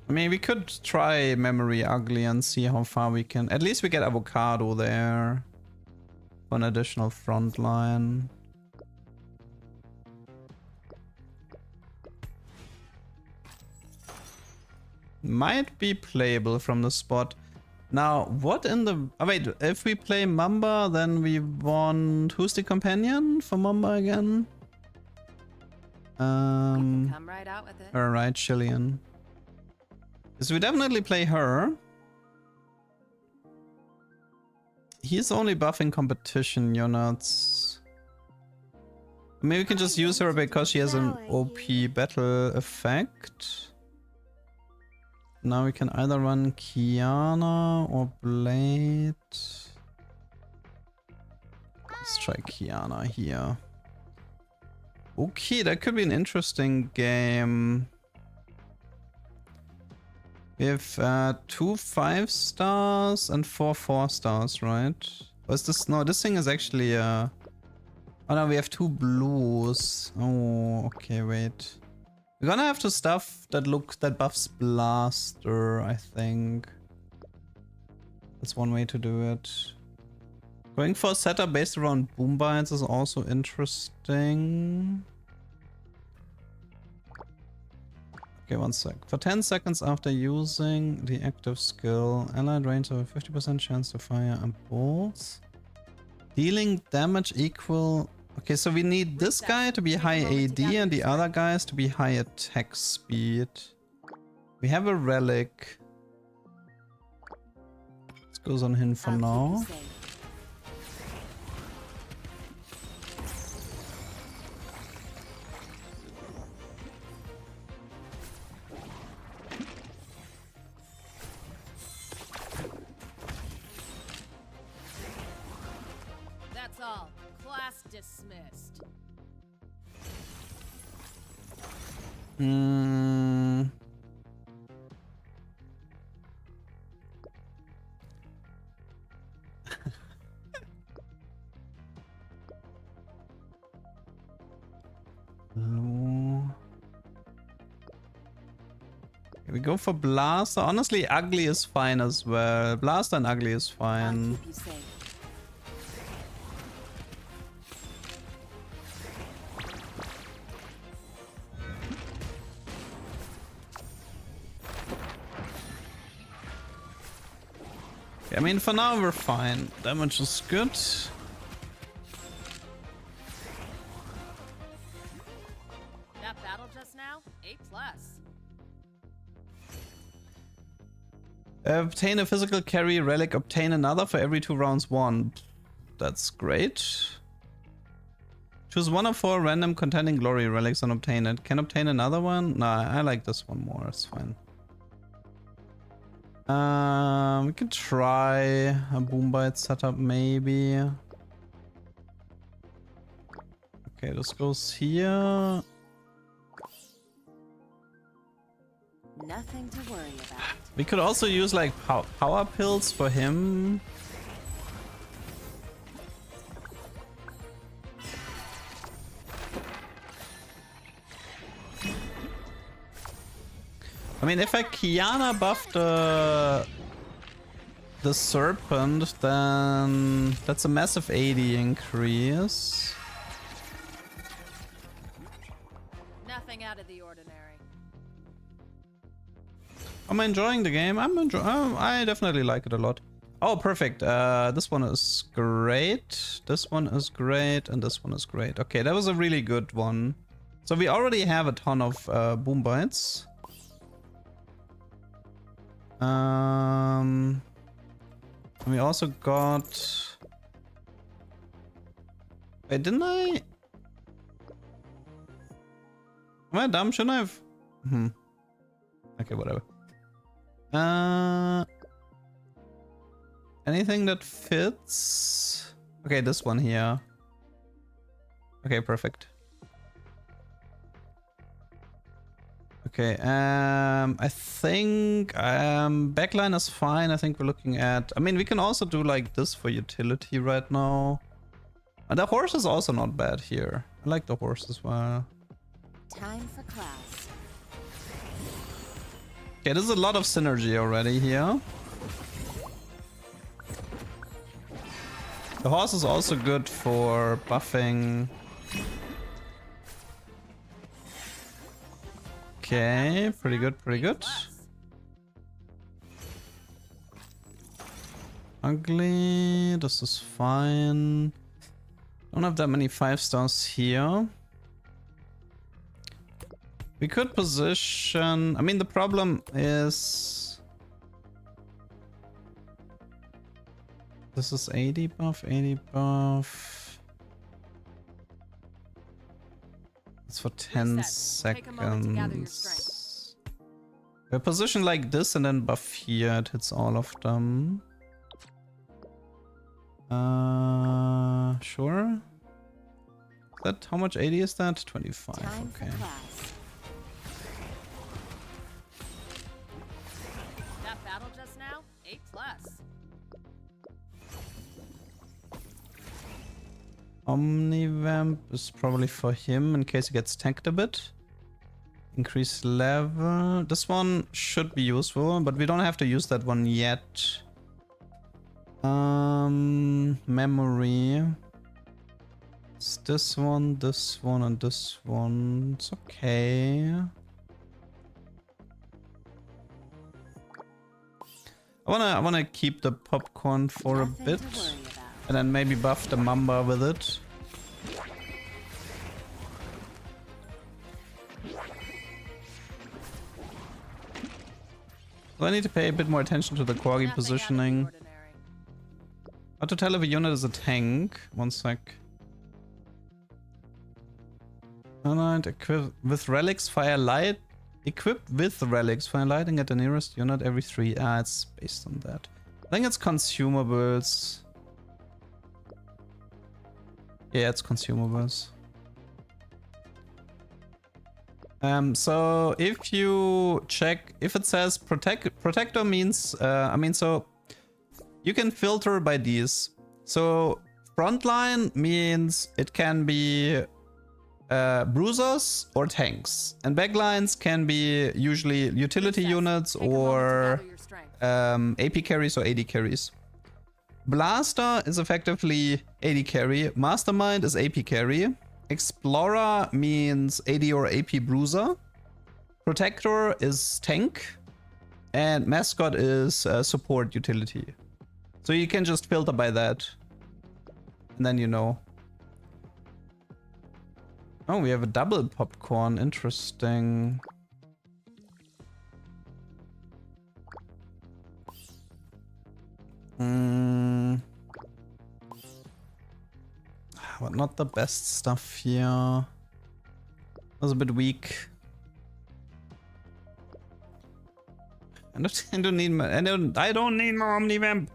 I mean, we could try memory ugly and see how far we can. At least we get avocado there for an additional front line. Might be playable from the spot. Now, what in the... Oh, wait, if we play Mamba, then we want... Who's the companion for Mamba again? Come right out with it. Alright, Chilean. So we definitely play her. He's only buffing competition units. Maybe we can just use her because she has an OP battle effect. Now we can either run Kiana or Blade. Let's try Kiana here. Okay, that could be an interesting game. We have 2 5-stars and 4 4-stars, right? Or is this... No, this thing is actually... Oh no, we have 2 blues. Oh, okay, wait. We're gonna have to stuff that buffs Blaster, I think. That's one way to do it. Going for a setup based around Boom Bites is also interesting. Okay, one sec. For 10 seconds after using the active skill, allied range have a 50% chance to fire a bolt. Dealing damage equal... Okay, so we need this guy to be high AD and the other guys to be high attack speed. We have a relic. This goes on him for now. Dismissed. Hmm. Hello. We go for Blaster. Honestly, Ugly is fine as well. Blaster and Ugly is I'll fine. keep you safe. I mean, for now we're fine. Damage is good. That battle just now, A+. Obtain a physical carry relic, obtain another for every 2 rounds won. That's great. Choose 1 of 4 random containing glory relics and obtain it. Can obtain another one? Nah, I like this one more. It's fine. We can try a boom bite setup maybe. Okay, this goes here. Nothing to worry about. We could also use like power pills for him. I mean, if I Kiana buff the serpent, then that's a massive 80 increase. Nothing out of the ordinary. I'm enjoying the game. I definitely like it a lot. Oh, perfect. This one is great. This one is great, and this one is great. Okay, that was a really good one. So we already have a ton of boom bites. We also got. Wait, didn't I? Am I dumb? Shouldn't I have? Okay, whatever. Anything that fits? Okay, this one here. Okay, perfect. Okay, I think backline is fine. I think we're looking at. I mean, we can also do like this for utility right now. And the horse is also not bad here. I like the horse as well. Time for class. Okay, there's a lot of synergy already here. The horse is also good for buffing. Okay, pretty good, pretty good. Ugly, this is fine. Don't have that many 5 stars here. We could position. I mean, the problem is this is 80 buff, 80 buff. It's for 10 Reset. Take a moment to gather your seconds. A position like this and then buff here, it hits all of them. Sure. That how much 80 is that? 25. Time Okay. for class. That battle just now, A+. Omnivamp is probably for him in case he gets tanked a bit. Increase level. This one should be useful, but we don't have to use that one yet. Memory. It's this one, and this one. It's okay. I wanna keep the popcorn for Nothing a bit. to worry about. And then maybe buff the Mamba with it. So I need to pay a bit more attention to the Corgi Nothing out of the positioning. ordinary. How to tell if a unit is a tank? One sec. Alright, equipped with relics, fire light. Equipped with relics, fire lighting at the nearest unit every 3. Ah, it's based on that. I think it's consumables. Yeah, it's consumables. So if you check, if it says protector means, I mean, so you can filter by these. So frontline means it can be bruisers or tanks, and backlines can be usually utility units or AP carries or AD carries. Blaster is effectively AD carry. Mastermind is AP carry. Explorer means AD or AP bruiser. Protector is tank. And mascot is support utility. So you can just filter by that. And then you know. Oh, we have a double popcorn. Interesting. But not the best stuff here. Was a bit weak. I don't need my, I don't need more Omnivamp.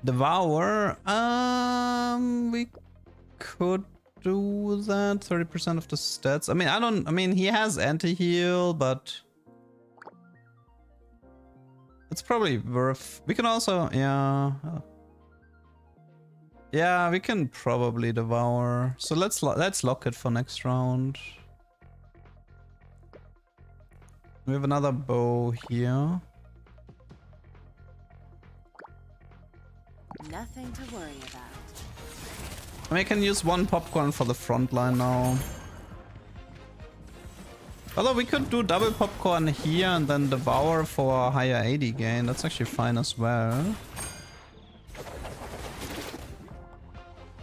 Devour. We could do that. 30% of the stats. I mean, he has anti-heal, but it's probably worth. We can also, yeah. Yeah, we can probably devour. So let's lock it for next round. We have another bow here. Nothing to worry about. And we can use one popcorn for the front line now. Although we could do double popcorn here and then devour for a higher AD gain. That's actually fine as well.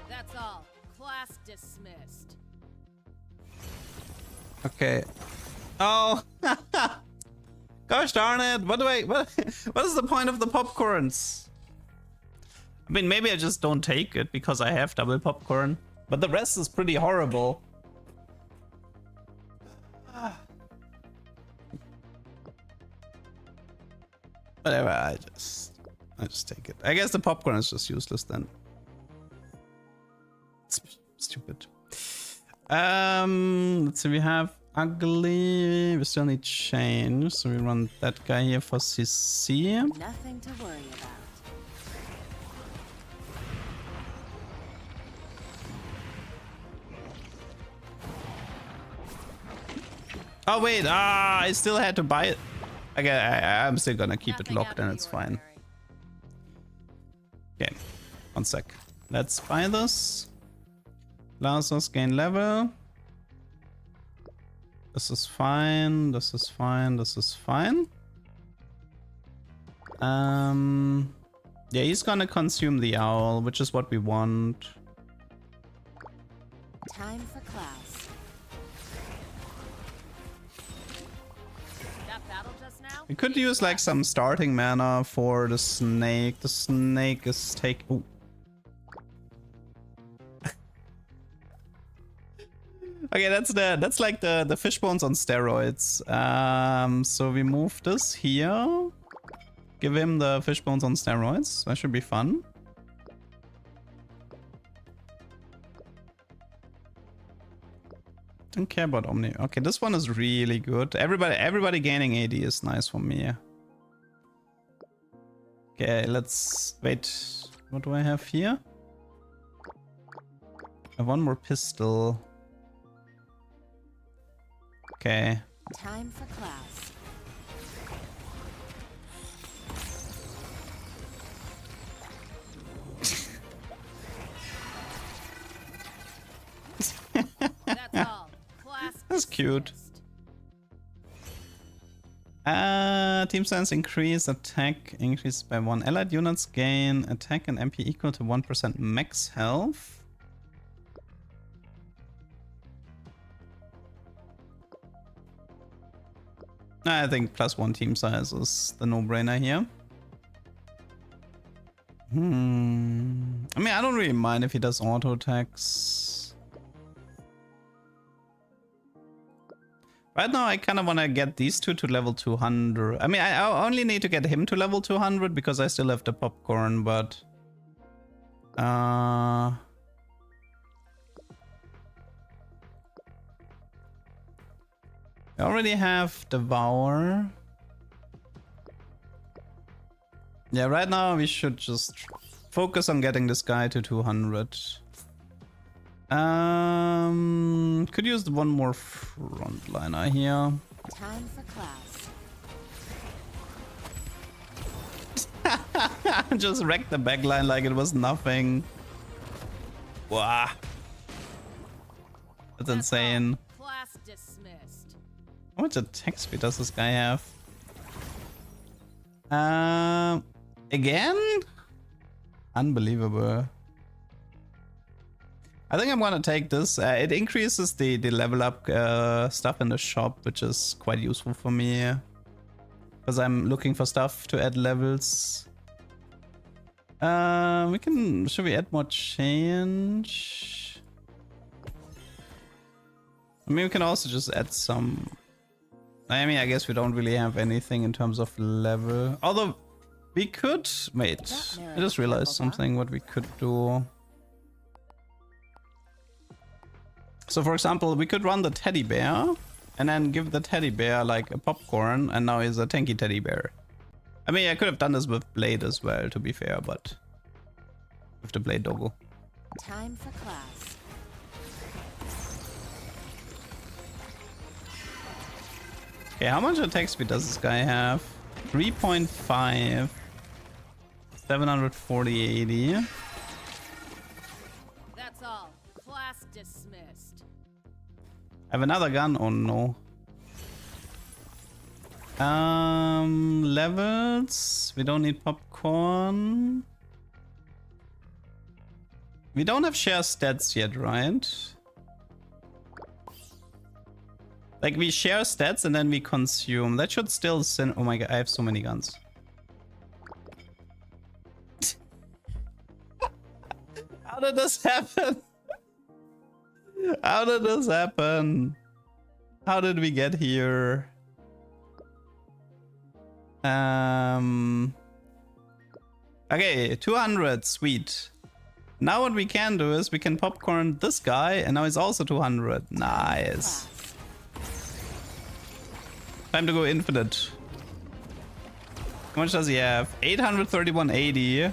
That's all. Class dismissed. Okay. Oh, gosh darn it! What is the point of the popcorns? I mean, maybe I just don't take it because I have double popcorn, but the rest is pretty horrible. Whatever, I just take it. I guess the popcorn is just useless then. It's stupid. Let's see, we have ugly. We still need change, so we run that guy here for CC. Nothing to worry about. Oh wait, I still had to buy it. Okay, I'm still gonna keep it locked and it's fine. Okay, 1 sec. Let's buy this. Allows us gain level. This is fine, this is fine, this is fine. Yeah, he's gonna consume the owl, which is what we want. Time for class. That battle just now? We could use like some starting mana for the snake. The snake is taking. Okay, that's like the fish bones on steroids. So we move this here. Give him the fish bones on steroids. That should be fun. Don't care about Omni. Okay, this one is really good. Everybody gaining AD is nice for me. Okay, let's wait. What do I have here? I have one more pistol. Okay. Time for class. That's all. Class That's cute. dismissed. Team stance increase, attack increased by 1. Allied units gain attack and MP equal to 1% max health. I think +1 team size is the no-brainer here. I mean, I don't really mind if he does auto attacks. Right now, I kind of want to get these two to level 200. I mean, I only need to get him to level 200 because I still have the popcorn, but I already have Devour. Yeah, right now we should just focus on getting this guy to 200. Could use one more frontliner here. Time for class. Just wrecked the backline like it was nothing. Wow. That's insane. Class dismissed. How much attack speed does this guy have? Again? Unbelievable. I think I'm gonna take this. It increases the level up stuff in the shop, which is quite useful for me. Because I'm looking for stuff to add levels. Should we add more change? I mean, we can also just add some. I mean, I guess we don't really have anything in terms of level. Although we could. Wait, I just realized something what we could do. So, for example, we could run the teddy bear and then give the teddy bear like a popcorn, and now he's a tanky teddy bear. I mean, I could have done this with Blade as well, to be fair, but with the Blade doggo. Time for class. Okay, how much attack speed does this guy have? 3.5. 740, 80. That's all. Class dismissed. I have another gun? Oh no. Levels. We don't need popcorn. We don't have share stats yet, right? Like we share stats and then we consume. That should still send. Oh my god, I have so many guns. How did this happen? How did this happen? How did we get here? Okay, 200, sweet. Now what we can do is we can popcorn this guy, and now he's also 200. Nice. Time to go infinite. How much does he have? 831.80.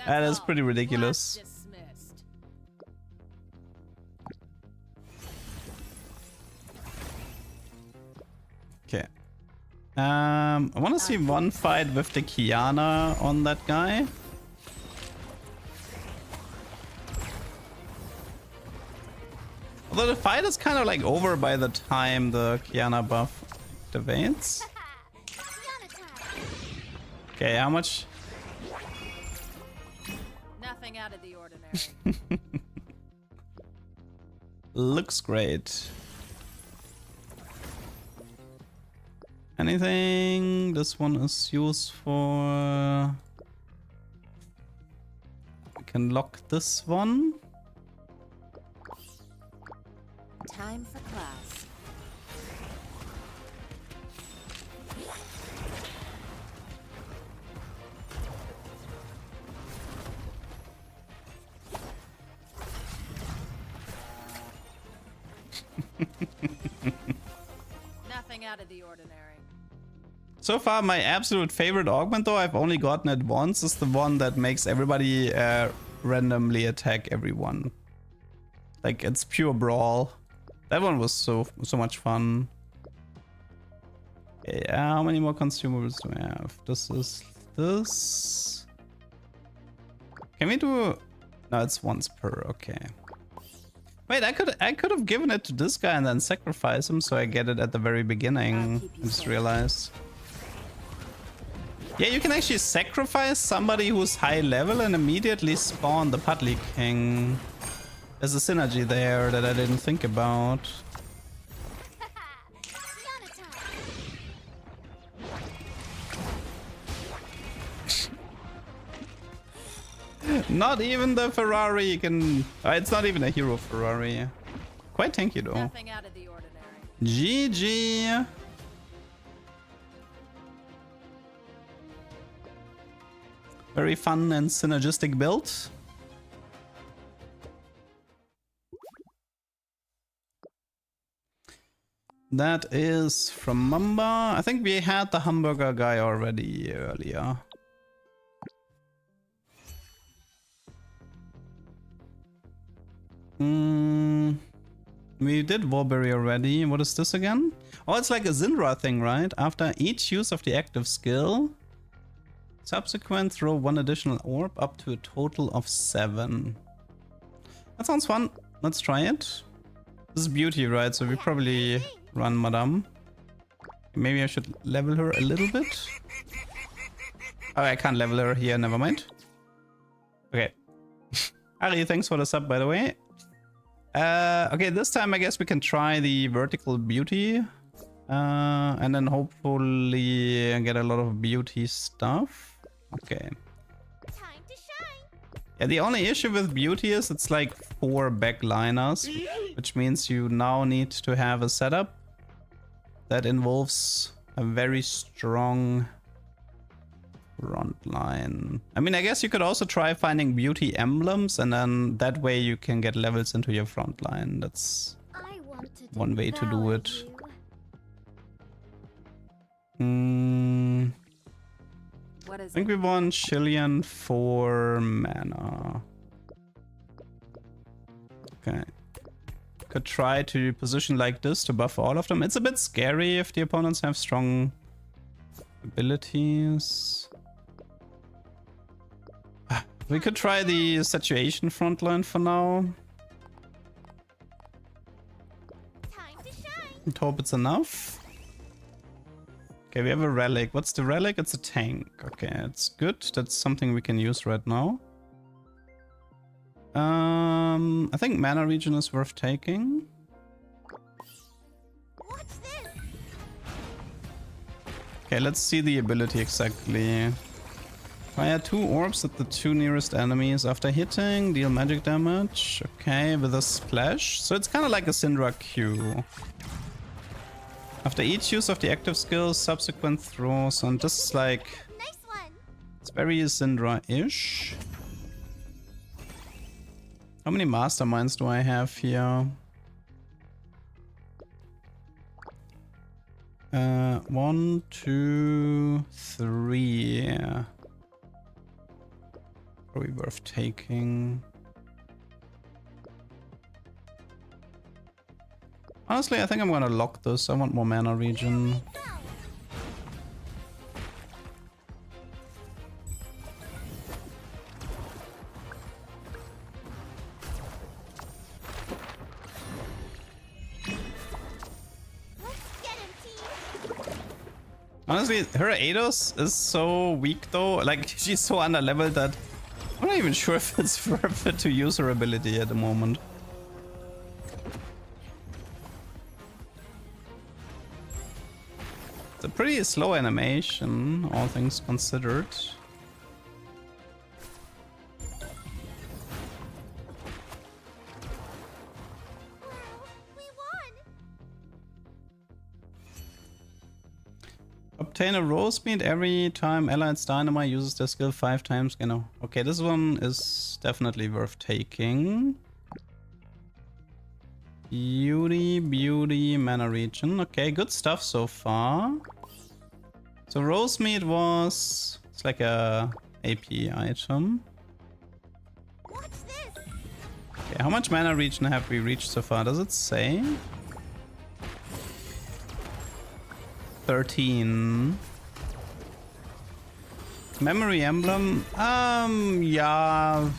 That is pretty ridiculous. Okay. I want to see one fight with the Kiana on that guy. Although the fight is kind of like over by the time the Kiana buff activates. Okay, how much? Nothing out of the ordinary. Looks great. Anything? This one is useful. We can lock this one. Time for class. Nothing out of the ordinary. So far, my absolute favorite augment, though I've only gotten it once, is the one that makes everybody randomly attack everyone. Like, it's pure brawl. That one was so much fun. Okay, how many more consumables do we have? This is this. Can we do? No, it's once per. Okay. Wait, I could have given it to this guy and then sacrifice him so I get it at the very beginning. I just realized. Yeah, you can actually sacrifice somebody who's high level and immediately spawn the Puddly King. There's a synergy there that I didn't think about. Not even the Ferrari can... it's not even a hero Ferrari. Quite tanky though. Nothing out of the ordinary. GG. Very fun and synergistic build. That is from Mamba. I think we had the hamburger guy already earlier. We did Warberry already. What is this again? Oh, it's like a Syndra thing, right? After each use of the active skill, subsequent throw 1 additional orb up to a total of 7. That sounds fun. Let's try it. This is beauty, right? So we probably run Madame. Maybe I should level her a little bit. Oh, I can't level her here. Never mind. Okay. Ari, thanks for the sub, by the way. Okay, this time I guess we can try the vertical beauty. And then hopefully get a lot of beauty stuff. Okay. Time to shine. Yeah, the only issue with beauty is it's like 4 backliners, which means you now need to have a setup that involves a very strong front line. I mean, I guess you could also try finding beauty emblems, and then that way you can get levels into your front line. That's I want to one way to do devour it. you. What I is think it? we want Chilean for mana. Okay. Could try to position like this to buff all of them. It's a bit scary if the opponents have strong abilities. We could try the situation frontline for now. Time to shine. And hope it's enough. Okay, we have a relic. What's the relic? It's a tank. Okay, it's good. That's something we can use right now. I think mana region is worth taking. What's this? Okay, let's see the ability exactly. Fire 2 orbs at the 2 nearest enemies. After hitting, deal magic damage. Okay, with a splash. So it's kind of like a Syndra Q. After each use of the active skill, subsequent throws. And this is like... Nice one. It's very Syndra-ish. How many masterminds do I have here? 1, 2, 3. Probably worth taking. Honestly, I think I'm gonna lock this. I want more mana region. Honestly, her Eidos is so weak though. Like, she's so underleveled that I'm not even sure if it's worth it to use her ability at the moment. It's a pretty slow animation, all things considered. We won. Obtain a rose meat every time Allied's Dynamite uses their skill 5 times. You know. Okay, this one is definitely worth taking. Beauty, mana region. Okay, good stuff so far. So rose meat was... It's like a AP item. What's this? Okay, how much mana region have we reached so far? Does it say? 13. Memory emblem. Yeah.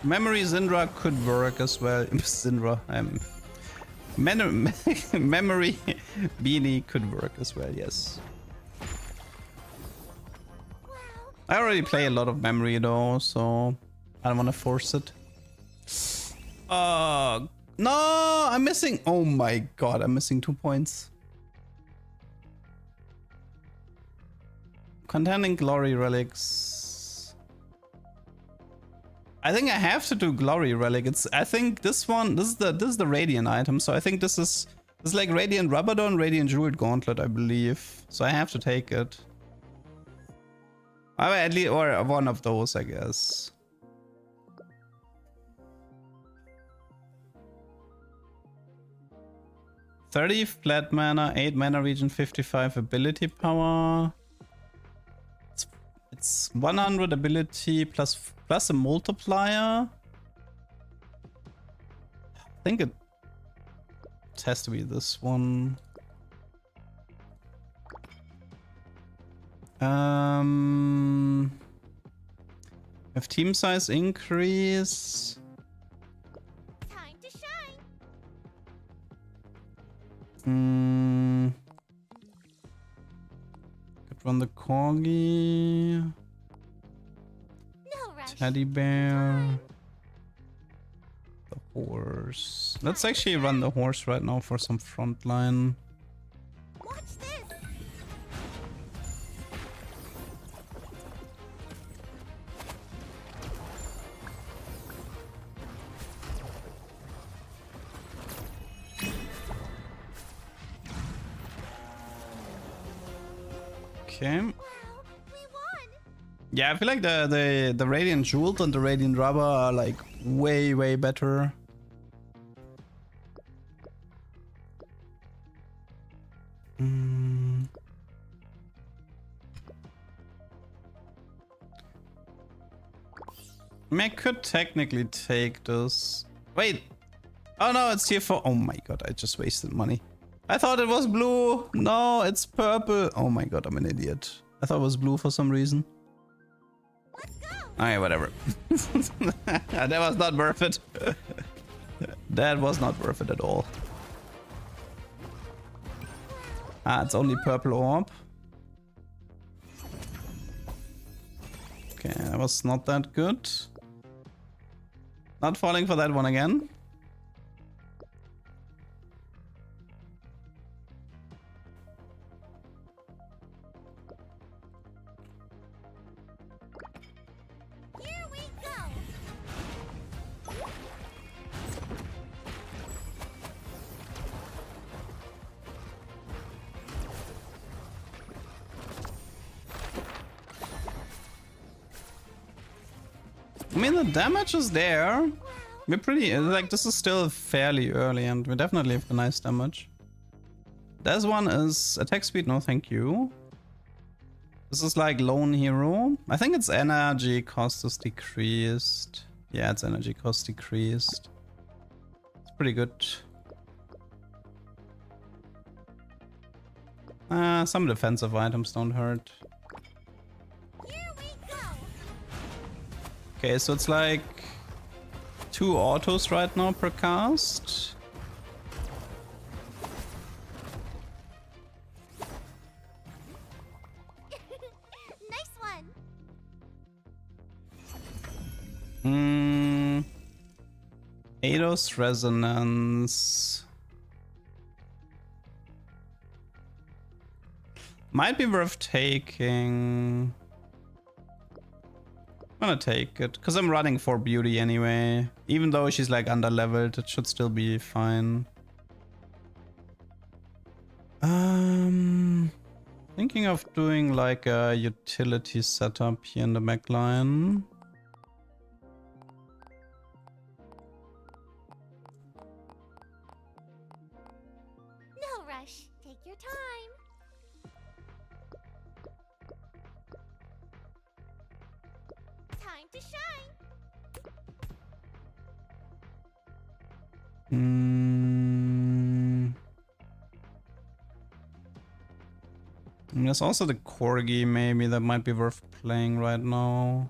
Memory Syndra could work as well. Syndra. Memory beanie could work as well. Yes. I already play a lot of memory though, so I don't want to force it. No, I'm missing. Oh my god, I'm missing 2 points. Contending glory relics. I think I have to do glory relic. I think this one. This is the radiant item. So I think this is like radiant Rabadon, radiant jeweled gauntlet, I believe. So I have to take it. I mean, at least, or one of those, I guess. $30 flat mana, 8 mana region, 55 ability power. It's 100 ability plus a multiplier. I think it has to be this one. If team size increase. Time to shine. Could run the corgi. No rush. Teddy bear. The horse. Let's actually run the horse right now for some frontline. Watch this. Okay. Wow, we won. Yeah, I feel like the Radiant Jewels and the Radiant Rubber are like way better. I mean, I could technically take this. Wait. Oh no, it's tier 4. Oh my god, I just wasted money. I thought it was blue. No, it's purple. Oh my god, I'm an idiot. I thought it was blue for some reason. Let's go. Alright, whatever. That was not worth it. That was not worth it at all. Ah, it's only purple orb. Okay, that was not that good. Not falling for that one again. Here we go. I mean, the damage is there. We're pretty, like, this is still fairly early and we definitely have a nice damage. This one is attack speed, no thank you. This is like lone hero. I think its energy cost is decreased. Yeah, its energy cost decreased. It's pretty good. Some defensive items don't hurt. Here we go. Okay, so it's like 2 autos right now per cast. Nice one. Eidos Resonance. Might be worth taking. I'm gonna take it, because I'm running for beauty anyway. Even though she's like under leveled, it should still be fine. Thinking of doing like a utility setup here in the backline. No rush. Take your time. Time to shine. And there's also the corgi maybe that might be worth playing right now.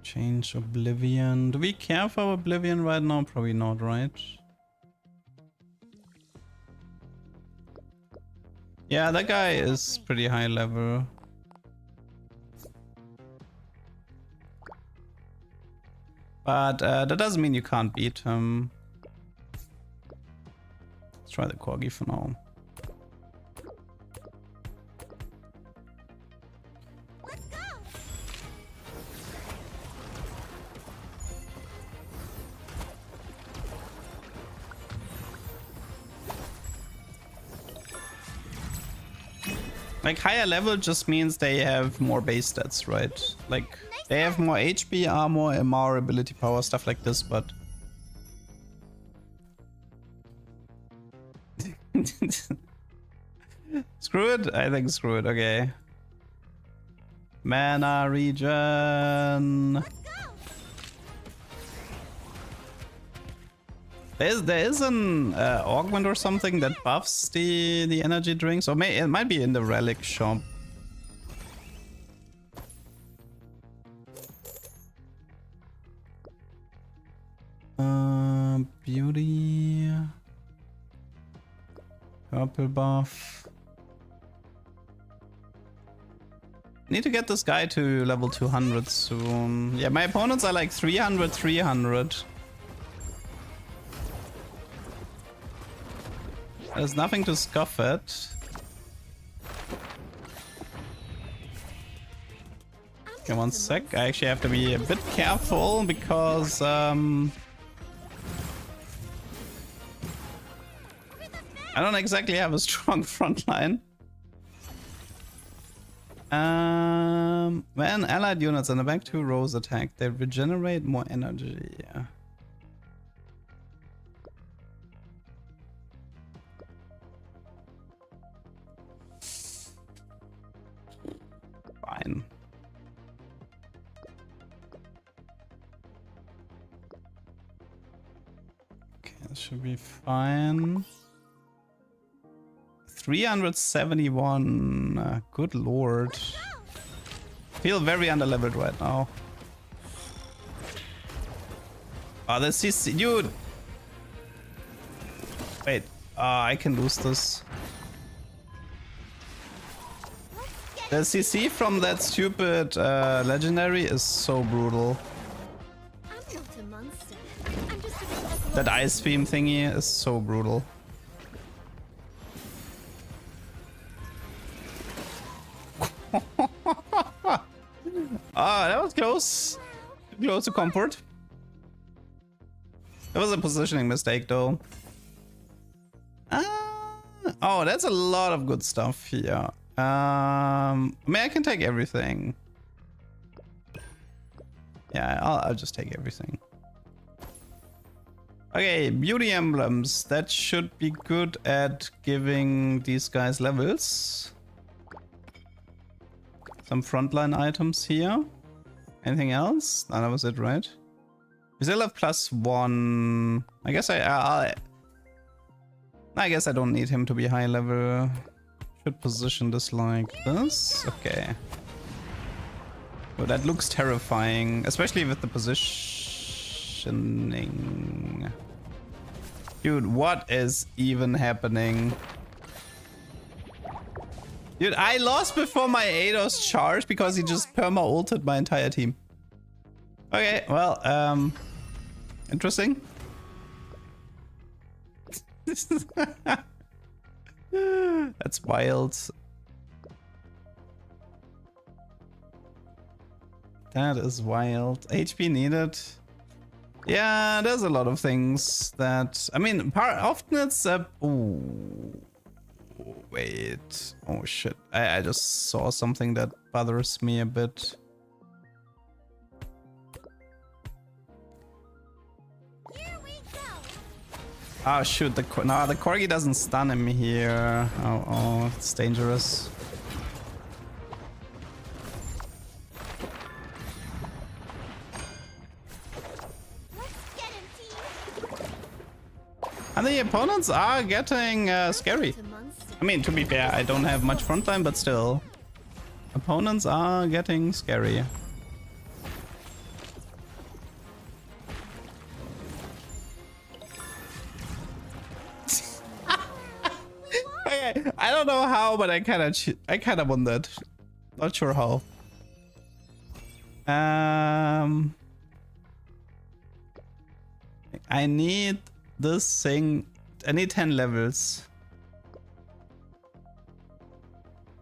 Change Oblivion. Do we care for Oblivion right now? Probably not, right? Yeah, that guy is pretty high level. But that doesn't mean you can't beat him. Let's try the corgi for now. Let's go. Like higher level just means they have more base stats, right? Like they have more HP, armor, MR, ability power, stuff like this, but screw it? I think screw it, okay. Mana regen. There is an augment or something that buffs the energy drinks, or it might be in the relic shop. Beauty, purple buff. Need to get this guy to level 200 soon. Yeah, my opponents are like 300, 300. There's nothing to scoff at. Okay, one sec. I actually have to be a bit careful because I don't exactly have a strong front line. When allied units in the back 2 rows attack, they regenerate more energy. Yeah. Fine. Okay, this should be fine. 371. Good lord. Feel very underleveled right now. Oh, the CC, dude. Wait, I can lose this. The CC from that stupid legendary is so brutal. I'm not a monster. I'm just a bit That ice beam thingy is so brutal. Ah, that was close. Close to comfort. That was a positioning mistake though. Oh, that's a lot of good stuff here. I mean, I can take everything. Yeah, I'll just take everything. Okay, beauty emblems. That should be good at giving these guys levels. Some frontline items here. Anything else? No, that was it, right? We still have +1. I guess I guess I don't need him to be high level. Should position this like this. Okay. Oh, that looks terrifying, especially with the positioning. Dude, what is even happening? Dude, I lost before my Eidos charged because he just perma-ulted my entire team. Okay, well, interesting. That's wild. That is wild. HP needed. Yeah, there's a lot of things that... I mean, often it's... Ooh. Wait. Oh shit. I just saw something that bothers me a bit. Here we go. Oh shoot, the Corgi doesn't stun him here. Oh, it's dangerous. Let's get him, team. And the opponents are getting scary. To monster. I mean, to be fair, I don't have much frontline, but still. Opponents are getting scary. Okay, I don't know how, but I kind of won that. Not sure how. I need this thing. I need 10 levels.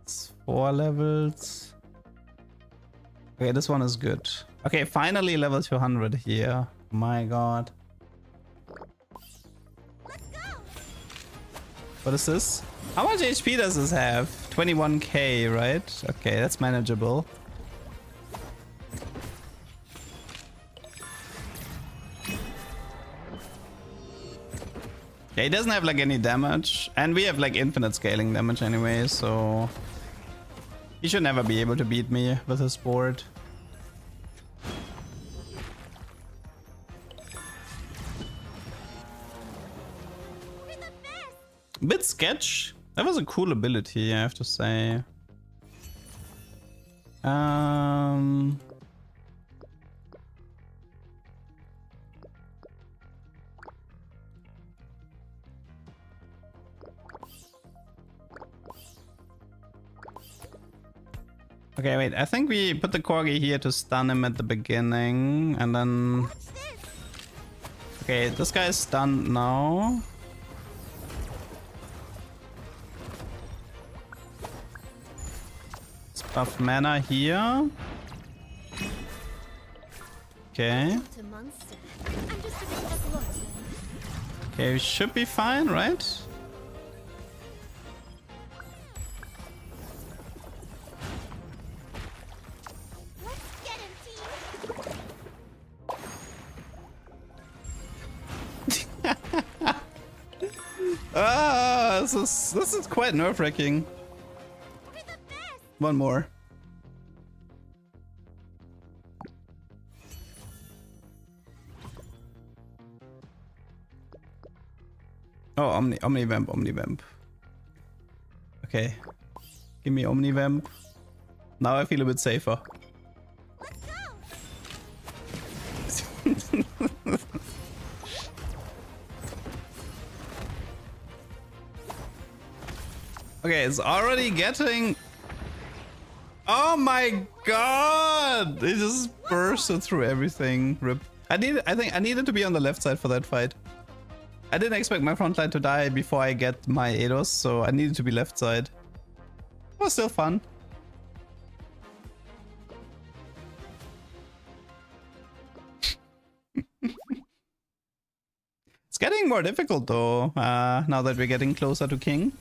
It's 4 levels. Okay, this one is good. Okay, finally level 200 here. My god. Let's go. What is this? How much HP does this have? 21k, right? Okay, that's manageable. Yeah, he doesn't have like any damage, and we have like infinite scaling damage anyway, so he should never be able to beat me with his board. Bit sketch. That was a cool ability, I have to say. Okay, wait, I think we put the Corgi here to stun him at the beginning, and then... Okay, this guy is stunned now. Let's buff mana here. Okay. Not a monster. I'm just a bit of a glutton. Okay, we should be fine, right? Let's get him, team. Ah, this is quite nerve-wracking. We're the best. One more. Oh, Omnivamp. Okay. Give me Omnivamp. Now I feel a bit safer. Let's go. Okay, it's already getting... Oh my god! It just bursted through everything. Rip. I think I needed to be on the left side for that fight. I didn't expect my front line to die before I get my Eidos, so I needed to be left side. It was still fun. It's getting more difficult though, now that we're getting closer to King.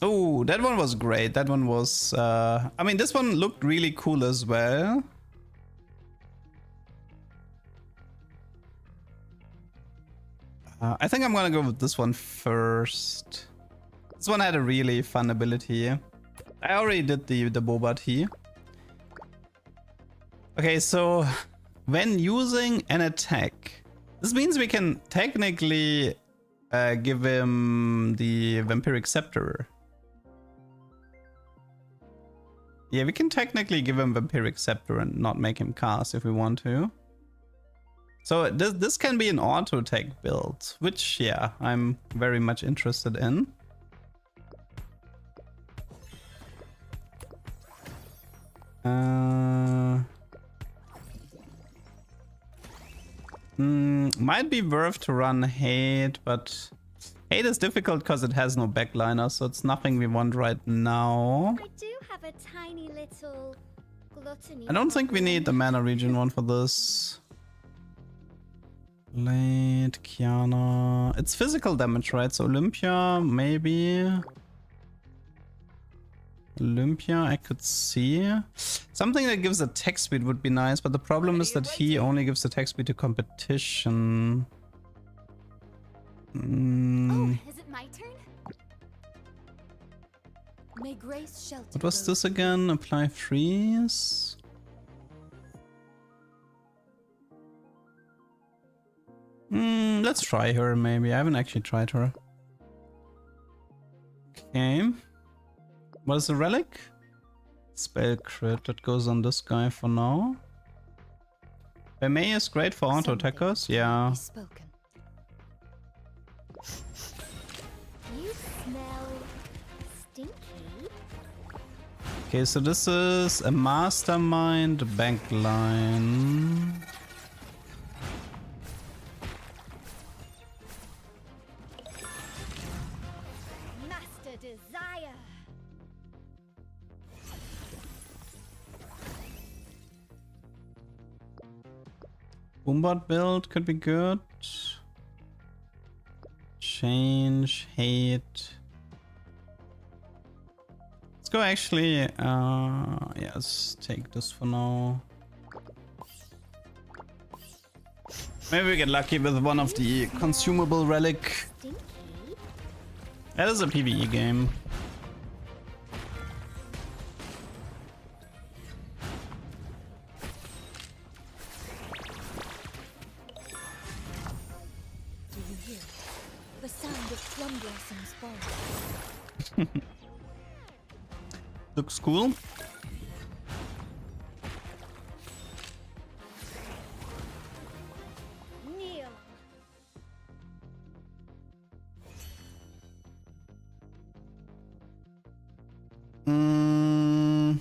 Oh, that one was great. That one was... I mean, this one looked really cool as well. I think I'm gonna go with this one first. This one had a really fun ability. I already did the Bobat here. Okay, so when using an attack, this means we can technically give him the Vampiric Scepter. Yeah, we can technically give him Vampiric Scepter and not make him cast if we want to. So this can be an auto attack build, which, yeah, I'm very much interested in. Might be worth to run Hate, but Hate is difficult because it has no backliner, so it's nothing we want right now. I do have a tiny little gluttony. I don't think we need the mana region one for this. Late, Kiana. It's physical damage, right? So Olympia, maybe. Olympia, I could see. Something that gives attack speed would be nice, but the problem is that he only gives attack speed to competition. Oh, is it my turn? May grace shelter. What was this again? Apply freeze. Let's try her maybe. I haven't actually tried her. Okay. What is the relic? Spell crit. That goes on this guy for now. May is great for auto attackers. Yeah. Spoken. You smell stinky. Okay, so this is a mastermind bankline. Master desire. Boombot build could be good. Change, hate. Let's go actually, yeah, let's take this for now. Maybe we get lucky with one of the consumable relic. Stinky. That is a PvE game. Do you hear it? The sound of plum blossoms falling. Looks cool. Kneel. Mm.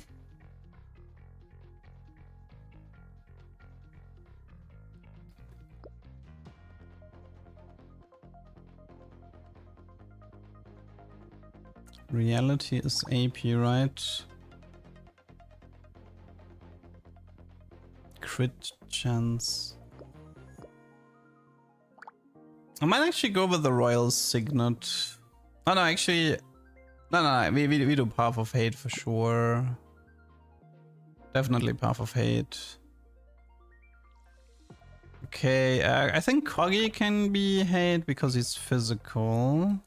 Reality is AP, right? Crit chance. I might actually go with the Royal Signet. Oh no, actually, no, we do Path of Hate for sure. Definitely Path of Hate. Okay, I think Koggy can be hate because he's physical.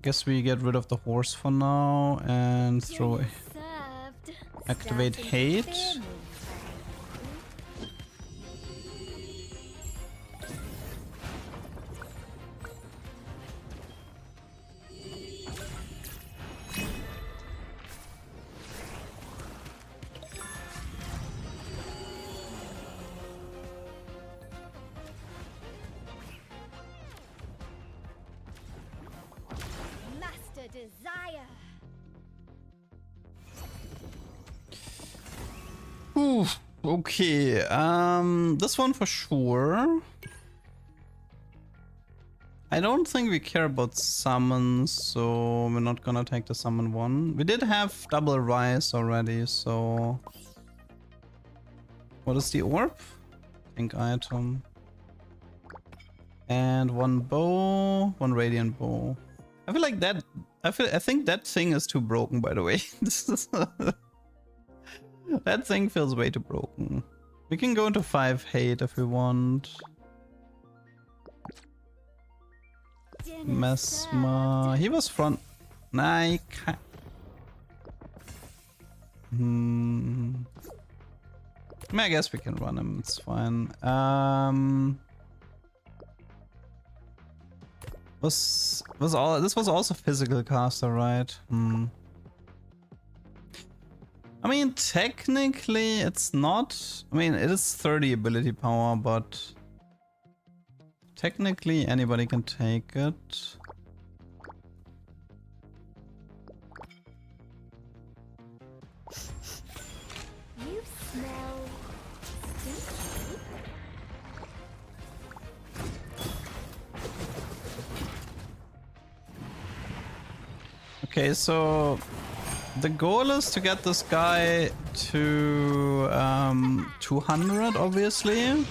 Guess we get rid of the horse for now and throw Dinner served. activate Starting to hate. fear me. Master Desire. Ooh, okay, this one for sure. I don't think we care about summons, so we're not gonna take the summon one. We did have double rise already, so... What is the orb? Pink item. And one bow, one radiant bow. I feel like that... I think that thing is too broken, by the way. This is that thing feels way too broken. We can go into 5 hate if we want. Dinner Mesmer. He was front. Nah, he can't. I mean, I guess we can run him. It's fine. This was also physical caster, right? I mean, technically it's not. I mean, it is 30 ability power, but technically anybody can take it. You smell stinky. Okay, so the goal is to get this guy to 200, obviously.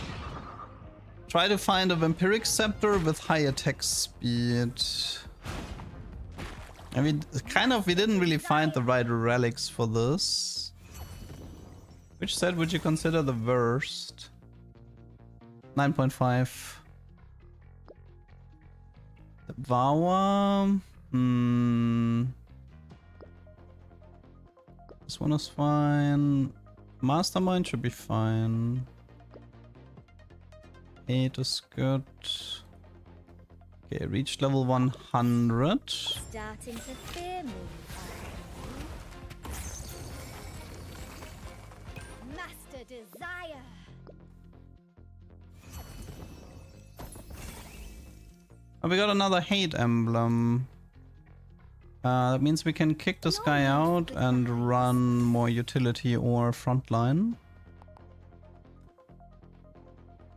Try to find a Vampiric Scepter with high attack speed. I mean, we didn't really find the right relics for this. Which set would you consider the worst? 9.5. The Devour. This one is fine. Mastermind should be fine. 8 is good. Okay, reached level 100. Starting to fear me. Master Desire. Oh, we got another hate emblem. That means we can kick this guy out and run more utility or frontline.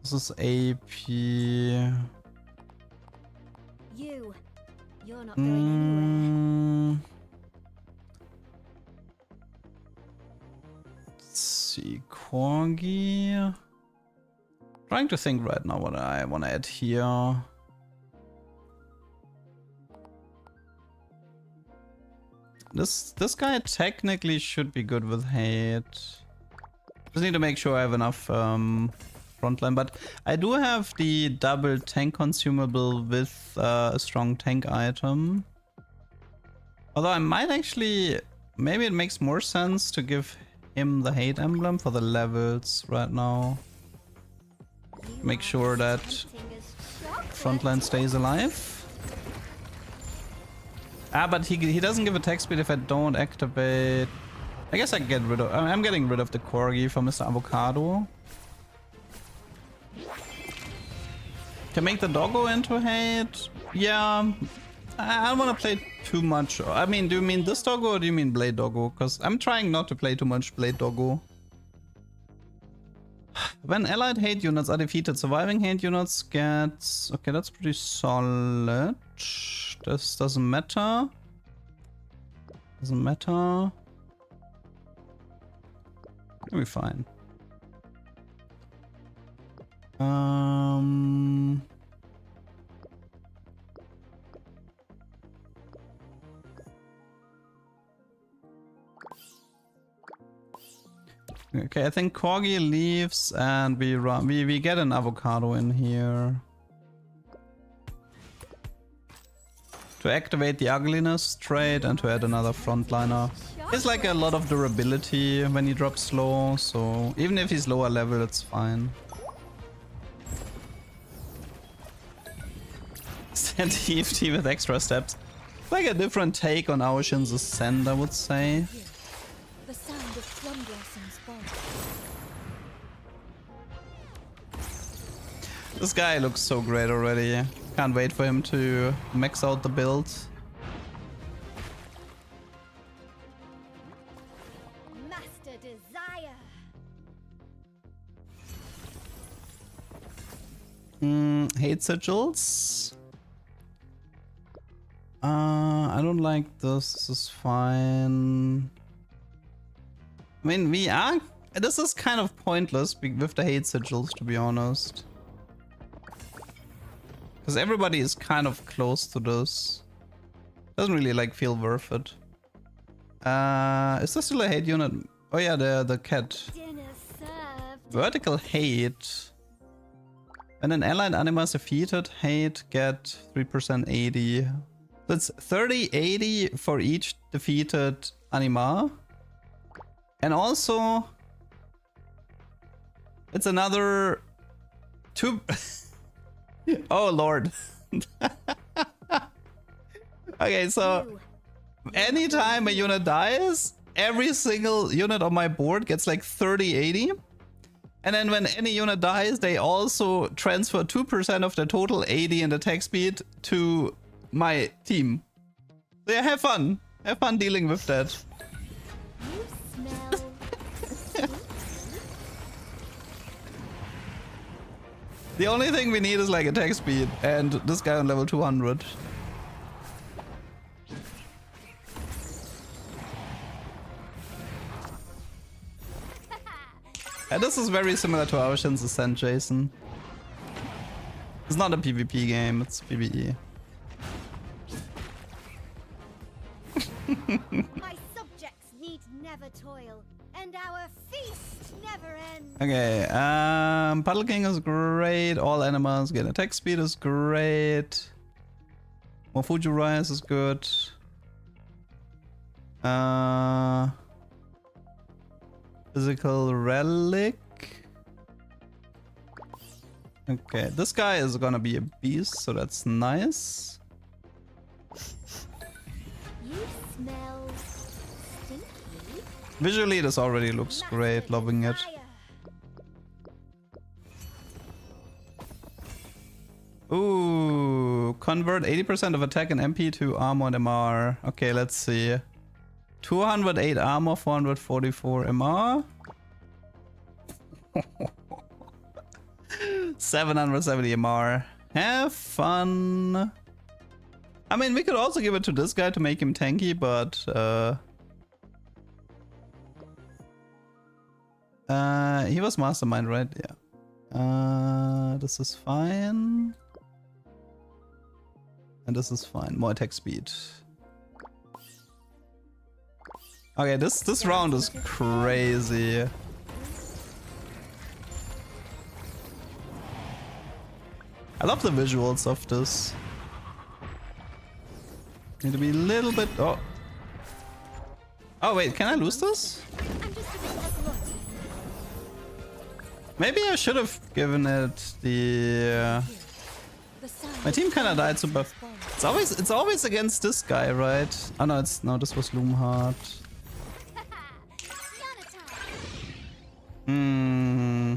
This is AP. You're not going anywhere. Let's see, Corgi. Trying to think right now what I want to add here. this guy technically should be good with hate. Just need to make sure I have enough frontline, but I do have the double tank consumable with a strong tank item. Although I might actually, maybe it makes more sense to give him the hate emblem for the levels right now. Make sure that frontline stays alive. Ah, but he doesn't give attack speed if I don't activate. I guess I get rid of. I'm getting rid of the Corgi for Mr. Avocado. Can make the doggo into hate. Yeah, I don't want to play too much. I mean, do you mean this doggo or do you mean Blade Doggo? Because I'm trying not to play too much Blade Doggo. When allied hate units are defeated, surviving hate units get... Okay, that's pretty solid. This doesn't matter. Doesn't matter. It'll be fine. Okay, I think Corgi leaves and we get an avocado in here. To activate the ugliness trait and to add another frontliner. It's like a lot of durability when he drops low, so even if he's lower level, it's fine. Send EFT with extra steps. Like a different take on Aoshin's Ascent, I would say. The sound of plum blossoms fall. This guy looks so great already. Can't wait for him to max out the build. Master Desire. Hate sigils. I don't like this. This is fine. I mean, this is kind of pointless with the hate sigils, to be honest. Because everybody is kind of close to this. Doesn't really like feel worth it. Is this still a hate unit? Oh yeah, the cat. Dinner served. Vertical hate. When an allied anima is defeated, hate get 3% 80. That's 30-80 for each defeated anima. And also, it's another 2. Oh lord. Okay, so anytime a unit dies, every single unit on my board gets like 30-80. And then when any unit dies, they also transfer 2% of the total 80 in attack speed to my team. So yeah, have fun. Have fun dealing with that. You smell. The only thing we need is like attack speed, and this guy on level 200. And this is very similar to Aoshin's Ascent, Jason. It's not a PvP game, it's PvE. My subjects need never toil, and our feast never ends. Okay, Puddle King is great, all animals get attack speed is great. Mofuju Rise is good. Physical Relic. Okay, this guy is gonna be a beast, so that's nice. You smell stinky. Visually, this already looks great, loving it. Desire. Ooh, convert 80% of attack and MP to armor and MR. Okay, let's see. 208 armor, 444 MR. 770 MR. Have fun. I mean, we could also give it to this guy to make him tanky, but he was mastermind, right? Yeah. This is fine. And this is fine. More attack speed. Okay, this round is crazy. I love the visuals of this. Need to be a little bit. Oh. Oh wait, can I lose this? I'm just a bit like Lottie. Maybe I should have given it the. The sound My team kind of died super. It's always against this guy, right? Oh no, this was Loomheart. Hmm.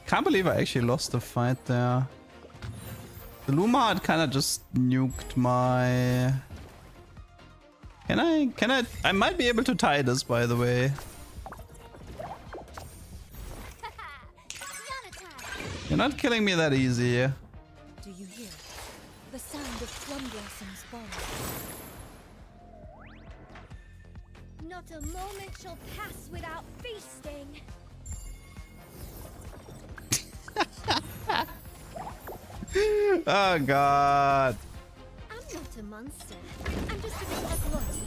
Can't believe I actually lost the fight there. The Loomheart kind of just nuked my. Can I? I might be able to tie this, by the way. You're not killing me that easy. Do you hear the sound of plum blossoms falling? Not a moment shall pass without feasting. Oh god. I'm not a monster. I'm just a bit like Lottie.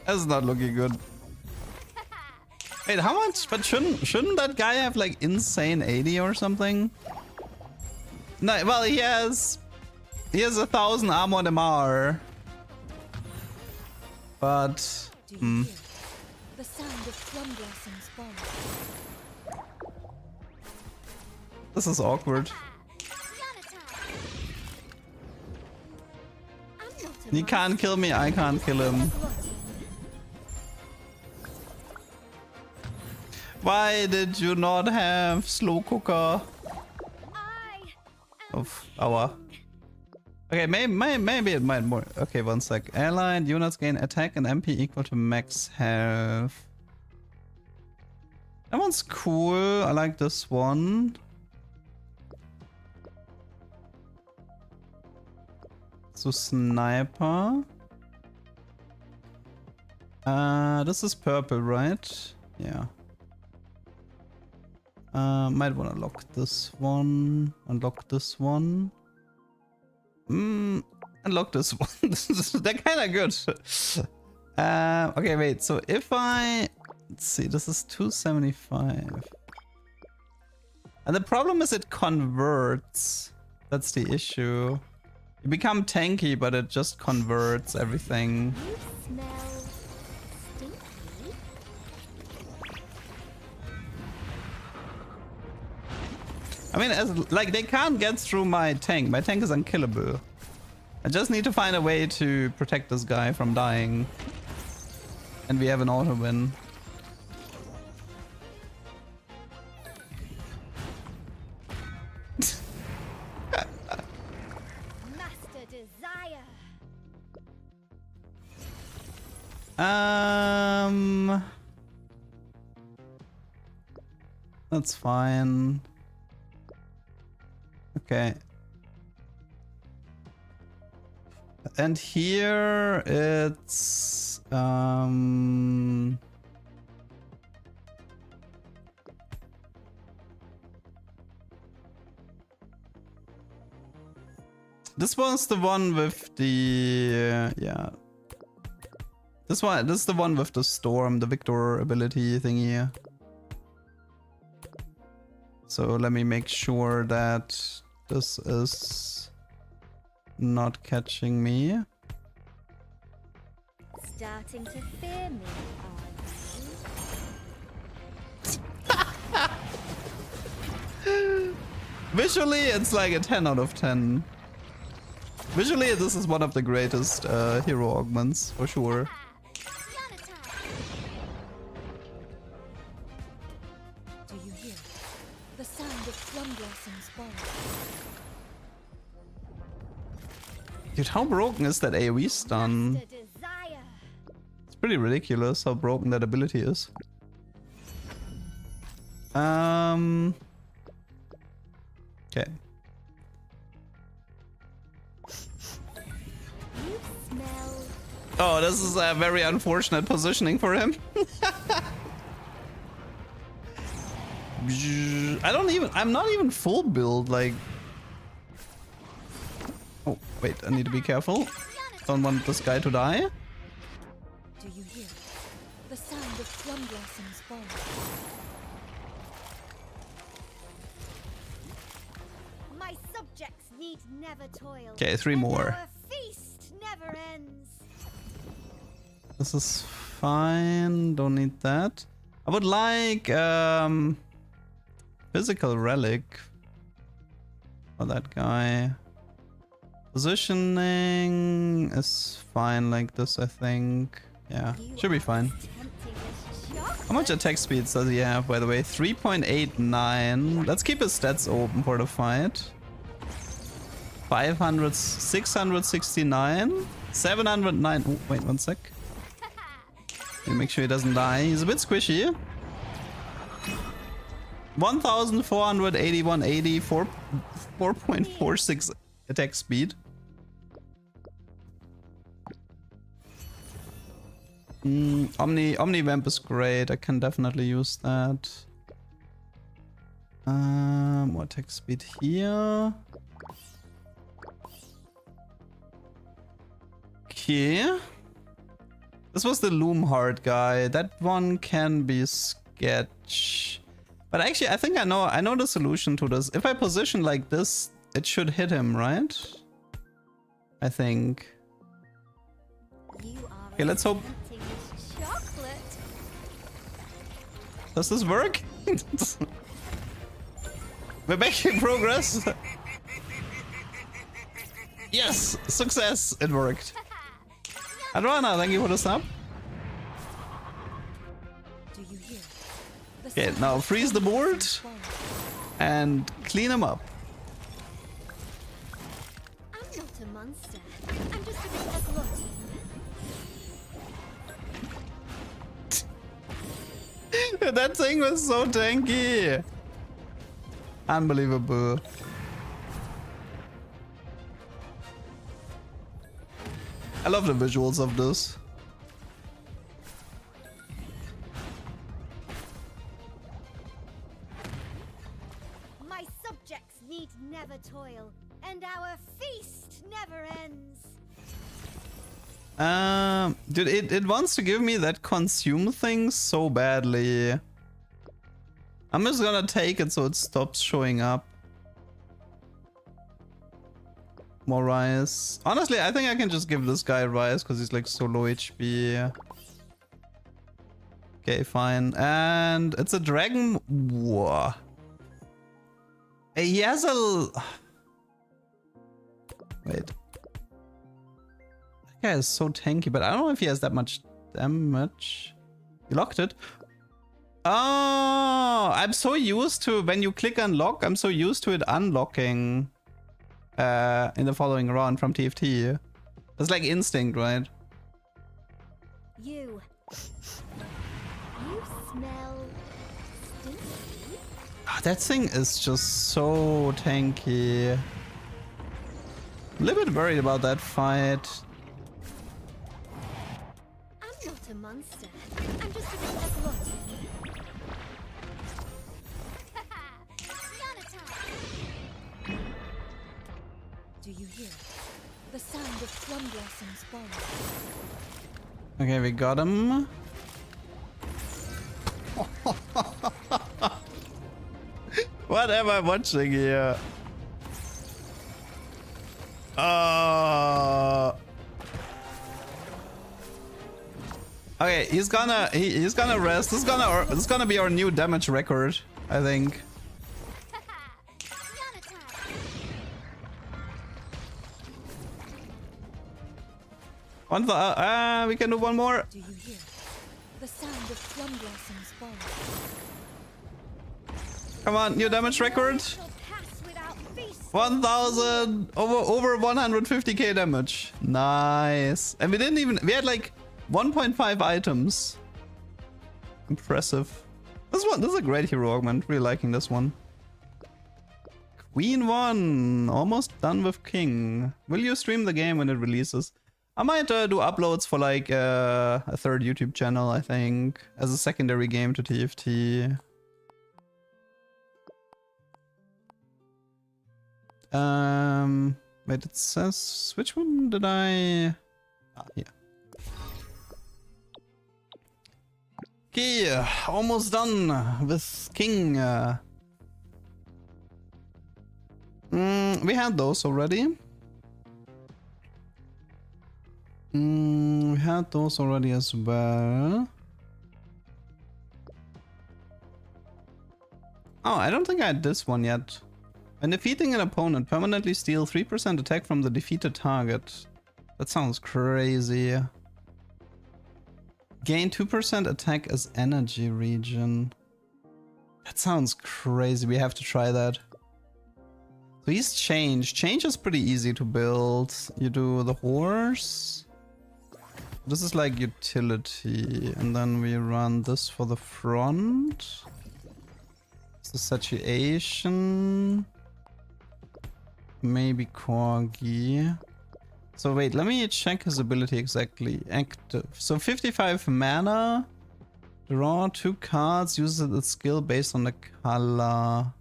That's not looking good. Wait, how much? But shouldn't that guy have like insane 80 or something? No, well he has 1,000 armor MR. But Do you hear the sound of plum blossoms falling? this is awkward. I'm not a He can't kill me, I can't kill him. like Lottie. Why did you not have slow cooker I of our? Okay, maybe it might more. Okay, one sec. Allied units gain attack and MP equal to max health. That one's cool. I like this one. So sniper. This is purple, right? Yeah. Might want to lock this one. Unlock this one. Unlock this one. They're kind of good. Okay, wait. So if I... Let's see. This is 275. And the problem is it converts. That's the issue. You become tanky, but it just converts everything. You smell stinky. I mean, like, they can't get through my tank. My tank is unkillable. I just need to find a way to protect this guy from dying. And we have an auto win. Master Desire. That's fine. Okay. And here it's this one's the one with the yeah. This is the one with the storm, the Victor ability thingy. So let me make sure that this is not catching me. Starting to fear me, are you? Visually, it's like a 10 out of 10. Visually, this is one of the greatest hero augments, for sure. Do you hear the sound of plum blossoms falling? Dude, how broken is that AoE stun? Master Desire. It's pretty ridiculous how broken that ability is. Okay. You smell Oh, this is a very unfortunate positioning for him. I'm not even full build, like... Oh, wait, I need to be careful. Don't want this guy to die. Do you hear it? The sound of plum blossoms falling. My subjects need never toil. Okay, 3 and more. Our feast never ends. This is fine. Don't need that. I would like physical relic for that guy. Positioning is fine like this, I think. Yeah, should be fine. How much attack speeds does he have, by the way? 3.89. Let's keep his stats open for the fight. 500, 669, 709. Oh, wait 1 sec. Make sure he doesn't die. He's a bit squishy. 1480, 4.46 attack speed. Omni Vamp is great. I can definitely use that. More attack speed here. Okay. This was the Loomheart guy. That one can be sketch. But actually, I think I know the solution to this. If I position like this, it should hit him, right? I think. Okay, let's hope. Does this work? We're making progress. Yes, success. It worked. Adwana, thank you for the sub. Okay, now freeze the board and clean him up. I'm not a monster. I'm just a bit of a glutton. That thing was so tanky. Unbelievable. I love the visuals of this. My subjects need never toil, and our feast never ends. Dude, it wants to give me that consume thing so badly. I'm just gonna take it so it stops showing up. More rice. Honestly, I think I can just give this guy rice because he's like so low HP. Okay, fine. And it's a dragon. Whoa. He has a. Wait. That guy is so tanky, but I don't know if he has that much damage. He locked it. Oh, I'm so used to when you click unlock, I'm so used to it unlocking. In the following round from TFT. It's like instinct, right? You smell stinky. Oh, that thing is just so tanky. A little bit worried about that fight. I'm not a monster. I'm just a bit of a glutton. None attack. Do you hear it? The sound of plum blossoms falling. Okay, we got him. What am I watching here? Okay, he's gonna rest. This is gonna be our new damage record, I think. We can do one more. Do you hear it? The sound of plum blossoms falling. Come on, new damage record. 1000 over 150k damage. Nice. And we had like 1.5 items. Impressive. This is a great hero augment. Really liking this one. Queen 1. Almost done with King. Will you stream the game when it releases? I might do uploads for like a third YouTube channel, I think, as a secondary game to TFT. Wait, it says... Which one did I... Ah, yeah. Okay, almost done with King. We had those already. We had those already as well. Oh, I don't think I had this one yet. When defeating an opponent, permanently steal 3% attack from the defeated target. That sounds crazy. Gain 2% attack as energy regen. That sounds crazy. We have to try that. So he's Change. Change is pretty easy to build. You do the horse. This is like utility. And then we run this for the front. The satiation. Maybe Corgi. So wait, let me check his ability exactly. Active. So 55 mana. Draw 2 cards. Use the skill based on the color.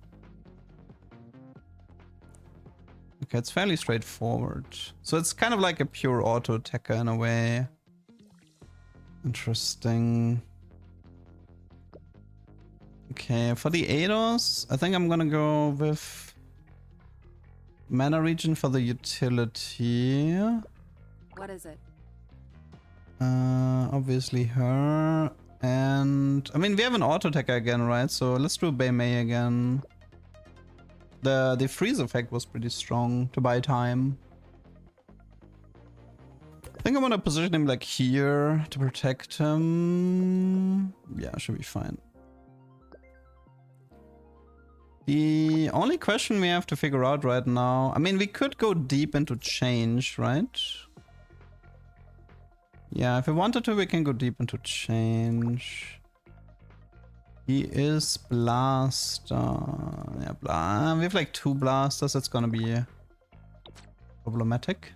Okay, it's fairly straightforward. So it's kind of like a pure auto attacker in a way. Interesting. Okay, for the Eidos, I think I'm gonna go with mana regen for the utility. What is it? Obviously her. And I mean, we have an auto attacker again, right? So let's do Bei Mei again. The freeze effect was pretty strong to buy time. I think I want to position him like here to protect him. Yeah, should be fine. The only question we have to figure out right now... I mean, we could go deep into Change, right? Yeah, if we wanted to, we can go deep into Change. He is Blaster. Yeah, we have like 2 Blasters. That's gonna be problematic.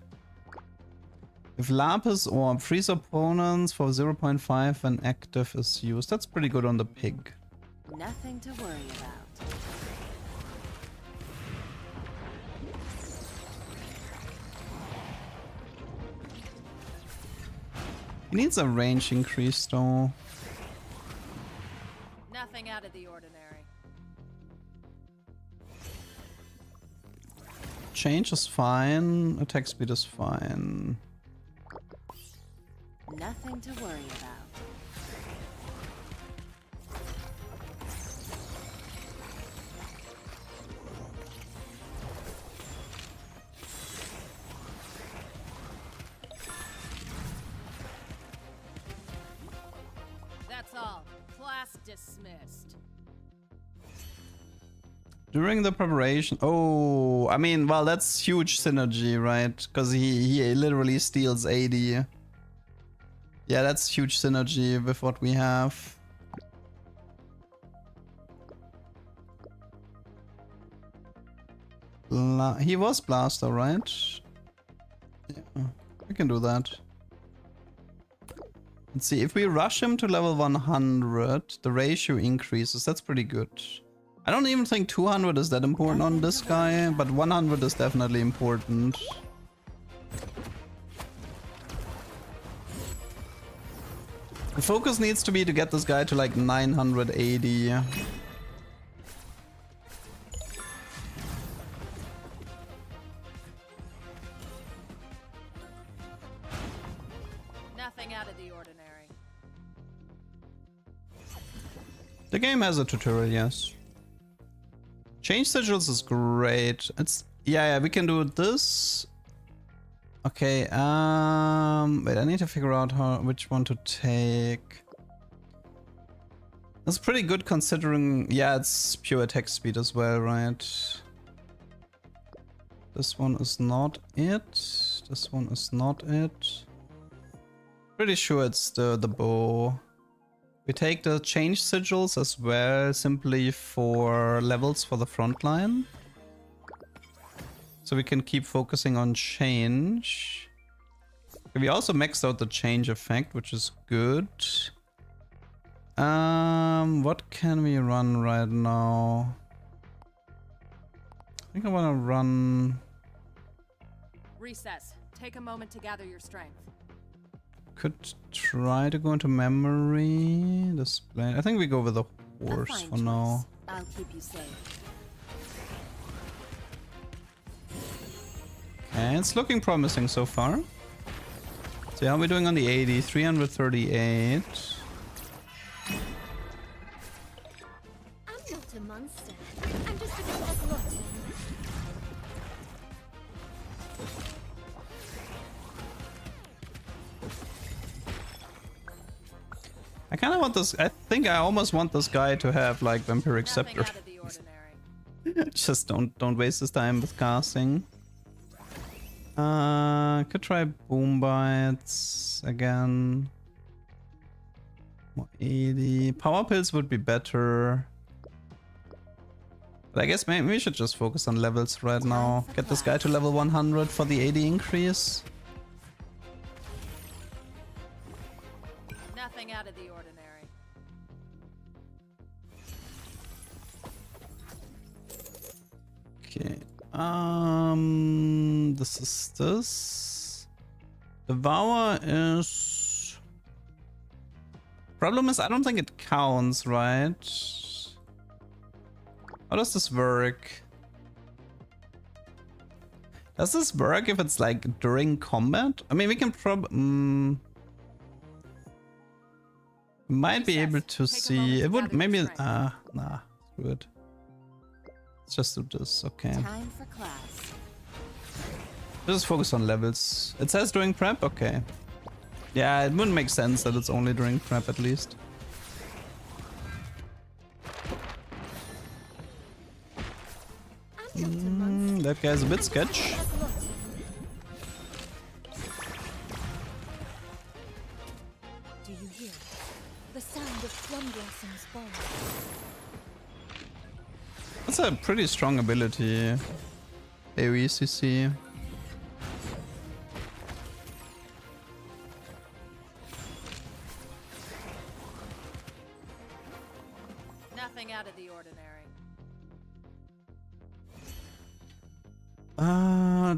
If Lapis Orb frees opponents for 0.5 when active is used. That's pretty good on the pig. Nothing to worry about. He needs a range increase though. Nothing out of the ordinary. Change is fine. Attack speed is fine. Nothing to worry about. That's all. Class dismissed. During the preparation... Oh, I mean, well, that's huge synergy, right? Because he literally steals 80. Yeah, that's huge synergy with what we have. He was Blaster, right? Yeah, we can do that. Let's see, if we rush him to level 100, the ratio increases. That's pretty good. I don't even think 200 is that important on this guy, but 100 is definitely important. The focus needs to be to get this guy to like 980. Nothing out of the ordinary. The game has a tutorial, yes. Change sigils is great. It's yeah, we can do this. Okay, wait, I need to figure out which one to take. That's pretty good considering, yeah, it's pure attack speed as well, right? This one is not it. This one is not it. Pretty sure it's the bow. We take the change sigils as well, simply for levels for the front line. So we can keep focusing on change. We also maxed out the change effect, which is good. What can we run right now? I think I want to run Recess. Take a moment to gather your strength. Could try to go into memory. Display. I think we go with the horse fine for now. choice. I'll keep you safe. Okay, it's looking promising so far. So how are we doing on the 80? 338. I'm not a monster. I'm just a glutton. I kind of want this. I think I almost want this guy to have like Vampiric Nothing Scepter. out of the ordinary. Just don't waste his time with casting. Could try Boom Bites again. More 80. Power Pills would be better. But I guess maybe we should just focus on levels right now. Get this guy to level 100 for the 80 increase. Nothing out of the ordinary. Okay. This is this. Devour is... Problem is, I don't think it counts, right? How does this work? Does this work if it's like during combat? I mean, we can might be able to see. It would maybe. Nah, screw it. Let's just do this. Okay. Time for class. Just focus on levels. It says during prep. Okay. Yeah, it wouldn't make sense that it's only during prep at least. That guy's a bit sketch. Do you hear the sound of plum blossoms falling? That's a pretty strong ability. AoE CC. Nothing out of the ordinary.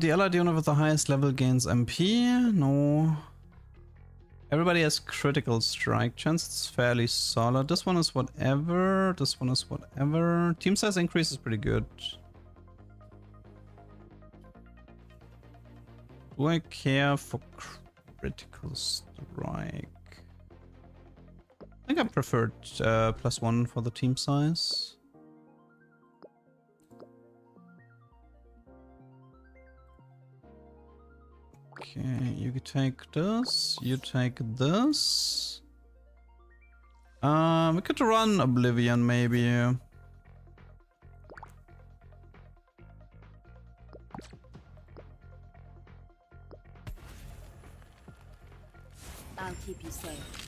The allied unit with the highest level gains MP. No. Everybody has critical strike chance. It's fairly solid. This one is whatever. This one is whatever. Team size increase is pretty good. Do I care for critical strike? I think I preferred +1 for the team size. Okay, you take this, you take this. We could run Oblivion maybe. I'll keep you safe.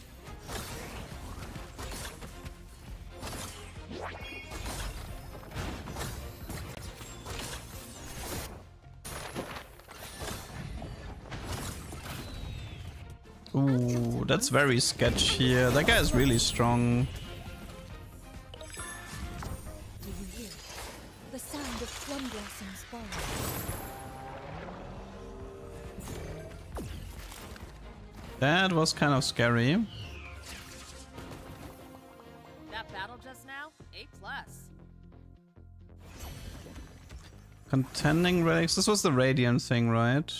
Ooh, that's very sketch here. That guy is really strong. Do you hear the sound of plum blossoms falling? That was kind of scary. That battle just now, A+. Contending relics. This was the Radiant thing, right?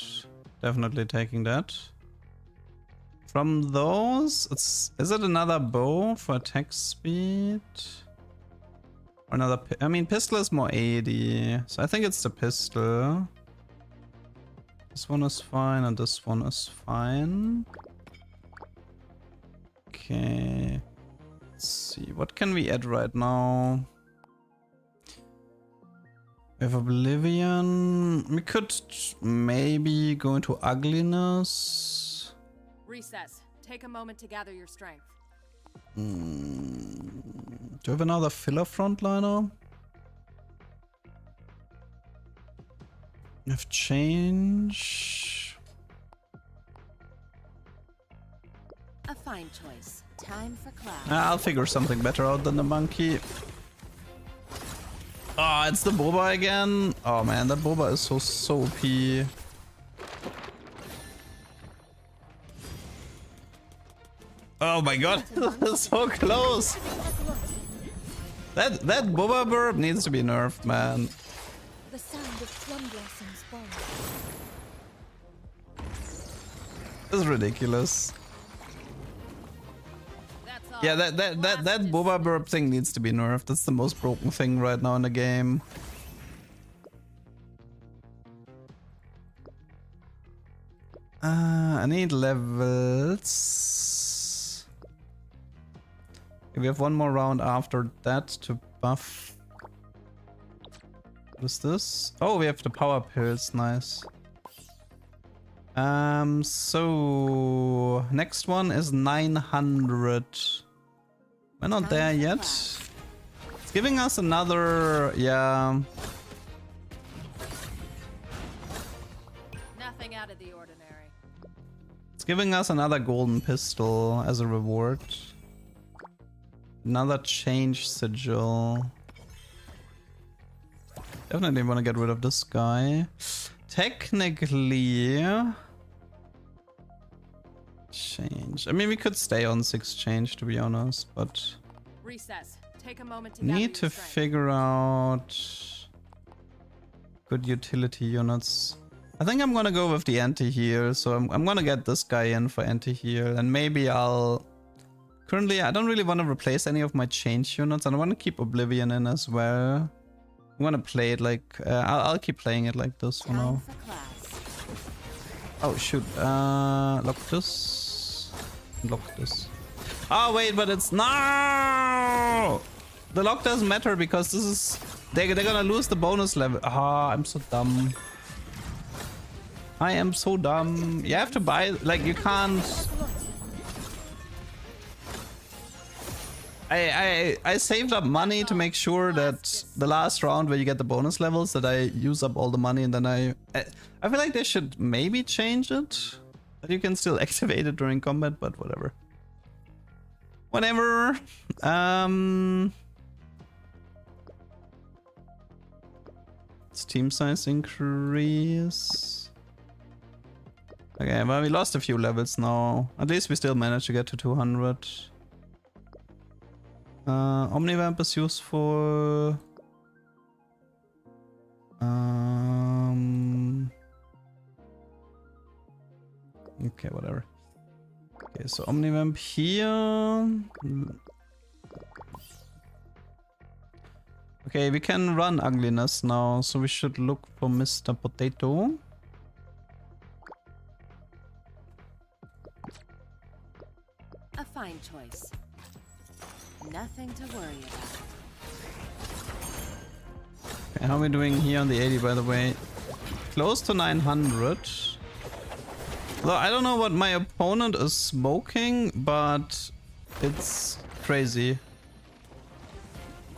Definitely taking that. From those, is it another bow for attack speed? Or another, I mean, pistol is more 80, so I think it's the pistol. This one is fine and this one is fine. Okay. Let's see, what can we add right now? We have Oblivion. We could maybe go into Ugliness. Recess. Take a moment to gather your strength. Do you have another filler frontliner? We have change. A fine choice. Time for class. I'll figure something better out than the monkey. Oh, it's the Boba again. Oh man, that Boba is so OP. Oh my god, so close. That Boba Burp needs to be nerfed, man. The sound of plum blossoms fall. This is ridiculous. Yeah, that Boba Burp thing needs to be nerfed. That's the most broken thing right now in the game. I need levels. Okay, we have one more round after that to buff. What is this? Oh, we have the power pills. Nice. So next one is 900. We're not there yet. It's giving us another, yeah. Nothing out of the ordinary. It's giving us another golden pistol as a reward. Another change sigil. Definitely want to get rid of this guy. Technically, change. I mean, we could stay on 6 change, to be honest, but Recess. Take a moment to need to figure out good utility units. I think I'm gonna go with the anti-heal, so I'm gonna get this guy in for anti-heal, and maybe I'll... Currently, I don't really want to replace any of my change units, and I want to keep Oblivion in as well. I'm gonna play it like... I'll keep playing it like this for now. Oh shoot, lock this. Lock this. Oh wait, but it's... No! The lock doesn't matter because this is... They're gonna lose the bonus level. Ah, I'm so dumb. I am so dumb. You have to buy... Like, you can't... I saved up money to make sure that the last round where you get the bonus levels that I use up all the money, and then I feel like they should maybe change it. That you can still activate it during combat, but whatever. Whatever. It's team size increase. Okay, well, we lost a few levels now. At least we still managed to get to 200. Omnivamp is useful. Okay, whatever. Okay, so Omnivamp here. Okay, we can run ugliness now, so we should look for Mr. Potato. A fine choice. Nothing to worry about. Okay, how are we doing here on the 80, by the way? Close to 900. Though I don't know what my opponent is smoking, but it's crazy.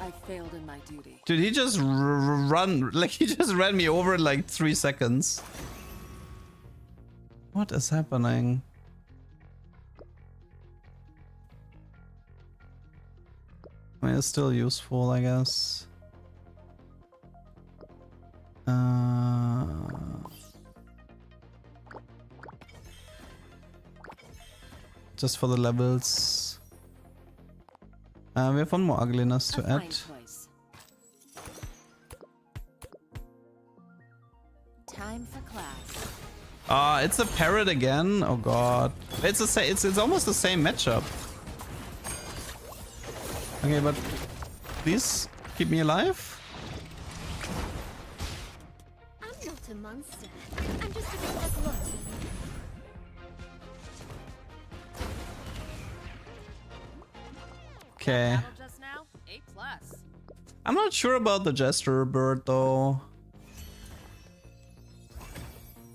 I failed in my duty. Dude, he just run, like he just ran me over in like 3 seconds. What is happening? I mean, it's still useful, I guess. Just for the levels. We have one more ugliness to add. Choice. Time for class. It's a parrot again. Oh god, it's almost the same matchup. Okay, but please keep me alive. I'm not a monster. I'm just a bit like Lottie. Okay. Just now, A+. I'm not sure about the Jester bird though.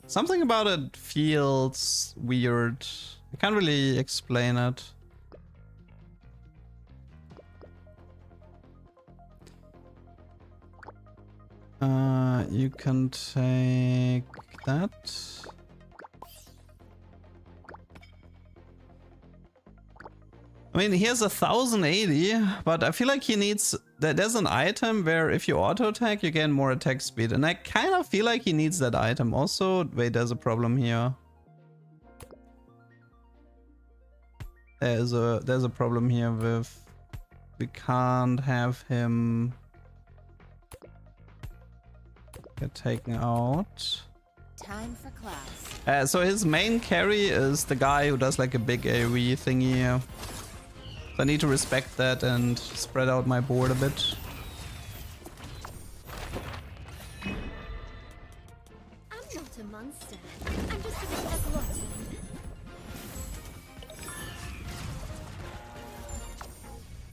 Something about it feels weird. I can't really explain it. You can take that. I mean, he has 1080, but I feel like he needs... There's an item where if you auto attack, you gain more attack speed. And I kind of feel like he needs that item also. Wait, there's a problem here. there's a problem here with we can't have him get taken out. Time for class. So his main carry is the guy who does like a big AoE thingy. So I need to respect that and spread out my board a bit. I'm not a monster. I'm just a bit of glutton.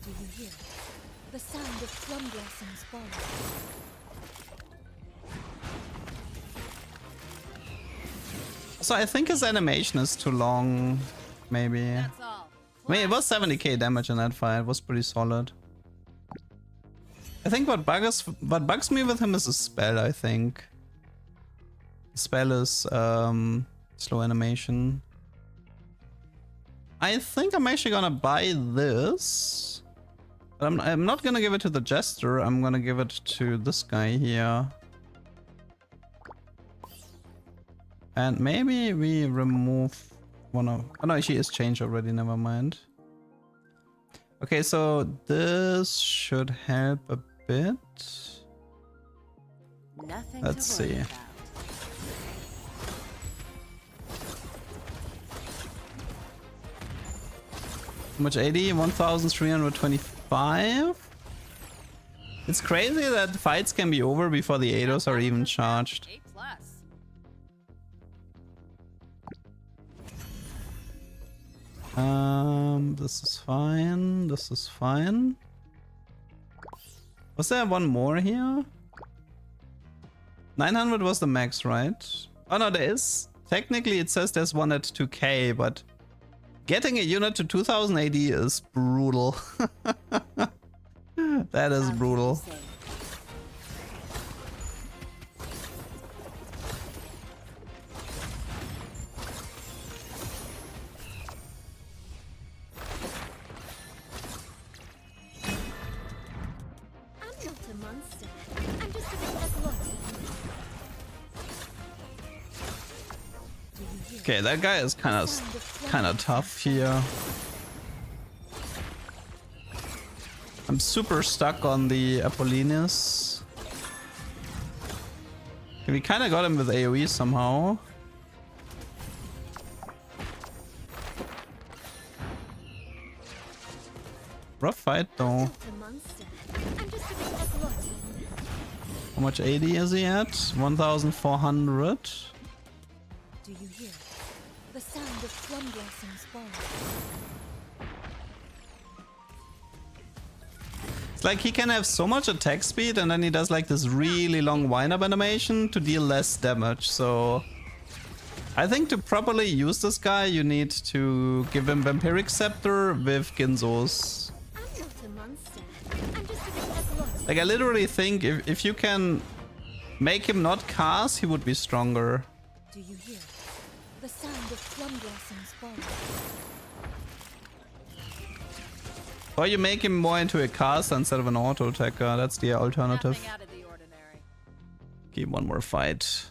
Do you hear it? The sound of plum blossoms falling. So I think his animation is too long, maybe. That's all. I mean, it was 70k damage in that fight. It was pretty solid. I think what bugs me with him is a spell, I think. Spell is slow animation. I think I'm actually gonna buy this. But I'm not gonna give it to the Jester. I'm gonna give it to this guy here. And maybe we remove one of... Oh no, she is changed already, never mind. Okay, so this should help a bit. Nothing Let's to worry see. about. How much AD? 1325? It's crazy that fights can be over before the ADOs are even charged. A+. This is fine. This is fine. Was there one more here? 900 was the max, right? Oh no, there is. Technically it says there's one at 2k, but getting a unit to 2000 AD is brutal. That is brutal. I'm not a monster. I'm just a bit of glutton. Do you hear Okay, that guy is kind of tough here. I'm super stuck on the Apollonius. Okay, we kind of got him with AoE somehow. Rough fight though. not a monster. I'm just a bit of glutton. How much AD is he at? 1400. Do you hear it? The sound of plum blossoms falling. It's like he can have so much attack speed and then he does like this really long wind-up animation to deal less damage. So I think to properly use this guy you need to give him Vampiric Scepter with Ginzos. I'm not a monster. I'm just a bit of glutton. Like I literally think if you can make him not cast, he would be stronger. Do you hear it? The sound of plum blossoms falling. Or you make him more into a caster instead of an auto attacker. That's the alternative. Nothing out of the ordinary. Okay, one more fight.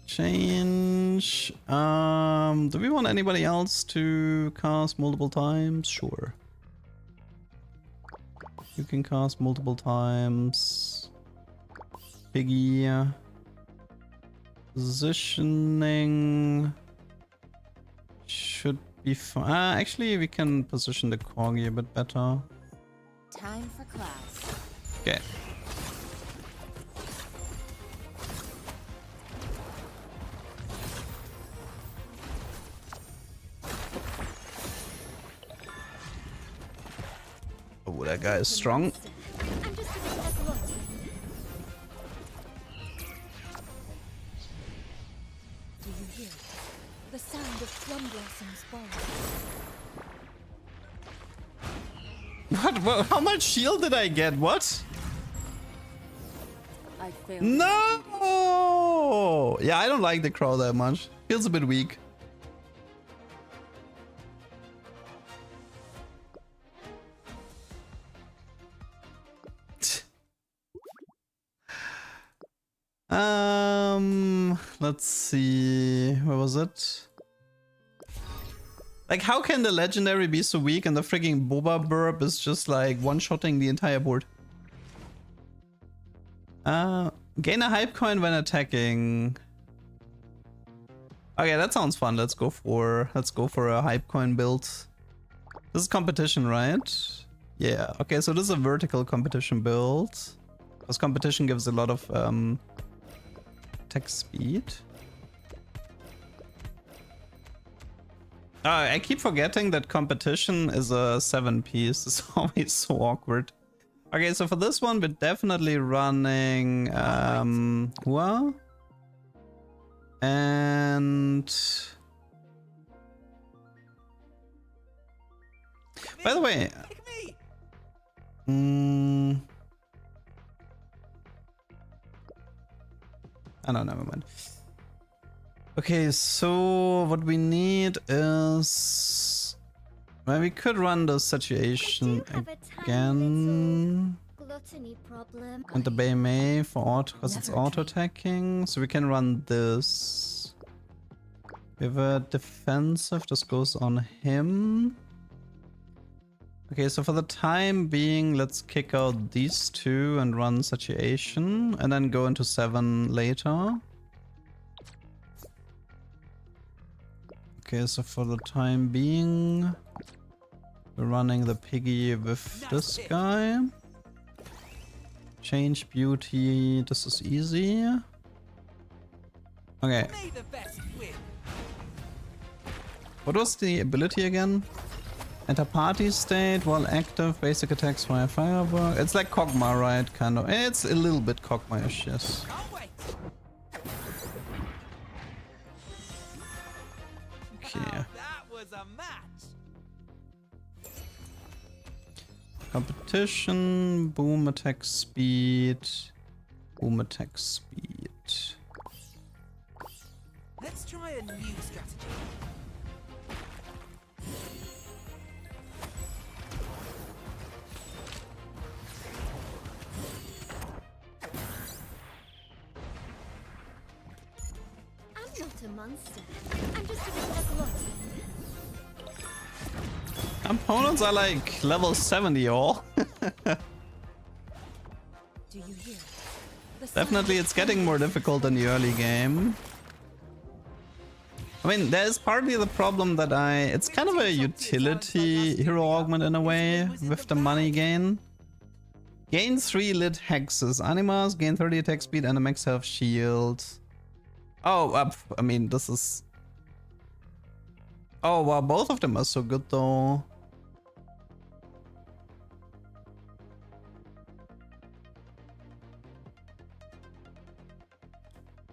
Change. Do we want anybody else to cast multiple times? Sure. You can cast multiple times. Piggy. Positioning should be fine. Actually, we can position the Corgi a bit better. Time for class. Okay. Oh, that guy is strong. I'm just a bit of glutton. Do you hear it? The sound of plum blossoms falling. What? How much shield did I get? What? I failed. No! Yeah, I don't like the crow that much. Feels a bit weak. Let's see. Where was it? Like, how can the legendary be so weak and the freaking Boba Burp is just like one-shotting the entire board? Gain a hype coin when attacking. Okay, that sounds fun. Let's go for a hype coin build. This is competition, right? Yeah. Okay, so this is a vertical competition build. Because competition gives a lot of attack speed. I keep forgetting that competition is a 7-piece. It's always so awkward. Okay, so for this one, we're definitely running Hua. And by the way, oh no, never mind. Okay, so what we need is, well, we could run the situation again. Gluttony problem. And the Bay May for auto, because it's auto attacking. So we can run this. We have a defensive, this goes on him. Okay, so for the time being, let's kick out these two and run Satiation, and then go into 7 later. Okay, so for the time being, we're running the piggy with this guy. Change beauty, this is easy. Okay. What was the ability again? Enter party state while active, basic attacks via firework. It's like Kog'Maw, right? Kind of. It's a little bit Kog'Maw-ish, yes. Okay. Competition, boom attack speed, boom attack speed. Let's try a new strategy. I'm not a monster. I'm just a glutton. Opponents are like level 70 all. Do you hear? Definitely it's getting more difficult in the early game. I mean, there's partly the problem that it's kind of a utility hero augment in a way with the money gain. Gain 3 lit hexes. Animas gain 30 attack speed and a max health shield. Oh, I mean, this is... Oh, wow, both of them are so good though.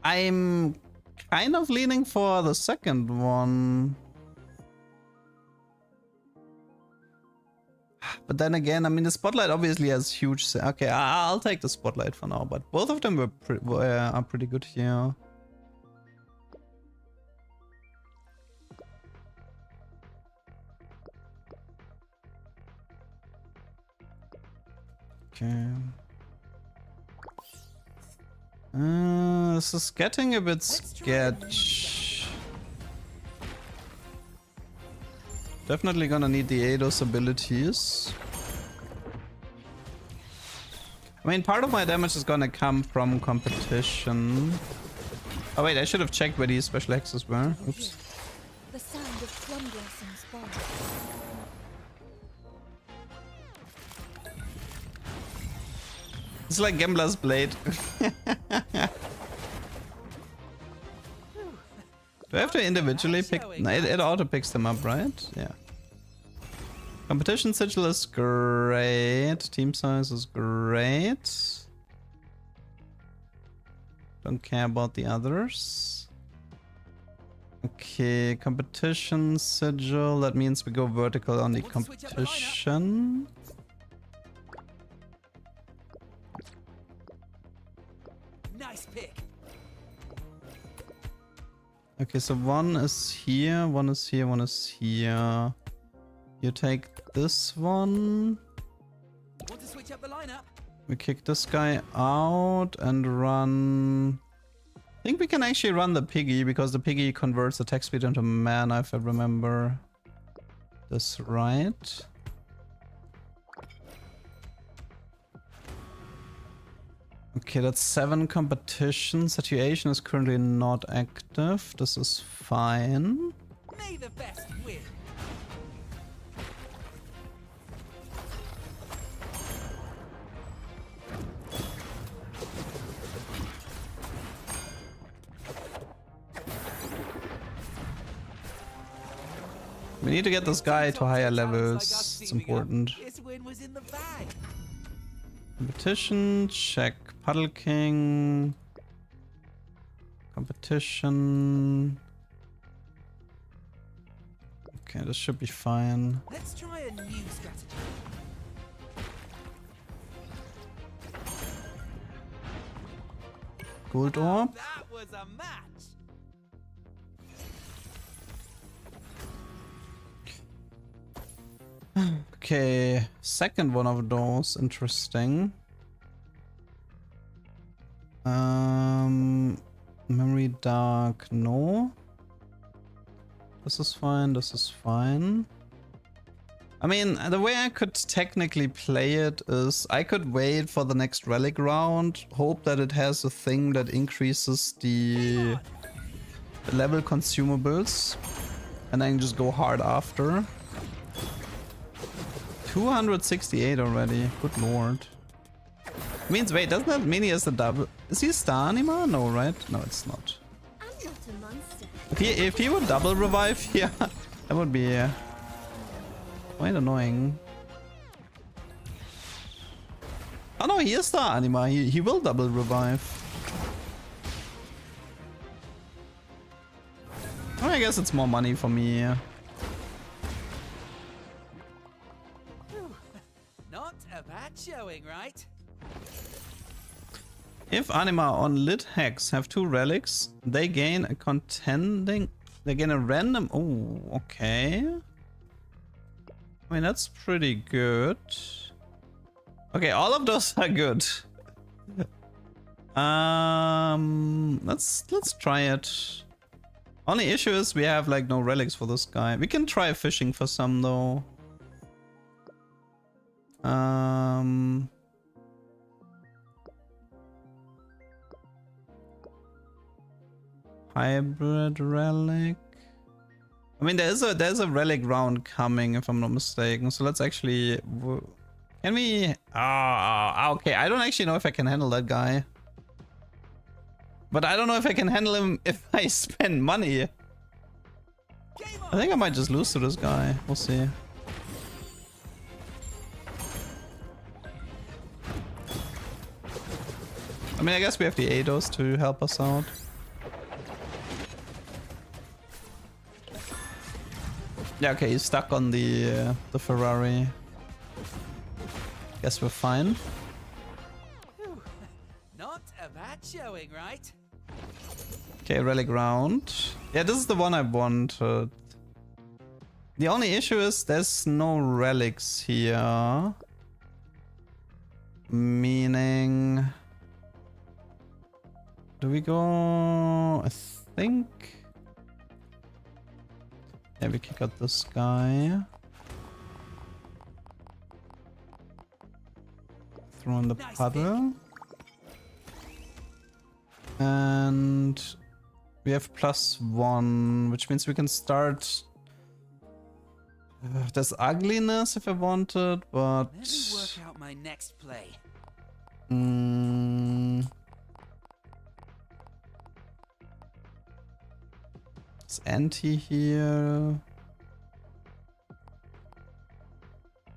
I'm kind of leaning for the second one. But then again, I mean, the Spotlight obviously has huge... Okay, I'll take the Spotlight for now, but both of them are pretty good here. Okay. This is getting a bit sketch. Definitely gonna need the Eidos abilities. I mean, part of my damage is gonna come from competition. Oh wait, I should have checked where these special hexes were. Oops. The sound of plum blossoms fall. It's like Gambler's Blade. Do I have to individually pick? No, it auto picks them up, right? Yeah. Competition sigil is great. Team size is great. Don't care about the others. Okay, competition sigil. That means we go vertical on the competition. Nice pick. Okay, so one is here, one is here, one is here. You take this one. Want to switch up the lineup? We kick this guy out and run... I think we can actually run the piggy because the piggy converts attack speed into mana if I remember. this right. Okay, that's 7 competition. Situation is currently not active. This is fine. May the best win. We need to get this guy to higher levels. It's important. This win was in the bag. Competition, check. Puddle King. Competition. Okay, this should be fine. Let's try a new strategy. Gold Orb. That was a match. Okay, second one of those. Interesting. Memory Dark, no. This is fine, this is fine. I mean, the way I could technically play it is I could wait for the next relic round, hope that it has a thing that increases the level consumables, and then just go hard after. 268 already, good lord. Means, wait, doesn't that mean he has the double? Is he a star anima? No, right? No, it's not. I'm not a monster. If he would double revive here, that would be quite annoying. Oh no, he is star anima. He will double revive. Oh, I guess it's more money for me. Not a bad showing, right? If anima on lit hex have 2 relics, they gain a contending. They gain a random. Oh, okay. I mean, that's pretty good. Okay, all of those are good. Let's try it. Only issue is we have like no relics for this guy. We can try fishing for some though. Hybrid relic. I mean, there's a relic round coming if I'm not mistaken. So let's actually. Can we? Okay. I don't actually know if I can handle that guy. But I don't know if I can handle him if I spend money. I think I might just lose to this guy. We'll see. I mean, I guess we have the Eidos to help us out. Yeah, okay, he's stuck on the Ferrari. Guess we're fine. Whew. Not a bad showing, right? Okay, relic round. Yeah, this is the one I wanted. The only issue is there's no relics here. Meaning... Do we go... I think... Yeah, we kick out this guy. Throw in the puddle. And we have +1, which means we can start. There's ugliness if I wanted, but. Let me work out my next play. It's anti here.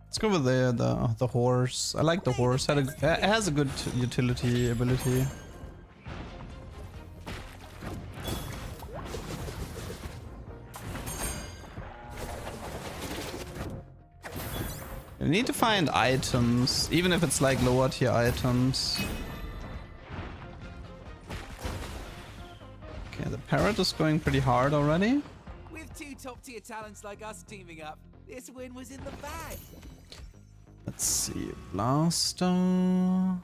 Let's go with the horse. I like the horse. It has a good utility ability. You need to find items, even if it's like lower tier items. Okay, the parrot is going pretty hard already. With 2 top-tier talents like us teaming up, this win was in the bag. Let's see, blaster.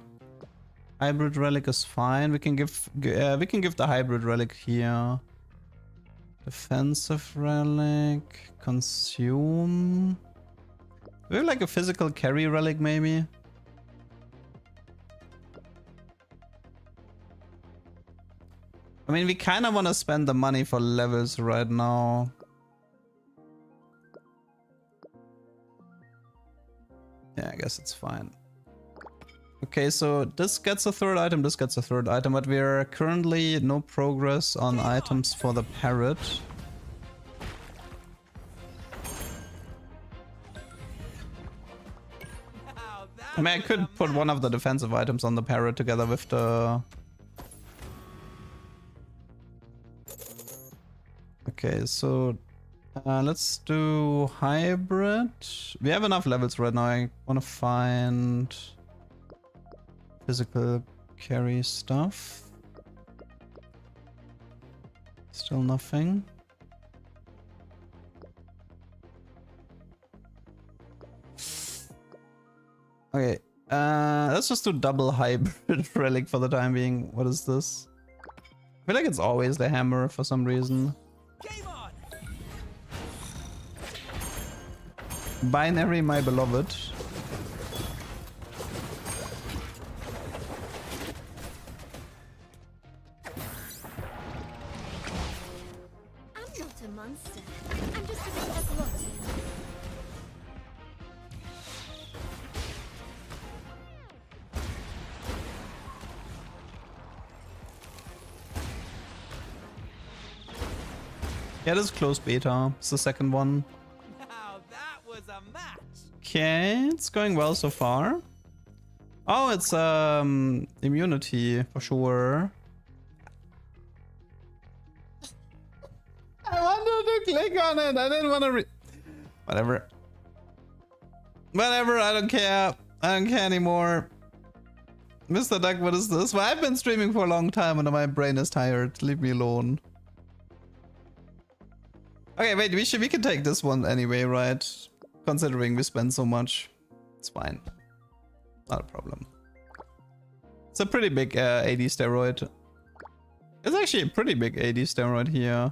Hybrid relic is fine. We can give the hybrid relic here. Defensive relic. Consume. We have like a physical carry relic maybe. I mean, we kind of want to spend the money for levels right now. Yeah, I guess it's fine. Okay, so this gets a third item, this gets a third item, but we're currently no progress on items for the parrot. I mean, I could put one of the defensive items on the parrot together with the... Okay, so let's do hybrid. We have enough levels right now. I want to find physical carry stuff. Still nothing. Okay, let's just do double hybrid relic for the time being. What is this? I feel like it's always the hammer for some reason. Game on! Binary, my beloved. I'm not a monster. I'm just a bit of rotten. Yeah, this is close beta. It's the second one. Now that was a match! Okay, it's going well so far. Oh, it's immunity for sure. I wanted to click on it. I didn't want to whatever. Whatever, I don't care. I don't care anymore. Mr. Duck, what is this? Well, I've been streaming for a long time and my brain is tired. Leave me alone. Okay, wait, we can take this one anyway, right? Considering we spend so much. It's fine. Not a problem. It's a pretty big AD steroid. It's actually a pretty big AD steroid here.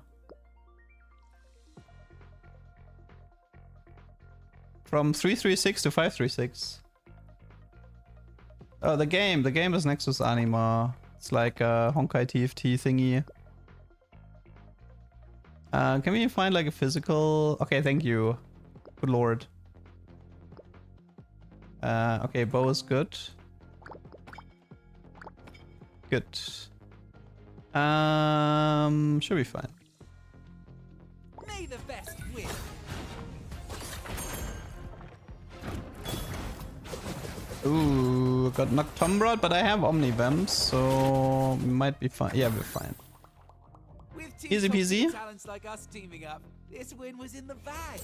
From 336 to 536. Oh, the game is Nexus Anima. It's like a Honkai TFT thingy. Can we find like a physical? Okay, thank you. Good lord. Okay, bow is good. Good. Should be fine. May the best win! Ooh, got Noctumbrad, but I have Omnivamps, so we might be fine. Yeah, we're fine. With two Easy peasy. top-tier talents like us teaming up, this win was in the bag.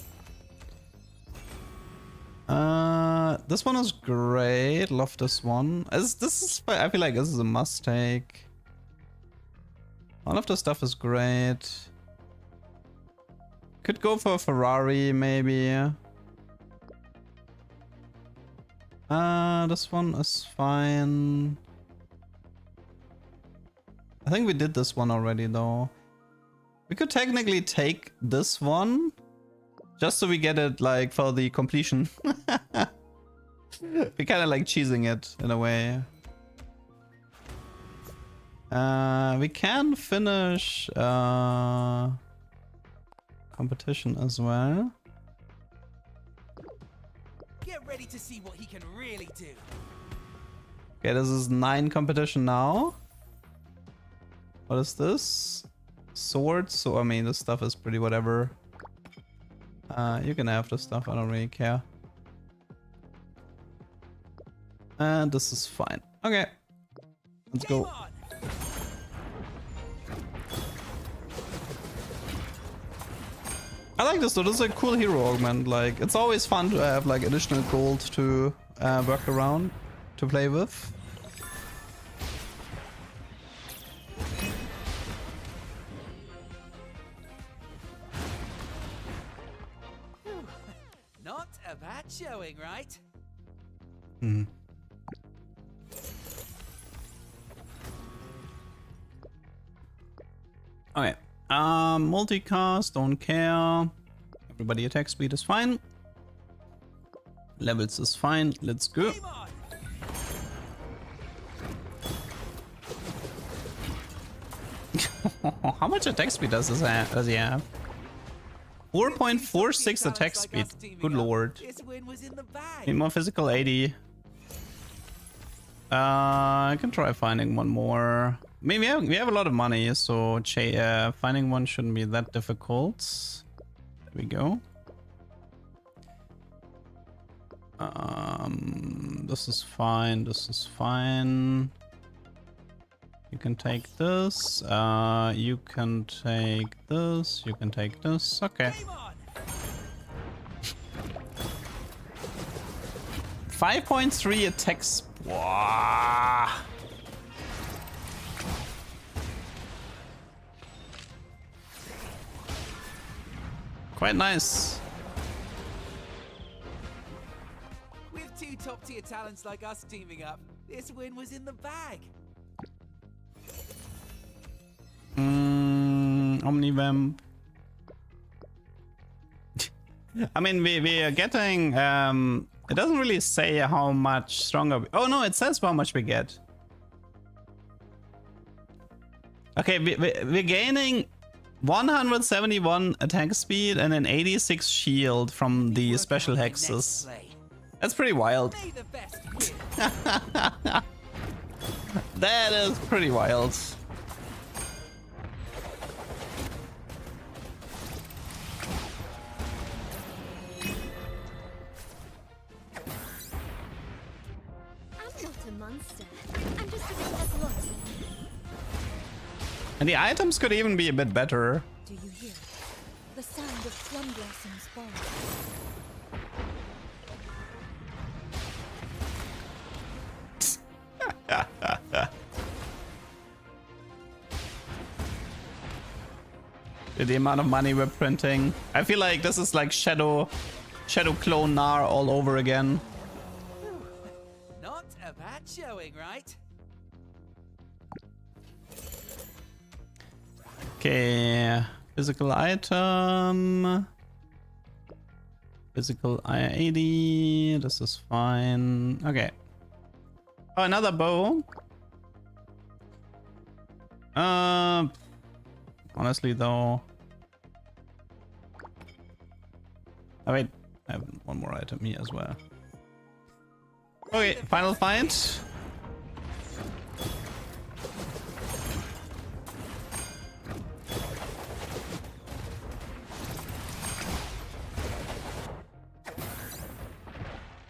This one is great. Love this one. This is. I feel like this is a must take. All of the stuff is great. Could go for a Ferrari maybe. This one is fine. I think we did this one already though. We could technically take this one. Just so we get it like for the completion. We kind of like cheesing it in a way. We can finish competition as well. Get ready to see what he can really do. Okay, this is 9 competition now. What is this? Swords. So I mean, this stuff is pretty whatever. You can have this stuff. I don't really care. And this is fine. Okay, let's Game go. on! I like this though. This is a cool hero augment. Like, it's always fun to have like additional gold to work around, to play with. Not a bad showing, right? Hmm. Okay. Multicast, don't care. Everybody attack speed is fine. Levels is fine. Let's go. Game on! How much attack speed does he have? 4.46 attack speed. Good lord. This win was in the bag. Need more physical 80. I can try finding one more. I mean, we have a lot of money, so finding one shouldn't be that difficult. There we go. This is fine. This is fine. You can take this. You can take this. You can take this. Okay. Game on! 5.3 attacks. Wow. Quite nice. With two top-tier talents like us teaming up, this win was in the bag. Omnivamp. I mean, we are getting. It doesn't really say how much stronger. Oh no, it says how much we get. Okay, we're gaining 171 attack speed and an 86 shield from the Work special out the next hexes. play. That's pretty wild. May the best win. That is pretty wild. I'm not a monster. I'm just a bit glutton. And the items could even be a bit better. Do you hear it? The sound of plum blossoms falling. The amount of money we're printing. I feel like this is like Shadow Clone Nar all over again. Not a bad showing, right? Okay, physical item. Physical I-80. This is fine. Okay. Oh, another bow. Honestly though. Oh wait, I have one more item here as well. Okay, final fight.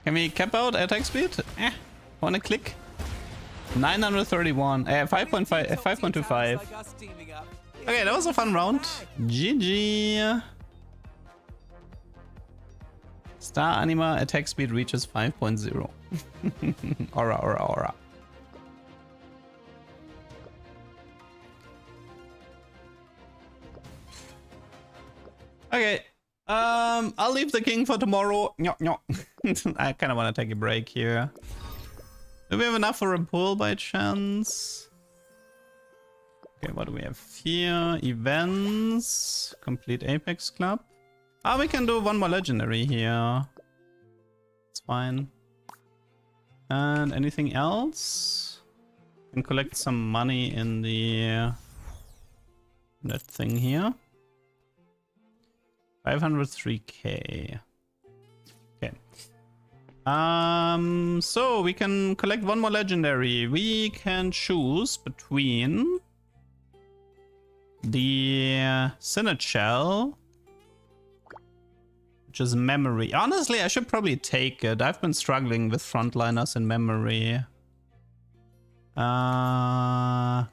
Can we cap out attack speed? Wanna click? 931. 5.5. 5.25. Okay, that was a fun round. GG. Star Anima attack speed reaches 5.0. Aura, aura, aura. Okay. I'll leave the king for tomorrow. I kind of want to take a break here. Do we have enough for a pull by chance? Okay, what do we have here? Events. Complete Apex Club. Ah, we can do one more legendary here. It's fine. And anything else? Can collect some money in the that thing here. 503k. Okay. So we can collect one more legendary. We can choose between the Synod Shell, which is memory. Honestly, I should probably take it. I've been struggling with frontliners in memory.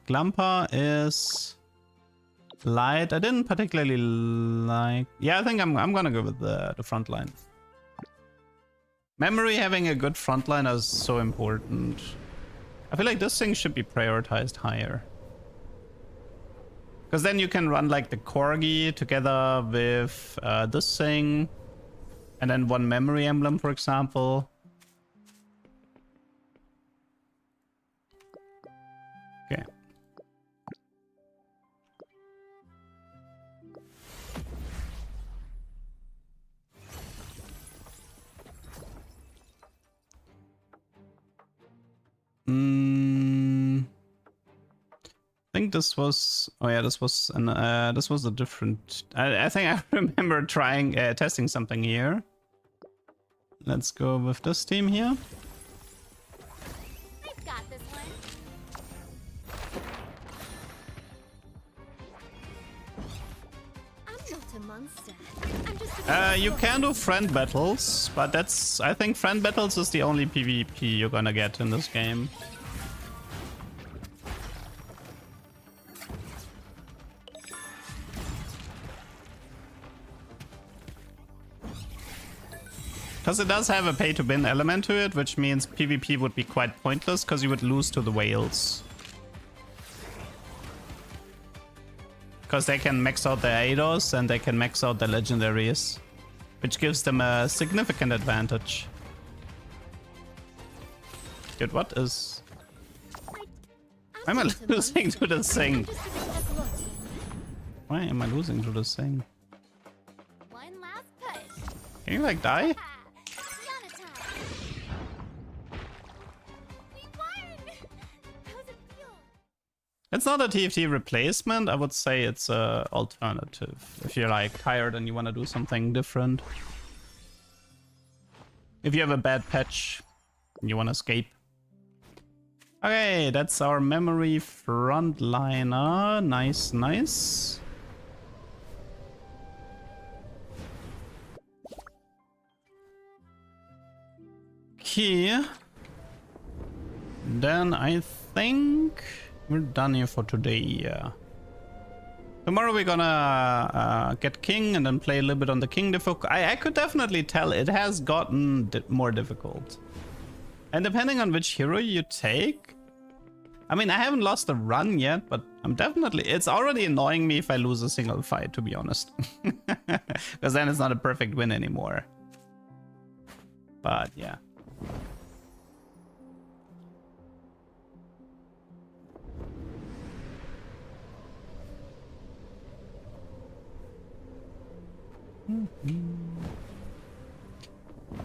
Glampa is light. I didn't particularly like. Yeah, I think I'm gonna go with the frontline. Memory, having a good frontline is so important. I feel like this thing should be prioritized higher. Because then you can run like the Corgi together with this thing. And then one memory emblem, for example. Okay. I think this was. Oh yeah, this was a different. I think I remember trying testing something here. Let's go with this team here. I've got this one. I'm not a monster. I'm just a You can do friend battles, but that's. I think friend battles is the only PvP you're gonna get in this game. Because it does have a pay-to-win element to it, which means PvP would be quite pointless because you would lose to the whales. Because they can max out their ADOS and they can max out their legendaries, which gives them a significant advantage. Dude, what is... Why am I losing to this thing? Why am I losing to this thing? one last push. Can you like die? It's not a TFT replacement, I would say it's a alternative. If you're like tired and you want to do something different. If you have a bad patch and you want to escape. Okay, that's our memory frontliner. Nice, nice. Okay. Then I think we're done here for today, yeah. Tomorrow we're gonna get King and then play a little bit on the King difficulty. I could definitely tell it has gotten more difficult. And depending on which hero you take... I mean, I haven't lost a run yet, but I'm definitely... It's already annoying me if I lose a single fight, to be honest. Because then it's not a perfect win anymore. But, yeah.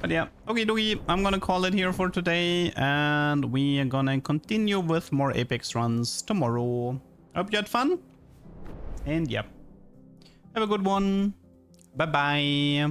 But yeah, okie dokie, I'm gonna call it here for today, and we are gonna continue with more Apex runs tomorrow. Hope you had fun, and yeah, have a good one. Bye bye.